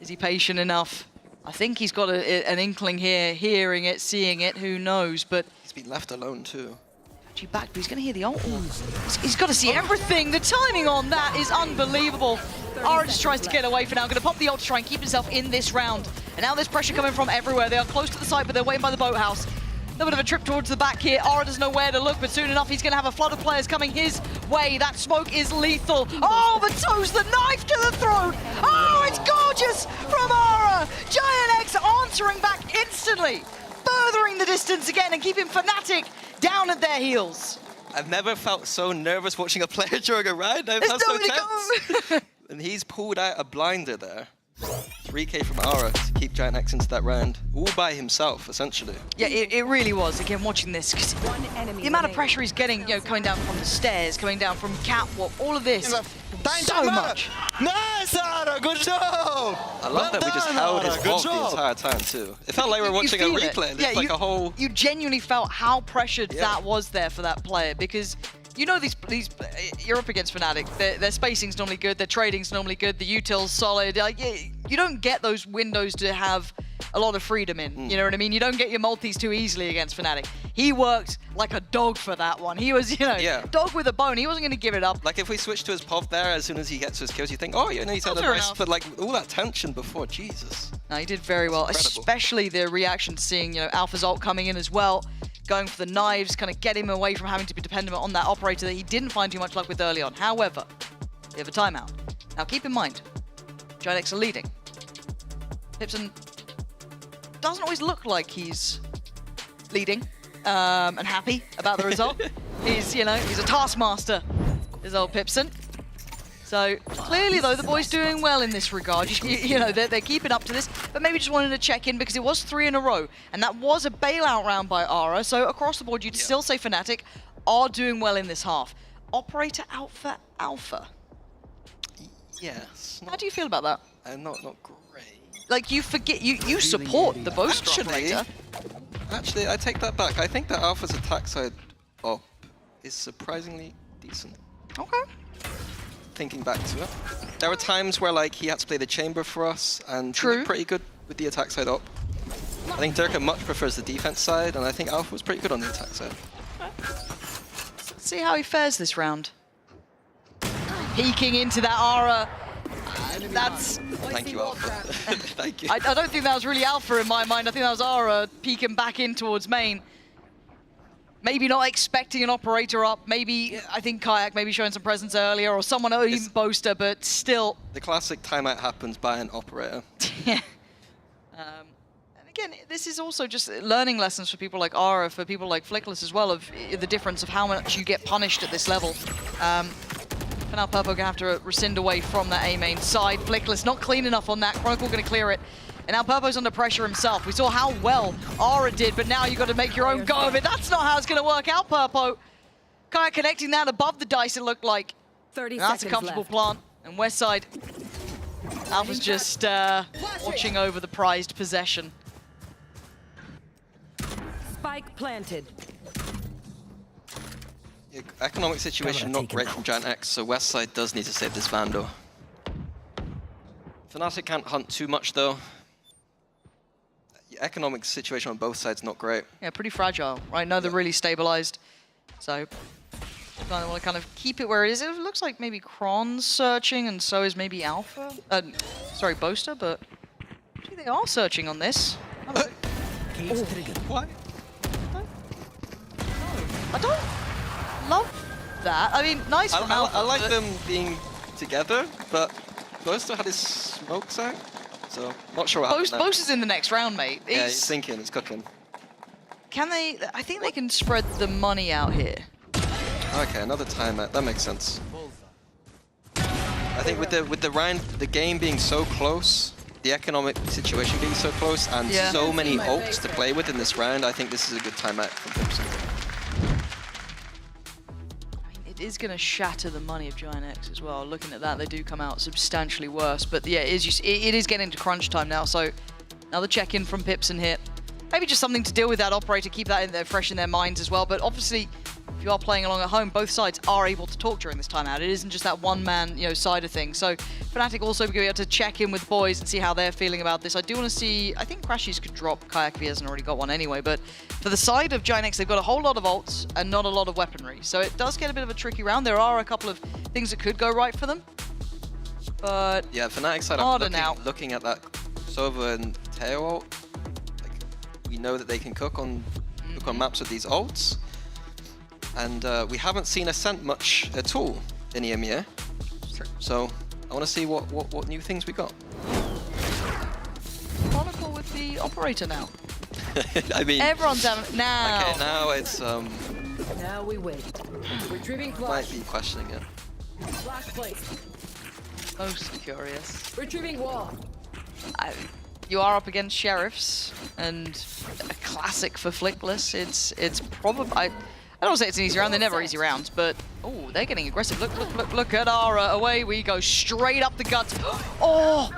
Is he patient enough? I think he's got an inkling here, hearing it, seeing it, who knows, but... He's been left alone too. Actually back, but he's going to hear the ult. He's got to see everything. The timing on that is unbelievable. Aura just tries to get away for now. Going to pop the ult to try and keep himself in this round. And now there's pressure coming from everywhere. They are close to the site, but they're waiting by the boathouse. A little bit of a trip towards the back here. Aura doesn't know where to look, but soon enough he's going to have a flood of players coming his way. That smoke is lethal. Oh, but so's the knife to the throat. Oh, it's gorgeous from Aura. Giant X answering back instantly, furthering the distance again and keeping Fnatic down at their heels. I've never felt so nervous watching a player during a round. I felt so tense. And he's pulled out a blinder there. 3k from Aura to keep Giant X into that round, all by himself, essentially. Yeah, it really was. Again, watching this, because the amount of pressure he's getting, you know, coming down from the stairs, coming down from catwalk, all of this, so much. Nice, Aura, good job! I love that we just held his vault the entire time, too. It felt like we were watching a replay. Yeah, it's like a whole... You genuinely felt how pressured that was there for that player, because you know these you're up against Fnatic. Their spacing's normally good, their trading's normally good, the util's solid. Like, you don't get those windows to have a lot of freedom in. You know what I mean? You don't get your multis too easily against Fnatic. He worked like a dog for that one. He was, you know, dog with a bone. He wasn't going to give it up. Like if we switch to his POV there, as soon as he gets his kills, you think, oh, you know, he's had a nice, but like all that tension before, Jesus. No, he did very well, especially the reaction to seeing, you know, Alpha's ult coming in as well, going for the knives, kind of get him away from having to be dependent on that operator that he didn't find too much luck with early on. However, we have a timeout. Now keep in mind, Giant X are leading. Pipson doesn't always look like he's leading and happy about the result. He's, you know, he's a taskmaster, is old Pipson. So clearly, though, the boys doing well in this regard. You know, they're keeping up to this, but maybe just wanted to check in because it was 3 in a row, and that was a bailout round by Aura. So across the board, you'd still say Fnatic are doing well in this half. Operator out for Alpha. Yes. How do you feel about that? Not great. Like, you forget, you support the Boaster operator. Actually, I take that back. I think that Alpha's attack side op is surprisingly decent. Okay. Thinking back to it. There were times where like he had to play the chamber for us and he looked pretty good with the attack side up. I think Durka much prefers the defense side and I think Alpha was pretty good on the attack side. Let's see how he fares this round. Peeking into that Aura. That's... Thank you, Alpha. Thank you. I don't think that was really Alpha in my mind. I think that was Aura peeking back in towards main. Maybe not expecting an operator up. Maybe, I think Kayak maybe showing some presence earlier or someone, even Boaster, but still. The classic timeout happens by an operator. Yeah. And again, this is also just learning lessons for people like Ara, for people like Flickless as well, of the difference of how much you get punished at this level. For now, Purpo gonna have to rescind away from that A main side. Flickless not clean enough on that. Chronicle gonna clear it. And now Purpo's under pressure himself. We saw how well Ara did, but now you got to make your own go of it. That's not how it's gonna work out, Purpo. Kind of connecting that above the dice, it looked like. 30 That's a seconds comfortable left. plant. And Westside, Alpha's just watching over the prized possession. Spike planted. Economic situation not great from Giant X, so Westside does need to save this Vandal. Fnatic can't hunt too much though. The economic situation on both sides not great. Yeah, pretty fragile, right? Neither really stabilized. So, I want to kind of keep it where it is. It looks like maybe Kron's searching, and so is maybe Alpha. Sorry, Boaster, but actually they are searching on this. What? I don't love that. I mean, nice from Alpha. I like them being together, but Boaster had his smokes out, so not sure what happened there. Boaster's in the next round, mate. Yeah, he's thinking, he's cooking. Can they? I think they can spread the money out here. Okay, another timeout. That makes sense. I think with the game being so close, the economic situation being so close, and so many ults to play with in this round, I think this is a good timeout from Pipson. It is going to shatter the money of Giant X as well. Looking at that, they do come out substantially worse. But yeah, it is getting to crunch time now. So another check-in from Pipson here. Maybe just something to deal with that operator, keep that in there, fresh in their minds as well. But obviously, if you are playing along at home, both sides are able to talk during this timeout. It isn't just that one-man, side of things. So Fnatic also going to be able to check in with the boys and see how they're feeling about this. I do want to see. I think Crashies could drop Kayak if he hasn't already got one anyway. But for the side of Giant X, they've got a whole lot of ults and not a lot of weaponry. So it does get a bit of a tricky round. There are a couple of things that could go right for them. But yeah, Fnatic side, I'm looking at that Sova and Teo ult. We know that they can cook on maps with these ults, and we haven't seen Ascent much at all in EMEA. So I want to see what new things we got. Chronicle with the operator now. I mean, everyone's having now. Okay, now it's Now we wait. Retrieving might be questioning it. Flash plate. Most curious. Retrieving wall. You are up against Sheriffs, and a classic for Flickless. It's probably I don't want to say it's an easy round. They're never easy rounds, but oh, they're getting aggressive. Look at Ara. Away we go, straight up the guts. Oh,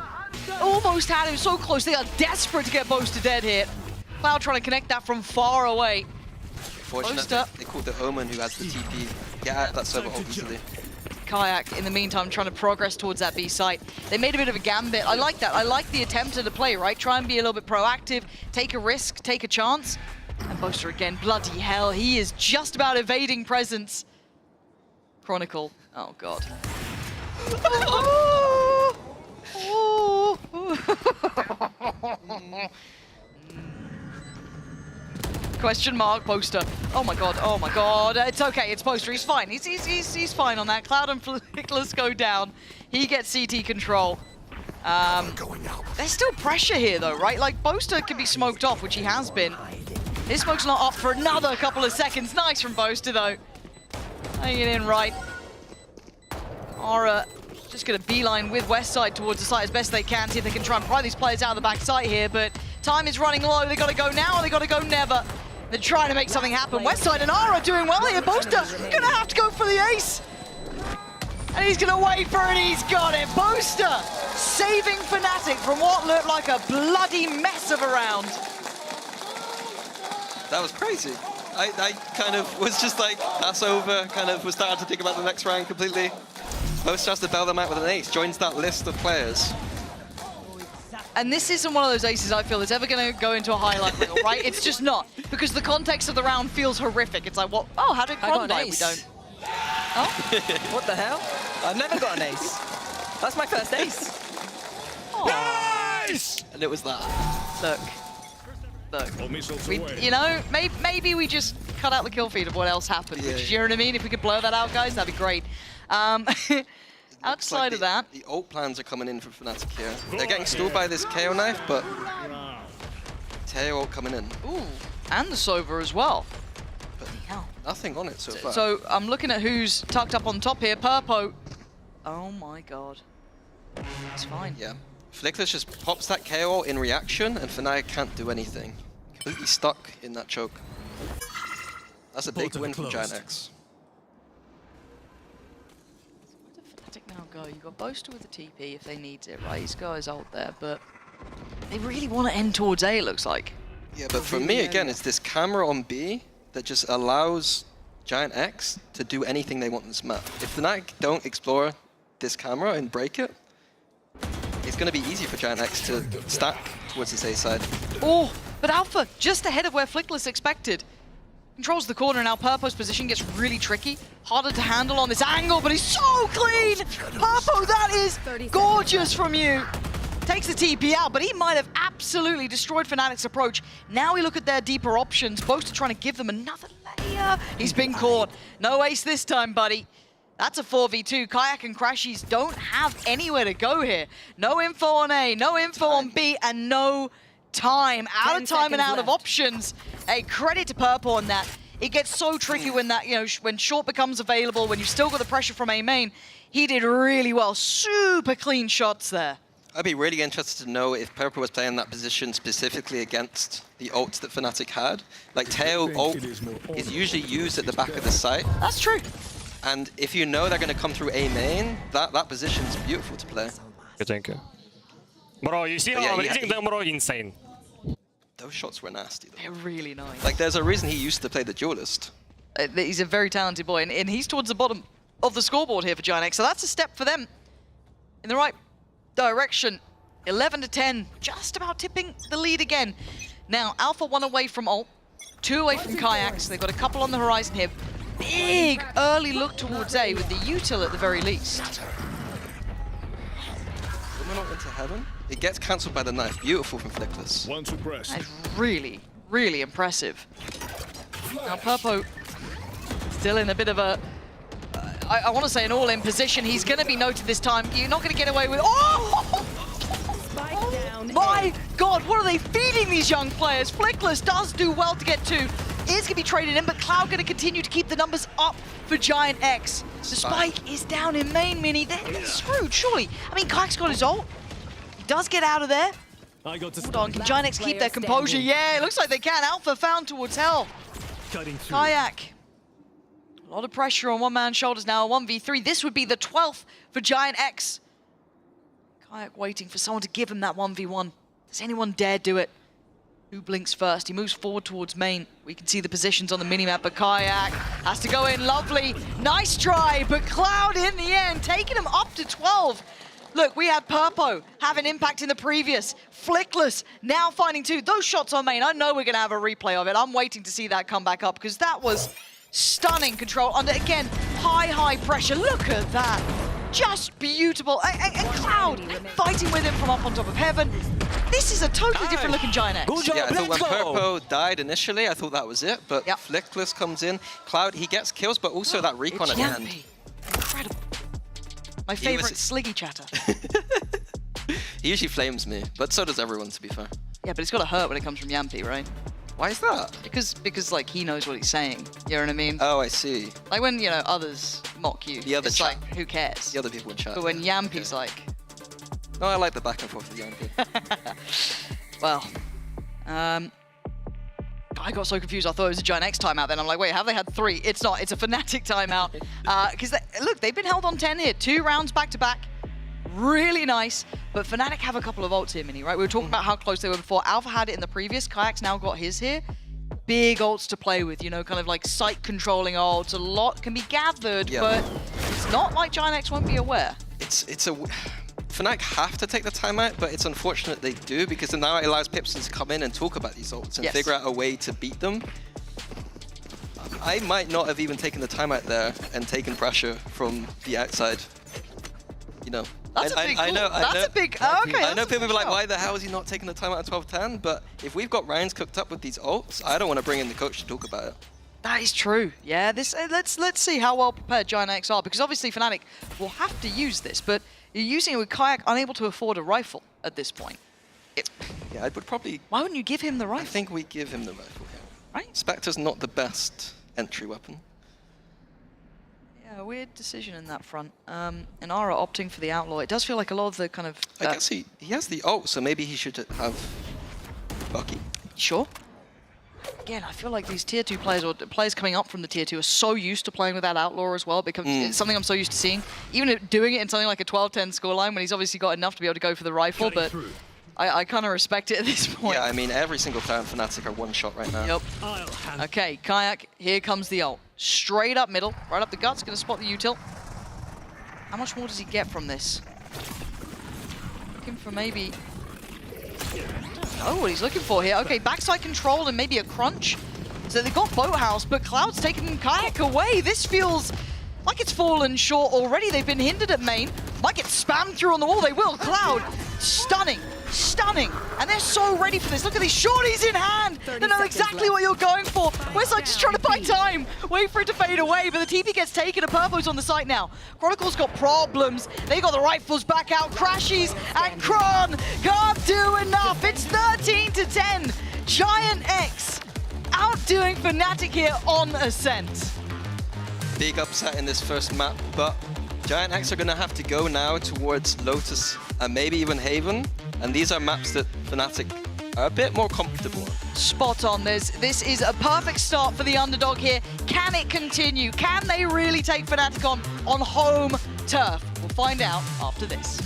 almost had him so close. They are desperate to get Boaster dead here. Cloud trying to connect that from far away. Fortunately, they called the Omen who has the TP. Get out that server ult easily. Kayak, in the meantime, trying to progress towards that B site. They made a bit of a gambit. I like that. I like the attempt at the play, right? Try and be a little bit proactive, take a risk, take a chance. And Boaster again, bloody hell, he is just about evading presence. Chronicle, oh god. Question mark, Boaster. Oh my god, it's okay, it's Boaster, he's fine. He's fine on that. Cloud and Flickless go down. He gets CT control. There's still pressure here though, right? Like, Boaster can be smoked off, which he has been. His smoke's not up for another couple of seconds. Nice from Boaster though. Laying it in right. Ara just gonna beeline with Westside towards the site as best they can, see if they can try and pry these players out of the back site here, but time is running low. They gotta go now, or they gotta go never. They're trying to make something happen. Westside and Ara doing well here. Boaster gonna have to go for the ace. And he's gonna wait for it, he's got it. Boaster saving Fnatic from what looked like a bloody mess of a round. That was crazy. I kind of was just like, pass over, kind of was starting to think about the next round completely. Boaster has to bail them out with an ace, joins that list of players. And this isn't one of those aces I feel is ever going to go into a highlight reel, right? It's just not. Because the context of the round feels horrific. It's like, what? Oh, how did Cron die? We don't. Oh? What the hell? I've never got an ace. That's my first ace. Nice! And it was that. Look. Maybe we just cut out the kill feed of what else happened. Yeah, you know what I mean? If we could blur that out, guys, that'd be great. Outside of that, the ult plans are coming in for Fnatic here. They're getting stalled by this KO knife, but Teo coming in. Ooh, and the Sova as well. Nothing on it so far. So I'm looking at who's tucked up on top here. Purpo. Oh my god. It's fine. Yeah. Flickless just pops that KO in reaction, and Fnatic can't do anything. Completely stuck in that choke. That's a big win from Giant X. Where did Fnatic now go? You've got Boaster with the TP if they need it, right? He's got his ult there, but they really want to end towards A, it looks like. Yeah, but for me, again, it's this camera on B that just allows Giant X to do anything they want in this map. If Fnatic don't explore this camera and break it, it's going to be easy for Giant X to stack towards this A side. Oh, but Alpha just ahead of where Flickless expected. Controls the corner, and now Purpo's position gets really tricky. Harder to handle on this angle, but he's so clean! Purpo, that is gorgeous from you! Takes the TP out, but he might have absolutely destroyed Fnatic's approach. Now we look at their deeper options. Boaster trying to give them another layer. He's been caught. No ace this time, buddy. That's a 4v2. Kayak and Crashies don't have anywhere to go here. No info on A, no info on B, and no time. Out of time and out of options. Hey, credit to Purple on that. It gets so tricky when that, when short becomes available, when you've still got the pressure from A main. He did really well. Super clean shots there. I'd be really interested to know if Purple was playing that position specifically against the ults that Fnatic had. Like, Teo ult is usually used at the back of the site. That's true. And if you know they're going to come through A main, that position's beautiful to play. Thank you. Bro, you see how I'm reading them, bro? Insane. Those shots were nasty, though. They're really nice. Like, there's a reason he used to play the duelist. He's a very talented boy, and he's towards the bottom of the scoreboard here for Giant X, so that's a step for them in the right direction. 11-10, just about tipping the lead again. Now, Alpha 1 away from ult, 2 away from Kayaks. They've got a couple on the horizon here. Big early look towards A with the util at the very least. Woman into heaven. It gets cancelled by the knife. Beautiful from Flickless. That's really, really impressive. Now, Purpo still in a bit of a, I want to say an all-in position. He's going to be noted this time. You're not going to get away with... Oh! My God, what are they feeding these young players? Flickless does do well to get 2. Is going to be traded in, but Cloud going to continue to keep the numbers up for Giant X. The spike is down in main, Mini. They're screwed, surely. I mean, Kayak's got his ult. He does get out of there. Hold on, can Giant X keep their composure? Yeah, it looks like they can. Alpha found towards hell. Kayak. A lot of pressure on one man's shoulders now, 1v3. This would be the 12th for Giant X. Kayak waiting for someone to give him that 1v1. Does anyone dare do it? Who blinks first? He moves forward towards main. We can see the positions on the minimap, but Kayak has to go in. Lovely. Nice try, but Cloud in the end, taking him up to 12. Look, we had Purpo have an impact in the previous. Flickless now finding 2. Those shots on main, I know we're going to have a replay of it. I'm waiting to see that come back up because that was stunning control under, again, high pressure. Look at that. Just beautiful. And Cloud fighting with him from up on top of heaven. This is a totally different looking Giant X. Yeah, I thought when Purpo died initially, I thought that was it, but Flickless comes in. Cloud, he gets kills, but also that recon at the end. Incredible. My favorite Sliggy chatter. He usually flames me, but so does everyone, to be fair. Yeah, but it's got to hurt when it comes from Yampy, right? Why is that? Because like, he knows what he's saying. You know what I mean? Oh, I see. Like when, others mock you, it's like, who cares? The other people in chat. But when Yampy's like... No, I like the back and forth with Yampy. Well, I got so confused. I thought it was a Giant X timeout then. I'm like, wait, have they had 3? It's not. It's a Fnatic timeout. Because, look, they've been held on 10 here. 2 rounds back-to-back. Really nice. But Fnatic have a couple of ults here, Mini, right? We were talking about how close they were before. Alpha had it in the previous. Kayak's now got his here. Big ults to play with, kind of like site-controlling ults. A lot can be gathered, but it's not like Giant X won't be aware. Fnatic have to take the timeout, but it's unfortunate they do, because now it allows Pipson to come in and talk about these ults and figure out a way to beat them. I might not have even taken the timeout there and taken pressure from the outside. That's a big call. I know people be like, why the hell is he not taking the timeout at 12-10? But if we've got rounds cooked up with these ults, I don't want to bring in the coach to talk about it. That is true. Yeah, let's see how well prepared Giant X are, because obviously Fnatic will have to use this, but you're using it with Kayak unable to afford a rifle at this point. Yeah, I would probably... Why wouldn't you give him the rifle? I think we give him the rifle here. Right. Spectre's not the best entry weapon. Yeah, a weird decision in that front. And Ara opting for the Outlaw. It does feel like a lot of the kind of... I guess he has the ult, so maybe he should have Bucky. Sure. Again, I feel like these tier 2 players, or players coming up from the tier 2, are so used to playing with that Outlaw as well, because it's something I'm so used to seeing. Even doing it in something like a 12-10 scoreline, when he's obviously got enough to be able to go for the rifle, but I kind of respect it at this point. Yeah, I mean, every single player in Fnatic are one shot right now. Yep. Okay, Kayak, here comes the ult. Straight up middle, right up the guts, going to spot the util. How much more does he get from this? Looking for maybe... Oh, what he's looking for here. Okay, backside control and maybe a crunch. So they've got Boathouse, but Cloud's taking Kayak away. This feels like it's fallen short already. They've been hindered at main. Might get spammed through on the wall. They will. Cloud, stunning, stunning. And they're so ready for this. Look at these shorties in hand. They know exactly what you're going for. Westside just trying to buy time. Wait for it to fade away, but the TP gets taken. A Purpo's on the site now. Chronicle's got problems. They got the rifles back out. Crashies and Kron can't do enough. It's 13-10. Giant X outdoing Fnatic here on Ascent. Big upset in this first map, but Giant X are going to have to go now towards Lotus and maybe even Haven. And these are maps that Fnatic are a bit more comfortable on. Spot on. This is a perfect start for the underdog here. Can it continue? Can they really take Fnatic on home turf? We'll find out after this.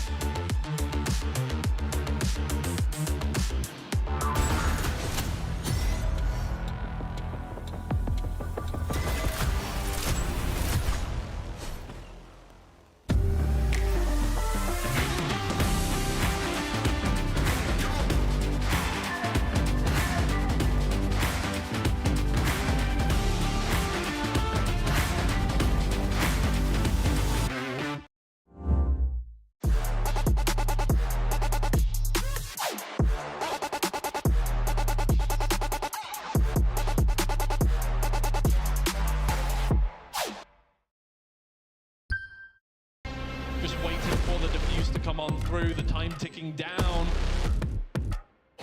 Just waiting for the defuse to come on through, the time ticking down.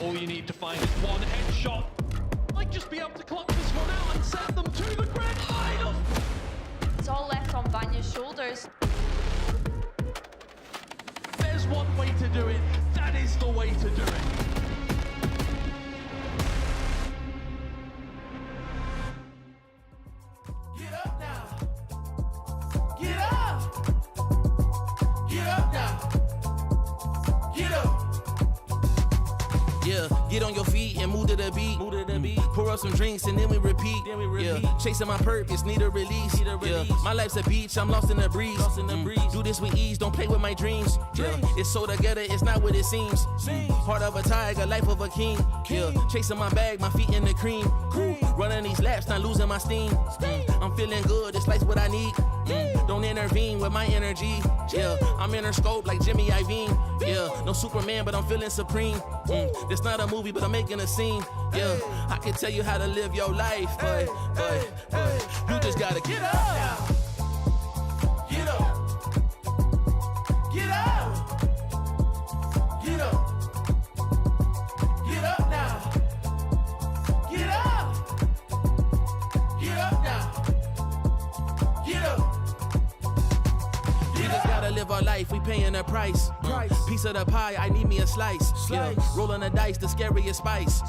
All you need to find is one headshot. Might just be able to clock this one out and send them to the grand final. It's all left on Vanya's shoulders. There's one way to do it. That is the way to do it. Get up now. Get up. Get up now. Get up. Yeah, get on your feet and move to the beat. Pour up some drinks and then we repeat. Yeah, chasing my purpose, need a release. Yeah, my life's a beach, I'm lost in the breeze. Do this with ease, don't play with my dreams. Yeah, it's so together, it's not what it seems. Heart of a tiger, life of a king. Yeah, chasing my bag, my feet in the cream. Running these laps, not losing my steam. I'm feeling good, this life's what I need. Don't intervene with my energy. Yeah, I'm in her scope like Jimmy Iovine. Yeah, no Superman, but I'm feeling supreme. This not a movie, but I'm making a scene. Yeah, I can tell you how to live your life, but you just gotta get up. Get up. Get up. Get up. Get up now. Get up. Get up now. Get up. We just gotta live our life, we paying a price. Piece of the pie, I need me a slice. Yeah, rolling the dice, the scariest spice.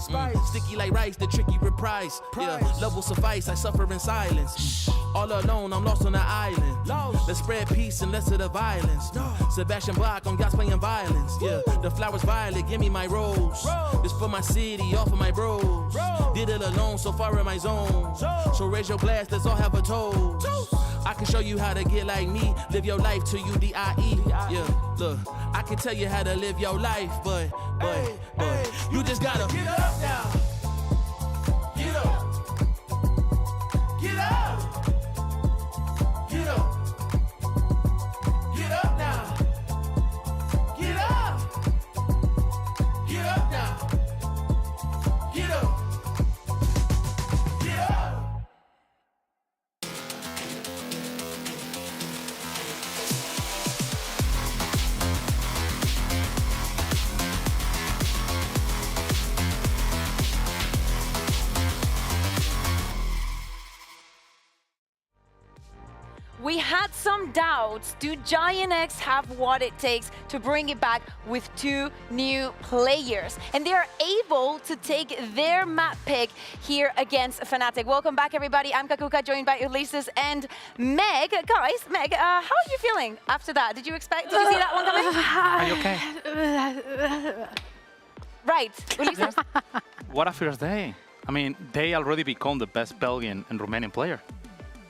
Sticky like rice, the tricky reprise. Yeah, love will suffice, I suffer in silence. All alone, I'm lost on the island. Let's spread peace and less of the violence. Sebastian Bach on yachts playing violence. Yeah, the flowers violet, give me my rose. This for my city, all for my bros. Did it alone, so far in my zone. So raise your glass, let's all have a toast. I can show you how to get like me, live your life till you die. Yeah, look, I can tell you how to live your life, but you just gotta get up now. Get up. Get up. Get up. Get up now. Get up. Get up now. Get up. Get up. we had some doubts. Do Giant X have what it takes to bring it back with 2 new players? And they are able to take their map pick here against Fnatic. Welcome back, everybody. I'm Kakuka, joined by Ulysses and Meg. Guys, Meg, how are you feeling after that? Did you see that one coming? Are you okay? Right. Ulysses? What a first day. I mean, they already become the best Belgian and Romanian player.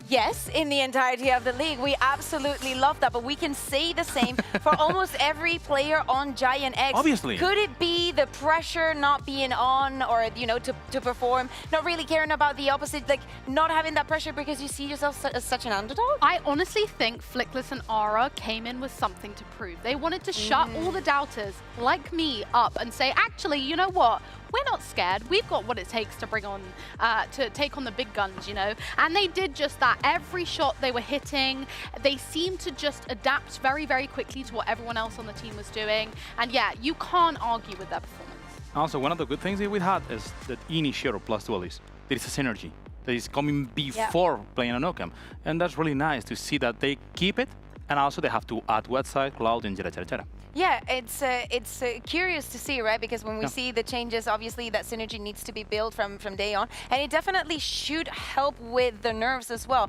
Yes, in the entirety of the league. We absolutely love that, but we can say the same for almost every player on Giant X. Obviously. Could it be the pressure not being on, or, you know, to perform, not really caring about the opposite, like not having that pressure because you see yourself as such an underdog? I honestly think Flickless and Ara came in with something to prove. They wanted to shut all the doubters, like me, up and say, actually, you know what? We're not scared. We've got what it takes to bring on, to take on the big guns, you know? And they did just that. Every shot they were hitting, they seemed to just adapt very, very quickly to what everyone else on the team was doing. And yeah, you can't argue with their performance. Also, one of the good things that we had is that initiator plus duelist. There is a synergy that is coming before playing on Occam. And that's really nice to see that they keep it, and also they have to add website, cloud, and etc. Yeah, it's curious to see, right? Because when we see the changes, obviously that synergy needs to be built from day on, and it definitely should help with the nerves as well.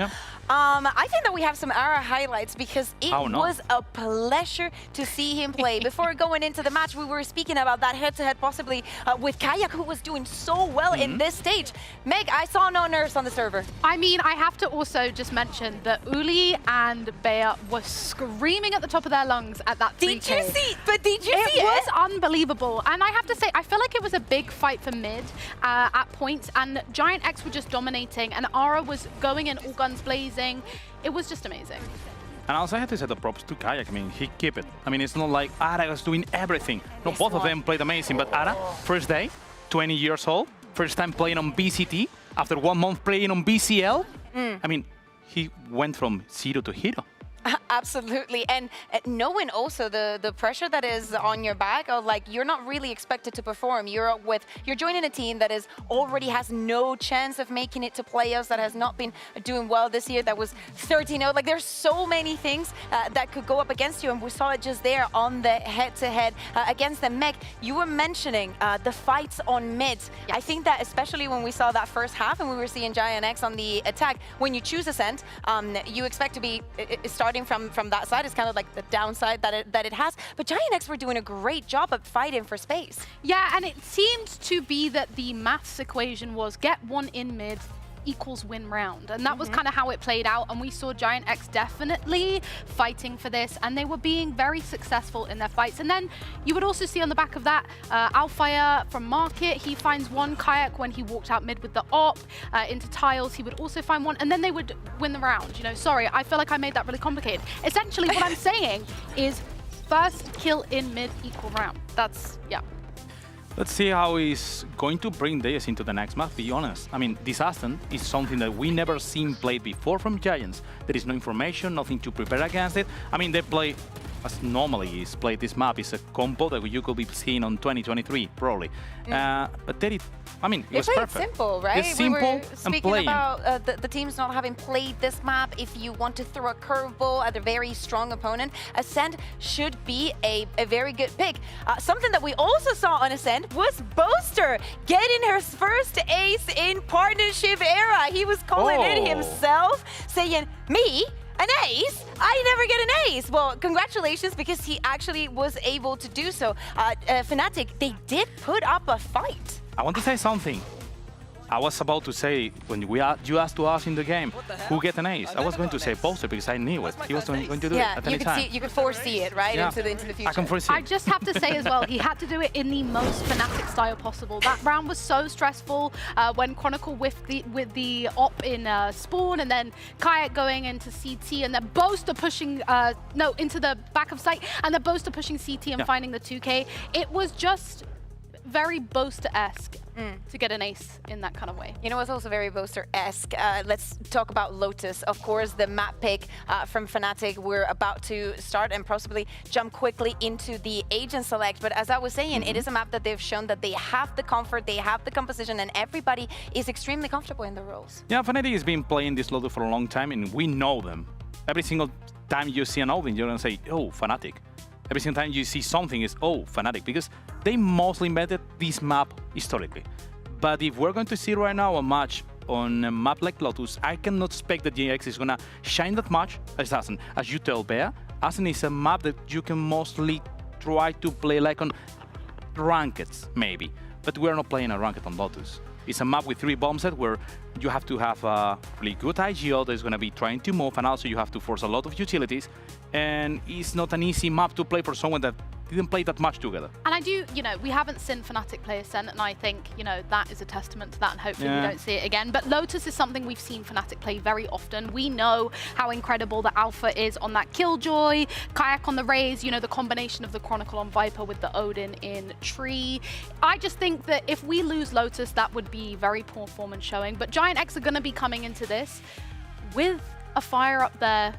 I think that we have some Ara highlights because it was a pleasure to see him play. Before going into the match, we were speaking about that head-to-head possibly with Kayak, who was doing so well in this stage. Meg, I saw no nerves on the server. I mean, I have to also just mention that Uli and Bea were screaming at the top of their lungs at that 3K. Did you see it? It was unbelievable. And I have to say, I feel like it was a big fight for mid at points, and Giant X were just dominating, and Ara was going in all guns blazing. It was just amazing. And also I have to say the props to Kayak. I mean, he kept it. I mean, it's not like Ara was doing everything. No, both of them played amazing, but Ara, first day, 20 years old, first time playing on VCT, after 1 month playing on BCL. I mean, he went from 0 to hero. Absolutely, and knowing also the pressure that is on your back, of like you're not really expected to perform. You're joining a team that already has no chance of making it to playoffs, that has not been doing well this year, that was 13-0. Like there's so many things that could go up against you, and we saw it just there on the head-to-head against them. Meg, you were mentioning the fights on mid. I think that especially when we saw that first half and we were seeing Giant X on the attack, when you choose Ascent, you expect to be starting from that side. Is kind of like the downside that it has. But Giant X were doing a great job of fighting for space. Yeah, and it seemed to be that the maths equation was get one in mid equals win round. And that was kind of how it played out. And we saw Giant X definitely fighting for this, and they were being very successful in their fights. And then you would also see on the back of that, Alfire from Market, he finds one Kayak when he walked out mid with the op into tiles. He would also find one, and then they would win the round. You know, sorry, I feel like I made that really complicated. Essentially, what I'm saying is first kill in mid equal round. That's, yeah. Let's see how he's going to bring this into the next map, be honest. I mean, this Ascent is something that we never seen played before from Giants. There is no information, nothing to prepare against it. I mean, they play as normally is played this map. It's a combo that you could be seeing on 2023, probably. But there I mean, it was perfect. It's simple, right? It's simple we were speaking and about the teams not having played this map. If you want to throw a curveball at a very strong opponent, Ascent should be a very good pick. Something that we also saw on Ascent was Boaster getting her first ace in partnership era. He was calling it himself, saying, me? An ace? I never get an ace. Well, congratulations, because he actually was able to do so. Fnatic, they did put up a fight. I want to say something. I was about to say, when you asked to us in the game, who get an ace? I was going to say Boaster because I knew it. He was going to do it at any time. You could foresee it, right, into the future. I can foresee. I just have to say as well, he had to do it in the most Fnatic style possible. That round was so stressful when Chronicle with the op in spawn, and then Kayak going into CT, and then Boaster pushing into the back of site, and then Boaster pushing CT and finding the 2K. It was just very Boaster-esque to get an ace in that kind of way. You know what's also very Boaster-esque? Let's talk about Lotus. Of course, the map pick from Fnatic. We're about to start and possibly jump quickly into the agent select. But as I was saying, it is a map that they've shown that they have the comfort, they have the composition, and everybody is extremely comfortable in the roles. Yeah, Fnatic has been playing this Lotus for a long time, and we know them. every single time you see an Odin, you're going to say, oh, Fnatic. Every single time you see something is, oh, Fnatic, because they mostly invented this map historically. But if we're going to see right now a match on a map like Lotus, I cannot expect that GX is going to shine that much as Ascent. As you tell, Bea, Ascent is a map that you can mostly try to play like on rankeds, maybe. But we're not playing a ranked on Lotus. It's a map with 3 bomb set where you have to have a really good IGL that is going to be trying to move, and also you have to force a lot of utilities. And it's not an easy map to play for someone that didn't play that much together. And I do, we haven't seen Fnatic play Ascent, and I think, that is a testament to that, and hopefully we don't see it again. But Lotus is something we've seen Fnatic play very often. We know how incredible the Alpha is on that Killjoy, Kayak on the Raze, the combination of the Chronicle on Viper with the Odin in Tree. I just think that if we lose Lotus, that would be very poor form and showing. But Giant X are going to be coming into this with a fire up there.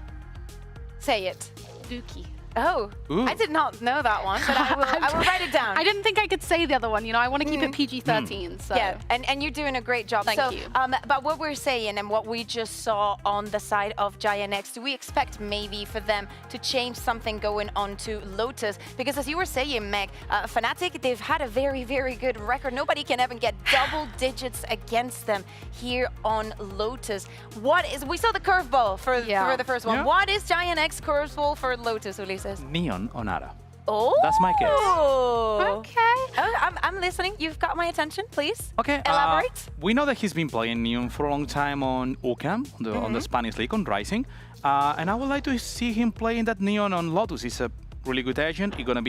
Say it. Dookie. Oh, Ooh. I did not know that one, but I will write it down. I didn't think I could say the other one. I want to keep it PG-13. So. Yeah, and you're doing a great job. Thank you. But what we're saying and what we just saw on the side of Giant X, do we expect maybe for them to change something going on to Lotus? Because as you were saying, Meg, Fnatic, they've had a very, very good record. Nobody can ever get double digits against them here on Lotus. We saw the curveball for the first one. Yeah. What is Giant X curveball for Lotus, Ulises? Neon on Ara. Oh, that's my guess. Okay. Oh, I'm listening. You've got my attention, please. Okay. Elaborate. We know that he's been playing Neon for a long time on UCAM, on the Spanish League, on Rising. And I would like to see him playing that Neon on Lotus. He's a really good agent. He's gonna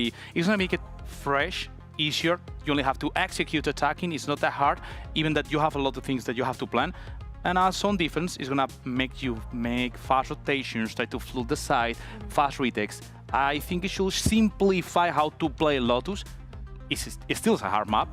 make it fresh, easier. You only have to execute attacking. It's not that hard, even that you have a lot of things that you have to plan. And also on defense, it's gonna make you make fast rotations, try to flood the side, fast retakes. I think it should simplify how to play Lotus. It's still a hard map,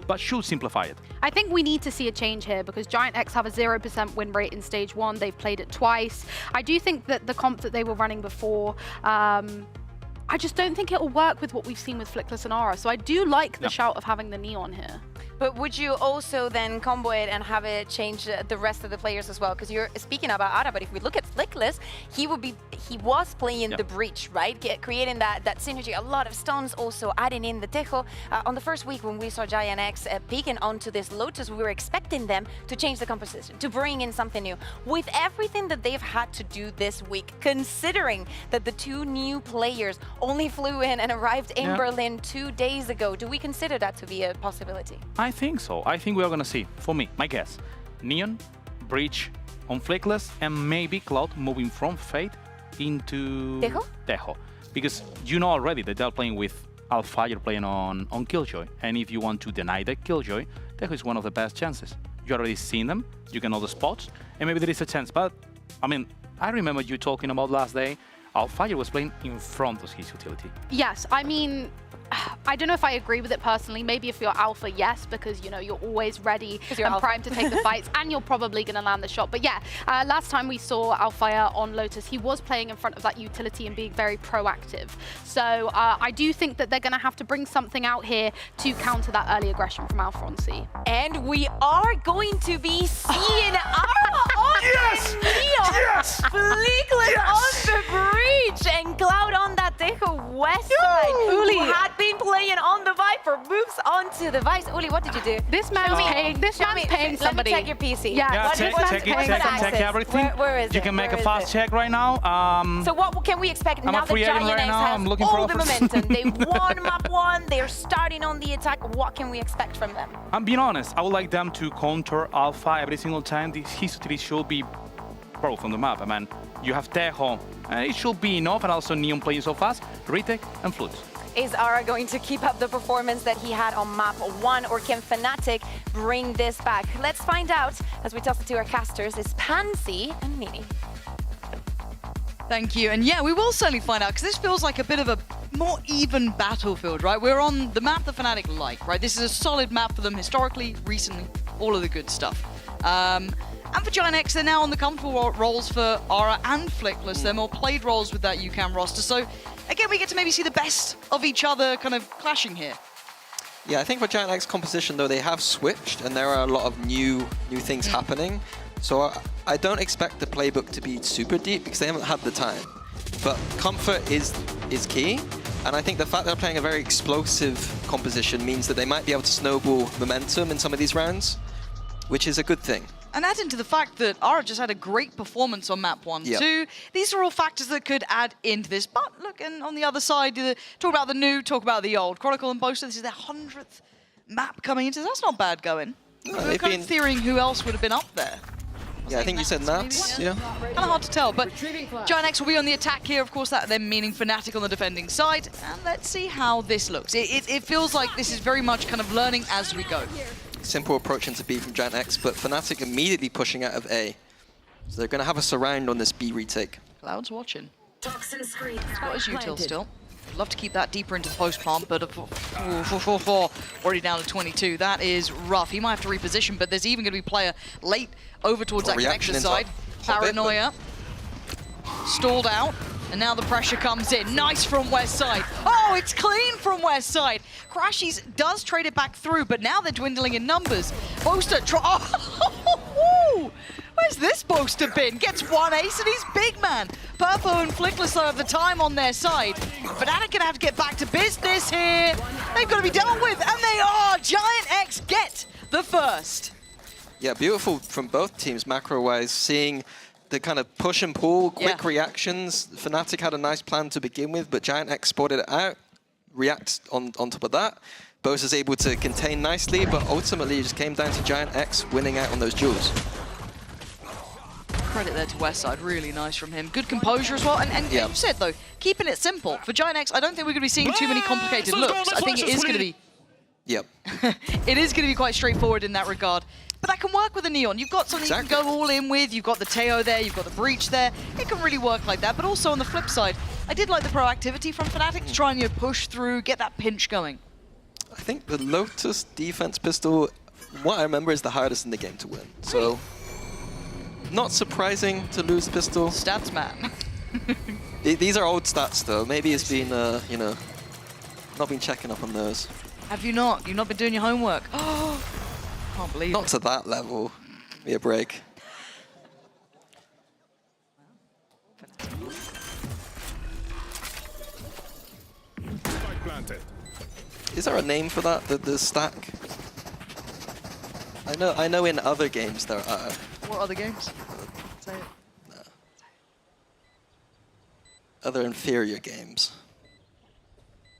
but should simplify it. I think we need to see a change here because Giant X have a 0% win rate in stage 1. They've played it twice. I do think that the comp that they were running before, I just don't think it will work with what we've seen with Flickless and Aura. So I do like the shout of having the Neon here. But would you also then combo it and have it change the rest of the players as well? Because you're speaking about Ara, but if we look at Flickless, he was playing the Breach, right? Creating that synergy, a lot of stuns, also adding in the Tejo. On the first week when we saw Giant X peeking onto this Lotus, we were expecting them to change the composition, to bring in something new. With everything that they've had to do this week, considering that the 2 new players only flew in and arrived in Berlin 2 days ago, do we consider that to be a possibility? I think so. I think we are going to see, for me, my guess, Neon, Breach on Flickless, and maybe Cloud moving from Fate into Tejo. Because you know already that they're playing with Alfire playing on Killjoy. And if you want to deny that Killjoy, Tejo is one of the best chances. You already seen them, you can know the spots, and maybe there is a chance. But, I mean, I remember you talking about last day, Alfire was playing in front of his utility. Yes, I mean, I don't know if I agree with it personally. Maybe if you're Alpha, yes, because you're always ready and primed to take the fights, and you're probably going to land the shot. But yeah, last time we saw Alfire on Lotus, he was playing in front of that utility and being very proactive. So I do think that they're going to have to bring something out here to counter that early aggression from Alpha on C. And we are going to be seeing Ara on the Neon, Flickless on the Breach, and Cloud on that Tejo West side. Uli had been playing on the Viper, moves onto the Vice. Uli, what did you do? This man's paying somebody. Let me check your PC. Yeah, check everything. Where is it? You can make a fast check right now. So what can we expect now that Giant X has all the momentum? They won map 1, they're starting on the attack. What can we expect from them? I'm being honest, I would like them to counter Alpha every single time. His utility should be both on the map. I mean, you have Tejo, it should be enough, and also Neon playing so fast, retake and flutes. Is Ara going to keep up the performance that he had on map 1, or can Fnatic bring this back? Let's find out as we toss it to our casters. It's Pansy and Nini. Thank you. And yeah, we will certainly find out, because this feels like a bit of a more even battlefield, right? We're on the map the Fnatic like, right? This is a solid map for them historically, recently, all of the good stuff. And for Giant X, they're now on the comfortable roles for Ara and Flickless. They're more played roles with that UCAM roster. So again, we get to maybe see the best of each other kind of clashing here. Yeah, I think for Giant X composition, though, they have switched, and there are a lot of new things happening. So I don't expect the playbook to be super deep because they haven't had the time. But comfort is key. And I think the fact that they're playing a very explosive composition means that they might be able to snowball momentum in some of these rounds, which is a good thing. And adding to the fact that Ara just had a great performance on map 1, Yep. 2, these are all factors that could add into this. But look, and on the other side, talk about the new, talk about the old. Chronicle and Boaster, this is their 100th map coming into this. That's not bad going. We're kind of theorying who else would have been up there. Yeah, I think you said Naps, yeah. Kind of hard to tell, but Giant X will be on the attack here. Of course, that then meaning Fnatic on the defending side. And let's see how this looks. It feels like this is very much kind of learning as we go. Simple approach into B from Giant X, but Fnatic immediately pushing out of A. So they're going to have a surround on this B retake. Cloud's watching. Toxin screen. Got his util still. Love to keep that deeper into post plant, but already down to 22. That is rough. He might have to reposition, but there's even going to be player late over towards that connection side. Paranoia. Stalled out. And now the pressure comes in. Nice from West side. Oh, it's clean from West side. Crashies does trade it back through, but now they're dwindling in numbers. Boaster, oh, where's this Boaster been? Gets one ace and he's big man. Purpo and Flickless though have the time on their side. Fnatic gonna have to get back to business here. They've got to be dealt with, and they are. Giant X get the first. Yeah, beautiful from both teams macro-wise, seeing the kind of push and pull, quick reactions. Fnatic had a nice plan to begin with, but Giant X spotted it out, react on top of that. Bose is able to contain nicely, but ultimately it just came down to Giant X winning out on those duels. Credit there to Westside, really nice from him. Good composure as well, and you said though, keeping it simple. For Giant X, I don't think we're going to be seeing too many complicated looks. I think it is going to be... Yep. It is going to be quite straightforward in that regard. But that can work with a Neon. You've got something you can go all in with. You've got the Teo there. You've got the Breach there. It can really work like that. But also on the flip side, I did like the proactivity from Fnatic to try and push through, get that pinch going. I think the Lotus defense pistol, what I remember, is the hardest in the game to win. So, not surprising to lose the pistol. Stats, man. These are old stats, though. Maybe it's been, you know, not been checking up on those. Have you not? You've not been doing your homework? Oh, can't believe Not to that level. Give me a break. Is there a name for that? The stack? I know in other games there are. What other games? Say it. No. Other inferior games.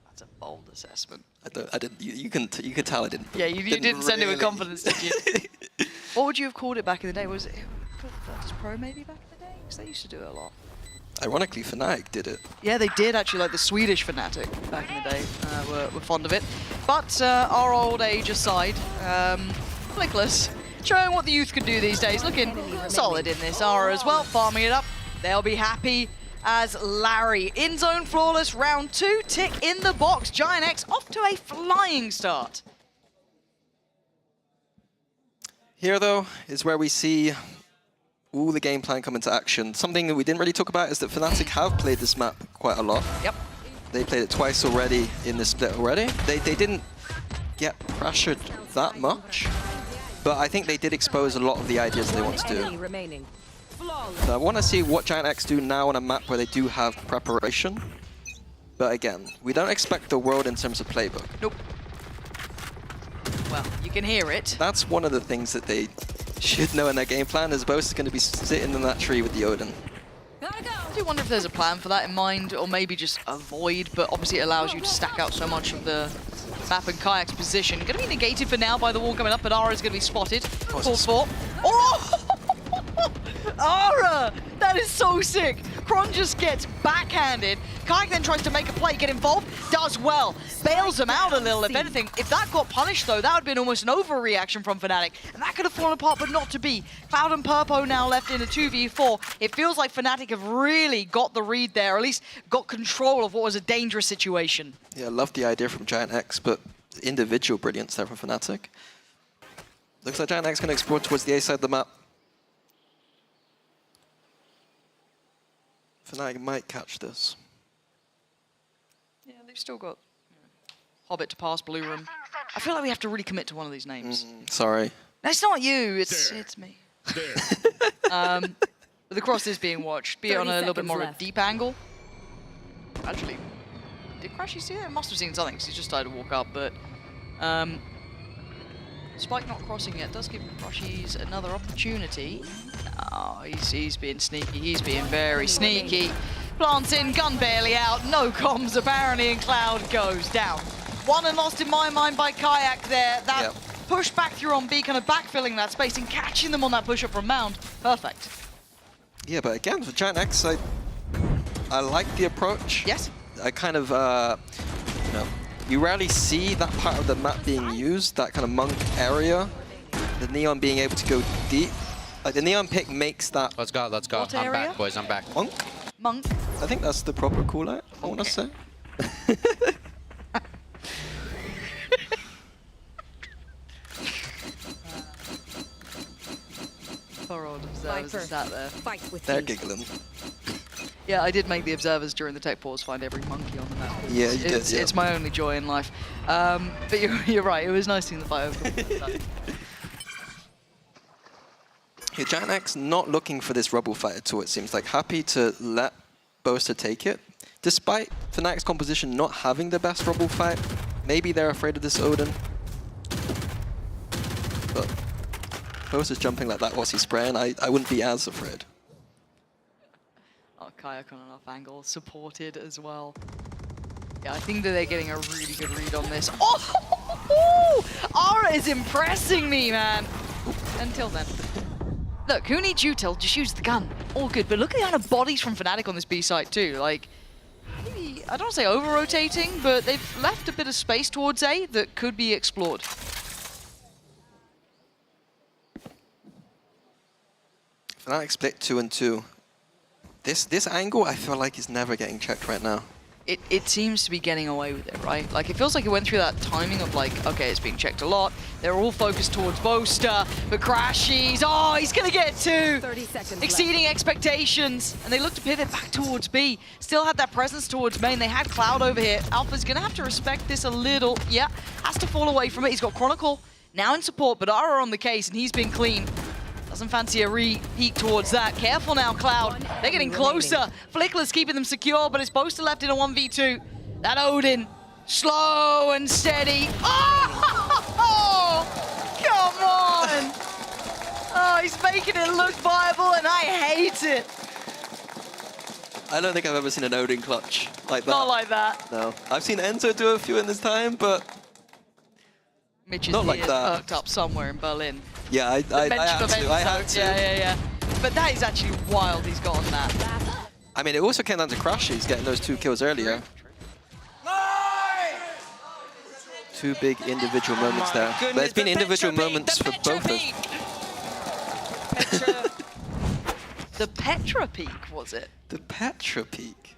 That's a bold assessment. I didn't. You can tell I didn't. Yeah, you didn't send it with confidence, did you? What would you have called it back in the day? Was it Virtus Pro maybe back in the day? Because they used to do it a lot. Ironically, Fnatic did it. Yeah, they did actually, like the Swedish Fnatic back in the day were fond of it. But our old age aside, Flickless, showing what the youth can do these days. Looking solid in this Aura as well, farming it up. They'll be happy as Larry. In zone flawless, round 2, tick in the box. Giant X off to a flying start. Here, though, is where we see all the game plan come into action. Something that we didn't really talk about is that Fnatic have played this map quite a lot. Yep. They played it twice already in this split already. They didn't get pressured that much, but I think they did expose a lot of the ideas they want to do. So I want to see what Giant X do now on a map where they do have preparation. But again, we don't expect the world in terms of playbook. Nope. Well, you can hear it. That's one of the things that they should know in their game plan, as Bose is going to be sitting in that tree with the Odin. I do wonder if there's a plan for that in mind, or maybe just avoid, but obviously it allows you to stack out so much of the map and Kayak's position. Going to be negated for now by the wall coming up, but Ara is going to be spotted. Falls for. Oh! Ara! That is so sick. Kron just gets backhanded. Kayak then tries to make a play, get involved, does well. Bails him out a little, if anything. If that got punished, though, that would have been almost an overreaction from Fnatic. And that could have fallen apart, but not to be. Cloud and Purpo now left in a 2v4. It feels like Fnatic have really got the read there, or at least got control of what was a dangerous situation. Yeah, I love the idea from Giant X, but individual brilliance there from Fnatic. Looks like Giant X going to explore towards the A side of the map. Fnatic might catch this. Yeah, they've still got Hobbit to pass, Blue Room. I feel like we have to really commit to one of these names. Sorry. No, it's not you, it's me. But the cross is being watched, be it on a little bit more of a deep angle. Actually, did Crashy see that? Must have seen something, because he's just started to walk up, but Spike not crossing yet does give Crashy's another opportunity. Oh, he's being sneaky, he's being very sneaky. Plants in, gun barely out, no comms apparently, and Cloud goes down. Won and lost in my mind by Kayak there. That push back through on B, kind of backfilling that space and catching them on that push up from Mound. Perfect. Yeah, but again, for Giant X, I like the approach. Yes. I kind of, you know, you rarely see that part of the map being used, that kind of monk area. The Neon being able to go deep. Like the Neon pick makes that. Let's go, let's go. What I'm area? back, boys, I'm back. Monk? Monk. I think that's the proper call out, I want to say. Poor old observers are sat there. They're giggling. Yeah, I did make the observers during the tech pause find every monkey on the map. Yeah, you did, yeah. It's my only joy in life. But you're right, it was nice seeing the fight over. Yeah, Giant X not looking for this rubble fight at all, it seems like. Happy to let Boaster take it. Despite Fnatic's composition not having the best rubble fight, maybe they're afraid of this Odin. But Boaster's jumping like that whilst he's spraying, I wouldn't be as afraid. Oh, Kayak on an off angle, supported as well. Yeah, I think that they're getting a really good read on this. Oh! Aura is impressing me, man! Until then. Look, who needs util? Just use the gun. All good. But look at the amount of bodies from Fnatic on this B site too. Like, maybe, I don't want to say over-rotating, but they've left a bit of space towards A that could be explored. Fnatic split 2 and 2. This angle, I feel like, is never getting checked right now. It seems to be getting away with it, right? Like, it feels like it went through that timing of like, okay, it's being checked a lot. They're all focused towards Boaster, but Crashy's, oh, he's gonna get 2. 30 seconds exceeding expectations. And they look to pivot back towards B. Still had that presence towards main. They had Cloud over here. Alpha's gonna have to respect this a little. Yeah, has to fall away from it. He's got Chronicle now in support, but Ara on the case, and he's been clean. Doesn't fancy a re-peek towards that. Careful now, Cloud. They're getting closer. Flickler's keeping them secure, but it's Boaster left in a 1v2. That Odin, slow and steady. Oh! Come on! Oh, he's making it look viable, and I hate it. I don't think I've ever seen an Odin clutch like that. Not like that. No. I've seen Enzo do a few in this time, but Mitch's not like ears that. perked up somewhere in Berlin. Yeah, I had to. Yeah. But that is actually wild he's got on that. I mean, it also came down to Crashy's getting those 2 kills earlier. 2 big individual moments there. But it's been individual moments for both of them. The Petra Peak, was it? The Petra Peak.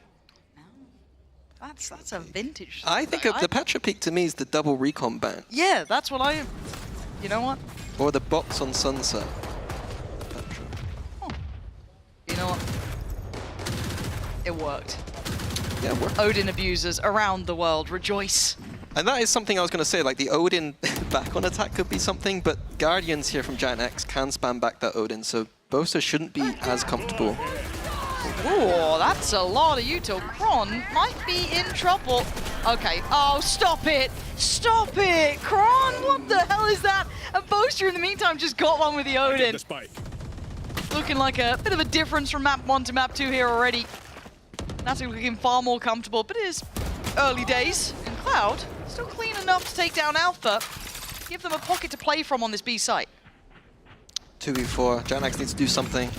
That's a vintage. I think of the Petra Peak to me is the double recon ban. Yeah, that's what I. You know what? Or the box on Sunset. You know what? It worked. Yeah, it worked. Odin abusers around the world rejoice. And that is something I was going to say, like the Odin back on attack could be something, but Guardians here from Giant X can spam back that Odin, so Boaster shouldn't be as comfortable. Oh, that's a lot of util. Kron might be in trouble. Okay. Oh, stop it. Stop it. Kron, what the hell is that? And Boaster, in the meantime, just got one with the Odin. Looking like a bit of a difference from map 1 to map 2 here already. That's looking far more comfortable, but it is early days. And Cloud, still clean enough to take down Alpha. Give them a pocket to play from on this B site. 2v4. Giant X needs to do something.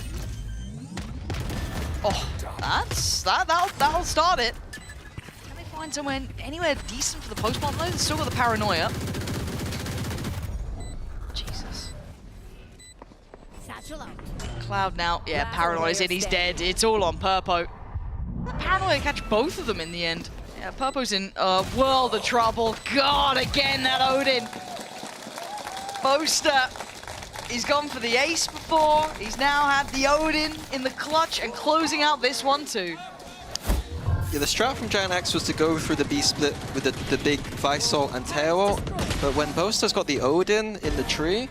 Oh, that'll start it. Can they find somewhere anywhere decent for the post-bomb though? They've still got the paranoia. Jesus. Cloud now, yeah, paranoia's in, he's dead. It's all on Purpo. That paranoia catch both of them in the end. Yeah, Purpo's in a world of trouble. God, again, that Odin. Boaster. He's gone for the ace before. He's now had the Odin in the clutch and closing out this one too. Yeah, the strat from Giant X was to go through the B split with the big Visol and Tail, but when Boaster's got the Odin in the tree,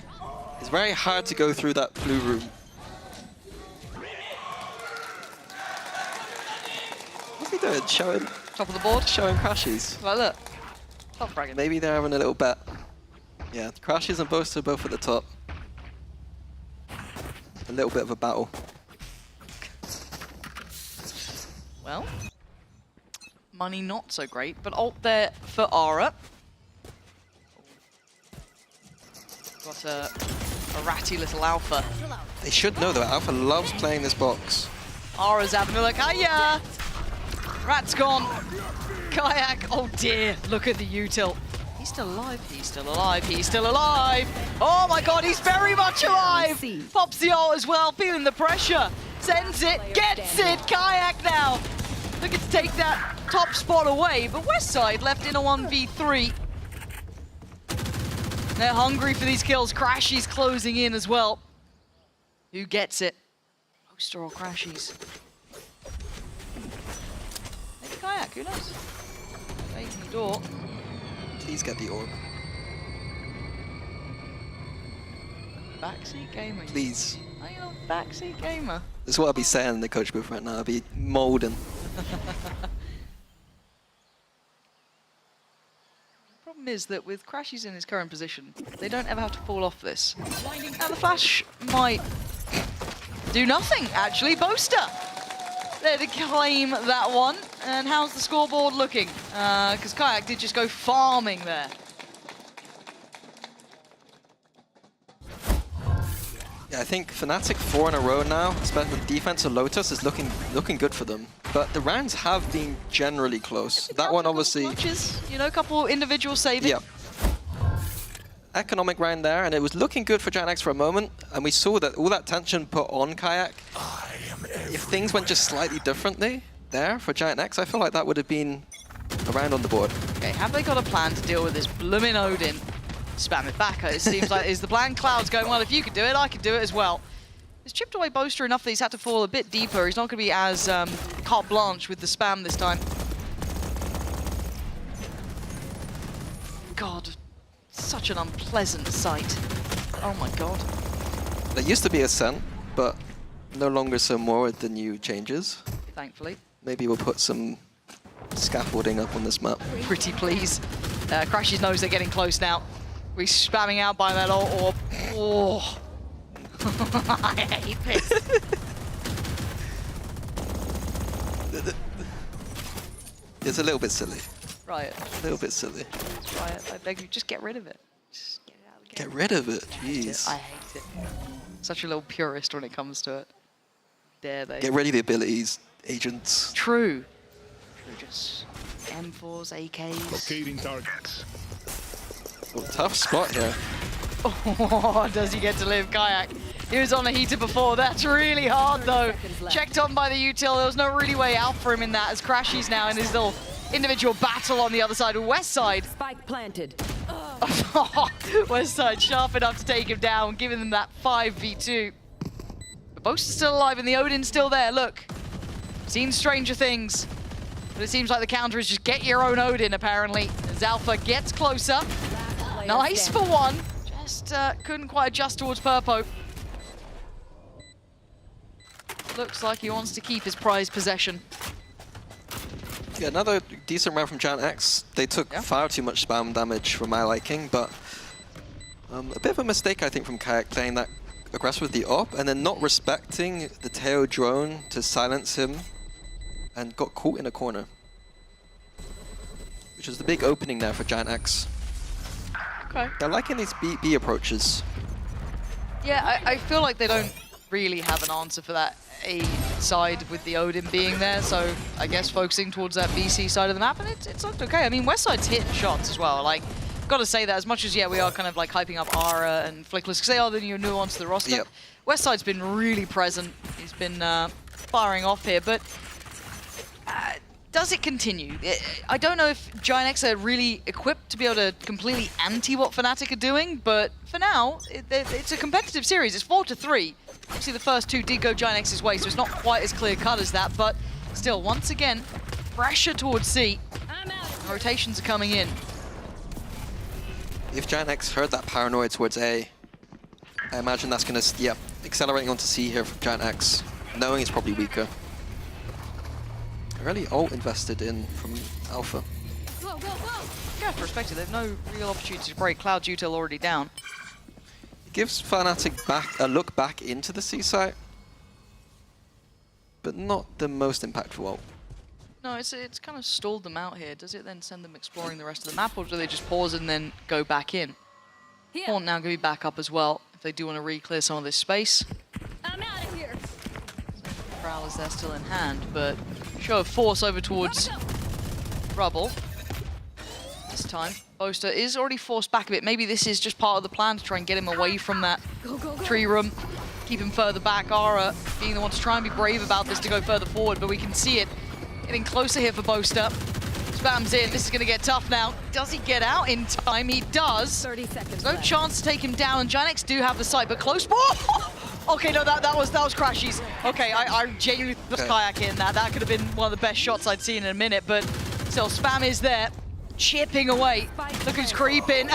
it's very hard to go through that blue room. you doing? Showing... Top of the board? Showing crashes. Well, look. Top fragging. Maybe they're having a little bet. Yeah, crashes and Boaster both at the top. A little bit of a battle. Well, money not so great, but ult there for Ara. Got a ratty little Alpha. They should know though, Alpha loves playing this box. Ara's having a look. Hiya! Rat's gone. Kayak, oh dear, look at the util. He's still alive, he's still alive, he's still alive! Oh my god, he's very much alive! Pops the ult as well, feeling the pressure. Sends it, gets it, Kayak now! Looking to take that top spot away, but Westside left in a 1v3. They're hungry for these kills. Crashies closing in as well. Who gets it? Boaster or Crashies? Maybe Kayak, who knows? Making the door. Please get the orb. Backseat gamer. Please. Are you a backseat gamer? That's what I'll be saying in the coach booth right now. I'll be molding. Problem is that with Crashies in his current position, they don't ever have to fall off this. Now the flash might do nothing, actually. Boaster there to claim that one. And how's the scoreboard looking? Because Kayak did just go farming there. Yeah, I think Fnatic 4 in a row now, especially the defense of Lotus, is looking good for them. But the rounds have been generally close. That one obviously... Clutches, you know, a couple individual saving. Yeah. Economic round there, and it was looking good for GiantX for a moment, and we saw that all that tension put on Kayak. If things went just slightly differently there for GiantX, I feel like that would have been a round on the board. Okay, have they got a plan to deal with this bloomin' Odin? Spam it back. It seems like is the plan. Cloud's going, well, if you can do it, I can do it as well. He's chipped away Boaster enough that he's had to fall a bit deeper. He's not going to be as carte blanche with the spam this time. God, such an unpleasant sight. Oh my god. There used to be Ascent, but no longer so more with the new changes. Thankfully. Maybe we'll put some scaffolding up on this map. Pretty please. Crashies knows they're getting close now. We're spamming out by that orb. Oh. I hate this. It's a little bit silly. Riot. A little bit silly. Riot, I beg you, just get rid of it. Just get it out of the game. Get rid of it, jeez. I hate it. Such a little purist when it comes to it. Dare they? Get rid of the abilities, agents. True. Just M4s, AKs. Locating targets. Oh, tough spot here. Oh, does he get to live? Kayak. He was on a heater before. That's really hard, though. Checked on by the util. There was no really way out for him in that, as Crashies now in his little individual battle on the other side of Westside. Spike planted. Westside sharp enough to take him down, giving them that 5v2. But Boaster's still alive and the Odin's still there. Look. Seen stranger things. But it seems like the counter is just get your own Odin, apparently. As Alpha gets closer. Nice for one. Just couldn't quite adjust towards Purpo. Looks like he wants to keep his prized possession. Yeah, another decent round from GiantX. They took far too much spam damage for my liking, but a bit of a mistake, I think, from Kayak playing that aggressive with the op and then not respecting the Teo drone to silence him and got caught in a corner. Which was the big opening there for GiantX. Okay. They're liking these B approaches. Yeah, I feel like they don't really have an answer for that A side with the Odin being there, so I guess focusing towards that BC side of the map, and it's looked okay. I mean, Westside's hitting shots as well. Like, gotta say that as much as, yeah, we are kind of like hyping up Ara and Flickless, because they are the new nuance to the roster. Yep. Westside's been really present. He's been firing off here, but does it continue? I don't know if GiantX are really equipped to be able to completely anti what Fnatic are doing, but for now, it's a competitive series. It's 4-3. Obviously, the first two did go GiantX's way, so it's not quite as clear-cut as that, but still, once again, pressure towards C. Rotations are coming in. If GiantX heard that paranoia towards A, I imagine that's going to, yeah, accelerating onto C here for GiantX, knowing it's probably weaker. Really ult invested in from Alpha. Yeah, perspective, they've no real opportunity to break. Cloud Util already down. It gives Fnatic back a look back into the C site, but not the most impactful ult. No, it's kind of stalled them out here. Does it then send them exploring the rest of the map, or do they just pause and then go back in? Haunt now going to be back up as well, if they do want to re-clear some of this space. I'm out of here. Prowlers there still in hand, but show of force over towards Rubble. This time, Boaster is already forced back a bit. Maybe this is just part of the plan to try and get him away from that tree room, keep him further back. Ara being the one to try and be brave about this to go further forward, but we can see it getting closer here for Boaster. Spams in. This is going to get tough now. Does he get out in time? He does. 30 seconds No left. chance to take him down. Gianx do have the sight, but close. Oh! Okay, no, that was Crashies. Okay, I genuinely was kayaking that. That could have been one of the best shots I'd seen in a minute, but still, Spam is there, chipping away. Look who's creeping.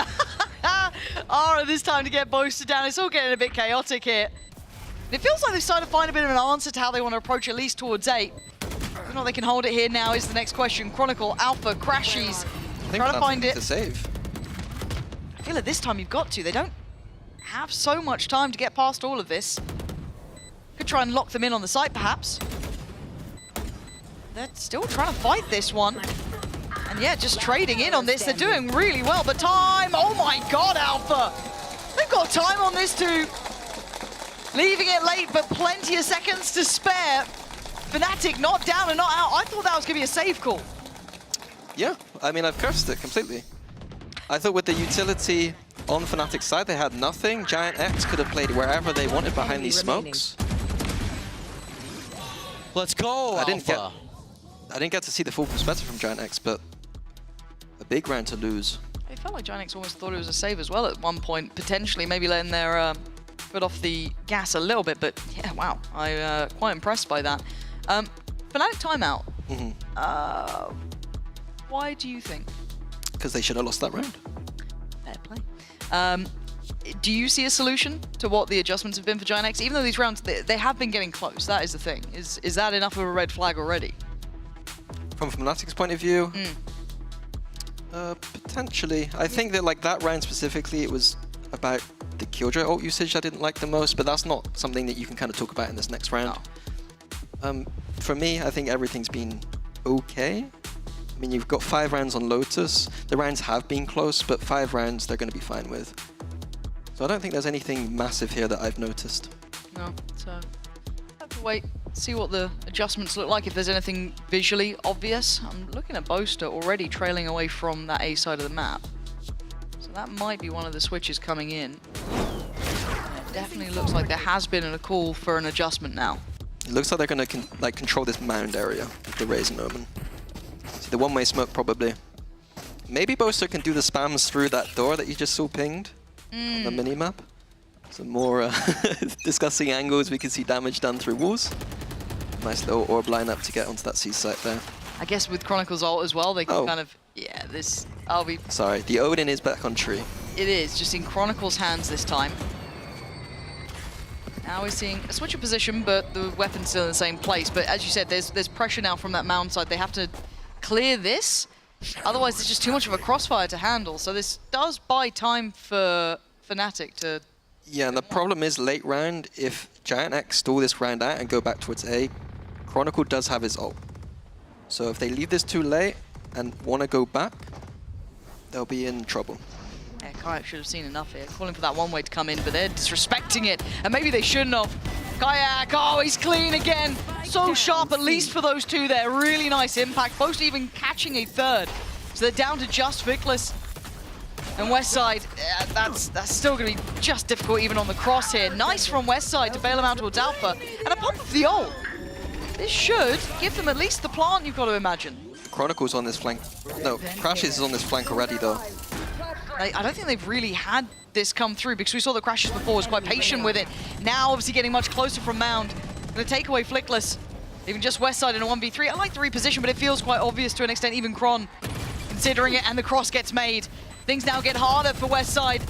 Ara this time to get Boaster down. It's all getting a bit chaotic here. It feels like they've started to find a bit of an answer to how they want to approach at least towards 8. Whether or not they can hold it here now is the next question. Chronicle, Alpha, Crashies, trying to find it. To save. I feel like this time you've got to. They don't have so much time to get past all of this. Could try and lock them in on the site, perhaps. They're still trying to fight this one. And yeah, just trading in on this. They're doing really well, but time. Oh my God, Alpha. They've got time on this too. Leaving it late, but plenty of seconds to spare. Fnatic not down and not out. I thought that was going to be a save call. Yeah, I mean, I've cursed it completely. I thought with the utility on Fnatic's side, they had nothing. Giant X could have played wherever they wanted behind these smokes. Let's go, I didn't get to see the full perspective from Giant X, but a big round to lose. It felt like Gianx almost thought it was a save as well at one point, potentially maybe letting their foot off the gas a little bit, but yeah, wow, I'm quite impressed by that. Fnatic timeout. Why do you think? Because they should have lost that round. Fair play. Do you see a solution to what the adjustments have been for Gianx? Even though these rounds, they have been getting close, that is the thing. Is that enough of a red flag already? From Fnatic's point of view, potentially. I think that like that round specifically, it was about the Killjoy ult usage I didn't like the most, but that's not something that you can kind of talk about in this next round. No. For me, I think everything's been okay. I mean, you've got 5 rounds on Lotus. The rounds have been close, but 5 rounds they're going to be fine with. So I don't think there's anything massive here that I've noticed. No, so have to wait, see what the adjustments look like, if there's anything visually obvious. I'm looking at Boaster already trailing away from that A side of the map. So that might be one of the switches coming in. It definitely looks like there has been a call for an adjustment now. It looks like they're going to control this mound area with the Raze and Omen. See the one-way smoke probably. Maybe Boaster can do the spams through that door that you just saw pinged on the minimap. Some more discussing angles. We can see damage done through walls. Nice little orb lineup to get onto that C site there. I guess with Chronicle's ult as well, they can kind of, yeah, this, I'll be... Sorry, the Odin is back on tree. It is, just in Chronicle's hands this time. Now we're seeing a switch of position, but the weapon's still in the same place. But as you said, there's pressure now from that mound side. They have to clear this. Otherwise, it's just too much of a crossfire to handle. So this does buy time for Fnatic to... Yeah, and the problem is late round, if Giant X stall this round out and go back towards A, Chronicle does have his ult. So if they leave this too late and want to go back, they'll be in trouble. Yeah, Kayak should have seen enough here. Calling for that one way to come in, but they're disrespecting it. And maybe they shouldn't have. Kayak, oh, he's clean again. So sharp, at least for those two there. Really nice impact. Both even catching a third. So they're down to just Vickless. And Westside, that's still going to be just difficult even on the cross here. Nice from Westside to bail him out towards Alpha. And a pump of the ult. This should give them at least the plant, you've got to imagine. Chronicle's on this flank. No, Crashies is on this flank already, though. I don't think they've really had this come through because we saw the Crashies before, was quite patient with it. Now, obviously, getting much closer from Mound. Going to take away Flickless. Even just Westside in a 1v3. I like the reposition, but it feels quite obvious to an extent, even Kron considering it, and the cross gets made. Things now get harder for Westside.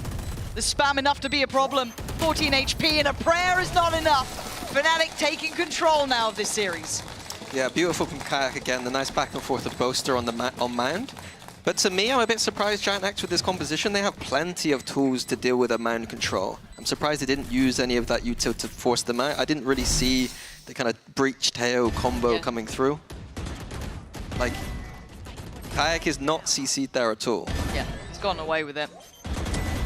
The spam enough to be a problem. 14 HP and a prayer is not enough. Fnatic taking control now of this series. Yeah, beautiful from Kayak again. The nice back and forth of Boaster on the on Mound. But to me, I'm a bit surprised Giant X with this composition. They have plenty of tools to deal with a Mound control. I'm surprised they didn't use any of that util to force them out. I didn't really see the kind of breach Teo combo coming through. Like, Kayak is not CC'd there at all. Yeah, he's gone away with it.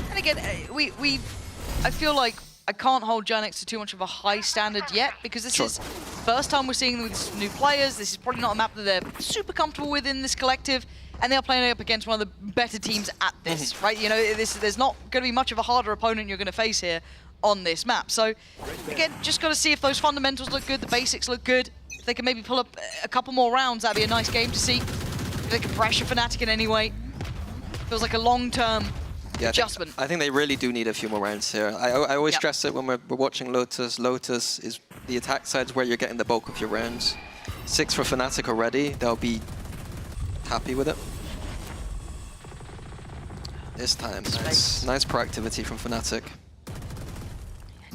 And again, I feel like I can't hold Giant X to too much of a high standard yet, because this is first time we're seeing them with new players. This is probably not a map that they're super comfortable with in this collective, and they're playing up against one of the better teams at this, right? You know, there's not going to be much of a harder opponent you're going to face here on this map. So again, just got to see if those fundamentals look good, the basics look good. If they can maybe pull up a couple more rounds, that'd be a nice game to see. If they can pressure Fnatic in any way. Feels like a long-term adjustment. I think they really do need a few more rounds here. I always stress it when we're watching Lotus. Lotus is the attack side's where you're getting the bulk of your rounds. 6 for Fnatic already. They'll be happy with it. This time, nice proactivity from Fnatic.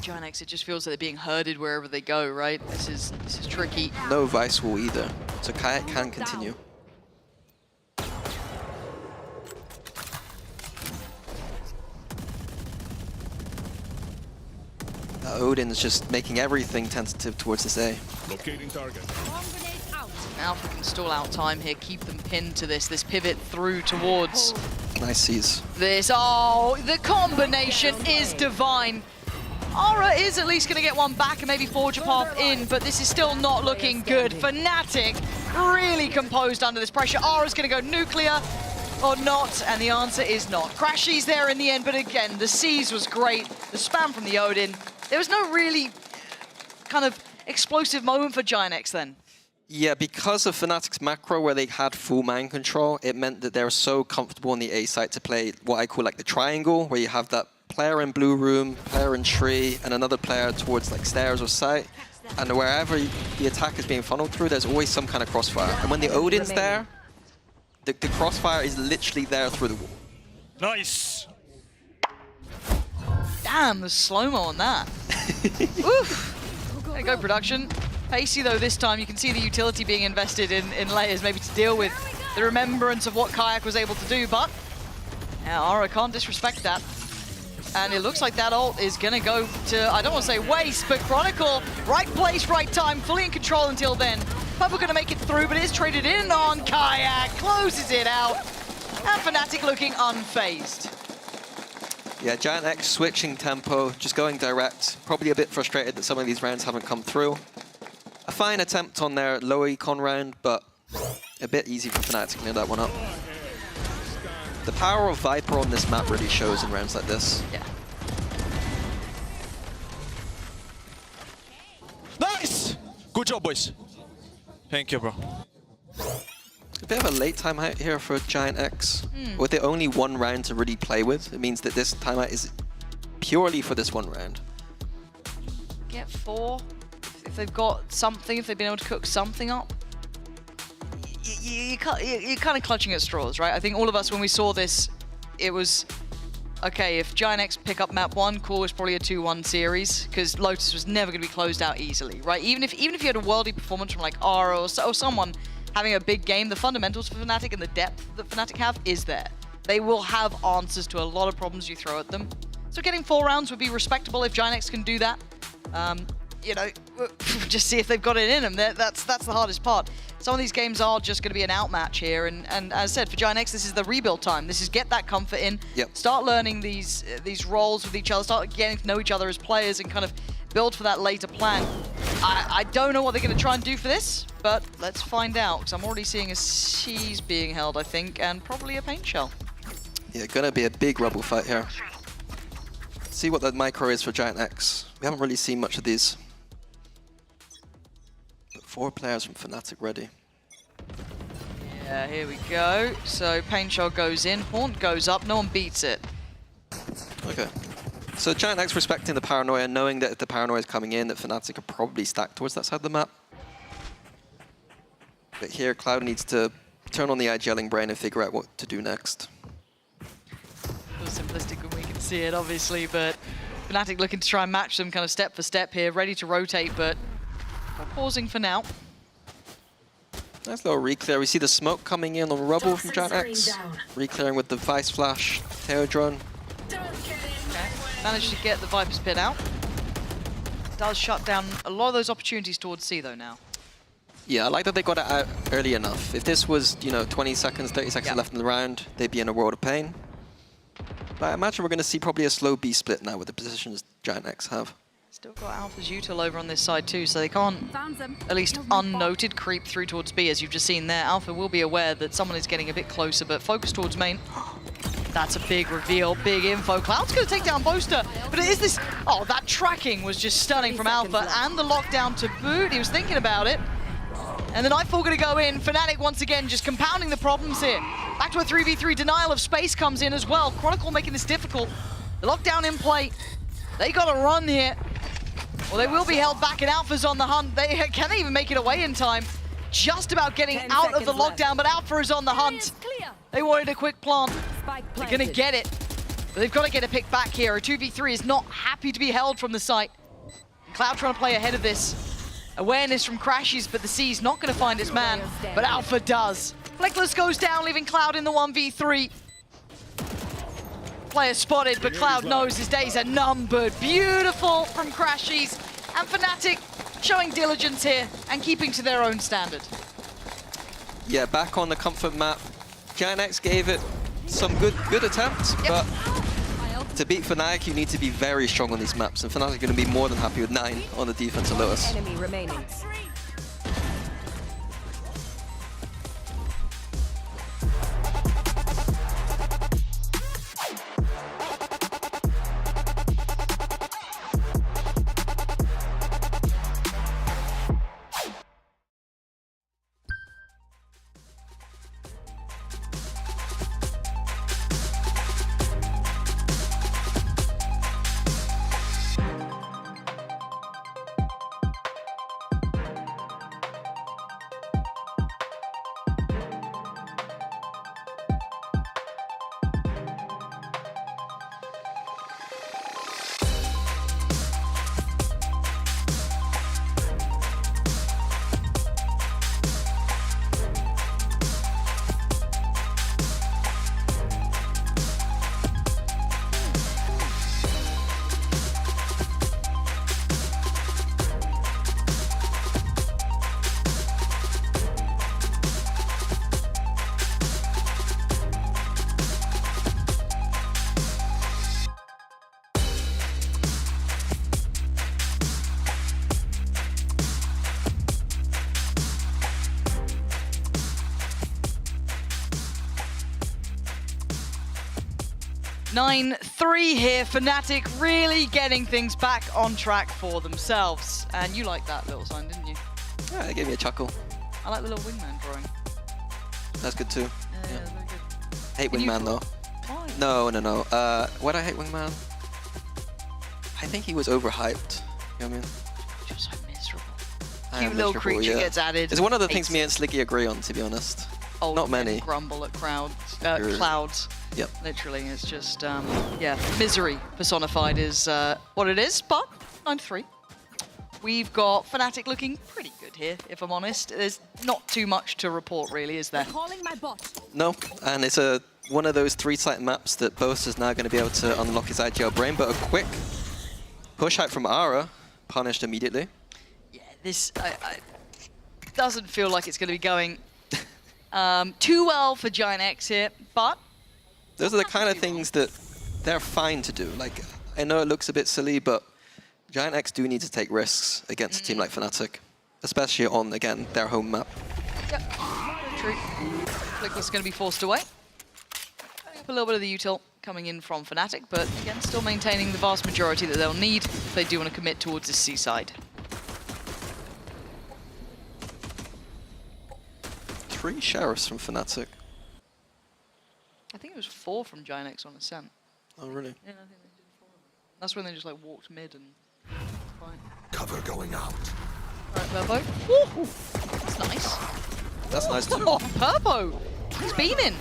Giant X, it just feels like they're being herded wherever they go, right? This is tricky. No Vice Wall either, so Kayak can continue. Odin's just making everything tentative towards this A. Locating target. Alpha can stall out time here, keep them pinned to this pivot through towards Nice seas. this. Oh, the combination is divine. Aura is at least going to get one back and maybe forge a path in, but this is still not looking good. Fnatic really composed under this pressure. Aura's going to go nuclear or not, and the answer is not. Crashy's there in the end, but again, the Seas was great. The spam from the Odin. There was no really kind of explosive moment for Giant X then. Yeah, because of Fnatic's macro where they had full man control, it meant that they were so comfortable on the A site to play what I call like the triangle, where you have that player in blue room, player in tree, and another player towards like stairs or site. And wherever the attack is being funneled through, there's always some kind of crossfire. And when the Odin's there, the crossfire is literally there through the wall. Nice! Damn, the slow-mo on that. Oof. There you go, production. Pacey, though, this time, you can see the utility being invested in layers, maybe to deal with the remembrance of what Kayak was able to do, but Aura can't disrespect that. And it looks like that ult is going to go to, I don't want to say waste, but Chronicle, right place, right time, fully in control until then. Purple going to make it through, but it is traded in on Kayak, closes it out, and Fnatic looking unfazed. Yeah, Giant X switching tempo, just going direct. Probably a bit frustrated that some of these rounds haven't come through. A fine attempt on their low econ round, but a bit easy for Fnatic to clear that one up. The power of Viper on this map really shows in rounds like this. Yeah. Nice! Good job, boys. Thank you, bro. A bit of a late timeout here for Giant X. With it only one round to really play with, it means that this timeout is purely for this one round. Get 4. If they've got something, if they've been able to cook something up. You're kind of clutching at straws, right? I think all of us, when we saw this, it was, okay, if Giant X pick up map 1, cool, it's probably a 2-1 series, because Lotus was never going to be closed out easily, right? Even if you had a worldy performance from like Aura or someone having a big game, the fundamentals for Fnatic and the depth that Fnatic have is there. They will have answers to a lot of problems you throw at them. So getting 4 rounds would be respectable if Giant X can do that. You know, just see if they've got it in them. That's the hardest part. Some of these games are just going to be an outmatch here, and as I said, for Giant X, this is the rebuild time. This is get that comfort in, start learning these roles with each other, start getting to know each other as players, and kind of build for that later plan. I don't know what they're going to try and do for this, but let's find out, because I'm already seeing a C's being held, I think, and probably a paint shell. Yeah, gonna be a big rubble fight here. See what the micro is for Giant X. We haven't really seen much of these. 4 players from Fnatic ready. Yeah, here we go. So Pain Shell goes in, Haunt goes up, no one beats it. Okay. So Giant X respecting the paranoia, knowing that if the paranoia is coming in, that Fnatic are probably stacked towards that side of the map. But here, Cloud needs to turn on the IGLing brain and figure out what to do next. A little simplistic when we can see it, obviously, but Fnatic looking to try and match them kind of step for step here, ready to rotate, but pausing for now. Nice little re-clear. We see the smoke coming in on rubble from Giant X. Re-clearing with the Vice Flash, Tail Drone. Okay. Managed to get the Viper's Pit out. Does shut down a lot of those opportunities towards C though now. Yeah, I like that they got it out early enough. If this was, you know, 20 seconds, 30 seconds left in the round, they'd be in a world of pain. But I imagine we're going to see probably a slow B split now with the positions Giant X have. Still got Alpha's util over on this side too, so they can't, at least unnoted, creep through towards B, as you've just seen there. Alpha will be aware that someone is getting a bit closer, but focus towards main. That's a big reveal, big info. Cloud's going to take down Boaster, but it is this... Oh, that tracking was just stunning from Alpha, and the lockdown to boot. He was thinking about it. And the Nightfall going to go in. Fnatic once again just compounding the problems here. Back to a 3v3. Denial of space comes in as well. Chronicle making this difficult. The lockdown in play. They got to run here. Well, they will be held back, and Alpha's on the hunt. Can they even make it away in time? Just about getting out of the lockdown, but Alpha is on the hunt. They wanted a quick plant. They're going to get it. But they've got to get a pick back here. A 2v3 is not happy to be held from the site. Cloud trying to play ahead of this. Awareness from Crashies, but the C's not going to find its man. But Alpha does. Fleckless goes down, leaving Cloud in the 1v3. Player spotted, but Cloud knows his days are numbered. Beautiful from Crashies. And Fnatic showing diligence here and keeping to their own standard. Yeah, back on the comfort map. Giant X gave it some good attempts, but to beat Fnatic, you need to be very strong on these maps, and Fnatic are going to be more than happy with 9 on the defense of Lewis. Enemy remaining. (9-3) here. Fnatic really getting things back on track for themselves. And you liked that little sign, didn't you? Yeah, it gave me a chuckle. I like the little wingman drawing. That's good too. Yeah, very good. Hate wingman though. Why? No. Why do I hate wingman? I think he was overhyped. You know what I mean? Just so miserable. I Cute am little miserable, creature yeah. gets added. It's one of the Hates things me and Slicky agree on, to be honest. old Not many. grumble at clouds. Yep. Literally, it's just, yeah, misery personified is what it is, but 9-3. We've got Fnatic looking pretty good here, if I'm honest. There's not too much to report, really, is there? Calling my bot. No, and it's one of those 3-site maps that Boast is now going to be able to unlock his IGL brain, but a quick push out from Ara, punished immediately. Yeah, this doesn't feel like it's going to be going too well for Giant X here, but... Those are the kind of things that they're fine to do. Like, I know it looks a bit silly, but Giant X do need to take risks against a team like Fnatic, especially on, again, their home map. Yep, true. Flickless is going to be forced away. A little bit of the util coming in from Fnatic, but again, still maintaining the vast majority that they'll need if they do want to commit towards the seaside. 3 sheriffs from Fnatic. I think it was 4 from Giant X on Ascent. Oh, really? Yeah, I think they did 4 of them. That's when they just like walked mid and fine. Cover going out. Alright, Purpo. Woo! That's nice. That's nice too. Oh, Purpo! He's beaming.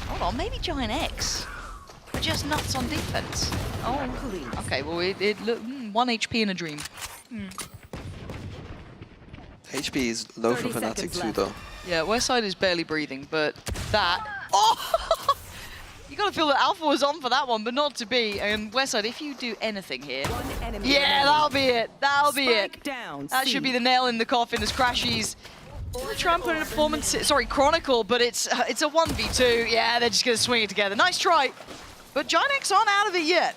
Hold on, maybe Giant X are just nuts on defense. Oh, okay, well, it looked 1 HP in a dream. HP is low for Fnatic too, though. Yeah, Westside is barely breathing, but that... Oh! You gotta feel that Alpha was on for that one, but not to be. And Westside, if you do anything here... Yeah, that'll be it. That'll be it. That should be the nail in the coffin as Crashies try and put in a performance... Sorry, Chronicle, but it's a 1v2. Yeah, they're just gonna swing it together. Nice try. But Giant X aren't out of it yet.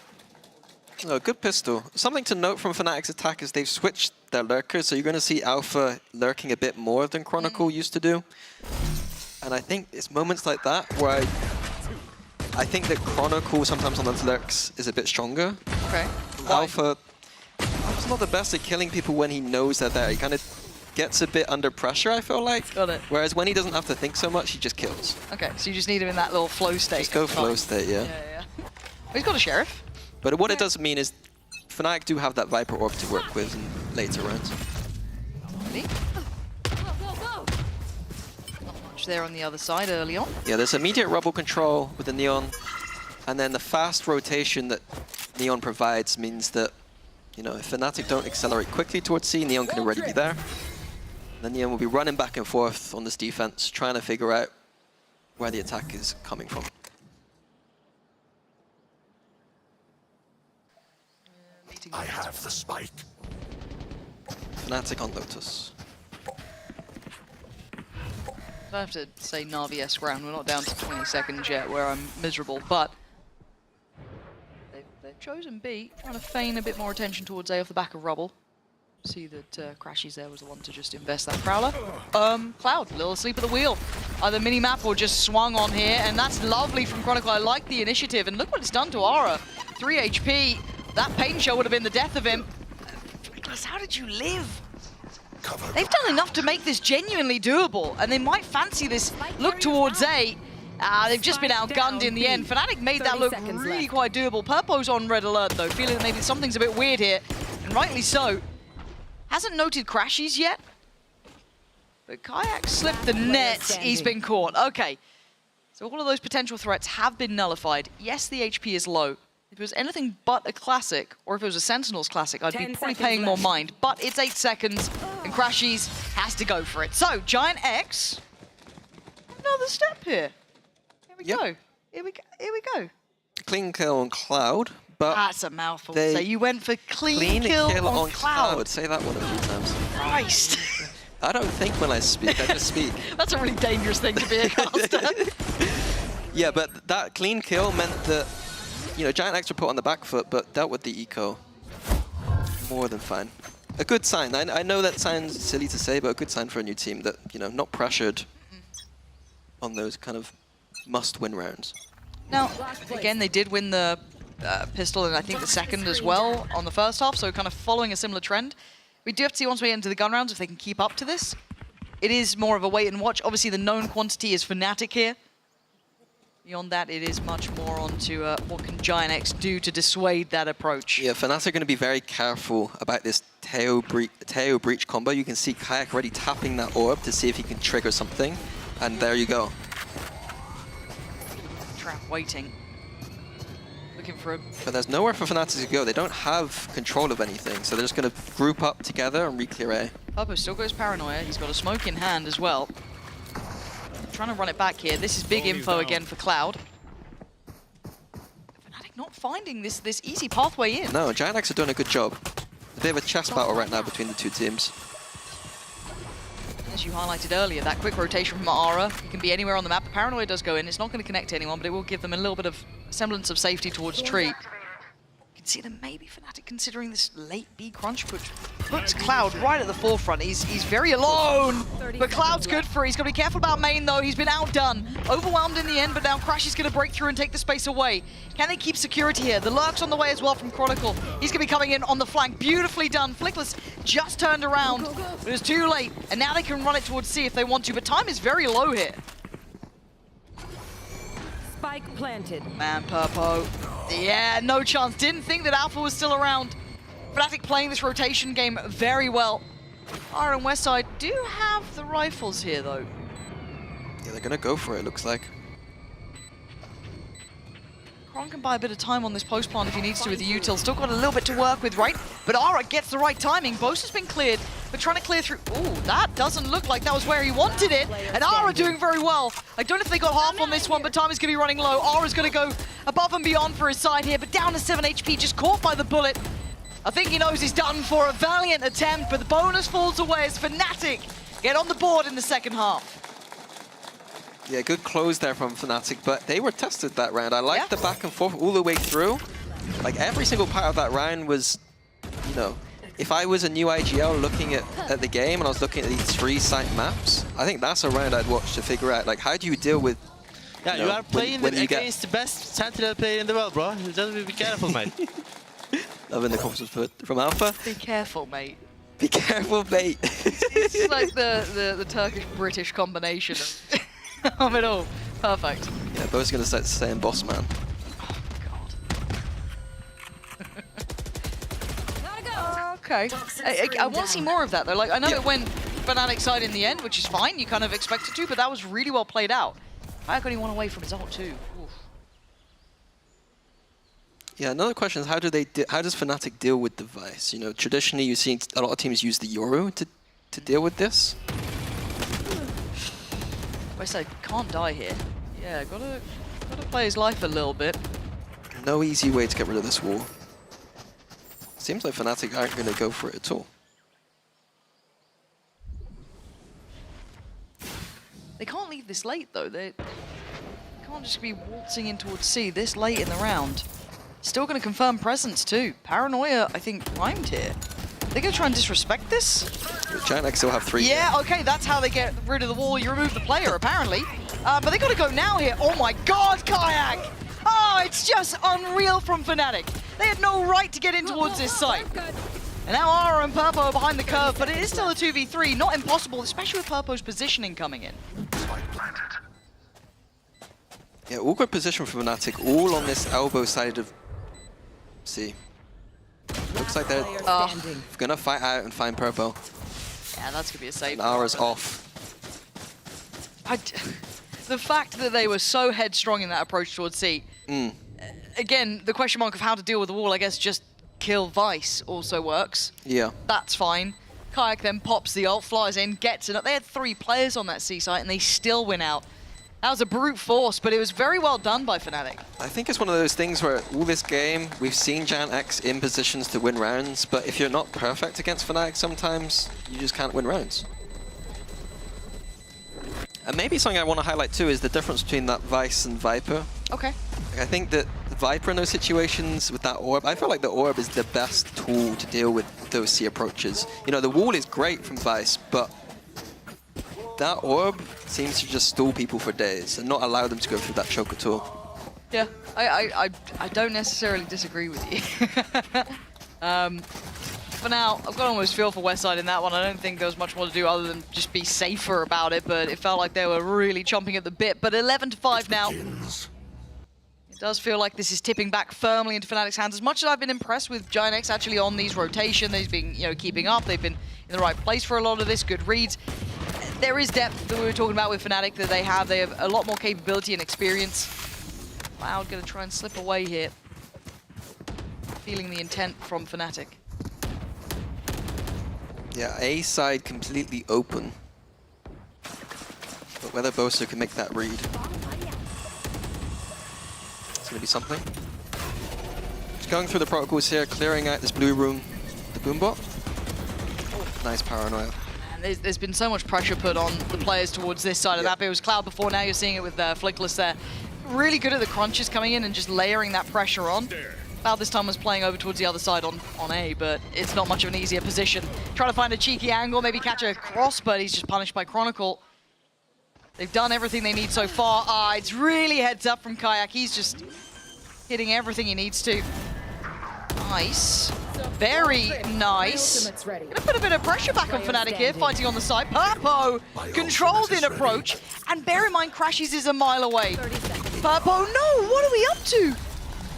Oh, good pistol. Something to note from Fnatic's attack is they've switched their lurkers, so you're going to see Alpha lurking a bit more than Chronicle used to do. And I think it's moments like that where I think that Chronicle sometimes on the lurks is a bit stronger. Okay. Alpha's not the best at killing people when he knows they're there. He kind of gets a bit under pressure, I feel like. Got it. Whereas when he doesn't have to think so much, he just kills. Okay, so you just need him in that little flow state. Just go flow state, yeah. Well, he's got a Sheriff. But what it does mean is Fnatic do have that Viper Orb to work with in later rounds. Not much there on the other side early on. Yeah, there's immediate rubble control with the Neon, and then the fast rotation that Neon provides means that, you know, if Fnatic don't accelerate quickly towards C, Neon can already be there. Then Neon will be running back and forth on this defense, trying to figure out where the attack is coming from. I have the spike. Fnatic on Lotus. I have to say Na'Vi-esque round. We're not down to 20 seconds yet where I'm miserable, but they've chosen B, trying to feign a bit more attention towards A off the back of rubble. See that Crashies there was the one to just invest that Prowler. Cloud, a little asleep at the wheel. Either mini-map or just swung on here, and that's lovely from Chronicle. I like the initiative, and look what it's done to Aura. 3 HP. That pain show would have been the death of him. Nicholas, how did you live? They've done enough to make this genuinely doable, and they might fancy this look towards A. They've just been outgunned in the end. Fnatic made that look really quite doable. Purpo's on red alert, though, feeling that maybe something's a bit weird here, and rightly so. Hasn't noted Crashies yet, but Kayak slipped the net. He's been caught. Okay, so all of those potential threats have been nullified. Yes, the HP is low. If it was anything but a classic, or if it was a Sentinels classic, I'd be probably paying more mind. But it's 8 seconds, and Crashies has to go for it. So, Giant X, another step here. Here we go. Here we go. Clean kill on Cloud, but that's a mouthful. So you went for clean kill on Cloud. Say that one a few times. Christ. I don't think when I speak, I just speak. That's a really dangerous thing to be a caster. Yeah, but that clean kill meant that, you know, Giant X were put on the back foot, but dealt with the eco more than fine. A good sign. I know that sounds silly to say, but a good sign for a new team that, you know, not pressured on those kind of must-win rounds. Now, again, they did win the pistol and I think the second as well on the first half, so kind of following a similar trend. We do have to see once we get into the gun rounds if they can keep up to this. It is more of a wait and watch. Obviously, the known quantity is Fnatic here. Beyond that, it is much more onto what can Giant X do to dissuade that approach. Yeah, Fnatic are going to be very careful about this Teo Breach combo. You can see Kayak already tapping that orb to see if he can trigger something. And there you go. Trap waiting. Looking for him. But there's nowhere for Fnatic to go. They don't have control of anything, so they're just going to group up together and re-clear A. Purpo still goes Paranoia. He's got a smoke in hand as well. Trying to run it back here. This is big info again for Cloud. Fnatic not finding this easy pathway in. No, Giant X are doing a good job. A bit of a chess battle right now between the two teams. As you highlighted earlier, that quick rotation from Aura, it can be anywhere on the map. The Paranoia does go in. It's not going to connect to anyone, but it will give them a little bit of semblance of safety towards Tree. You can see them maybe Fnatic considering this late B crunch puts Cloud right at the forefront. He's very alone, but Cloud's good for it. He's got to be careful about main though. He's been outdone, overwhelmed in the end, but now Crash is going to break through and take the space away. Can they keep security here? The lurk's on the way as well from Chronicle. He's going to be coming in on the flank. Beautifully done. Flickless just turned around, but it was too late, and now they can run it towards C if they want to, but time is very low here. Spike planted. Man, Purpo. Yeah, no chance. Didn't think that Alpha was still around. Fnatic playing this rotation game very well. Aura and Westside do have the rifles here, though. Yeah, they're going to go for it, looks like. Kron can buy a bit of time on this post plant if he needs to with the util. Still got a little bit to work with, right? But Ara gets the right timing. Boast has been cleared, but trying to clear through. Ooh, that doesn't look like that was where he wanted it. And Ara doing very well. I don't know if they got half on this one, but time is going to be running low. Ara's going to go above and beyond for his side here, but down to 7 HP, just caught by the bullet. I think he knows he's done for a valiant attempt, but the bonus falls away as Fnatic get on the board in the second half. Yeah, good close there from Fnatic, but they were tested that round. I liked the back and forth all the way through. Like, every single part of that round was, you know, if I was a new IGL looking at the game and I was looking at these 3-site maps, I think that's a round I'd watch to figure out, like, how do you deal with... Yeah, you are playing against the best Sentinel player in the world, bro. Just be careful, mate. Loving the comments from Alpha. Be careful, mate. Be careful, mate. It's like the Turkish-British combination of it all. Perfect. Yeah, both going to start saying boss man. Okay. I want to see more of that, though. Like, I know it went Fnatic side in the end, which is fine. You kind of expect it to, but that was really well played out. I got one away from his ult, too. Oof. Yeah, another question is how does Fnatic deal with the Vice? You know, traditionally you've seen a lot of teams use the Yoru to deal with this. I said can't die here. Yeah, gotta play his life a little bit. No easy way to get rid of this wall. Seems like Fnatic aren't going to go for it at all. They can't leave this late though. They can't just be waltzing in towards C this late in the round. Still going to confirm presence too. Paranoia, I think, primed here. They're going to try and disrespect this? Giant still have 3. Yeah, okay, that's how they get rid of the wall. You remove the player, apparently. But they got to go now here. Oh my god, Kayak! Oh, it's just unreal from Fnatic. They had no right to get in towards this site. And now Ara and Purpo are behind the curve, but it is still a 2v3. Not impossible, especially with Purpo's positioning coming in. Yeah, all good position for Fnatic, all on this elbow side of C. Looks like they're gonna fight out and find Purple. Yeah, that's gonna be a save. Ara's off. The fact that they were so headstrong in that approach towards C. Again, the question mark of how to deal with the wall, I guess just kill Vice also works. Yeah. That's fine. Kayak then pops the ult, flies in, gets it. They had 3 players on that C site and they still win out. That was a brute force, but it was very well done by Fnatic. I think it's one of those things where all this game, we've seen Giant X in positions to win rounds, but if you're not perfect against Fnatic sometimes, you just can't win rounds. And maybe something I want to highlight too is the difference between that Vice and Viper. Okay. I think that the Viper in those situations with that orb, I feel like the orb is the best tool to deal with those C approaches. You know, the wall is great from Vice, but that orb seems to just stall people for days and not allow them to go through that choke at all. Yeah, I don't necessarily disagree with you. For now, I've got almost feel for Westside in that one. I don't think there was much more to do other than just be safer about it, but it felt like they were really chomping at the bit. But 11-5 now. It does feel like this is tipping back firmly into Fnatic's hands. As much as I've been impressed with Giant X actually on these rotations, they've been, you know, keeping up. They've been in the right place for a lot of this. Good reads. There is depth that we were talking about with Fnatic that they have. They have a lot more capability and experience. Cloud going to try and slip away here. Feeling the intent from Fnatic. Yeah, A side completely open. But whether Bosa can make that read. It's going to be something. Just going through the protocols here, clearing out this blue room, the boombot. Nice paranoia. There's been so much pressure put on the players towards this side of that. It was Cloud before, now you're seeing it with Flickless there. Really good at the crunches coming in and just layering that pressure on. Cloud this time was playing over towards the other side on A, but it's not much of an easier position. Trying to find a cheeky angle, maybe catch a cross, but he's just punished by Chronicle. They've done everything they need so far. It's really heads up from Kayak. He's just hitting everything he needs to. Nice. Very nice. Gonna put a bit of pressure back on Fnatic here, fighting on the side. Purpo controlled in approach, and bear in mind, Crashies is a mile away. Purpo, no, what are we up to?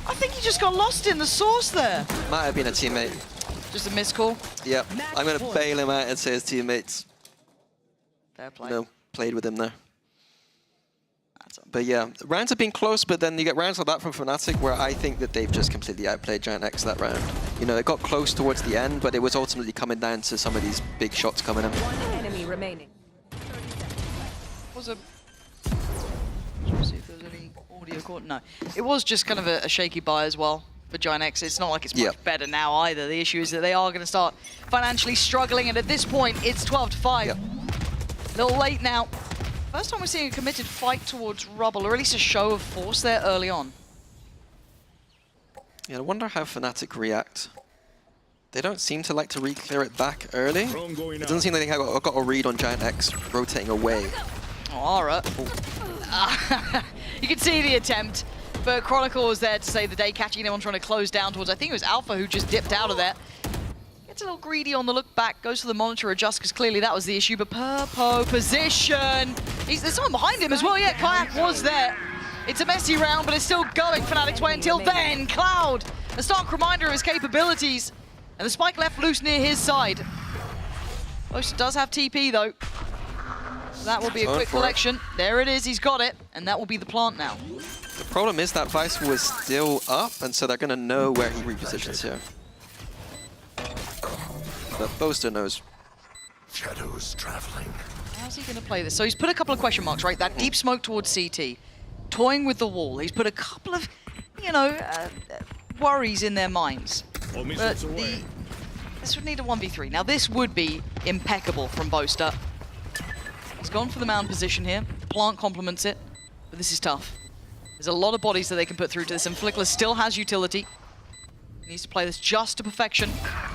I think he just got lost in the sauce there. Might have been a teammate. Just a missed call? Yep. I'm going to bail him out and say his teammates Fair play. played with him there. But yeah, rounds have been close, but then you get rounds like that from Fnatic where I think that they've just completely outplayed Giant X that round. You know, it got close towards the end, but it was ultimately coming down to some of these big shots coming in. One enemy remaining. Was a... Let's see if there's any audio caught. No. It was just kind of a shaky buy as well for Giant X. It's not like it's much better now either. The issue is that they are going to start financially struggling, and at this point, it's 12-5. A little late now. First time we're seeing a committed fight towards Rubble, or at least a show of force there early on. Yeah, I wonder how Fnatic react. They don't seem to like to re-clear it back early. It doesn't seem like they have got a read on Giant X rotating away. Oh, alright. You can see the attempt, but Chronicle was there to save the day, catching anyone trying to close down towards, I think it was Alpha who just dipped out of there. Gets a little greedy on the look back, goes for the monitor adjust, because clearly that was the issue, but Purpo position. There's someone behind him as well, yeah, Kayak was there. It's a messy round, but it's still going Fnatic's way until then. Cloud, a stark reminder of his capabilities, and the spike left loose near his side. Boaster does have TP though. That will be a quick collection. There it is, he's got it, and that will be the plant now. The problem is that Vice was still up, and so they're going to know where he repositions here. But Boaster knows. Shadows traveling. How's he going to play this? So he's put a couple of question marks, right? That deep smoke towards CT, toying with the wall. He's put a couple of, you know, worries in their minds. But this would need a 1v3. Now this would be impeccable from Boaster. He's gone for the mound position here. The plant complements it, but this is tough. There's a lot of bodies that they can put through to this, and Flickler still has utility. He needs to play this just to perfection.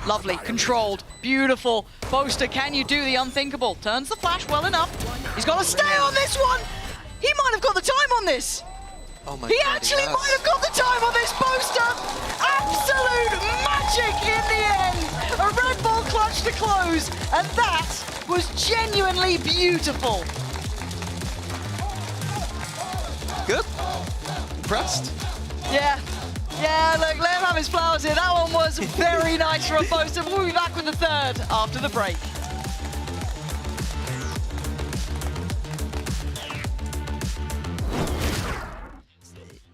Lovely, controlled, beautiful. Boaster, can you do the unthinkable? Turns the flash well enough. He's got to stay on this one. He might have got the time on this. Oh my he God, actually might have got the time on this, Boaster. Absolute magic in the end. A Red Bull clutch to close, and that was genuinely beautiful. Good. Impressed. Yeah. Yeah, look, let him have his flowers here. That one was very nice from Boaster. We'll be back with the third after the break.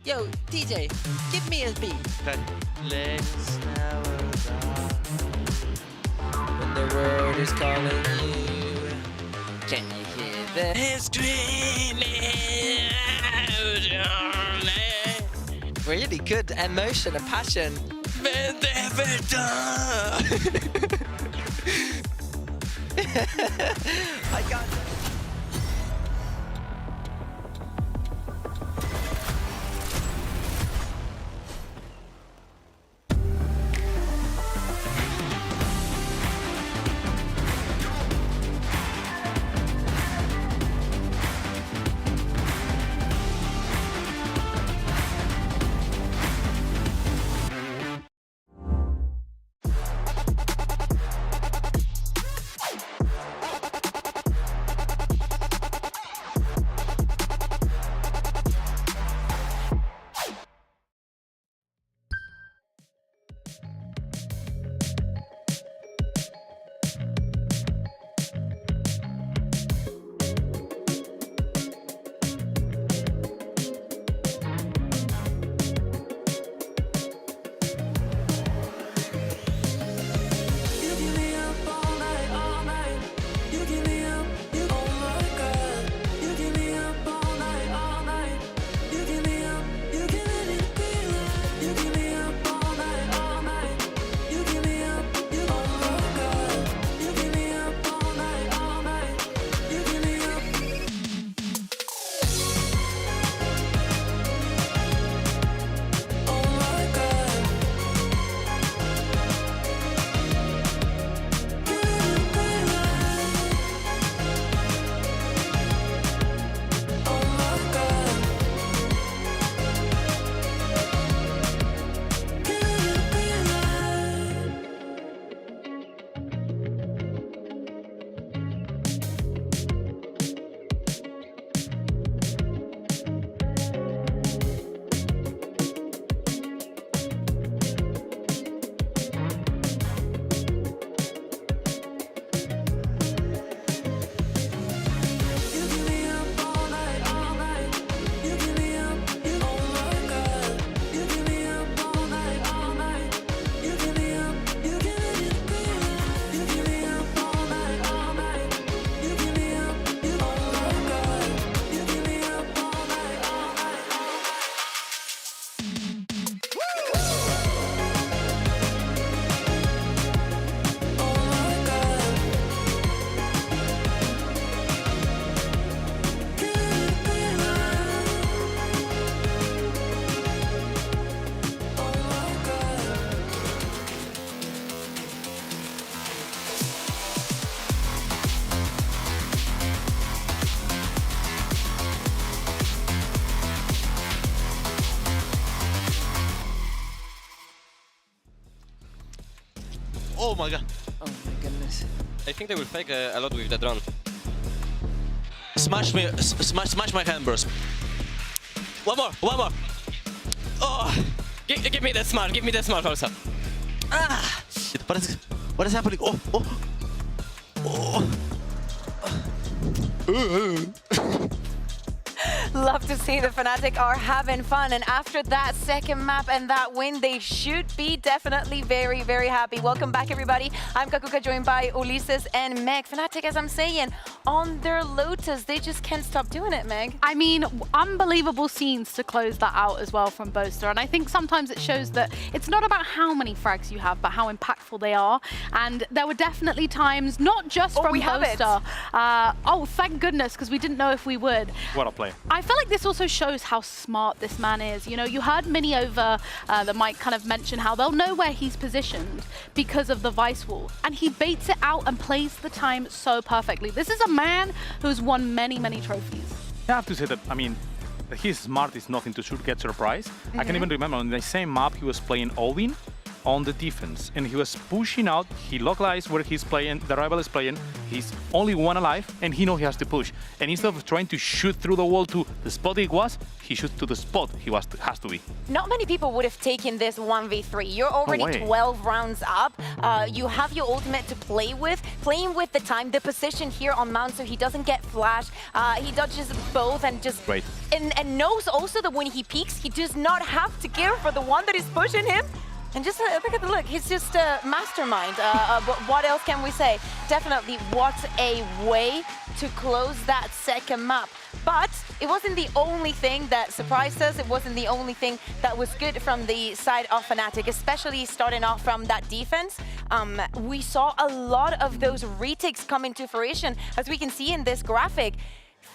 Yo, DJ, give me a beat. Let's now when the world is calling you, can you hear them screaming out? Really good emotion and passion. I got it. Oh my god. Oh my goodness. I think they will fake a lot with the drone. Smash me, smash my hand, bros. One more. Oh, give me the smart. Give me the smart also. Ah! Shit, what is happening? Love to see the Fnatic are having fun, and after that second map and that win, they should be definitely very, very happy. Welcome back, everybody. I'm Kakuka, joined by Ulises and Meg. Fnatic, as I'm saying, on their Lotus, they just can't stop doing it, Meg. I mean, unbelievable scenes to close that out as well from Boaster, and I think sometimes it shows that it's not about how many frags you have, but how impactful they are. And there were definitely times, not just from Boaster. Oh, thank goodness, because we didn't know if we would. What a play. I feel like this also shows how smart this man is. You know, you heard Mini over the mic kind of mention how they'll know where he's positioned because of the Vice Wall. And he baits it out and plays the time so perfectly. This is a man who's won many, many trophies. I have to say that, I mean, he's smart is nothing to get surprised. I can even remember on the same map he was playing Odin on the defense, and he was pushing out. He localized where he's playing, the rival is playing. He's only one alive, and he knows he has to push. And instead of trying to shoot through the wall to the spot it was, he shoots to the spot he has to be. Not many people would have taken this 1v3. You're already 12 rounds up. You have your ultimate to play with, playing with the time, the position here on Mount, so he doesn't get flashed. He dodges both and just and knows also that when he peeks, he does not have to care for the one that is pushing him. And just look at the look, he's just a mastermind. But what else can we say? Definitely, what a way to close that second map. But it wasn't the only thing that surprised us. It wasn't the only thing that was good from the side of Fnatic, especially starting off from that defense. We saw a lot of those retakes come into fruition, as we can see in this graphic.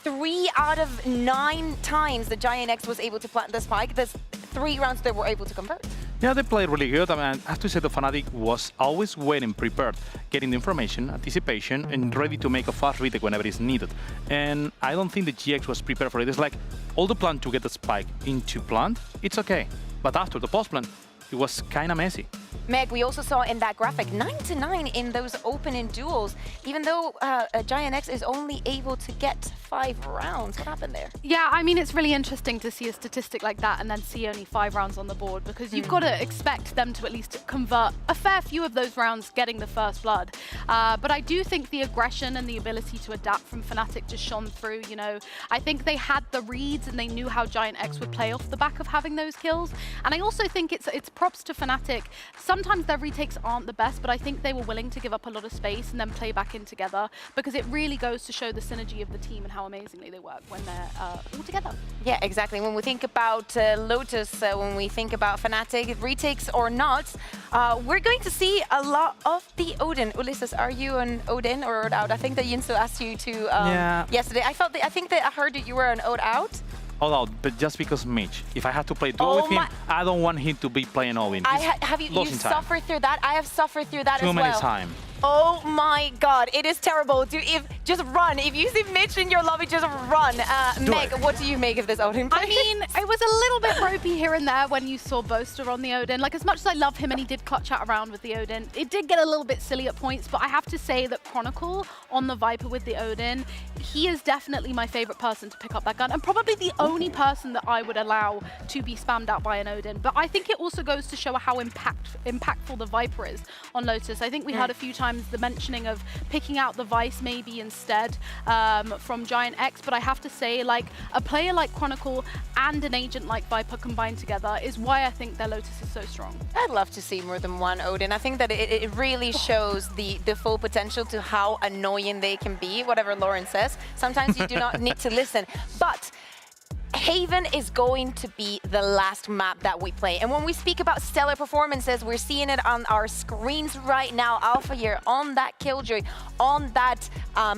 3 out of 9 times the Giant X was able to plant the spike. There's 3 rounds they were able to convert. Yeah, they played really good. I mean, I have to say the Fnatic was always waiting, prepared, getting the information, anticipation, and ready to make a fast retake whenever it's needed. And I don't think the GX was prepared for it. It's like all the plan to get the spike into plant, it's okay. But after the post plant, it was kind of messy. Meg, we also saw in that graphic 9-9 in those opening duels, even though Giant X is only able to get 5 rounds. What happened there? Yeah, I mean, it's really interesting to see a statistic like that and then see only 5 rounds on the board, because you've got to expect them to at least convert a fair few of those rounds getting the first blood. But I do think the aggression and the ability to adapt from Fnatic just shone through, you know. I think they had the reads and they knew how Giant X would play off the back of having those kills. And I also think it's props to Fnatic. Sometimes their retakes aren't the best, but I think they were willing to give up a lot of space and then play back in together, because it really goes to show the synergy of the team and how amazingly they work when they're all together. Yeah, exactly. When we think about Lotus, when we think about Fnatic, retakes or not, we're going to see a lot of the Odin. Ulises, are you an Odin or Ode out? I think that Yinso asked you to yesterday. I think that I heard that you were an Ode out. All out, but just because Mitch. If I had to play duel with him, I don't want him to be playing all in. Have you suffered through that? I have suffered through that as well. Too many times. Oh my God, it is terrible. Just run. If you see Mitch in your lobby, just run. Meg, what do you make of this Odin play? I mean, it was a little bit ropey here and there when you saw Boaster on the Odin. Like, as much as I love him and he did clutch out around with the Odin, it did get a little bit silly at points, but I have to say that Chronicle on the Viper with the Odin, he is definitely my favorite person to pick up that gun, and probably the only person that I would allow to be spammed out by an Odin. But I think it also goes to show how impactful the Viper is on Lotus. I think we had a few times the mentioning of picking out the Vice maybe instead from Giant X, but I have to say, like, a player like Chronicle and an agent like Viper combined together is why I think their Lotus is so strong. I'd love to see more than one Odin. I think that it really shows the full potential to how annoying they can be, whatever Lauren says. Sometimes you do not need to listen. But Haven is going to be the last map that we play. And when we speak about stellar performances, we're seeing it on our screens right now. Alpha here on that Killjoy, on that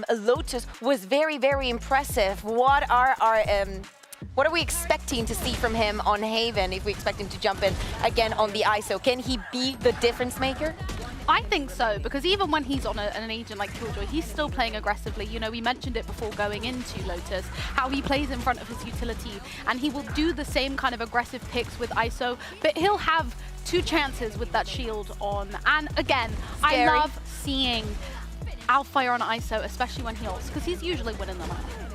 Lotus was very, very impressive. What are we expecting to see from him on Haven if we expect him to jump in again on the ISO? Can he be the difference maker? I think so, because even when he's on an agent like Killjoy, he's still playing aggressively. You know, we mentioned it before going into Lotus, how he plays in front of his utility, and he will do the same kind of aggressive picks with ISO, but he'll have 2 chances with that shield on. And again, Scary. I love seeing Alfire on ISO, especially when he ults, because he's usually winning them.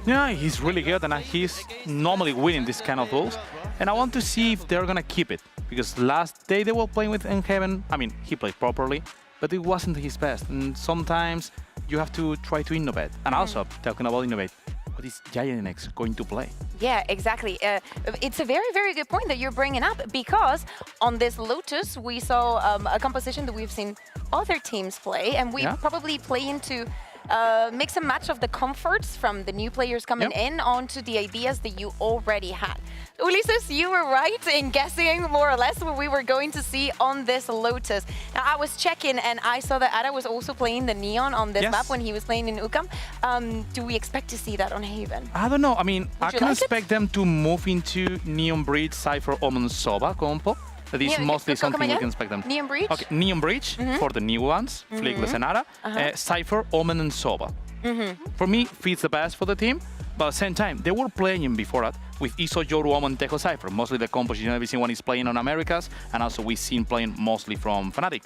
Yeah, he's really good, and he's normally winning this kind of duels. And I want to see if they're gonna keep it, because last day they were playing with Heaven. I mean, he played properly, but it wasn't his best. And sometimes you have to try to innovate. And also, talking about innovate, what is Giant X going to play? Yeah, exactly. It's a very, very good point that you're bringing up, because on this Lotus, we saw a composition that we've seen other teams play, and we probably play into mix and match of the comforts from the new players coming in onto the ideas that you already had. Ulises, you were right in guessing more or less what we were going to see on this Lotus. Now, I was checking and I saw that Ada was also playing the Neon on this map when he was playing in UCAM. Do we expect to see that on Haven? I don't know. I mean, I can like expect them to move into Neon Bridge, Cypher, Omen, Soba compo. That is mostly something we can expect them. Neon Breach? Okay, Neon Breach for the new ones, Flickless and Ara. Cypher, Omen, and Soba. For me, fits the best for the team, but at the same time, they were playing before that with Iso, Yoru, Omen, Tejo, Cypher. Mostly the composition everyone is playing on Americas, and also we've seen playing mostly from Fnatic.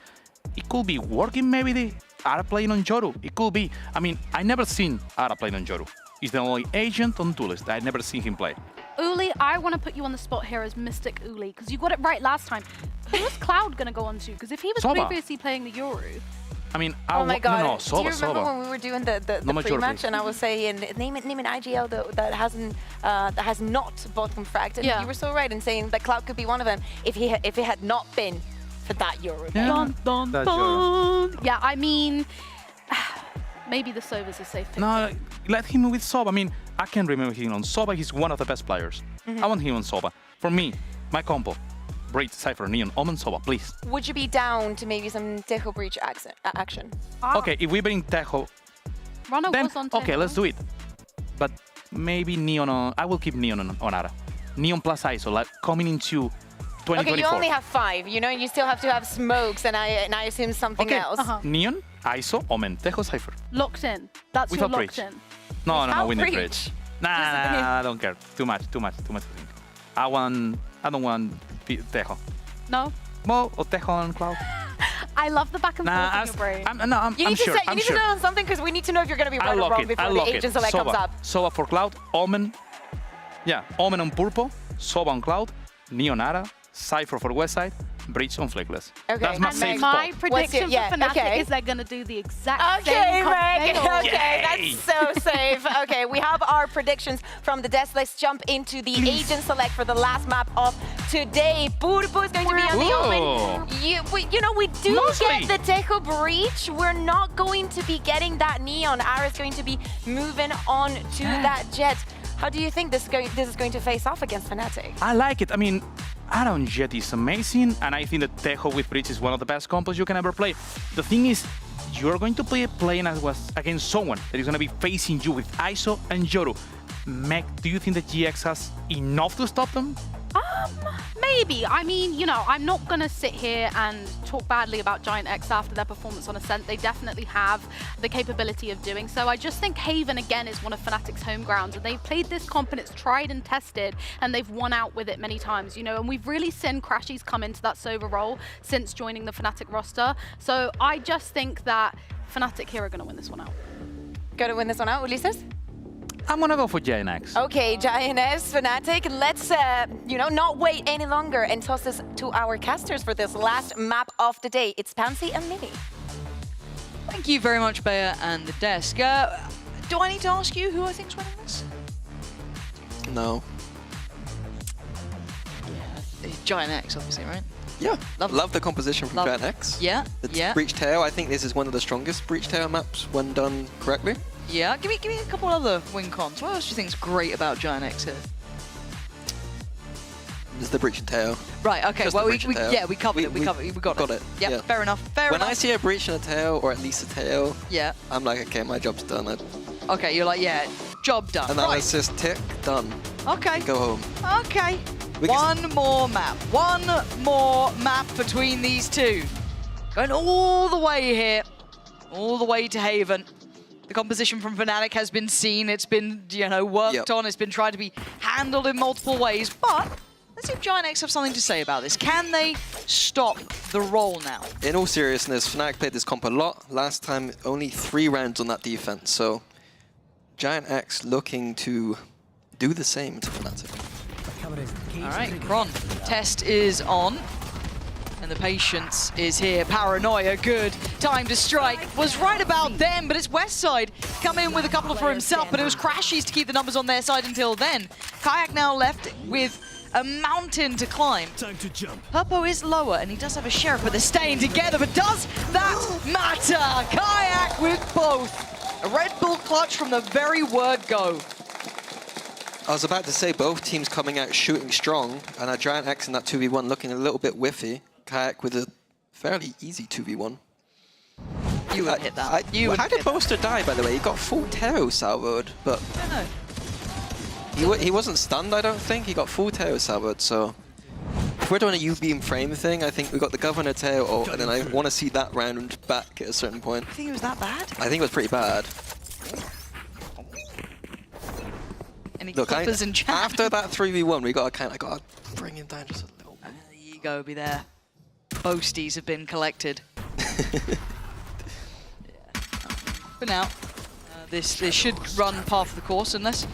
It could be working, maybe the Ara playing on Yoru. It could be. I mean, I never seen Ara playing on Yoru. He's the only agent on Duelist. I never seen him play. Uli, I want to put you on the spot here as Mystic Uli, because you got it right last time. Who was Cloud going to go on to? Because if he was Soba. previously playing the Yoru... I mean, oh my God! No, Soba, do you remember Soba. when we were doing the pre-match and I was saying name an IGL that has not bottom fragged, and you were so right in saying that Cloud could be one of them if it had not been for that Euro. Dun, dun, dun. Yeah, I mean, maybe the Soba's a safe pick. No, let him with Soba. I mean, I can remember him on Soba. He's one of the best players. I want him on Soba. For me, my combo. Breach, Cypher, Neon, Omen, Soba, please. Would you be down to maybe some Tejo Breach action? Okay, if we bring Tejo, then okay, let's do it. But maybe Neon on... I will keep Neon on Ara. Neon plus ISO, like coming into 2024. Okay, you only have 5, you know, you still have to have smokes, and I assume something else. Neon, ISO, Omen, Tejo, Cypher. Locked in. That's Without your locked Breach. in. No, we need Breach. Nah, I don't care. Too much. I don't want Tejo. No? Mo or Tejo and Cloud? I love the back and forth in your brain. I'm you need sure. to know on something, because we need to know if you're going to be right or wrong before the agent select comes up. Soba for Cloud, Omen. Yeah, Omen on Purple, Soba on Cloud, Neon Ara, Cypher for Westside, Breach on Flickless. Okay. That's my safe my spot. prediction for Fnatic is they're going to do the exact same Meg. combination. Okay, that's so safe. Okay, we have our predictions from the desk. Let's jump into the agent select for the last map of today. Purpo is going to be on the Omen. You know, we do get the Tejo Breach. We're not going to be getting that Neon. Ara is going to be moving on to that Jet. How do you think this is going to face off against Fnatic? I like it. I mean, Aaron Jet is amazing, and I think that Tejo with Breach is one of the best combos you can ever play. The thing is, you're going to play playing against someone that is going to be facing you with ISO and Yoru. Meg, do you think that GX has enough to stop them? Maybe. I mean, you know, I'm not going to sit here and talk badly about Giant X after their performance on Ascent. They definitely have the capability of doing so. I just think Haven, again, is one of Fnatic's home grounds, and they've played this comp and it's tried and tested, and they've won out with it many times, you know, and we've really seen Crashies come into that Sova role since joining the Fnatic roster. So I just think that Fnatic here are going to win this one out. Going to win this one out, Ulises? I'm gonna go for Giant X. Okay, Giant X, Fnatic. Let's, you know, not wait any longer and toss this to our casters for this last map of the day. It's Pansy and Mini. Thank you very much, Bea and the desk. Do I need to ask you who I think's winning this? No. Yeah, Giant X, obviously, right? Yeah, love the composition from Giant X. Yeah, the Breach Tail, I think this is one of the strongest Breach Tail maps when done correctly. Yeah, give me a couple other win cons. What else do you think is great about Giant X here? There's the Breach and Tail. Right, okay, Just well, we covered it, we got it. Yep, yeah, fair enough, fair enough. When I see a Breach and a Tail, or at least a Tail, I'm like, okay, my job's done. Okay, you're like, yeah, job done. And then let's just tick, done. Okay. Go home. Okay. One more map between these two. Going all the way here, all the way to Haven. The composition from Fnatic has been seen. It's been, you know, worked on. It's been tried to be handled in multiple ways. But let's see if Giant X have something to say about this. Can they stop the roll now? In all seriousness, Fnatic played this comp a lot. Last time, only 3 rounds on that defense. So Giant X looking to do the same to Fnatic. All right, Kron. Test is on. And the patience is here. Paranoia, good. Time to strike. Was right about then, but it's Westside. Come in with a couple for himself, but it was Crashies to keep the numbers on their side until then. Kayak now left with a mountain to climb. Time to jump. Purpo is lower, and he does have a sheriff, but they're staying together. But does that matter? Kayak with both. A Red Bull clutch from the very word go. I was about to say both teams coming out shooting strong, and a Giant X in that 2v1 looking a little bit whiffy. Kayak with a fairly easy 2v1. You would hit that. How did Boaster die, by the way? He got full Teo salvoed, but he wasn't stunned, I don't think. He got full Teo salvoed, so if we're doing a U-beam frame thing, I think we got the Governor Teo ult, and then I want to see that round back at a certain point. I think it was that bad? I think it was pretty bad. Look, after that 3v1, we got to bring him down just a little bit. The ego be there. Boasties have been collected. For now, this should run par for the course unless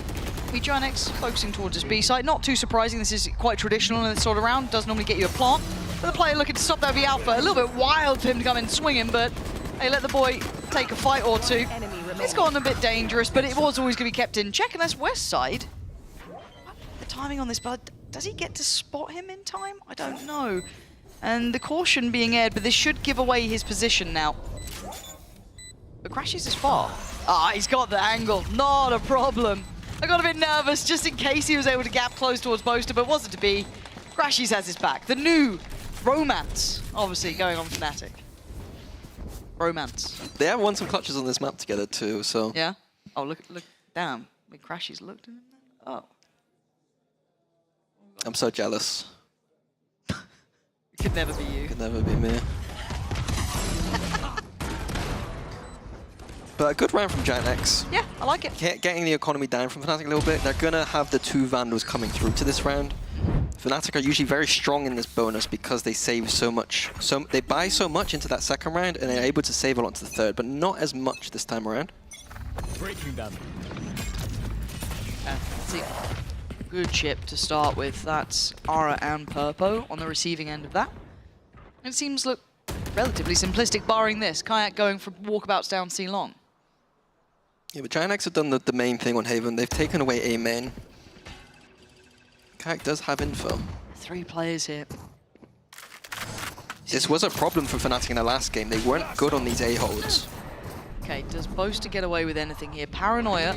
we Giant X focusing towards his B side. Not too surprising, this is quite traditional in this sort of round. Does normally get you a plant. But the player looking to stop that V Alpha. A little bit wild for him to come in swinging, but hey, let the boy take a fight or two. It's gotten a bit dangerous, but it was always going to be kept in check, and that's Westside. The timing on this, but does he get to spot him in time? I don't know. And the caution being aired, but this should give away his position now. But Crashies is far. Ah, he's got the angle. Not a problem. I got a bit nervous just in case he was able to gap close towards Boaster, but wasn't to be. Crashies has his back. The new romance, obviously, going on Fnatic. Romance. They have won some clutches on this map together too, so. Yeah? Oh, look, damn. I mean, Crashies looked at him then? Oh. I'm so jealous. It could never be you. Could never be me. But a good round from Giant X. Yeah, I like it. Getting the economy down from Fnatic a little bit. They're going to have the 2 Vandals coming through to this round. Fnatic are usually very strong in this bonus because they save so much. So they buy so much into that second round and they're able to save a lot into the third, but not as much this time around. Breaking them. Let's see. Good chip to start with. That's Ara and Purpo on the receiving end of that. It seems look relatively simplistic, barring this. Kayak going for walkabouts down C long. Yeah, but Giant X have done the main thing on Haven. They've taken away A main. Kayak does have info. 3 players here. This was a problem for Fnatic in the last game. They weren't good on these A holds. Okay, does Boaster get away with anything here? Paranoia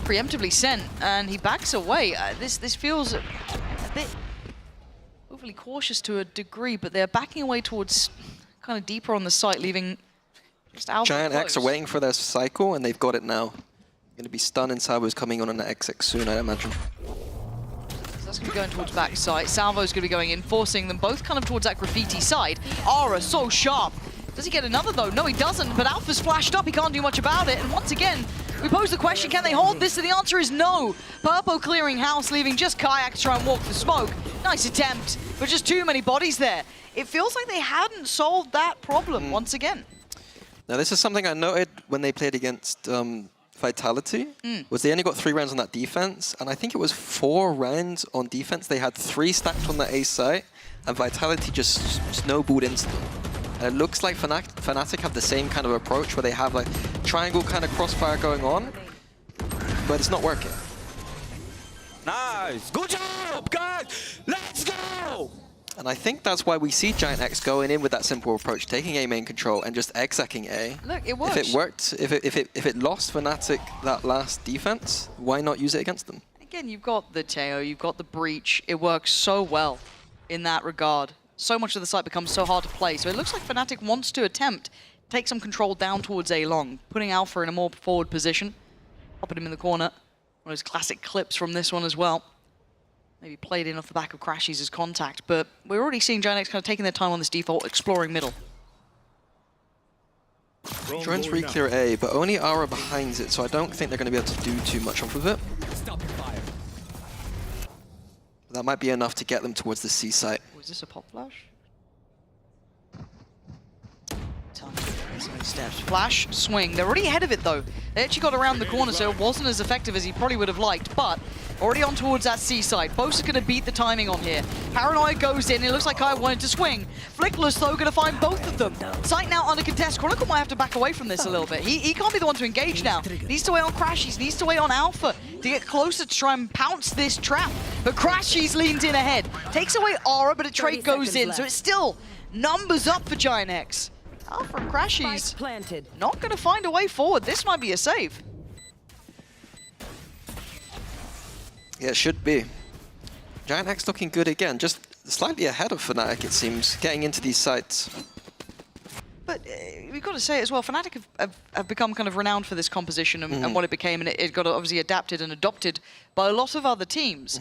preemptively sent, and he backs away. This feels a bit overly cautious to a degree, but they're backing away towards kind of deeper on the site, leaving just Alpha Giant close. X are waiting for their cycle, and they've got it now. Going to be stunned, and Salvo's coming on an XX soon, I imagine. So that's going to be going towards back side. Salvo's going to be going in, forcing them both kind of towards that graffiti side. Aura so sharp. Does he get another though? No, he doesn't, but Alpha's flashed up. He can't do much about it, and once again, we pose the question, can they hold this? And the answer is no. Purpo clearing house, leaving just Kayak to try and walk the smoke. Nice attempt, but just too many bodies there. It feels like they hadn't solved that problem once again. Now, this is something I noted when they played against Vitality, was they only got 3 rounds on that defense, and I think it was 4 rounds on defense. They had 3 stacked on the A site, and Vitality just snowballed into them. And it looks like Fnatic have the same kind of approach where they have like triangle kind of crossfire going on, but it's not working. Nice! Good job, guys! Let's go! And I think that's why we see Giant X going in with that simple approach, taking A main control and just execing A. Look, it works. If it worked, if it lost Fnatic that last defense, why not use it against them? Again, you've got the Teo, you've got the breach. It works so well in that regard. So much of the site becomes so hard to play. So it looks like Fnatic wants to attempt take some control down towards A long, putting Alpha in a more forward position, popping him in the corner. One of those classic clips from this one as well. Maybe played in off the back of Crashies' contact, but we're already seeing Giant X kind of taking their time on this default, exploring middle. Trying to re-clear A, but only Aura behind it, so I don't think they're going to be able to do too much off of it. That might be enough to get them towards the C site. Was this a pop flash? Steps. Flash, swing. They're already ahead of it though. They actually got around the corner, so it wasn't as effective as he probably would have liked, but already on towards that C side. Bosa's going to beat the timing on here. Paranoia goes in. It looks like Kai wanted to swing. Flickless though going to find both of them. Sight now under contest. Chronicle might have to back away from this a little bit. He can't be the one to engage now. Needs to wait on Crashies. Needs to wait on Alpha to get closer to try and pounce this trap. But Crashies leans in ahead. Takes away Aura, but a trade goes in. So it's still numbers up for Giant X. Alpha and Crashies not going to find a way forward. This might be a save. Yeah, it should be. Giant X looking good again, just slightly ahead of Fnatic, it seems, getting into these sites. But we've got to say as well, Fnatic have become kind of renowned for this composition and what it became, and it got obviously adapted and adopted by a lot of other teams.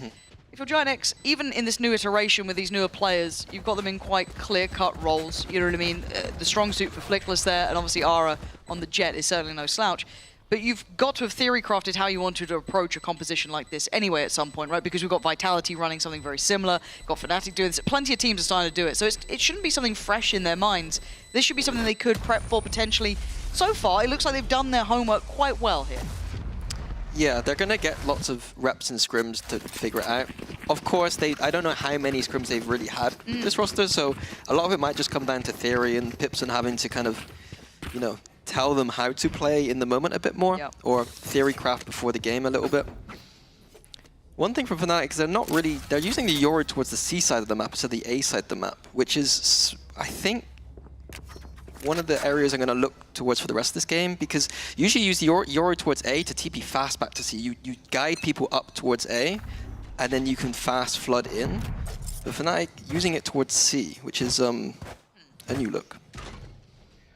If you're Giant X, even in this new iteration with these newer players, you've got them in quite clear-cut roles, you know what I mean? The strong suit for Flickless there, and obviously Aura on the Jet is certainly no slouch. But you've got to have theory-crafted how you wanted to approach a composition like this anyway at some point, right? Because we've got Vitality running something very similar, got Fnatic doing this, plenty of teams are starting to do it, so it shouldn't be something fresh in their minds. This should be something they could prep for potentially. So far, it looks like they've done their homework quite well here. Yeah, they're going to get lots of reps and scrims to figure it out. Of course, I don't know how many scrims they've really had this roster, so a lot of it might just come down to theory and Pipson having to kind of, you know, tell them how to play in the moment a bit more, or theory craft before the game a little bit. One thing from Fnatic is they're using the Yoru towards the C side of the map instead of the A side of the map, which is, I think, one of the areas I'm going to look towards for the rest of this game, because usually you use the Yoru towards A to TP fast back to C. You guide people up towards A, and then you can fast flood in. But Fnatic using it towards C, which is a new look.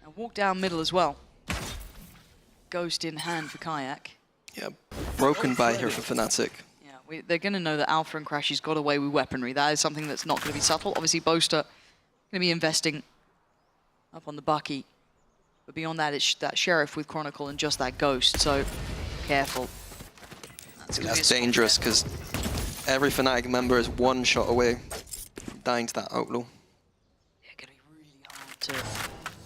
And walk down middle as well. Ghost in hand for Kayak. Yeah, broken by here for Fnatic. Yeah, they're going to know that Alpha and Crashies got away with weaponry. That is something that's not going to be subtle. Obviously, Bosta going to be investing up on the Bucky. But beyond that, it's that Sheriff with Chronicle and just that Ghost, so careful. That's dangerous, because every Fnatic member is one shot away from dying to that Outlaw. Yeah, going to be really hard to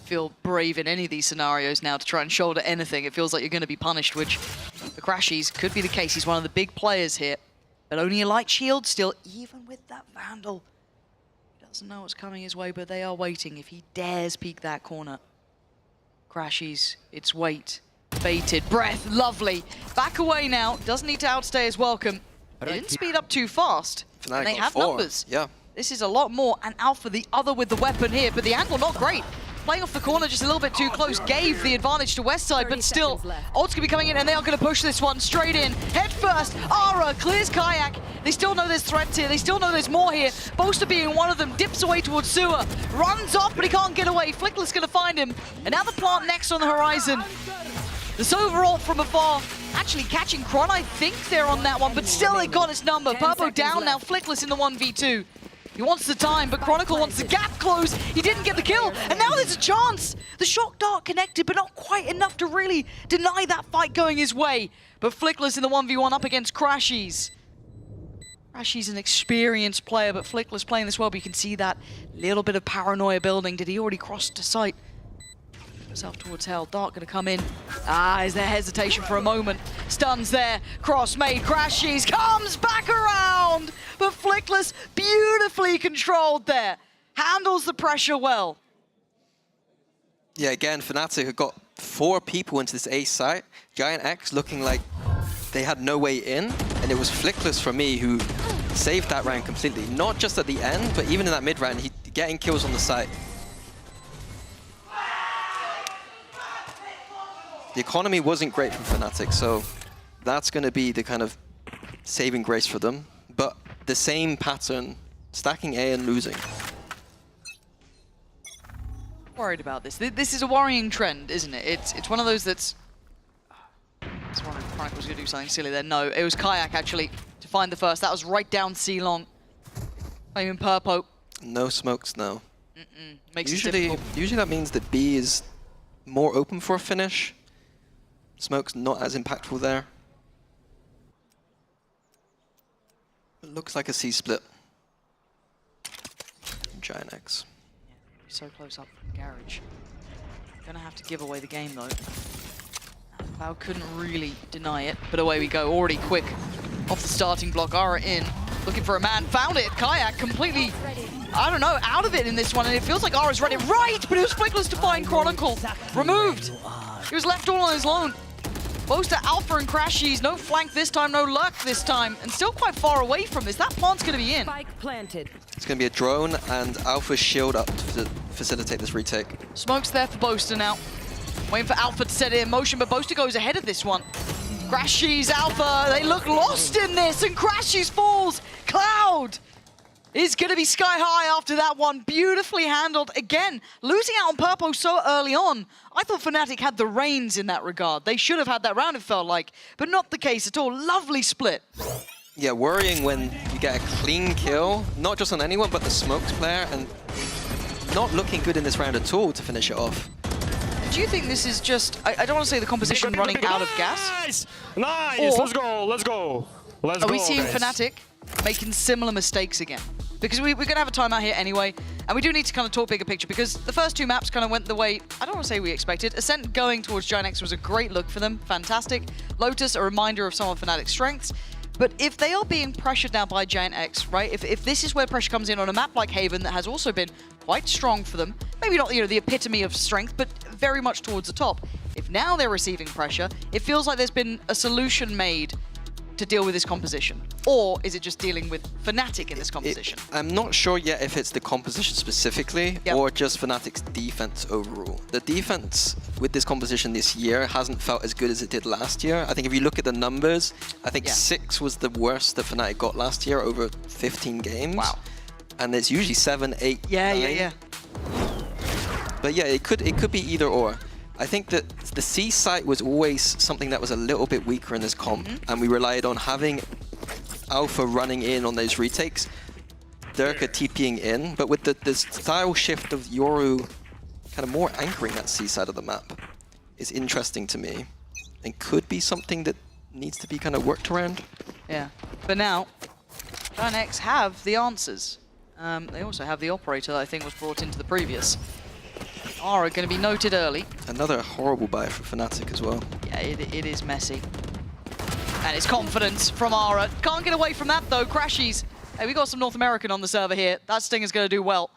feel brave in any of these scenarios now to try and shoulder anything. It feels like you're going to be punished, which for Crashies could be the case. He's one of the big players here, but only a light shield still, even with that Vandal. Doesn't know what's coming his way, but they are waiting. If he dares peek that corner. Crashies, it's wait. Baited, breath, lovely. Back away now, doesn't need to outstay his welcome. They didn't speed up too fast, and they have numbers. Yeah. This is a lot more, and Alpha the other with the weapon here, but the angle not great. Playing off the corner just a little bit too close, gave the advantage to Westside, but still, Ult's gonna be coming in, and they are gonna push this one straight in. Head first, Aura clears Kayak. They still know there's threats here, they still know there's more here. Bosta being one of them, dips away towards Sewer, runs off, but he can't get away. Flickless gonna find him, and now the plant next on the horizon. The Sova ult from afar, actually catching Kron, I think they're on that one, but still they got his number. Purpo down now, Flickless in the 1v2. He wants the time, but Chronicle wants the gap close. He didn't get the kill, and now there's a chance. The shock dart connected, but not quite enough to really deny that fight going his way. But Flickless in the 1v1 up against Crashies. Crashies an experienced player, but Flickless playing this well, but you can see that little bit of paranoia building. Did he already cross to sight? Himself towards hell. Dark gonna come in. Is there hesitation for a moment? Stuns there. Cross made. Crashies comes back around, but Flickless beautifully controlled there. Handles the pressure well. Yeah, again, Fnatic have got 4 people into this A site. Giant X looking like they had no way in, and it was Flickless for me who saved that round completely. Not just at the end, but even in that mid round, he getting kills on the site. The economy wasn't great from Fnatic, so that's going to be the kind of saving grace for them. But the same pattern, stacking A and losing. Worried about this. This is a worrying trend, isn't it? It's one of those that's... It's one of Chronicle was going to do something silly there. No, it was Kayak actually to find the first. That was right down C long. Playing Purpo. No smokes, no. Makes it difficult. Usually that means that B is more open for a finish. Smoke's not as impactful there. It looks like a C split. Giant X. Yeah, so close up from Garage. Gonna have to give away the game though. Cloud couldn't really deny it, but away we go. Already quick off the starting block. Ara in, looking for a man. Found it. Kayak completely, I don't know, out of it in this one. And it feels like Ara's read it right, but it was Flickless to find Chronicle. Removed. He was left all on his own. Both to Alpha and Crashies. No flank this time, no luck this time. And still quite far away from this. That plant's going to be in. Spike planted. It's going to be a drone and Alpha's shield up to facilitate this retake. Smoke's there for Boaster now. Waiting for Alpha to set it in motion, but Boaster goes ahead of this one. Crashies, Alpha, they look lost in this, and Crashies falls. Cloud is going to be sky high after that one. Beautifully handled. Again, losing out on Purpo so early on. I thought Fnatic had the reins in that regard. They should have had that round, it felt like, but not the case at all. Lovely split. Yeah, worrying when you get a clean kill, not just on anyone, but the Smokes player, and not looking good in this round at all to finish it off. Do you think this is just, I don't want to say the composition running out of gas? Nice! Or Let's go, let's go. Let's go, are we seeing guys. Fnatic making similar mistakes again? Because we're going to have a timeout here anyway, and we do need to kind of talk bigger picture, because the first two maps kind of went the way, I don't want to say we expected. Ascent going towards Giant X was a great look for them, fantastic. Lotus, a reminder of some of Fnatic's strengths. But if they are being pressured now by Giant X, right, if this is where pressure comes in on a map like Haven that has also been quite strong for them, maybe not, you know, the epitome of strength, but very much towards the top. If now they're receiving pressure, it feels like there's been a solution made to deal with this composition. Or is it just dealing with Fnatic in this composition? I'm not sure yet if it's the composition specifically or just Fnatic's defense overall. The defense with this composition this year hasn't felt as good as it did last year. I think if you look at the numbers, I think 6 was the worst that Fnatic got last year over 15 games. Wow. And it's usually 7, 8, 9. Yeah. But yeah, it could be either or. I think that the C site was always something that was a little bit weaker in this comp, and we relied on having Alpha running in on those retakes, Durka TPing in, but with the style shift of Yoru kind of more anchoring that C side of the map is interesting to me, and could be something that needs to be kind of worked around. Yeah, but now, Giant X have the answers. They also have the operator that I think was brought into the previous. Ara going to be noted early. Another horrible buy for Fnatic as well. Yeah, it is messy. And it's confidence from Ara. Can't get away from that though. Crashies. Hey, we got some North American on the server here. That Stinger's going to do well.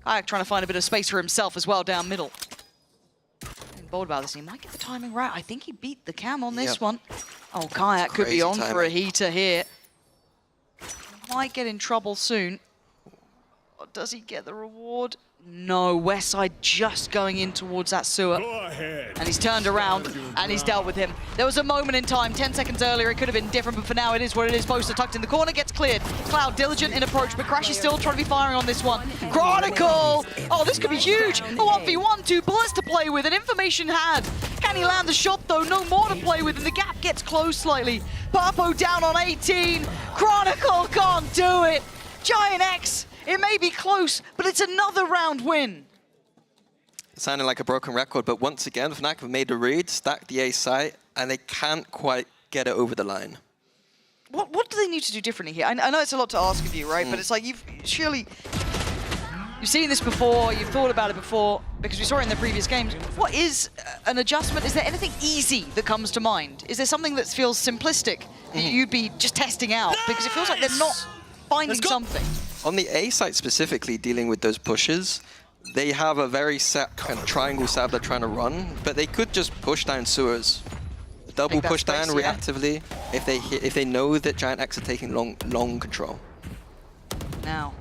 Kayak trying to find a bit of space for himself as well down middle. I'm bold about this. He might get the timing right. I think he beat the cam on this one. Oh, Kayak could be on for a heater here. Might get in trouble soon. Or does he get the reward? No, Westside just going in towards that sewer. And he's turned around and he's dealt with him. There was a moment in time, 10 seconds earlier, it could have been different, but for now it is what it is. Boaster tucked in the corner, gets cleared. Cloud diligent in approach, but Crash is still trying to be firing on this one. Chronicle! Oh, this could be huge. A 1v1, 2 bullets to play with, and information had. Can he land the shot though? No more to play with, and the gap gets closed slightly. Papo down on 18. Chronicle can't do it. Giant X. It may be close, but it's another round win. Sounding like a broken record, but once again, Fnatic have made a read, stacked the A site, and they can't quite get it over the line. What do they need to do differently here? I know it's a lot to ask of you, right? But it's like you've seen this before, you've thought about it before, because we saw it in the previous games. What is an adjustment? Is there anything easy that comes to mind? Is there something that feels simplistic that you'd be just testing out? Because it feels like they're not finding something. On the A site specifically, dealing with those pushes, they have a very set kind of triangle setup they're trying to run, but they could just push down sewers. Double push down reactively if they know that Giant X are taking long control. Now,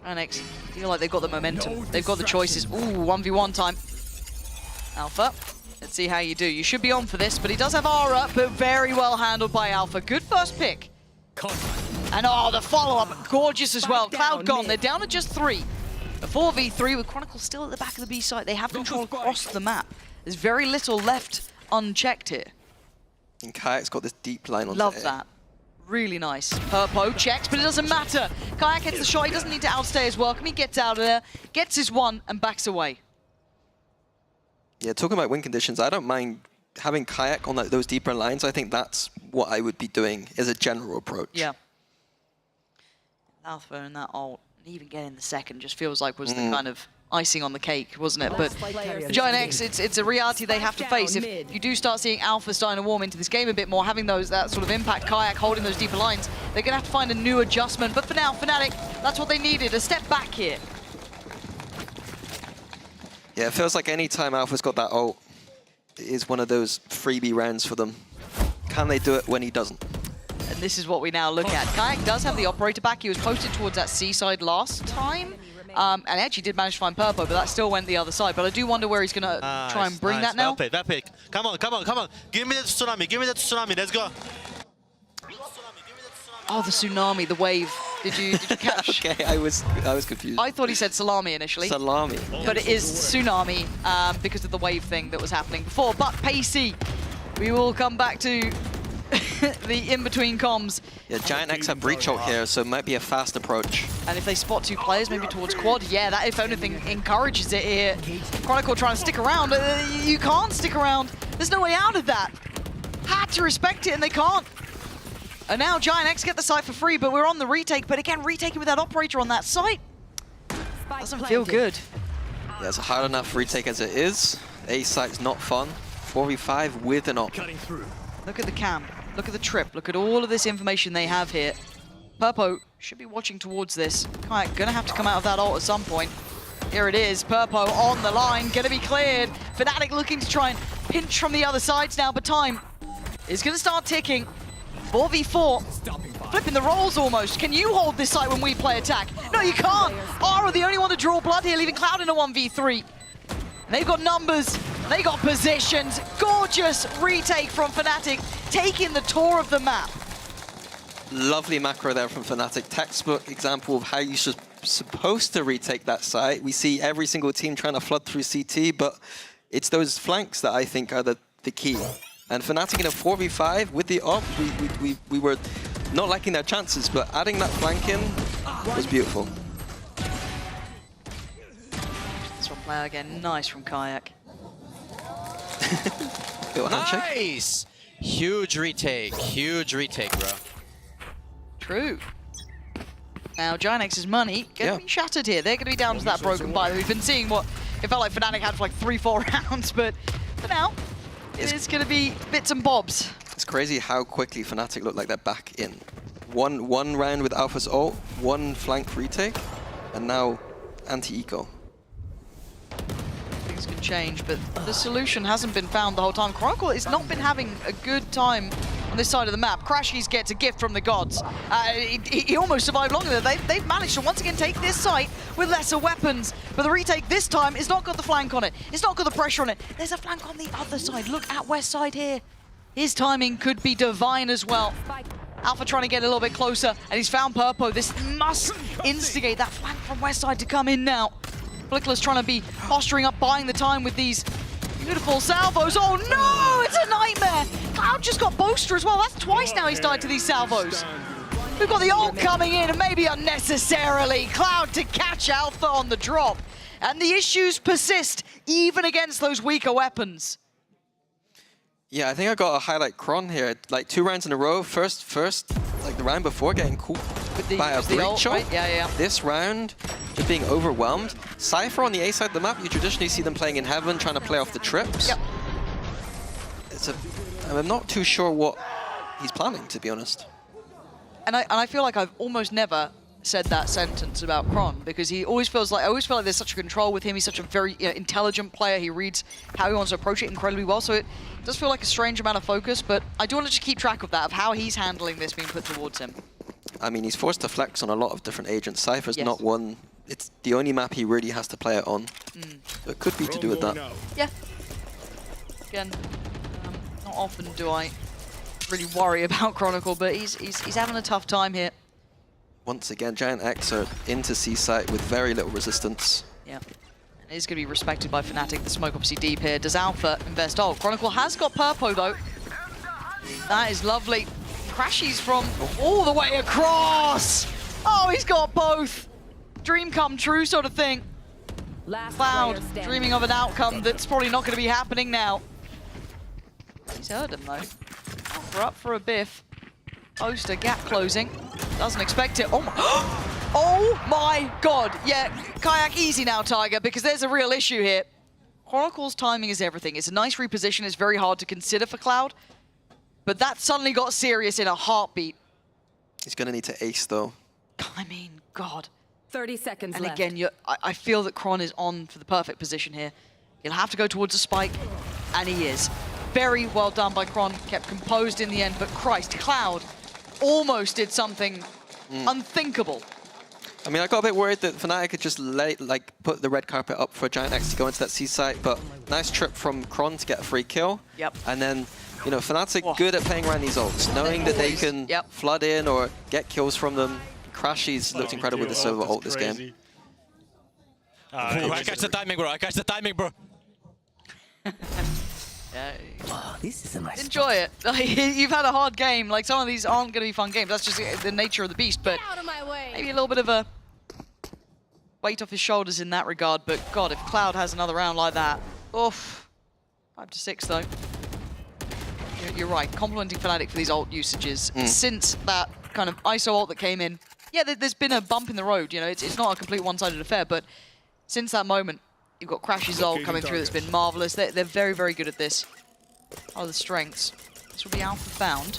Giant X feel like they've got the momentum. They've got the choices. Ooh, 1v1 time. Alpha, let's see how you do. You should be on for this, but he does have Ara, but very well handled by Alpha. Good first pick. And oh, the follow-up, gorgeous as well. Cloud gone, they're down to just 3. A 4v3 with Chronicle still at the back of the B site. They have control across the map. There's very little left unchecked here. And Kayak's got this deep line on Love that. Really nice. Purpo checks, but it doesn't matter. Kayak hits the shot, he doesn't need to outstay his welcome. He gets out of there, gets his one, and backs away. Yeah, talking about win conditions, I don't mind having Kayak on those deeper lines. I think that's what I would be doing as a general approach. Yeah. Alpha and that ult, even getting the second, just feels like was the kind of icing on the cake, wasn't it? But Giant X, it's a reality they have to face. If you do start seeing Alpha starting to warm into this game a bit more, having that sort of impact, Kayak holding those deeper lines, they're going to have to find a new adjustment. But for now, Fnatic, that's what they needed, a step back here. Yeah, it feels like any time Alpha's got that ult, it is one of those freebie rounds for them. Can they do it when he doesn't? And this is what we now look at. Kayak does have the operator back. He was posted towards that C side last time. And actually did manage to find Purpo, but that still went the other side. But I do wonder where he's going to try and bring that now. That pick. Come on. Give me that tsunami. Let's go. Oh, the tsunami, the wave. Did you catch? Okay, I was confused. I thought he said salami initially. Salami. But it is tsunami because of the wave thing that was happening before. But Pacey, we will come back to the in-between comms. Yeah, Giant X have breach ult here, so it might be a fast approach. And if they spot 2 players, maybe towards quad, yeah, that if anything encourages it here. Chronicle trying to stick around. You can't stick around. There's no way out of that. Had to respect it, and they can't. And now Giant X get the site for free, but we're on the retake. But again, retaking with that operator on that site doesn't feel good. Yeah, it's a hard enough retake as it is. A site's not fun. 4v5 with an op. Look at the cam. Look at the trip. Look at all of this information they have here. Purpo should be watching towards this. Kayak gonna have to come out of that ult at some point. Here it is. Purpo on the line, gonna be cleared. Fnatic looking to try and pinch from the other sides now, but time is gonna start ticking. 4v4. Flipping the roles almost. Can you hold this site when we play attack? No, you can't. Aura the only one to draw blood here, leaving Cloud in a 1v3. They've got numbers, they got positions. Gorgeous retake from Fnatic, taking the tour of the map. Lovely macro there from Fnatic. Textbook example of how you're supposed to retake that site. We see every single team trying to flood through CT, but it's those flanks that I think are the key. And Fnatic in a 4v5 with the op, we were not liking their chances, but adding that flank in was beautiful. Player again, nice from Kayak. Nice! Huge retake, bro. True. Now Giant X's money gonna be shattered here. They're gonna be down to that broken buy. We've been seeing what it felt like Fnatic had for like 3-4 rounds, but for now, it is gonna be bits and bobs. It's crazy how quickly Fnatic look like they're back in. One round with Alpha's ult, 1 flank retake, and now anti-eco. Things can change, but the solution hasn't been found the whole time. Chronicle has not been having a good time on this side of the map. Crashies gets a gift from the gods. He almost survived longer there. They've managed to once again take this site with lesser weapons, but the retake this time has not got the flank on it. It's not got the pressure on it. There's a flank on the other side. Look at West side here. His timing could be divine as well. Alpha trying to get a little bit closer, and he's found Purpo. This must instigate that flank from West side to come in now. Flickler's trying to be posturing up, buying the time with these beautiful salvos. Oh no, it's a nightmare. Cloud just got Boaster as well. That's twice now he's died to these salvos. We've got the ult coming in, and maybe unnecessarily. Cloud to catch Alpha on the drop. And the issues persist, even against those weaker weapons. Yeah, I think I got to highlight Kron here. Like 2 rounds in a row. First, like the round before, getting caught by a breach shot. Right? Yeah. This round, just being overwhelmed. Cypher on the A side of the map, you traditionally see them playing in heaven, trying to play off the trips. Yep. I'm not too sure what he's planning, to be honest. And I feel like I've almost never said that sentence about Kron, because he always feels like, I always feel like there's such a control with him. He's such a very intelligent player. He reads how he wants to approach it incredibly well. So it does feel like a strange amount of focus, but I do want to just keep track of that, of how he's handling this being put towards him. I mean, he's forced to flex on a lot of different agents. Cypher's not one. It's the only map he really has to play it on. So it could be to do with that. Yeah. Again, not often do I really worry about Chronicle, but he's having a tough time here. Once again, Giant X are into C site with very little resistance. Yeah. It is going to be respected by Fnatic. The smoke obviously deep here. Does Alpha invest? Oh, Chronicle has got Purpo though. That is lovely. Crashies from all the way across. Oh, he's got both. Dream come true sort of thing. Cloud dreaming of an outcome that's probably not going to be happening now. He's heard him though. We're up for a biff. Oster gap closing. Doesn't expect it. Oh my, oh my god. Yeah, Kayak easy now, Tiger, because there's a real issue here. Chronicle's timing is everything. It's a nice reposition. It's very hard to consider for Cloud. But that suddenly got serious in a heartbeat. He's going to need to ace though. I mean, God. 30 seconds and left. again, I feel that Kron is on for the perfect position here. He'll have to go towards a spike, and he is. Very well done by Kron, kept composed in the end, but Christ, Cloud almost did something unthinkable. I mean, I got a bit worried that Fnatic could just put the red carpet up for Giant X to go into that C site, but nice trip from Kron to get a free kill. Yep. And then, you know, Fnatic good at playing around these ults, knowing that they can flood in or get kills from them. Crashy's looked incredible with the Silver ult this game. I catch the timing, bro. I catch the timing, bro. Yeah. Oh, this is a nice Enjoy it. You've had a hard game. Like, some of these aren't going to be fun games. That's just the nature of the beast. But maybe a little bit of a weight off his shoulders in that regard. But God, if Cloud has another round like that, oof. 5-6 though. You're right. Complimenting Fnatic for these ult usages since that kind of ISO ult that came in. Yeah, there's been a bump in the road. You know, it's not a complete one-sided affair. But since that moment, you've got Crashy's ult coming through that's been marvelous. They're very, very good at this. Oh, the strengths. This will be alpha found.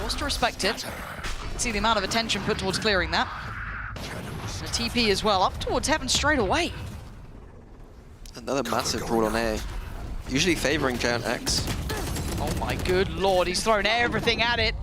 Forced to respect it. See the amount of attention put towards clearing that. And a TP as well, up towards heaven straight away. Another massive brawl on A. Usually favoring Giant X. Oh my good lord, he's thrown everything at it.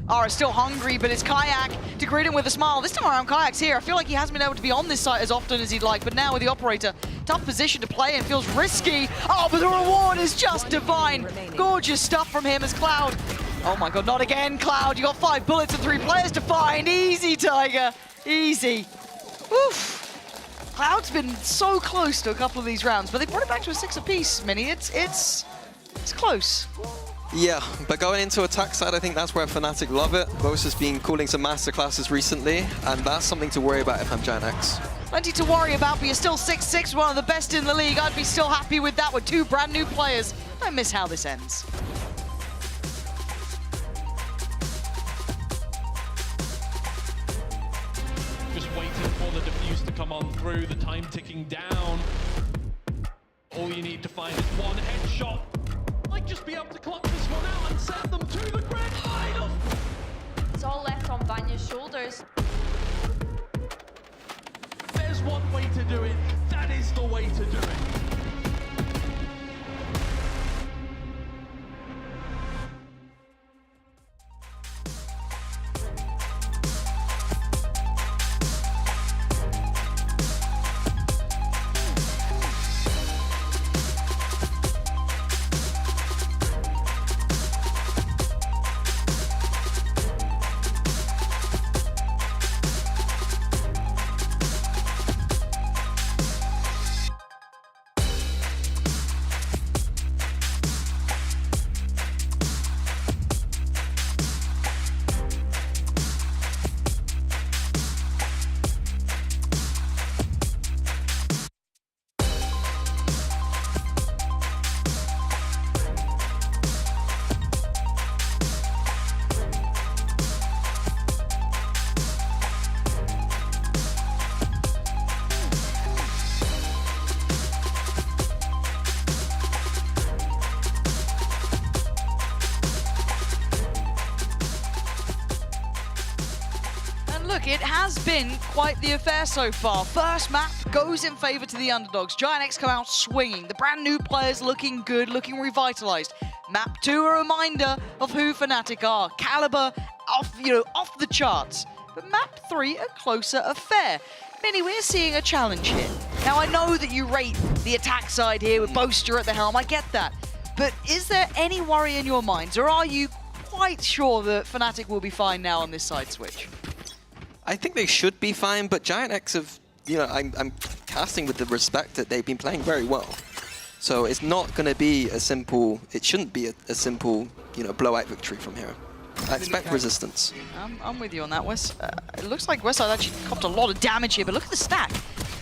Ara still hungry, but it's Kayak to greet him with a smile. This time around, Kayak's here. I feel like he hasn't been able to be on this site as often as he'd like, but now with the operator, tough position to play and feels risky. Oh, but the reward is just divine. Gorgeous stuff from him as Cloud. Oh my god, not again, Cloud. You got 5 bullets and 3 players to find. Easy, Tiger. Easy. Oof. Cloud's been so close to a couple of these rounds, but they brought it back to a 6 apiece, Mini. It's close. Yeah, but going into attack side, I think that's where Fnatic love it. Bose has been calling some masterclasses recently, and that's something to worry about if I'm Giant X. Plenty to worry about, but you're still 6-6, one of the best in the league. I'd be still happy with that with 2 brand new players. I miss how this ends. Just waiting for the defuse to come on through, the time ticking down. All you need to find is one headshot. Might just be able to clock this one out and send them to the grand final. It's all left on Vanya's shoulders. There's one way to do it. That is the way to do it. Look, it has been quite the affair so far. First map goes in favor to the underdogs. Giant X come out swinging. The brand new players looking good, looking revitalized. Map 2, a reminder of who Fnatic are. Caliber off the charts. But map 3, a closer affair. Mini, we're seeing a challenge here. Now, I know that you rate the attack side here with Boaster at the helm. I get that. But is there any worry in your minds, or are you quite sure that Fnatic will be fine now on this side switch? I think they should be fine, but Giant X have, you know, I'm casting with the respect that they've been playing very well. So it's not going to be a simple, it shouldn't be a simple, you know, blowout victory from here. I expect resistance. I'm with you on that, Wes. It looks like Westside actually copped a lot of damage here, but look at the stack.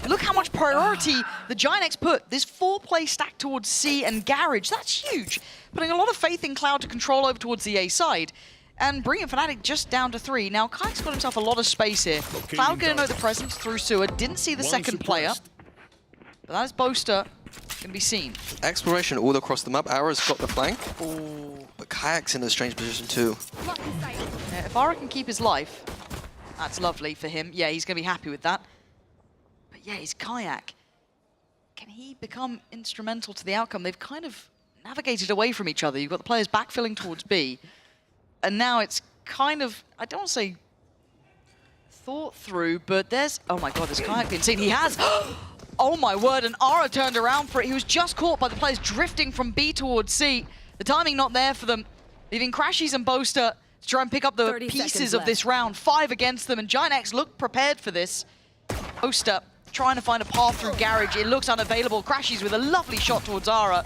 Look how much priority the Giant X put. This 4-play stack towards C and Garage, that's huge. Putting a lot of faith in Cloud to control over towards the A side. And bringing Fnatic just down to 3. Now, Kayak's got himself a lot of space here. Cloud gonna know the presence through sewer. Didn't see the second player. But that is Boaster gonna be seen. Exploration all across the map. Ara's got the flank. But Kayak's in a strange position too. Yeah, if Ara can keep his life, that's lovely for him. Yeah, he's gonna be happy with that. But yeah, his Kayak. Can he become instrumental to the outcome? They've kind of navigated away from each other. You've got the players backfilling towards B. And now it's kind of, I don't want to say thought through, but there's, oh my god, has Kayak been seen? He has! Oh my word, and Ara turned around for it. He was just caught by the players drifting from B towards C. The timing not there for them, leaving Crashies and Boaster to try and pick up the pieces of this round. 5 against them, and Giant X looked prepared for this. Boaster trying to find a path through Garage. It looks unavailable. Crashies with a lovely shot towards Ara.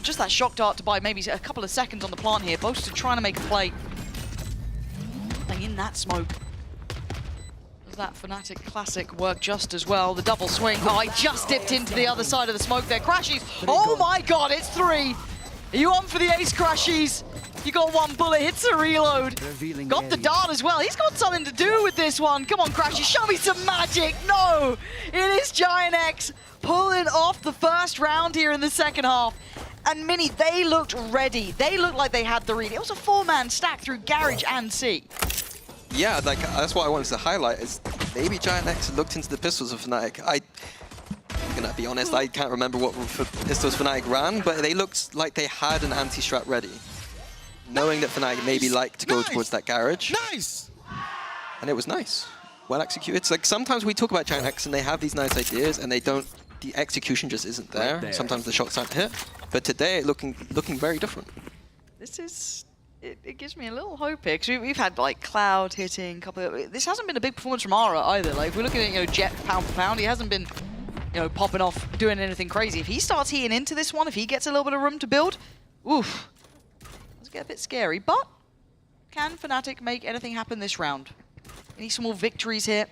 Just that shock dart to buy maybe a couple of seconds on the plant here. Boaster trying to make a play. Playing in that smoke. Does that Fnatic classic work just as well? The double swing. Oh, I just dipped into the other side of the smoke there. Crashies. Oh my god, it's 3. Are you on for the ace, Crashies? You got 1 bullet, hits a reload. Got the dart as well. He's got something to do with this one. Come on, Crashies, show me some magic. No, it is Giant X pulling off the first round here in the second half. And Mini, they looked ready. They looked like they had the read. It was a 4-man stack through Garage and C. Yeah, like that's what I wanted to highlight is maybe Giant X looked into the pistols of Fnatic. I'm gonna be honest, I can't remember what pistols Fnatic ran, but they looked like they had an anti-strat ready. Knowing that Fnatic maybe liked to go towards that Garage. Nice! And it was nice. Well executed. It's like sometimes we talk about Giant X and they have these nice ideas and they don't, the execution just isn't there. Sometimes the shots aren't hit. But today, looking very different. This is, it gives me a little hope here, because we've had like Cloud hitting, this hasn't been a big performance from Ara either. Like if we're looking at Jet pound for pound, he hasn't been popping off, doing anything crazy. If he starts heating into this one, if he gets a little bit of room to build, oof, let's get a bit scary. But can Fnatic make anything happen this round? Any small victories here?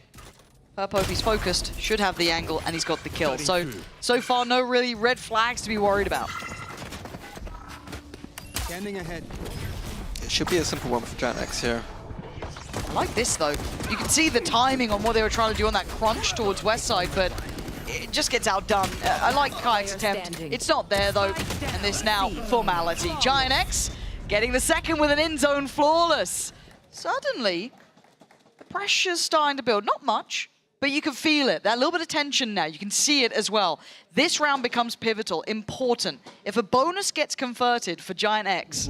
Purpo, if he's focused, should have the angle, and he's got the kill. So far, no really red flags to be worried about. Standing ahead. It should be a simple one for Giant X here. I like this, though. You can see the timing on what they were trying to do on that crunch towards West Side, but it just gets outdone. I like Kayak's attempt. It's not there, though, and this now formality. Giant X getting the second with an in-zone flawless. Suddenly, the pressure's starting to build. Not much. But you can feel it, that little bit of tension now. You can see it as well. This round becomes pivotal, important. If a bonus gets converted for Giant X,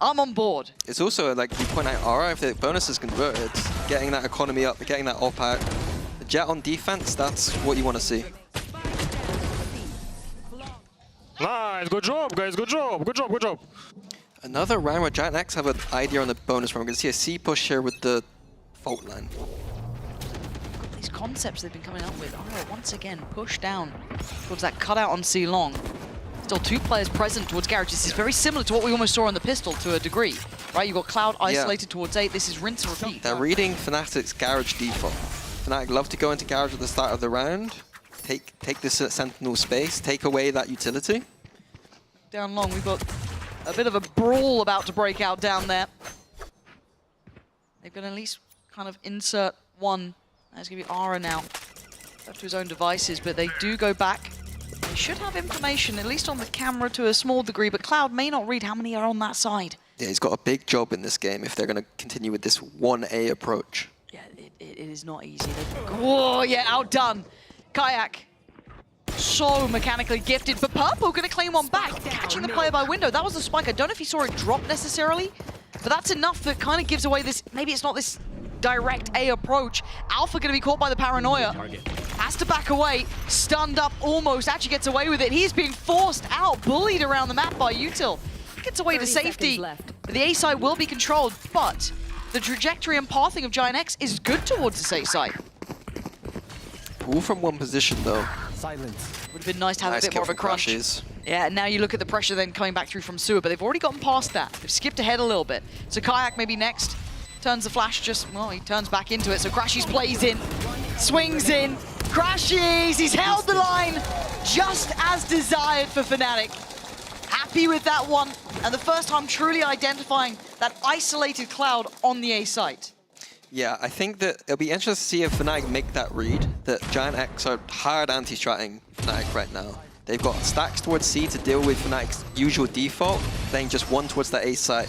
I'm on board. It's also, like you point out, Ara, if the bonus is converted, getting that economy up, getting that op out, the Jet on defense, that's what you want to see. Nice, good job, guys, good job, good job, good job. Another round where Giant X have an idea on the bonus round. We're going to see a C push here with the fault line. These concepts they've been coming up with are once again pushed down towards that cutout on C long. Still 2 players present towards Garage. This is very similar to what we almost saw on the pistol to a degree, right? You've got Cloud isolated towards 8. This is rinse and repeat. They're reading Fnatic's Garage default. Fnatic love to go into Garage at the start of the round, take this Sentinel space, take away that utility. Down long, we've got a bit of a brawl about to break out down there. They're going to at least kind of insert one. That's going to be Ara now. Left to his own devices, but they do go back. They should have information, at least on the camera to a small degree, but Cloud may not read how many are on that side. Yeah, he's got a big job in this game if they're going to continue with this 1A approach. Yeah, it is not easy. Whoa, yeah, outdone. Kayak, so mechanically gifted, but Purple going to claim one back, catching the player by window. That was the spike. I don't know if he saw it drop necessarily, but that's enough that kind of gives away this, maybe it's not this direct A approach. Alpha going to be caught by the paranoia. Has to back away, stunned up almost, actually gets away with it. He's being forced out, bullied around the map by Util. Gets away to safety. The A side will be controlled, but the trajectory and pathing of Giant X is good towards the A side. All from one position though. Silence. Would have been nice to have a bit more of a crunch. Yeah, and now you look at the pressure then coming back through from sewer, but they've already gotten past that. They've skipped ahead a little bit. So Kayak maybe next. Turns the flash just, well, he turns back into it. So Crashies plays in, swings in, Crashes! He's held the line just as desired for Fnatic. Happy with that one, and the first time truly identifying that isolated Cloud on the A site. Yeah, I think that it'll be interesting to see if Fnatic make that read, that Giant X are hard anti-stratting Fnatic right now. They've got stacks towards C to deal with Fnatic's usual default, playing just one towards the A site.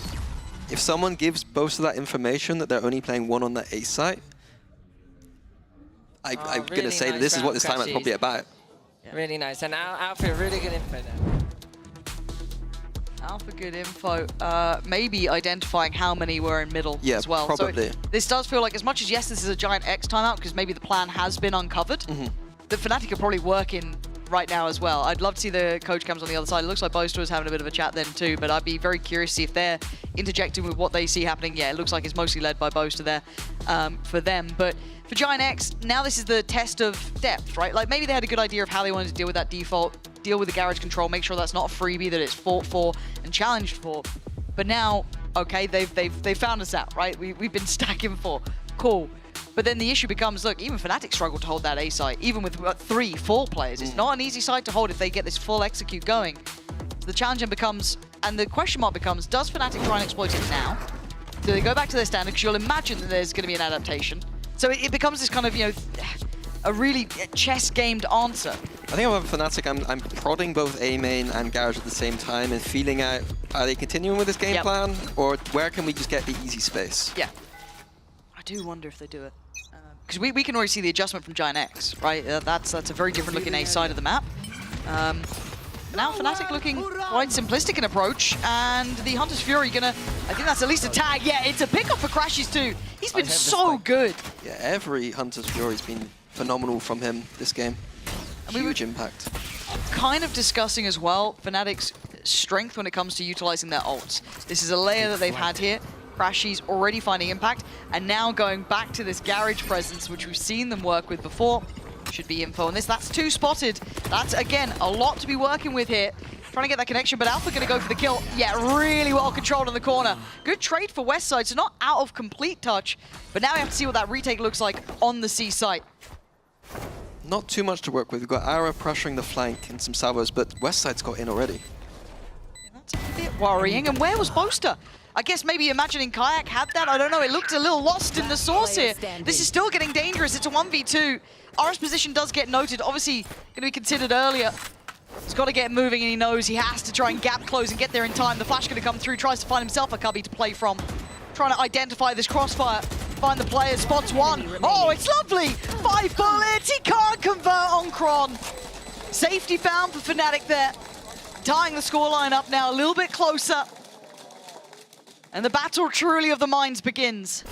If someone gives Boaster that information that they're only playing one on the A site, I'm really going to say that nice this is what round, this timeout's probably about. Really nice, and Alpha really good info there. Alpha good info, maybe identifying how many were in middle as well. Probably. So this does feel like, as much as yes, this is a Giant X timeout, because maybe the plan has been uncovered, the Fnatic are probably working right now as well. I'd love to see the coach cams on the other side. It looks like Boaster was having a bit of a chat then too, but I'd be very curious to see if they're interjecting with what they see happening. Yeah, it looks like it's mostly led by Boaster there for them. But for Giant X, now this is the test of depth, right? Like maybe they had a good idea of how they wanted to deal with that default, deal with the garage control, make sure that's not a freebie, that it's fought for and challenged for. But now, okay, they've found us out, right? We've been stacking for. Cool. But then the issue becomes, look, even Fnatic struggle to hold that A site, even with 3-4 players. It's not an easy site to hold if they get this full execute going. So the challenge then becomes, and the question mark becomes, does Fnatic try and exploit it now? Do they go back to their standard? Because you'll imagine that there's going to be an adaptation. So it becomes this kind of, you know, a really chess-gamed answer. I think about Fnatic, I'm prodding both A main and Garage at the same time and feeling out, are they continuing with this game plan? Or where can we just get the easy space? Yeah. I do wonder if they do it. Because we can already see the adjustment from Giant X, right? That's a very different looking A side of the map. Now Fnatic looking quite simplistic in approach, and the Hunter's Fury gonna, I think that's at least a tag. Yeah, it's a pickup for Crashes too. He's been so good. Yeah, every Hunter's Fury's been phenomenal from him this game. Huge impact. Kind of discussing as well Fnatic's strength when it comes to utilizing their ults. This is a layer that they've had here. Crashies already finding impact, and now going back to this garage presence, which we've seen them work with before. Should be info on this. That's 2 spotted. That's, again, a lot to be working with here. Trying to get that connection, but Alpha going to go for the kill. Yeah, really well controlled in the corner. Good trade for West Side, so not out of complete touch, but now we have to see what that retake looks like on the C site. Not too much to work with. We've got Ara pressuring the flank and some salvos, but West Side's got in already. Yeah, that's a bit worrying. And where was Boaster? I guess maybe imagining Kayak had that. I don't know. It looked a little lost in the source here. This is still getting dangerous. It's a 1v2. Ara's position does get noted. Obviously, going to be considered earlier. He's got to get moving, and he knows he has to try and gap close and get there in time. The flash going to come through. Tries to find himself a cubby to play from. Trying to identify this crossfire. Find the player. Spots one. Oh, it's lovely. 5 bullets. He can't convert on Kron. Safety found for Fnatic there. Tying the scoreline up now a little bit closer. And the battle truly of the minds begins.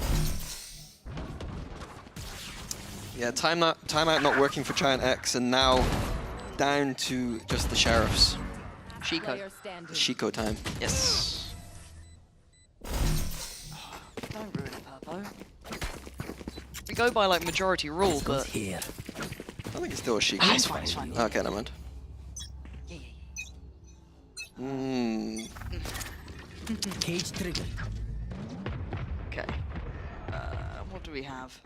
Yeah, timeout not working for Giant X, and now down to just the Sheriffs. Chico. Chico time. Yes. Don't ruin it, Purpo. We go by like majority rule, but... I think it's still a Chico. It's fine, it's fine. Okay, never mind. Cage trigger. Okay. What do we have?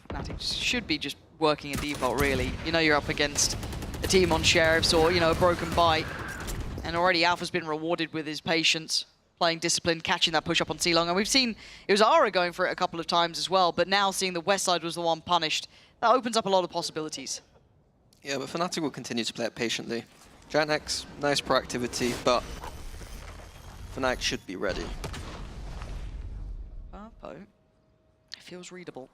Fnatic should be just working a default, really. You know you're up against a team on Sheriffs or, you know, a broken bite. And already Alpha's been rewarded with his patience, playing disciplined, catching that push up on C-Long. And we've seen it was Ara going for it a couple of times as well, but now seeing the West Side was the one punished, that opens up a lot of possibilities. Yeah, but Fnatic will continue to play it patiently. Giant X, nice proactivity, but Fnatic should be ready. Purpo, it feels readable.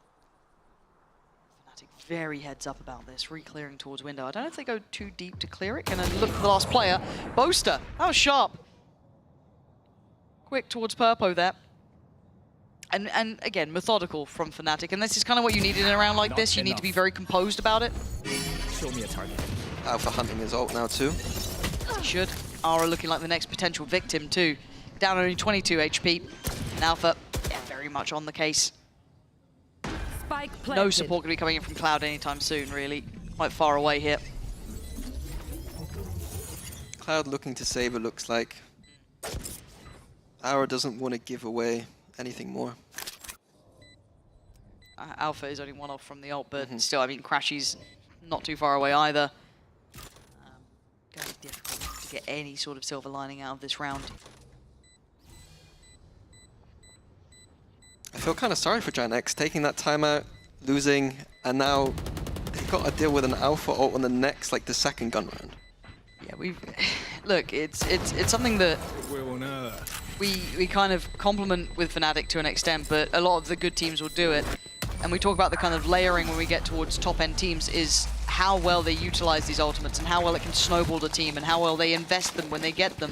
Fnatic very heads up about this, re-clearing towards window. I don't know if they go too deep to clear it. Gonna look for the last player. Boaster, that was sharp. Quick towards Purpo there. And again, methodical from Fnatic. And this is kind of what you need in a round like this. You need to be very composed about it. Show me a target. Alpha hunting his ult now too. He should. Ara looking like the next potential victim too. Down only 22 HP. And Alpha, yeah, very much on the case. Spike no support going to be coming in from Cloud anytime soon, really. Quite far away here. Cloud looking to save, it looks like. Ara doesn't want to give away anything more. Alpha is only one off from the ult, but still, I mean, Crashies not too far away either. Going to be difficult to get any sort of silver lining out of this round. I feel kind of sorry for Giant X, taking that timeout, losing, and now they've got to deal with an alpha ult on the next, like the second gun round. Yeah, look, it's something that we kind of compliment with Fnatic to an extent, but a lot of the good teams will do it. And we talk about the kind of layering when we get towards top-end teams is how well they utilize these ultimates and how well it can snowball the team and how well they invest them when they get them.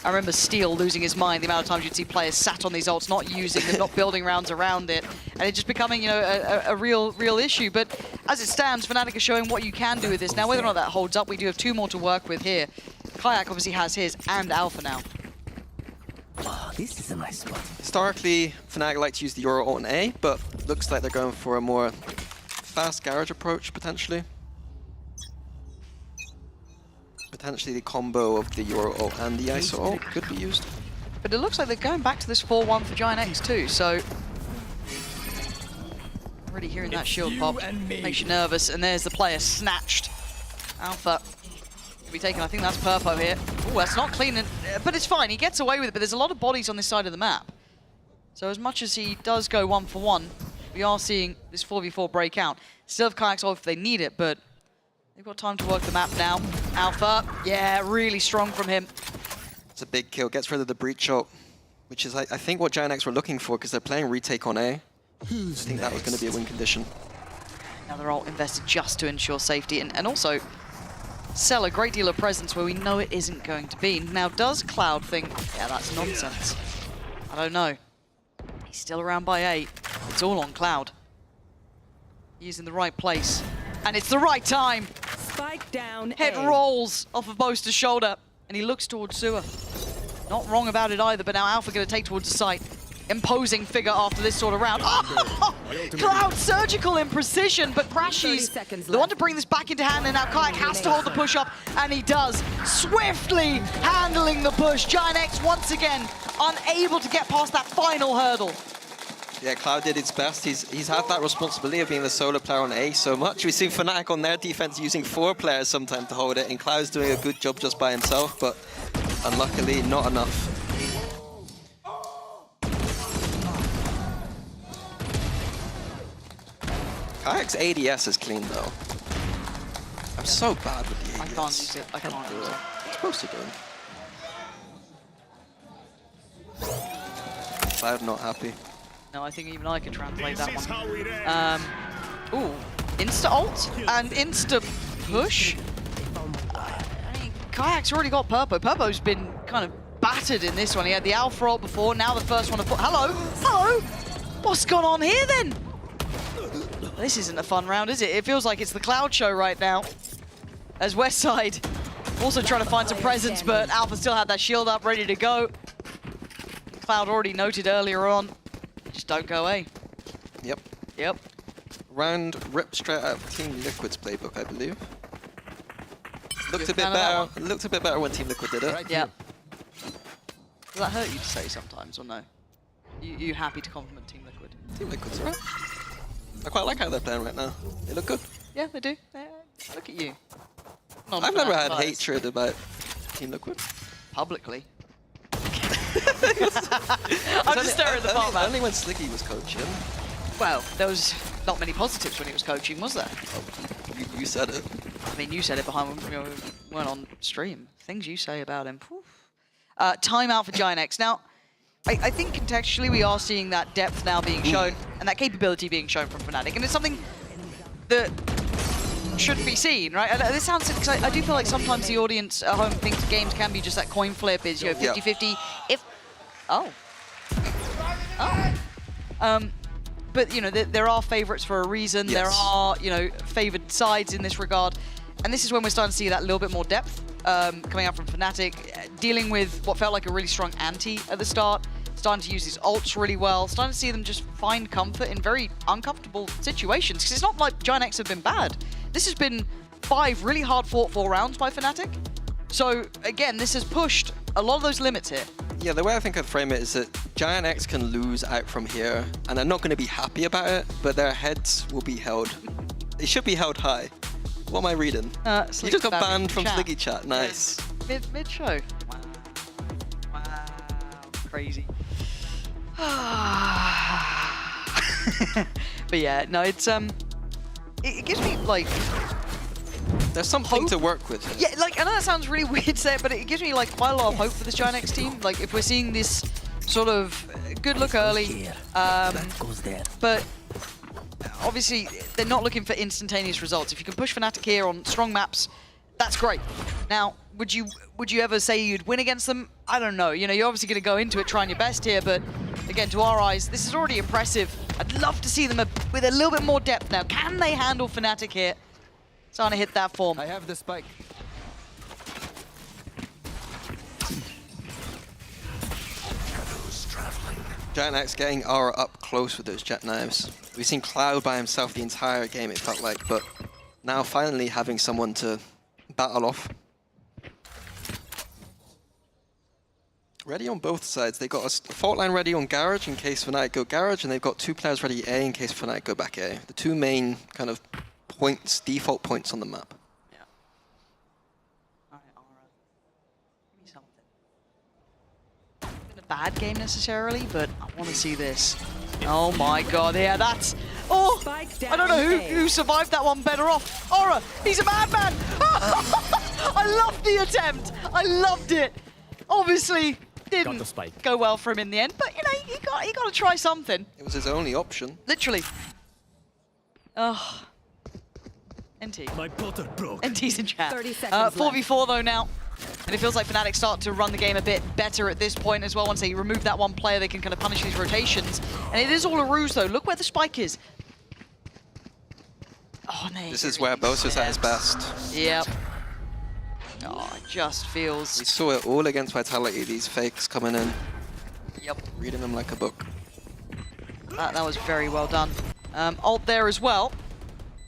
I remember Steel losing his mind the amount of times you'd see players sat on these ults, not using them, not building rounds around it, and it just becoming, you know, a real issue. But as it stands, Fnatic are showing what you can do with this. Now, whether or not that holds up, we do have 2 more to work with here. Kayak obviously has his and Alpha now. Oh, this is a nice spot. Historically, Fnatic like to use the Euro ult on A, but looks like they're going for a more fast garage approach, potentially. Potentially the combo of the Euro ult and the ISO ult could be used. But it looks like they're going back to this 4-1 for Giant X too, so... Already hearing that shield pop makes you nervous, and there's the player snatched. Alpha to be taken, I think that's Purpo here. Oh, that's not clean, but it's fine, he gets away with it, but there's a lot of bodies on this side of the map. So as much as he does go 1-for-1, we are seeing this 4v4 break out. Still have Kayaks off if they need it, but they've got time to work the map now. Alpha, yeah, really strong from him. It's a big kill, gets rid of the breach ult, which is, I think, what Giant X were looking for, because they're playing retake on A. I think that was going to be a win condition. Now they're all invested just to ensure safety and also sell a great deal of presence where we know it isn't going to be. Now, does Cloud think, yeah, that's nonsense? I don't know. He's still around by 8. It's all on Cloud. He's in the right place. And it's the right time. Spike down. Head rolls off of Boaster's shoulder, and he looks towards Sewer. Not wrong about it either, but now Alpha going to take towards the site. Imposing figure after this sort of round. Oh! Cloud surgical in precision, but Crashy's the one to bring this back into hand, and now Kayak has to hold the push up, and he does. Swiftly handling the push. Giant X once again unable to get past that final hurdle. Yeah, Cloud did its best. He's had that responsibility of being the solo player on A so much. We've seen Fnatic on their defense using 4 players sometimes to hold it, and Cloud's doing a good job just by himself, but unluckily not enough. Kayak's ADS is clean though. I'm so bad with the ADS. I can't use it. I can't use it. It's supposed to do it. Cloud not happy. No, I think even I can translate that one. Ooh, insta ult and insta push. I mean, Kayak's already got Purpo. Purpo's been kind of battered in this one. He had the Alpha ult before, now the first one to put. Hello, hello. What's gone on here then? This isn't a fun round, is it? It feels like it's the Cloud show right now. As Westside also trying to find some presence, but Alpha still had that shield up, ready to go. Cloud already noted earlier on, just don't go A. Yep. Yep. Round ripped straight out of Team Liquid's playbook, I believe. Looked a bit better. Looked a bit better when Team Liquid did it. Right, yeah. Does that hurt you to say sometimes, or no? You happy to compliment Team Liquid? Team Liquid's alright. I quite like how they're playing right now. They look good. Yeah, they do. Look at you. I've never had hatred about Team Liquid. Publicly. I'm just staring at the bar, man. Only when Sliggy was coaching. Well, there was not many positives when he was coaching, was there? Oh, you said it. I mean, you said it behind when we weren't on stream. Things you say about him. Timeout for Giant X. Now, I think contextually we are seeing that depth now being shown and that capability being shown from Fnatic, and it's something that should be seen, right? And this sounds, because I do feel like sometimes the audience at home thinks games can be just that coin flip, is, you know, 50-50. If but you know, there are favorites for a reason. Yes. There are, you know, favored sides in this regard, and this is when we're starting to see that little bit more depth coming out from Fnatic, dealing with what felt like a really strong anti at the start. Starting to use these ults really well, starting to see them just find comfort in very uncomfortable situations, because it's not like Giant X have been bad. This has been 5 really hard fought 4 rounds by Fnatic. So again, this has pushed a lot of those limits here. Yeah, the way I think I'd frame it is that Giant X can lose out from here, and they're not going to be happy about it, but their heads will be held. They should be held high. What am I reading? You just got banned from Fliggy chat. Nice. Mid show. Wow. Crazy. But yeah, no, it's it gives me like there's something to work with. Yeah, like I know that sounds really weird to say, but it gives me like quite a lot of hope for this Giant X team. Like if we're seeing this sort of good look early, but obviously they're not looking for instantaneous results. If you can push Fnatic here on strong maps, that's great. Now, would you ever say you'd win against them? I don't know. You know, you're obviously going to go into it trying your best here, but again, to our eyes, this is already impressive. I'd love to see them with a little bit more depth now. Can they handle Fnatic here? Trying to hit that form. I have the spike. Giant X getting Aura up close with those jet knives. We've seen Cloud by himself the entire game, it felt like, but now finally having someone to battle off. Ready on both sides. They got a fault line ready on Garage in case Fnatic go Garage, and they've got 2 players ready A in case Fnatic go back A. The 2 main kind of points, default points on the map. Yeah. All right, Aura. Give me something. Not been a bad game necessarily, but I want to see this. Oh my god, yeah, that's... Oh! I don't know who survived that one better off. Aura, he's a madman! I loved the attempt! I loved it! Obviously, didn't go well for him in the end, but you know, you got to try something. It was his only option. Literally. Oh. NT. My butter broke. NT's in chat. 30 seconds 4v4 though now. And it feels like Fnatic start to run the game a bit better at this point as well. Once they remove that one player, they can kind of punish these rotations. And it is all a ruse though. Look where the spike is. Oh, no. This is where Bosa's at his best. Yep. Oh, it just feels... We saw it all against Vitality, these fakes coming in. Yep. Reading them like a book. That was very well done. Ult there as well.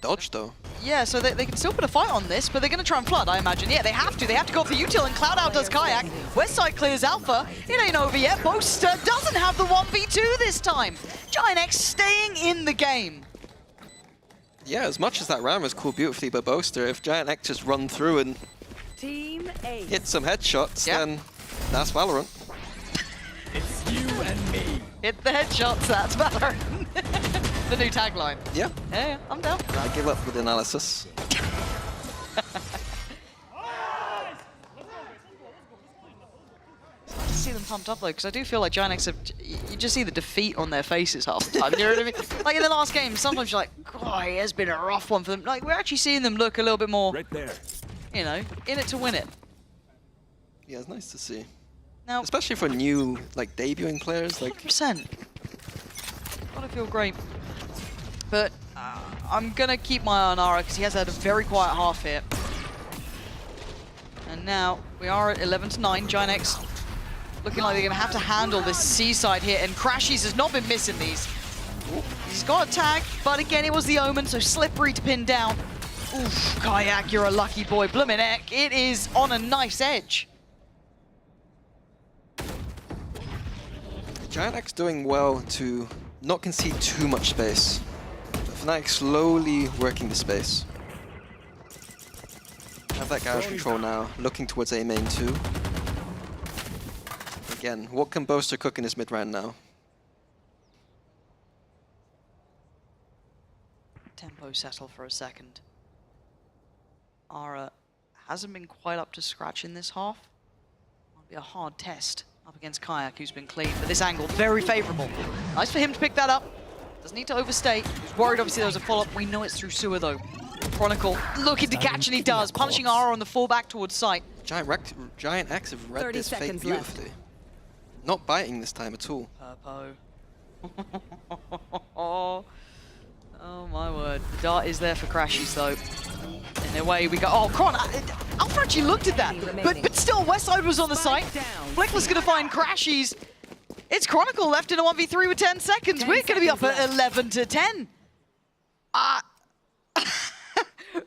Dodge though. Yeah, so they can still put a fight on this, but they're going to try and flood, I imagine. Yeah, they have to. They have to go for util, and Cloud outdoes Kayak. Westside clears Alpha. It ain't over yet. Boaster doesn't have the 1v2 this time. Giant X staying in the game. Yeah, as much as that round was cool beautifully by Boaster, if Giant X just run through and hit some headshots, then that's Valorant. It's you and me. Hit the headshots, that's Valorant. The new tagline. Yeah. Yeah, I'm down. I give up with analysis. I see them pumped up though, because I do feel like Giant X have, you just see the defeat on their faces half the time. You know what I mean? Like in the last game, sometimes you're like, God, it has been a rough one for them. Like we're actually seeing them look a little bit more, right there, you know, in it to win it. Yeah, it's nice to see. Now, especially for new, like debuting players, like 100%. Gotta feel great. But I'm gonna keep my eye on Aura because he has had a very quiet half here. And now we are at 11-9. Giant X looking like they're gonna have to handle this seaside here. And Crashies has not been missing these. He's got a tag, but again it was the Omen, so slippery to pin down. Oof, Kayak, you're a lucky boy. Bloomin' heck, it is on a nice edge. Giant X doing well to not concede too much space. Fnatic slowly working the space. Have that Garage control now, looking towards A main too. Again, what can Boaster cook in his mid round now? Tempo settle for a second. Aura hasn't been quite up to scratch in this half. Might be a hard test up against Kayak, who's been clean, but this angle very favorable. Nice for him to pick that up. Doesn't need to overstay. He's worried, obviously, there was a follow-up. We know it's through sewer, though. Chronicle looking to catch, and he does. Punishing Aura on the fallback towards site. Giant X have read this fake beautifully. Not biting this time at all. Purpo. Oh, my word. The dart is there for Crashies, though. And away we go. Oh, Cron, Alpha actually looked at that. But still, Westside was on the site. Flick was going to find Crashies. It's Chronicle left in a 1v3 with 10 seconds. We're going to be up at 11-10.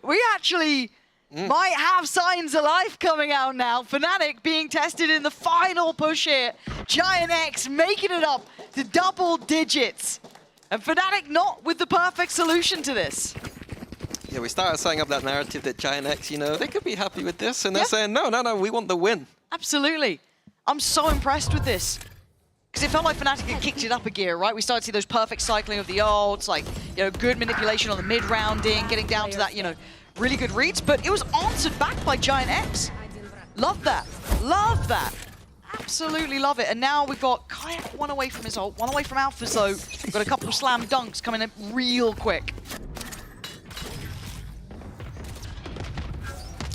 We actually might have signs of life coming out now. Fnatic being tested in the final push here. Giant X making it up to double digits. And Fnatic not with the perfect solution to this. Yeah, we started setting up that narrative that Giant X, you know, they could be happy with this, and they're saying, no, we want the win. Absolutely. I'm so impressed with this. Because it felt like Fnatic had kicked it up a gear, right? We started to see those perfect cycling of the ults, like, you know, good manipulation on the mid-rounding, getting down to that, you know, really good reads, but it was answered back by Giant X. Love that. Love that. Absolutely love it. And now we've got Kayak one away from his ult, one away from Alphas, though. We've got a couple of slam dunks coming in real quick.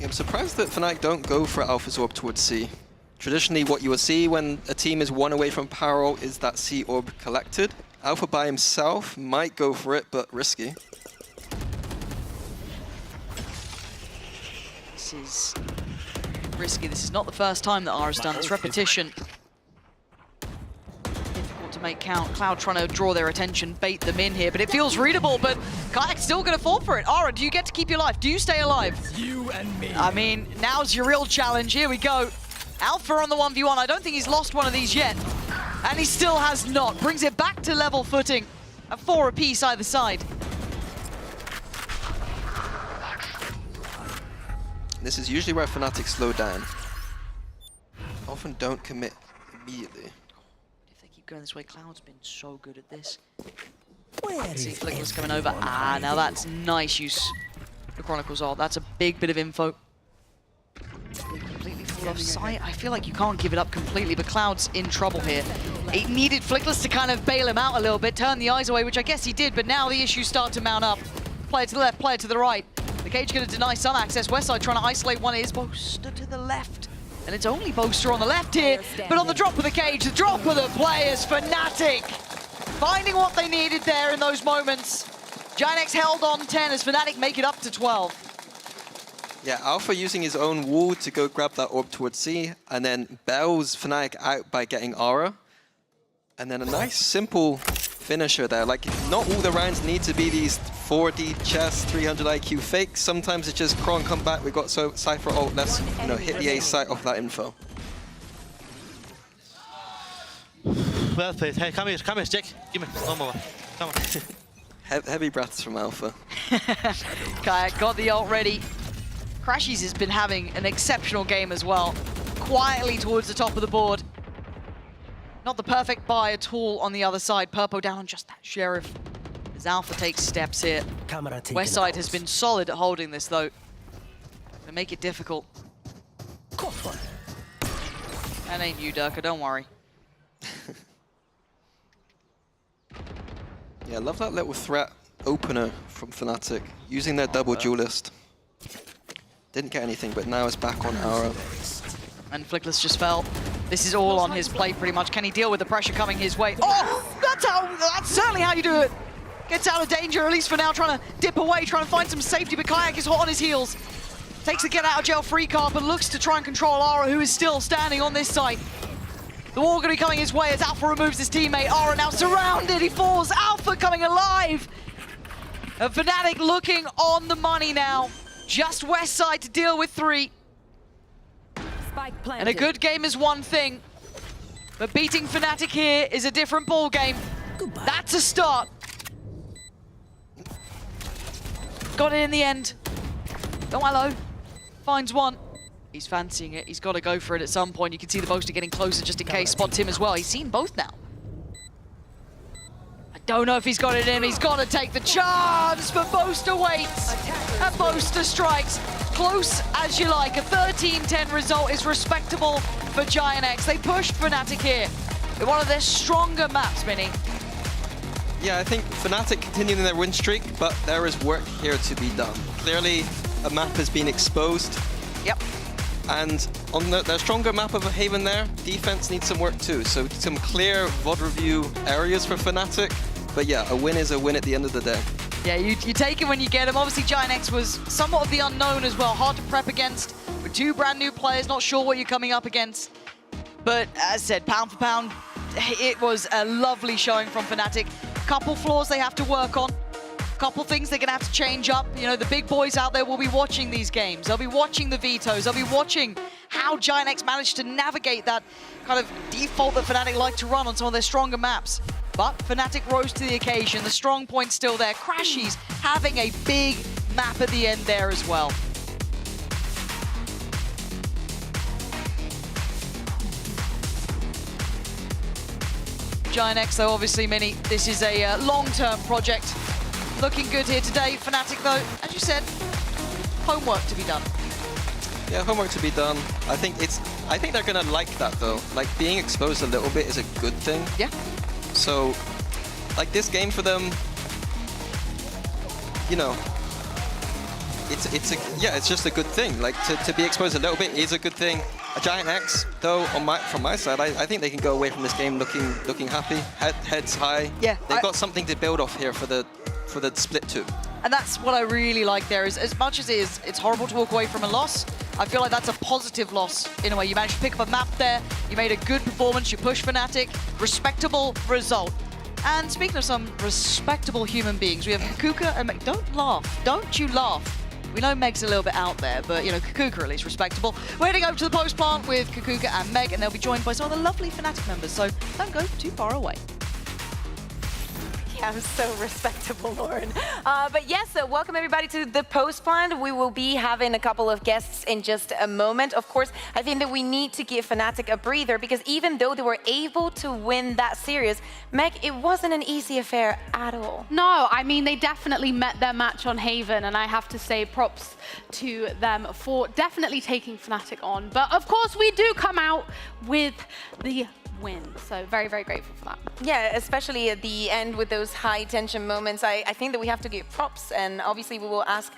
I'm surprised that Fnatic don't go for Alpha's orb towards C. Traditionally, what you will see when a team is one away from power ult is that C orb collected. Alpha by himself might go for it, but risky. This is risky. This is not the first time that Ara's done this. Repetition. Difficult to make count. Cloud trying to draw their attention, bait them in here, but it feels readable, but Kayak's still going to fall for it. Ara, do you get to keep your life? Do you stay alive? You and me. I mean, now's your real challenge. Here we go. Alpha on the 1v1. I don't think he's lost one of these yet. And he still has not. Brings it back to level footing. At 4 apiece either side. This is usually where Fnatic slow down. Often don't commit immediately. If they keep going this way, Cloud's been so good at this. See Flicker's coming over. Ah, now that's nice use. The Chronicles ult. That's a big bit of info. Completely full off sight. I feel like you can't give it up completely, but Cloud's in trouble here. It needed Flickless to kind of bail him out a little bit, turn the eyes away, which I guess he did, but now the issues start to mount up. Player to the left, player to the right. The cage going to deny some access. Westside trying to isolate one. It is Boaster to the left. And it's only Boaster on the left here, but on the drop of the cage, the drop of the players, Fnatic finding what they needed there in those moments. Giant X held on 10 as Fnatic make it up to 12. Yeah, Alpha using his own wall to go grab that orb towards C, and then bails Fnatic out by getting Ara. And then a nice, simple finisher there. Like, not all the rounds need to be these 4D chess, 300 IQ fakes. Sometimes it's just Kron, come back, we got Cypher ult, let's hit the A site off that info. Well played. Hey, come here, Jack. Give me one more. Come on. Heavy breaths from Alpha. Kayak got the ult ready. Crashies has been having an exceptional game as well. Quietly towards the top of the board. Not the perfect buy at all on the other side. Purpo down on just that Sheriff. As Alpha takes steps here. Westside has been solid at holding this though. To make it difficult. That ain't you, Durka, don't worry. Yeah, I love that little threat opener from Fnatic. Using their double duelist. Didn't get anything, but now it's back on Ara. And Flickless just fell. This is all on his plate pretty much. Can he deal with the pressure coming his way? Oh, that's certainly how you do it. Gets out of danger, at least for now, trying to dip away, trying to find some safety, but Kayak is hot on his heels. Takes the get out of jail free card, but looks to try and control Ara, who is still standing on this side. The wall going to be coming his way as Alpha removes his teammate. Ara now surrounded, he falls. Alpha coming alive. And Fnatic looking on the money now. Just Westside to deal with 3. And a good game is one thing, but beating Fnatic here is a different ball game. That's a start. Got it in the end. Oh, hello. Finds one. He's fancying it. He's got to go for it at some point. You can see the Boaster getting closer just in case. Spots him as well. He's seen both now. I don't know if he's got it in. He's got to take the chance, but Boaster waits. And Boaster strikes. Close as you like. A 13-10 result is respectable for Giant X. They pushed Fnatic here in one of their stronger maps, Minnie. Yeah, I think Fnatic continuing their win streak, but there is work here to be done. Clearly, a map has been exposed. Yep. And on their stronger map of a Haven there, defense needs some work too. So some clear VOD review areas for Fnatic. But yeah, a win is a win at the end of the day. Yeah, you take it when you get them. Obviously, Giant X was somewhat of the unknown as well. Hard to prep against. With 2 brand new players, not sure what you're coming up against. But as I said, pound for pound, it was a lovely showing from Fnatic. Couple flaws they have to work on. Couple things they're going to have to change up. You know, the big boys out there will be watching these games. They'll be watching the vetoes. They'll be watching how Giant X managed to navigate that kind of default that Fnatic like to run on some of their stronger maps. But Fnatic rose to the occasion. The strong point's still there. Crashies having a big map at the end there as well. Giant X, though, obviously, Mini, this is a long-term project. Looking good here today. Fnatic, though, as you said, homework to be done. Yeah, homework to be done. I think they're gonna like that though. Like being exposed a little bit is a good thing. Yeah. So, like this game for them, you know, it's just a good thing. Like to be exposed a little bit is a good thing. A Giant X though, from my side, I think they can go away from this game looking happy, heads high. Yeah. They've got something to build off here for the split 2. And that's what I really like there is, as much as it's horrible to walk away from a loss, I feel like that's a positive loss in a way. You managed to pick up a map there, you made a good performance, you pushed Fnatic, respectable result. And speaking of some respectable human beings, we have Kukuka and Meg. Don't laugh, don't you laugh. We know Meg's a little bit out there, but you know, Kukuka at least respectable. We're heading over to the post plant with Kukuka and Meg, and they'll be joined by some of the lovely Fnatic members, so don't go too far away. Yeah, I'm so respectable, Lauren. But yes, welcome everybody to the post plant. We will be having a couple of guests in just a moment. Of course, I think that we need to give Fnatic a breather because even though they were able to win that series, Meg, it wasn't an easy affair at all. No, I mean, they definitely met their match on Haven, and I have to say props to them for definitely taking Fnatic on. But of course, we do come out with the win. So very, very grateful for that. Yeah, especially at the end with those high tension moments. I think that we have to give props, and obviously we will ask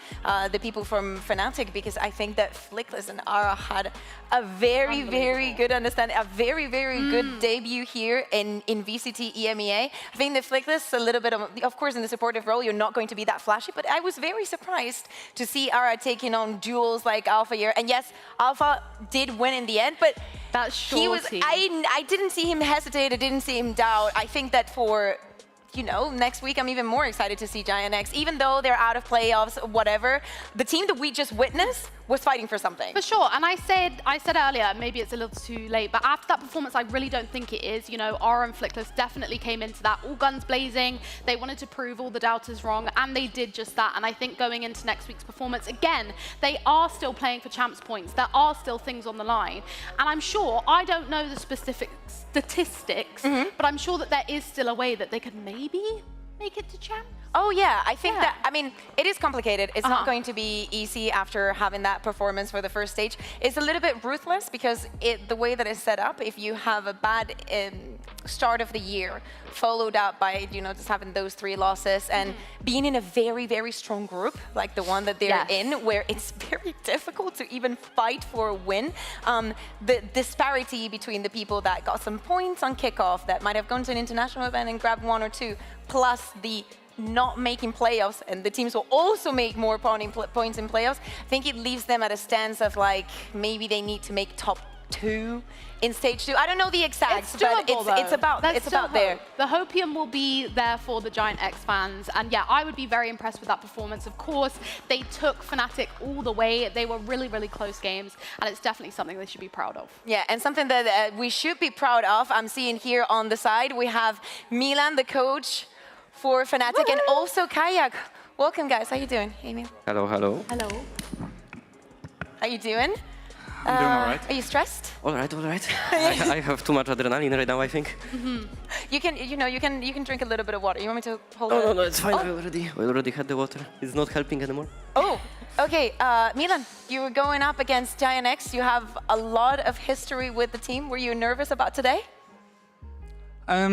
the people from Fnatic because I think that Flickless and Ara had a very, very good understanding, a very, very good debut here in VCT EMEA. I think that Flickless, a little bit of course, in the supportive role, you're not going to be that flashy, but I was very surprised to see Ara taking on duels like Alpha here. And yes, Alpha did win in the end, but that's shorty. I didn't see him hesitate, I didn't see him doubt. I think that for, you know, next week I'm even more excited to see Giant X. Even though they're out of playoffs, whatever, the team that we just witnessed was fighting for something. For sure, and I said earlier, maybe it's a little too late, but after that performance, I really don't think it is. You know, Aura and Flickless definitely came into that all guns blazing. They wanted to prove all the doubters wrong, and they did just that. And I think going into next week's performance, again, they are still playing for champs points. There are still things on the line. And I'm sure, I don't know the specific statistics, but I'm sure that there is still a way that they could maybe make it to champs. Oh yeah, I think that, I mean, it is complicated. It's not going to be easy after having that performance for the first stage. It's a little bit ruthless because the way that it's set up, if you have a bad start of the year, followed up by, you know, just having those 3 losses and being in a very, very strong group, like the one that they're in, where it's very difficult to even fight for a win. The disparity between the people that got some points on kickoff, that might have gone to an international event and grabbed 1 or 2, plus the not making playoffs, and the teams will also make more points in playoffs. I think it leaves them at a stance of like, maybe they need to make top 2 in stage 2. I don't know the exact, but it's about there. The hopium will be there for the Giant X fans, and yeah, I would be very impressed with that performance. Of course, they took Fnatic all the way. They were really, really close games, and it's definitely something they should be proud of. Yeah, and something that we should be proud of, I'm seeing here on the side, we have Milan, the coach for Fnatic, and also Kayak. Welcome, guys. How you doing, Amy? Hello, hello. Hello. How you doing? I'm doing all right. Are you stressed? All right, all right. I have too much adrenaline right now, I think. You can, you know, you can drink a little bit of water. You want me to hold it? No, it's fine. We already had the water. It's not helping anymore. Oh, okay. Milan, you were going up against Giant X. You have a lot of history with the team. Were you nervous about today? I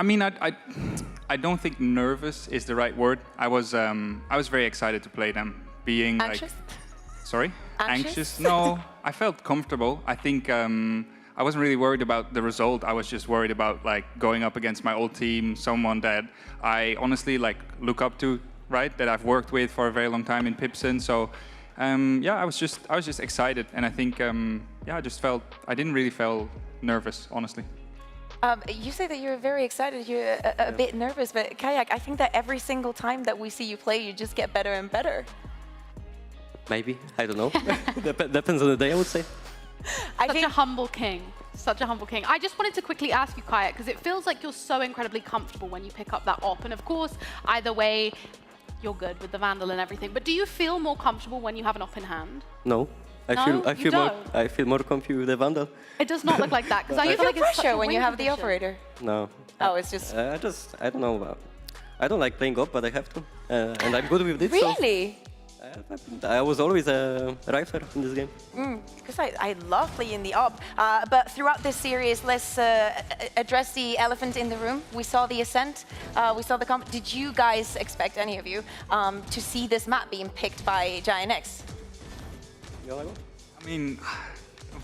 mean, I don't think nervous is the right word. I was very excited to play them. Being anxious? Like, sorry? Anxious? No, I felt comfortable. I think I wasn't really worried about the result. I was just worried about like going up against my old team, someone that I honestly like look up to, right? That I've worked with for a very long time in Pipson. So yeah, I was just excited, and I think yeah, I didn't really feel nervous, honestly. You say that you're very excited, you're a bit nervous, but Kayak, I think that every single time that we see you play, you just get better and better. Maybe, I don't know. Depends on the day, I would say. Such a humble king. Such a humble king. I just wanted to quickly ask you, Kayak, because it feels like you're so incredibly comfortable when you pick up that op. And of course, either way, you're good with the Vandal and everything. But do you feel more comfortable when you have an op in hand? No. I feel more comfy with the Vandal. It does not look like that because I You feel feel like it's such pressure a when you wing have the position. operator. No. Oh, it's just. I don't know. I don't like playing op, but I have to, and I'm good with it. Really? So I was always a rifler in this game. Because I love playing the op. But throughout this series, let's address the elephant in the room. We saw the Ascent. We saw the comp. Did you guys expect, any of you, to see this map being picked by Giant X? I mean,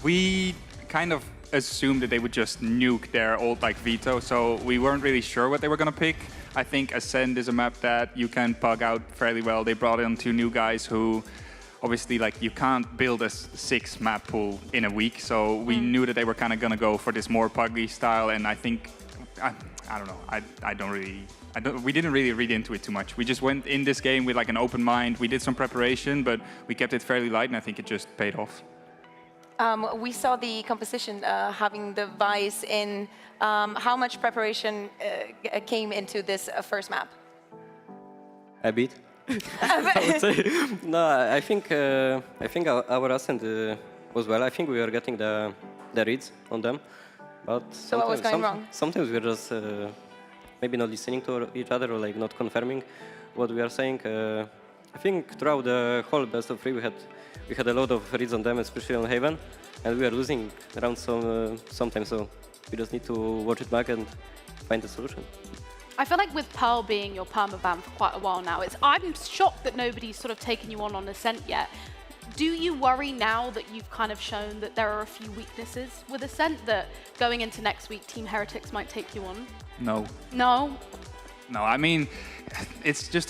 we kind of assumed that they would just nuke their old veto, so we weren't really sure what they were going to pick. I think Ascend is a map that you can pug out fairly well. They brought in 2 new guys who, obviously, you can't build a 6 map pool in a week, so we knew that they were kind of going to go for this more puggy style, and I think, I don't know, we didn't really read into it too much. We just went in this game with an open mind. We did some preparation, but we kept it fairly light, and I think it just paid off. We saw the composition having the Vice in. How much preparation came into this first map? A bit. I would say. No, I think our Ascent was well. I think we were getting the reads on them, but so what was going wrong? Sometimes we're just maybe not listening to each other or not confirming what we are saying. I think throughout the whole best of 3 we had a lot of reads on them, especially on Haven, and we are losing around sometimes. So we just need to watch it back and find a solution. I feel like with Pearl being your permaban for quite a while now, I'm shocked that nobody's sort of taken you on Ascent yet. Do you worry now that you've kind of shown that there are a few weaknesses with Ascent, that going into next week, Team Heretics might take you on? No. No? No, I mean, it's just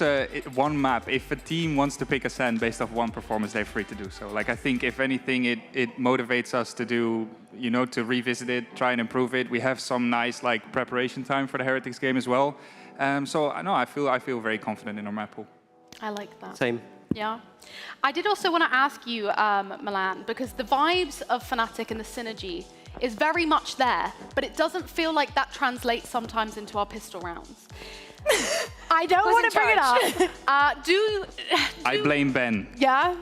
one map. If a team wants to pick Ascent based off one performance, they're free to do so. I think if anything, it motivates us to do, to revisit it, try and improve it. We have some nice preparation time for the Heretics game as well. So no, I feel very confident in our map pool. I like that. Same. Yeah. I did also want to ask you, Milan, because the vibes of Fnatic and the synergy is very much there, but it doesn't feel like that translates sometimes into our pistol rounds. I don't want to bring it up. I blame Ben. Yeah.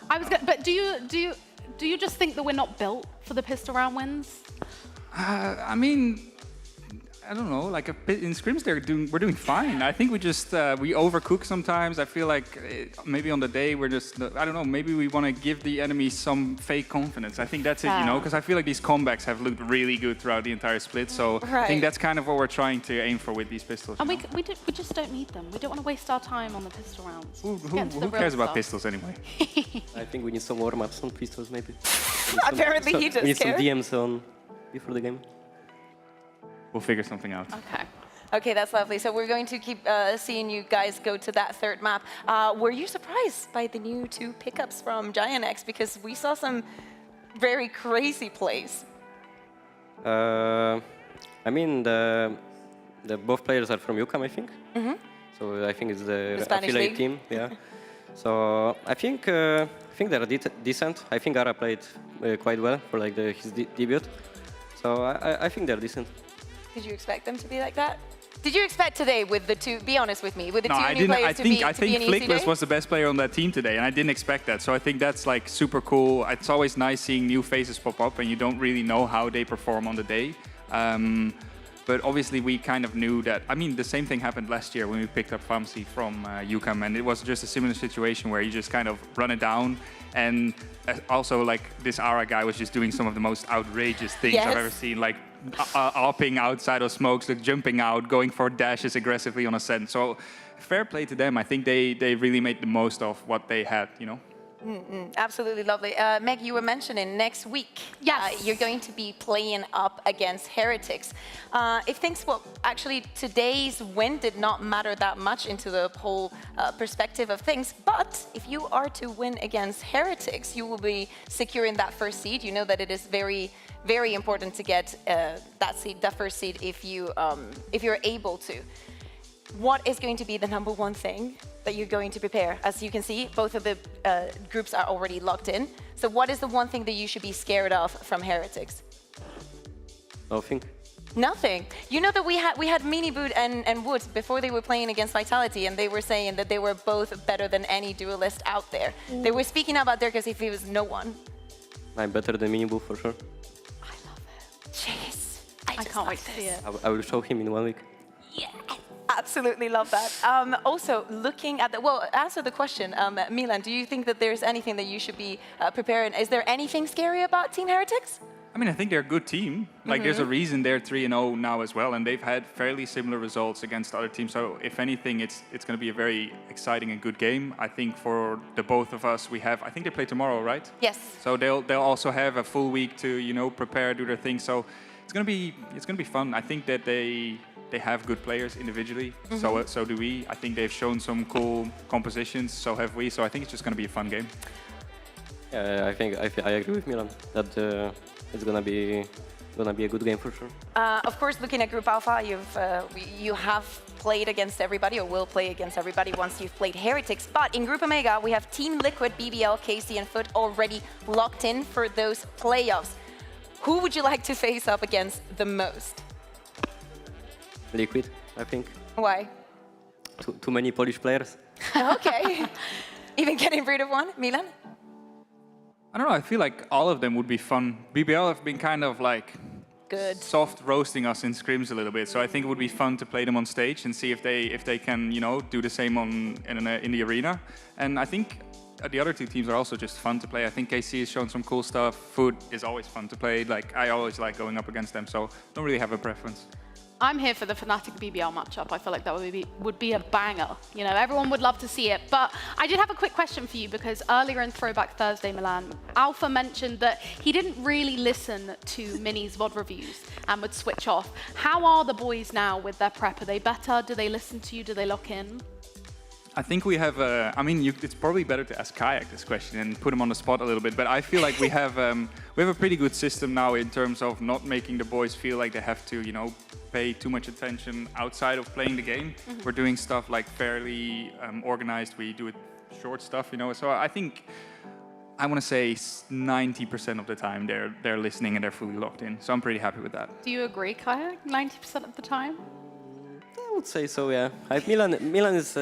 But do you just think that we're not built for the pistol round wins? I mean, I don't know. In scrims, we're doing fine. I think we just we overcook sometimes. I feel like maybe on the day we're just I don't know. Maybe we want to give the enemy some fake confidence. I think that's it, because I feel like these comebacks have looked really good throughout the entire split. So I think that's kind of what we're trying to aim for with these pistols. And we just don't need them. We don't want to waste our time on the pistol rounds. Who cares about pistols anyway? I think we need some warm ups on pistols, maybe. Apparently he does. We need some DMs on before the game. We'll figure something out. Okay. Okay, that's lovely. So we're going to keep seeing you guys go to that third map. Were you surprised by the new 2 pickups from Giant X? Because we saw some very crazy plays. I mean, the both players are from UCAM, I think. So I think it's the affiliate team. Yeah. So I think they're decent. I think Ara played quite well for his debut. So I think they're decent. Did you expect them to be like that? Did you expect today with the 2, be honest with me, with the 2 I new players to be I think an easy day? Flickless was the best player on that team today, and I didn't expect that. So I think that's super cool. It's always nice seeing new faces pop up, and you don't really know how they perform on the day. But obviously we kind of knew that. I mean, the same thing happened last year when we picked up Famsi from UCAM, and it was just a similar situation where you just kind of run it down. And also, this Ara guy was just doing some of the most outrageous things I've ever seen, opping outside of smokes, jumping out, going for dashes aggressively on Ascent. So fair play to them. I think they really made the most of what they had, Absolutely lovely. Meg, you were mentioning next week, you're going to be playing up against Heretics. Actually today's win did not matter that much into the whole perspective of things, but if you are to win against Heretics, you will be securing that first seed. You know that it is very, very important to get that first seed if you're able to. What is going to be the #1 thing that you're going to prepare? As you can see, both of the groups are already locked in. So what is the one thing that you should be scared of from Heretics? Nothing. Nothing. You know that we had Mini Boot and Woods before they were playing against Vitality, and they were saying that they were both better than any duelist out there. They were speaking about Dirk as if he was no one. I'm better than Mini Boot for sure. Jeez, I can't wait to see it. I will show him in 1 week. Yeah, absolutely love that. Also, looking at the, well, answer the question, Milan, do you think that there's anything that you should be preparing? Is there anything scary about Team Heretics? I mean, I think they're a good team. Like, there's a reason they're 3-0 now as well, and they've had fairly similar results against other teams. So, if anything, it's going to be a very exciting and good game. I think for the both of us, I think they play tomorrow, right? Yes. So they'll also have a full week to prepare, do their thing. So it's going to be fun. I think that they have good players individually. So do we. I think they've shown some cool compositions. So have we. So I think it's just going to be a fun game. Yeah, I agree with Milan that it's gonna be a good game for sure. Of course, looking at Group Alpha, you have played against everybody, or will play against everybody once you've played Heretics. But in Group Omega, we have Team Liquid, BBL, KC, and Foot already locked in for those playoffs. Who would you like to face up against the most? Liquid, I think. Why? Too many Polish players. Okay. Even getting rid of one, Milan? I don't know, I feel like all of them would be fun. BBL have been kind of like soft roasting us in scrims a little bit, so I think it would be fun to play them on stage and see if they can, do the same in the arena. And I think the other two teams are also just fun to play. I think KC has shown some cool stuff. Food is always fun to play. Like, I always like going up against them, so don't really have a preference. I'm here for the Fnatic BBL matchup. I feel like that would be a banger. Everyone would love to see it. But I did have a quick question for you, because earlier in Throwback Thursday, Milan, Alpha mentioned that he didn't really listen to Mini's VOD reviews and would switch off. How are the boys now with their prep? Are they better? Do they listen to you? Do they lock in? I think we have it's probably better to ask Kayak this question and put him on the spot a little bit, but I feel like we have a pretty good system now in terms of not making the boys feel like they have to, pay too much attention outside of playing the game. We're doing stuff like fairly organized. We do it short stuff, So I think, I want to say 90% of the time they're listening and they're fully locked in. So I'm pretty happy with that. Do you agree, Kayak? 90% of the time? I would say so, yeah. Milan is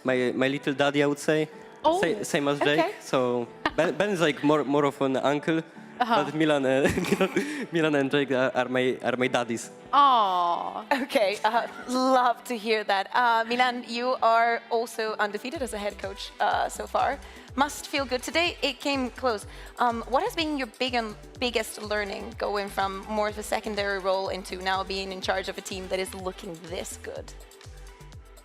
my little daddy, I would say. Oh, same as Jake. okay. So Ben is like more of an uncle, but Milan and Jake are my daddies. Oh, okay. Love to hear that. Milan, you are also undefeated as a head coach so far. Must feel good. Today it came close. What has been your biggest learning going from more of a secondary role into now being in charge of a team that is looking this good?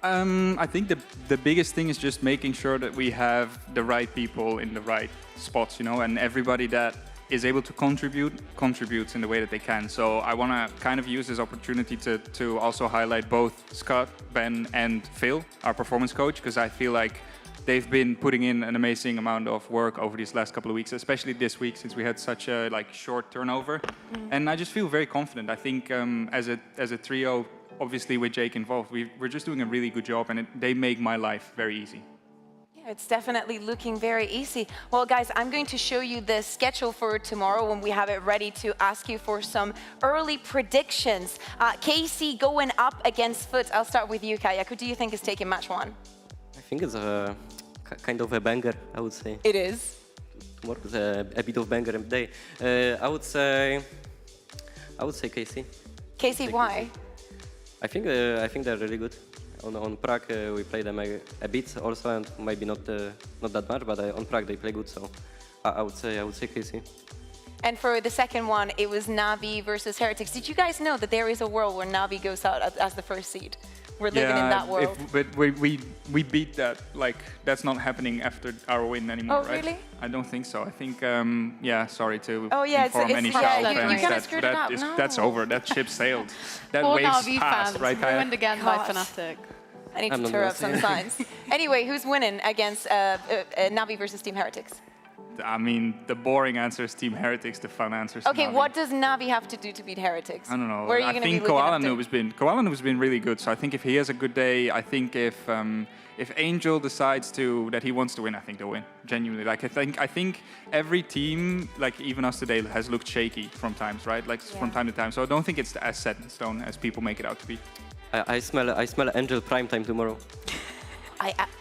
I think the biggest thing is just making sure that we have the right people in the right spots, and everybody that is able to contributes in the way that they can. So I want to kind of use this opportunity to also highlight both Scott, Ben, and Phil, our performance coach, because I feel like they've been putting in an amazing amount of work over these last couple of weeks, especially this week since we had such a short turnover. And I just feel very confident. I think as a trio, obviously with Jake involved, we're just doing a really good job, and they make my life very easy. Yeah, it's definitely looking very easy. Well, guys, I'm going to show you the schedule for tomorrow when we have it ready to ask you for some early predictions. KC going up against Foot. I'll start with you, Kayak. Who do you think is taking match one? I think it's a kind of a banger, I would say. It is. Tomorrow is a bit of banger day. I would say KC. KC, why? I think they're really good. On Prague we play them a bit also, and maybe not that much, but on Prague they play good. So I would say KC. And for the second one, it was Navi versus Heretics. Did you guys know that there is a world where Navi goes out as the first seed? We're living in that world. But we beat that. Like, that's not happening after our win anymore, right? Oh, really? I don't think so. I think, sorry to it's inform any Schalke fans that's over. That ship sailed. That Poor wave's Navi passed, fans, right, Kaya? ruined again by Fnatic. I need to tear up some signs. Anyway, who's winning against Navi versus Team Heretics? I mean, the boring answer is Team Heretics, the fun answer is Okay, Na'Vi. what does Na'Vi have to do to beat Heretics? I don't know. Where are you I going to be think looking Koala up to? Noob has been really good. So I think if he has a good day, I think if Angel decides that he wants to win, I think they'll win. Genuinely, like I think every team, like even us today, has looked shaky from times, right? Like from time to time. So I don't think it's as set in stone as people make it out to be. I smell Angel prime time tomorrow.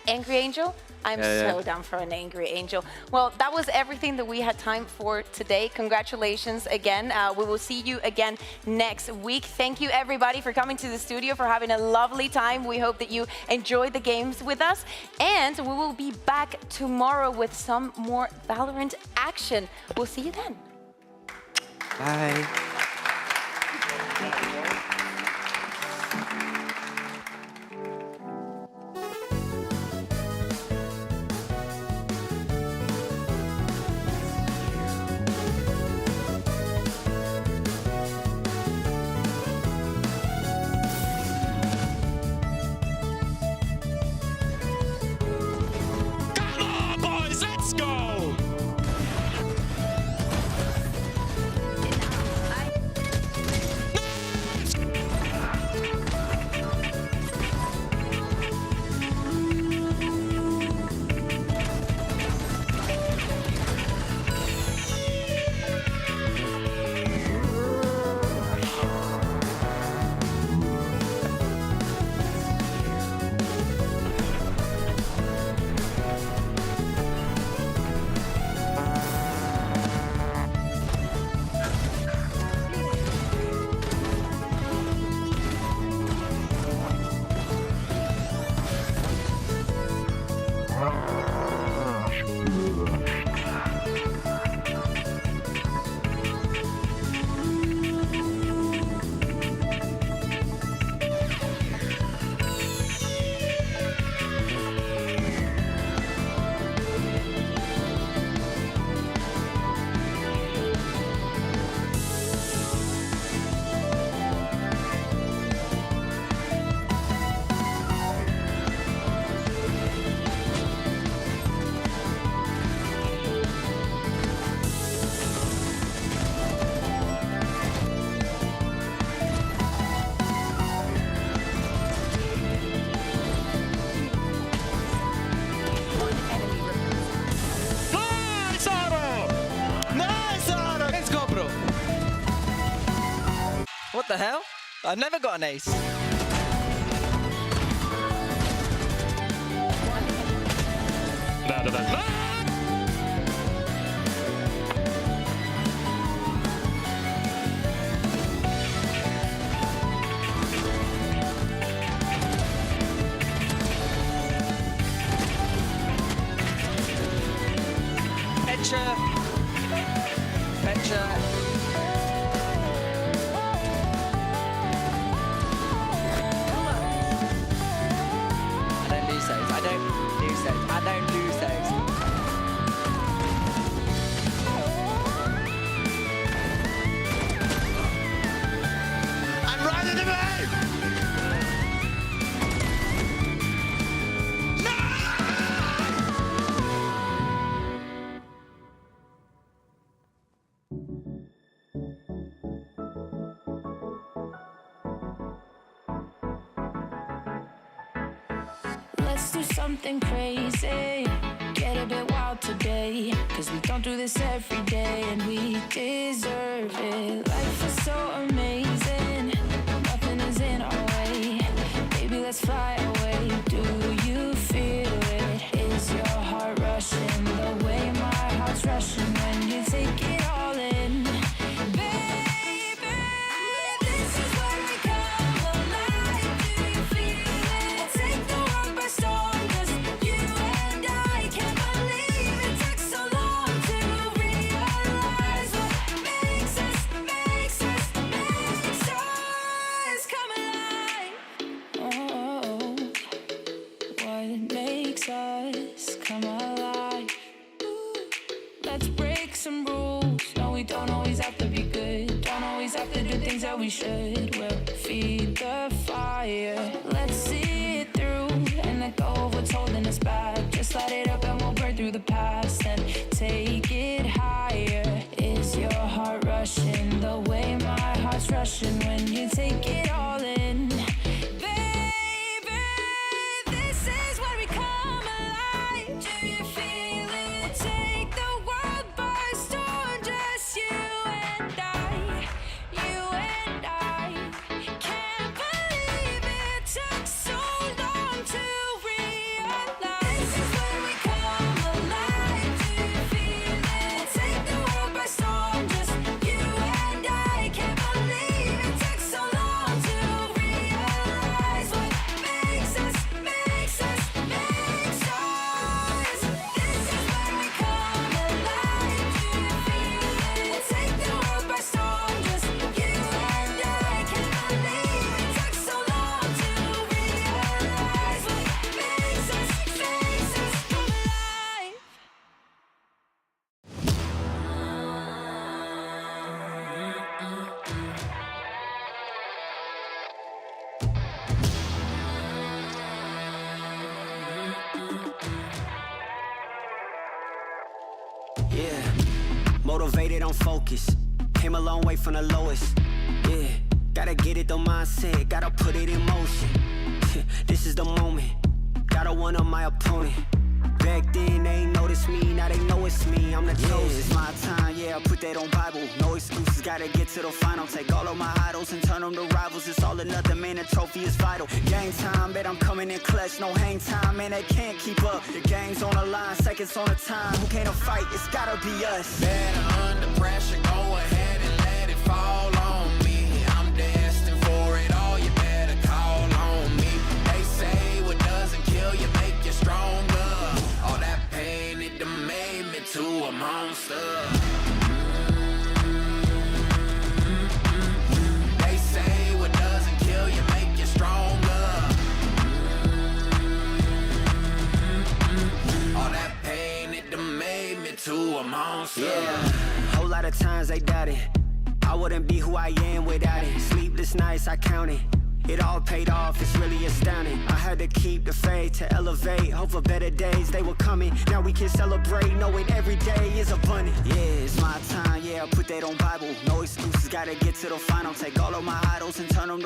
Angry Angel? I'm so down for an Angry Angel. Well, that was everything that we had time for today. Congratulations again. We will see you again next week. Thank you, everybody, for coming to the studio, for having a lovely time. We hope that you enjoyed the games with us. And we will be back tomorrow with some more Valorant action. We'll see you then. Bye. Let's go! What the hell? I've never got an ace. Petra. Let's do something crazy, get a bit wild today, cause we don't do this every day and we deserve it. Life is so amazing, nothing is in our way. Baby, let's fly away. Do you feel it? Is your heart rushing the way my heart's rushing when you take it all in? Baby, this is where we come alive. Do you feel it? Take the world by storm, 'cause you and I can't believe it took so long to realize what makes us come alive. Oh, what makes us come alive? Ooh, let's break some rules. No, we don't always have to be good. Don't always have to do things that we should. We'll feed the fire. Let's see it through and let go of what's holding us back. Just light it up and we'll burn through the past and take Yeah, motivated, I'm focused. Came a long way from the lowest. Yeah, gotta get it, the mindset, gotta put it in motion. This is the moment, gotta one-up my opponent. Back then, they ain't noticed me, now they know it's me, I'm the chosen. It's my time, yeah, I put that on Bible. No excuses, gotta get to the final. Take all of my idols and turn them to rivals. It's all or nothing, man, the trophy is vital. Game time, bet I'm coming in clutch. No hang time, man, they can't keep up. The game's on the line, seconds on the time. Who can't fight? It's gotta be us. Better under pressure, go ahead and let it fall on me. I'm destined for it all, you better call on me. They say what doesn't kill you make you stronger. All that pain, it done made me to a monster. They say what doesn't kill you make you stronger. All that pain, it done made me to a monster. Yeah, whole lot of times they doubted I wouldn't be who I am without it. Sleepless nights, I counted. It all paid off, it's really astounding. I had to keep the faith to elevate. Hope for better days, they were coming. Now we can celebrate, knowing every day is abundant. Yeah, it's my time, yeah, I put that on Bible. No excuses, gotta get to the final. Take all of my idols and turn them to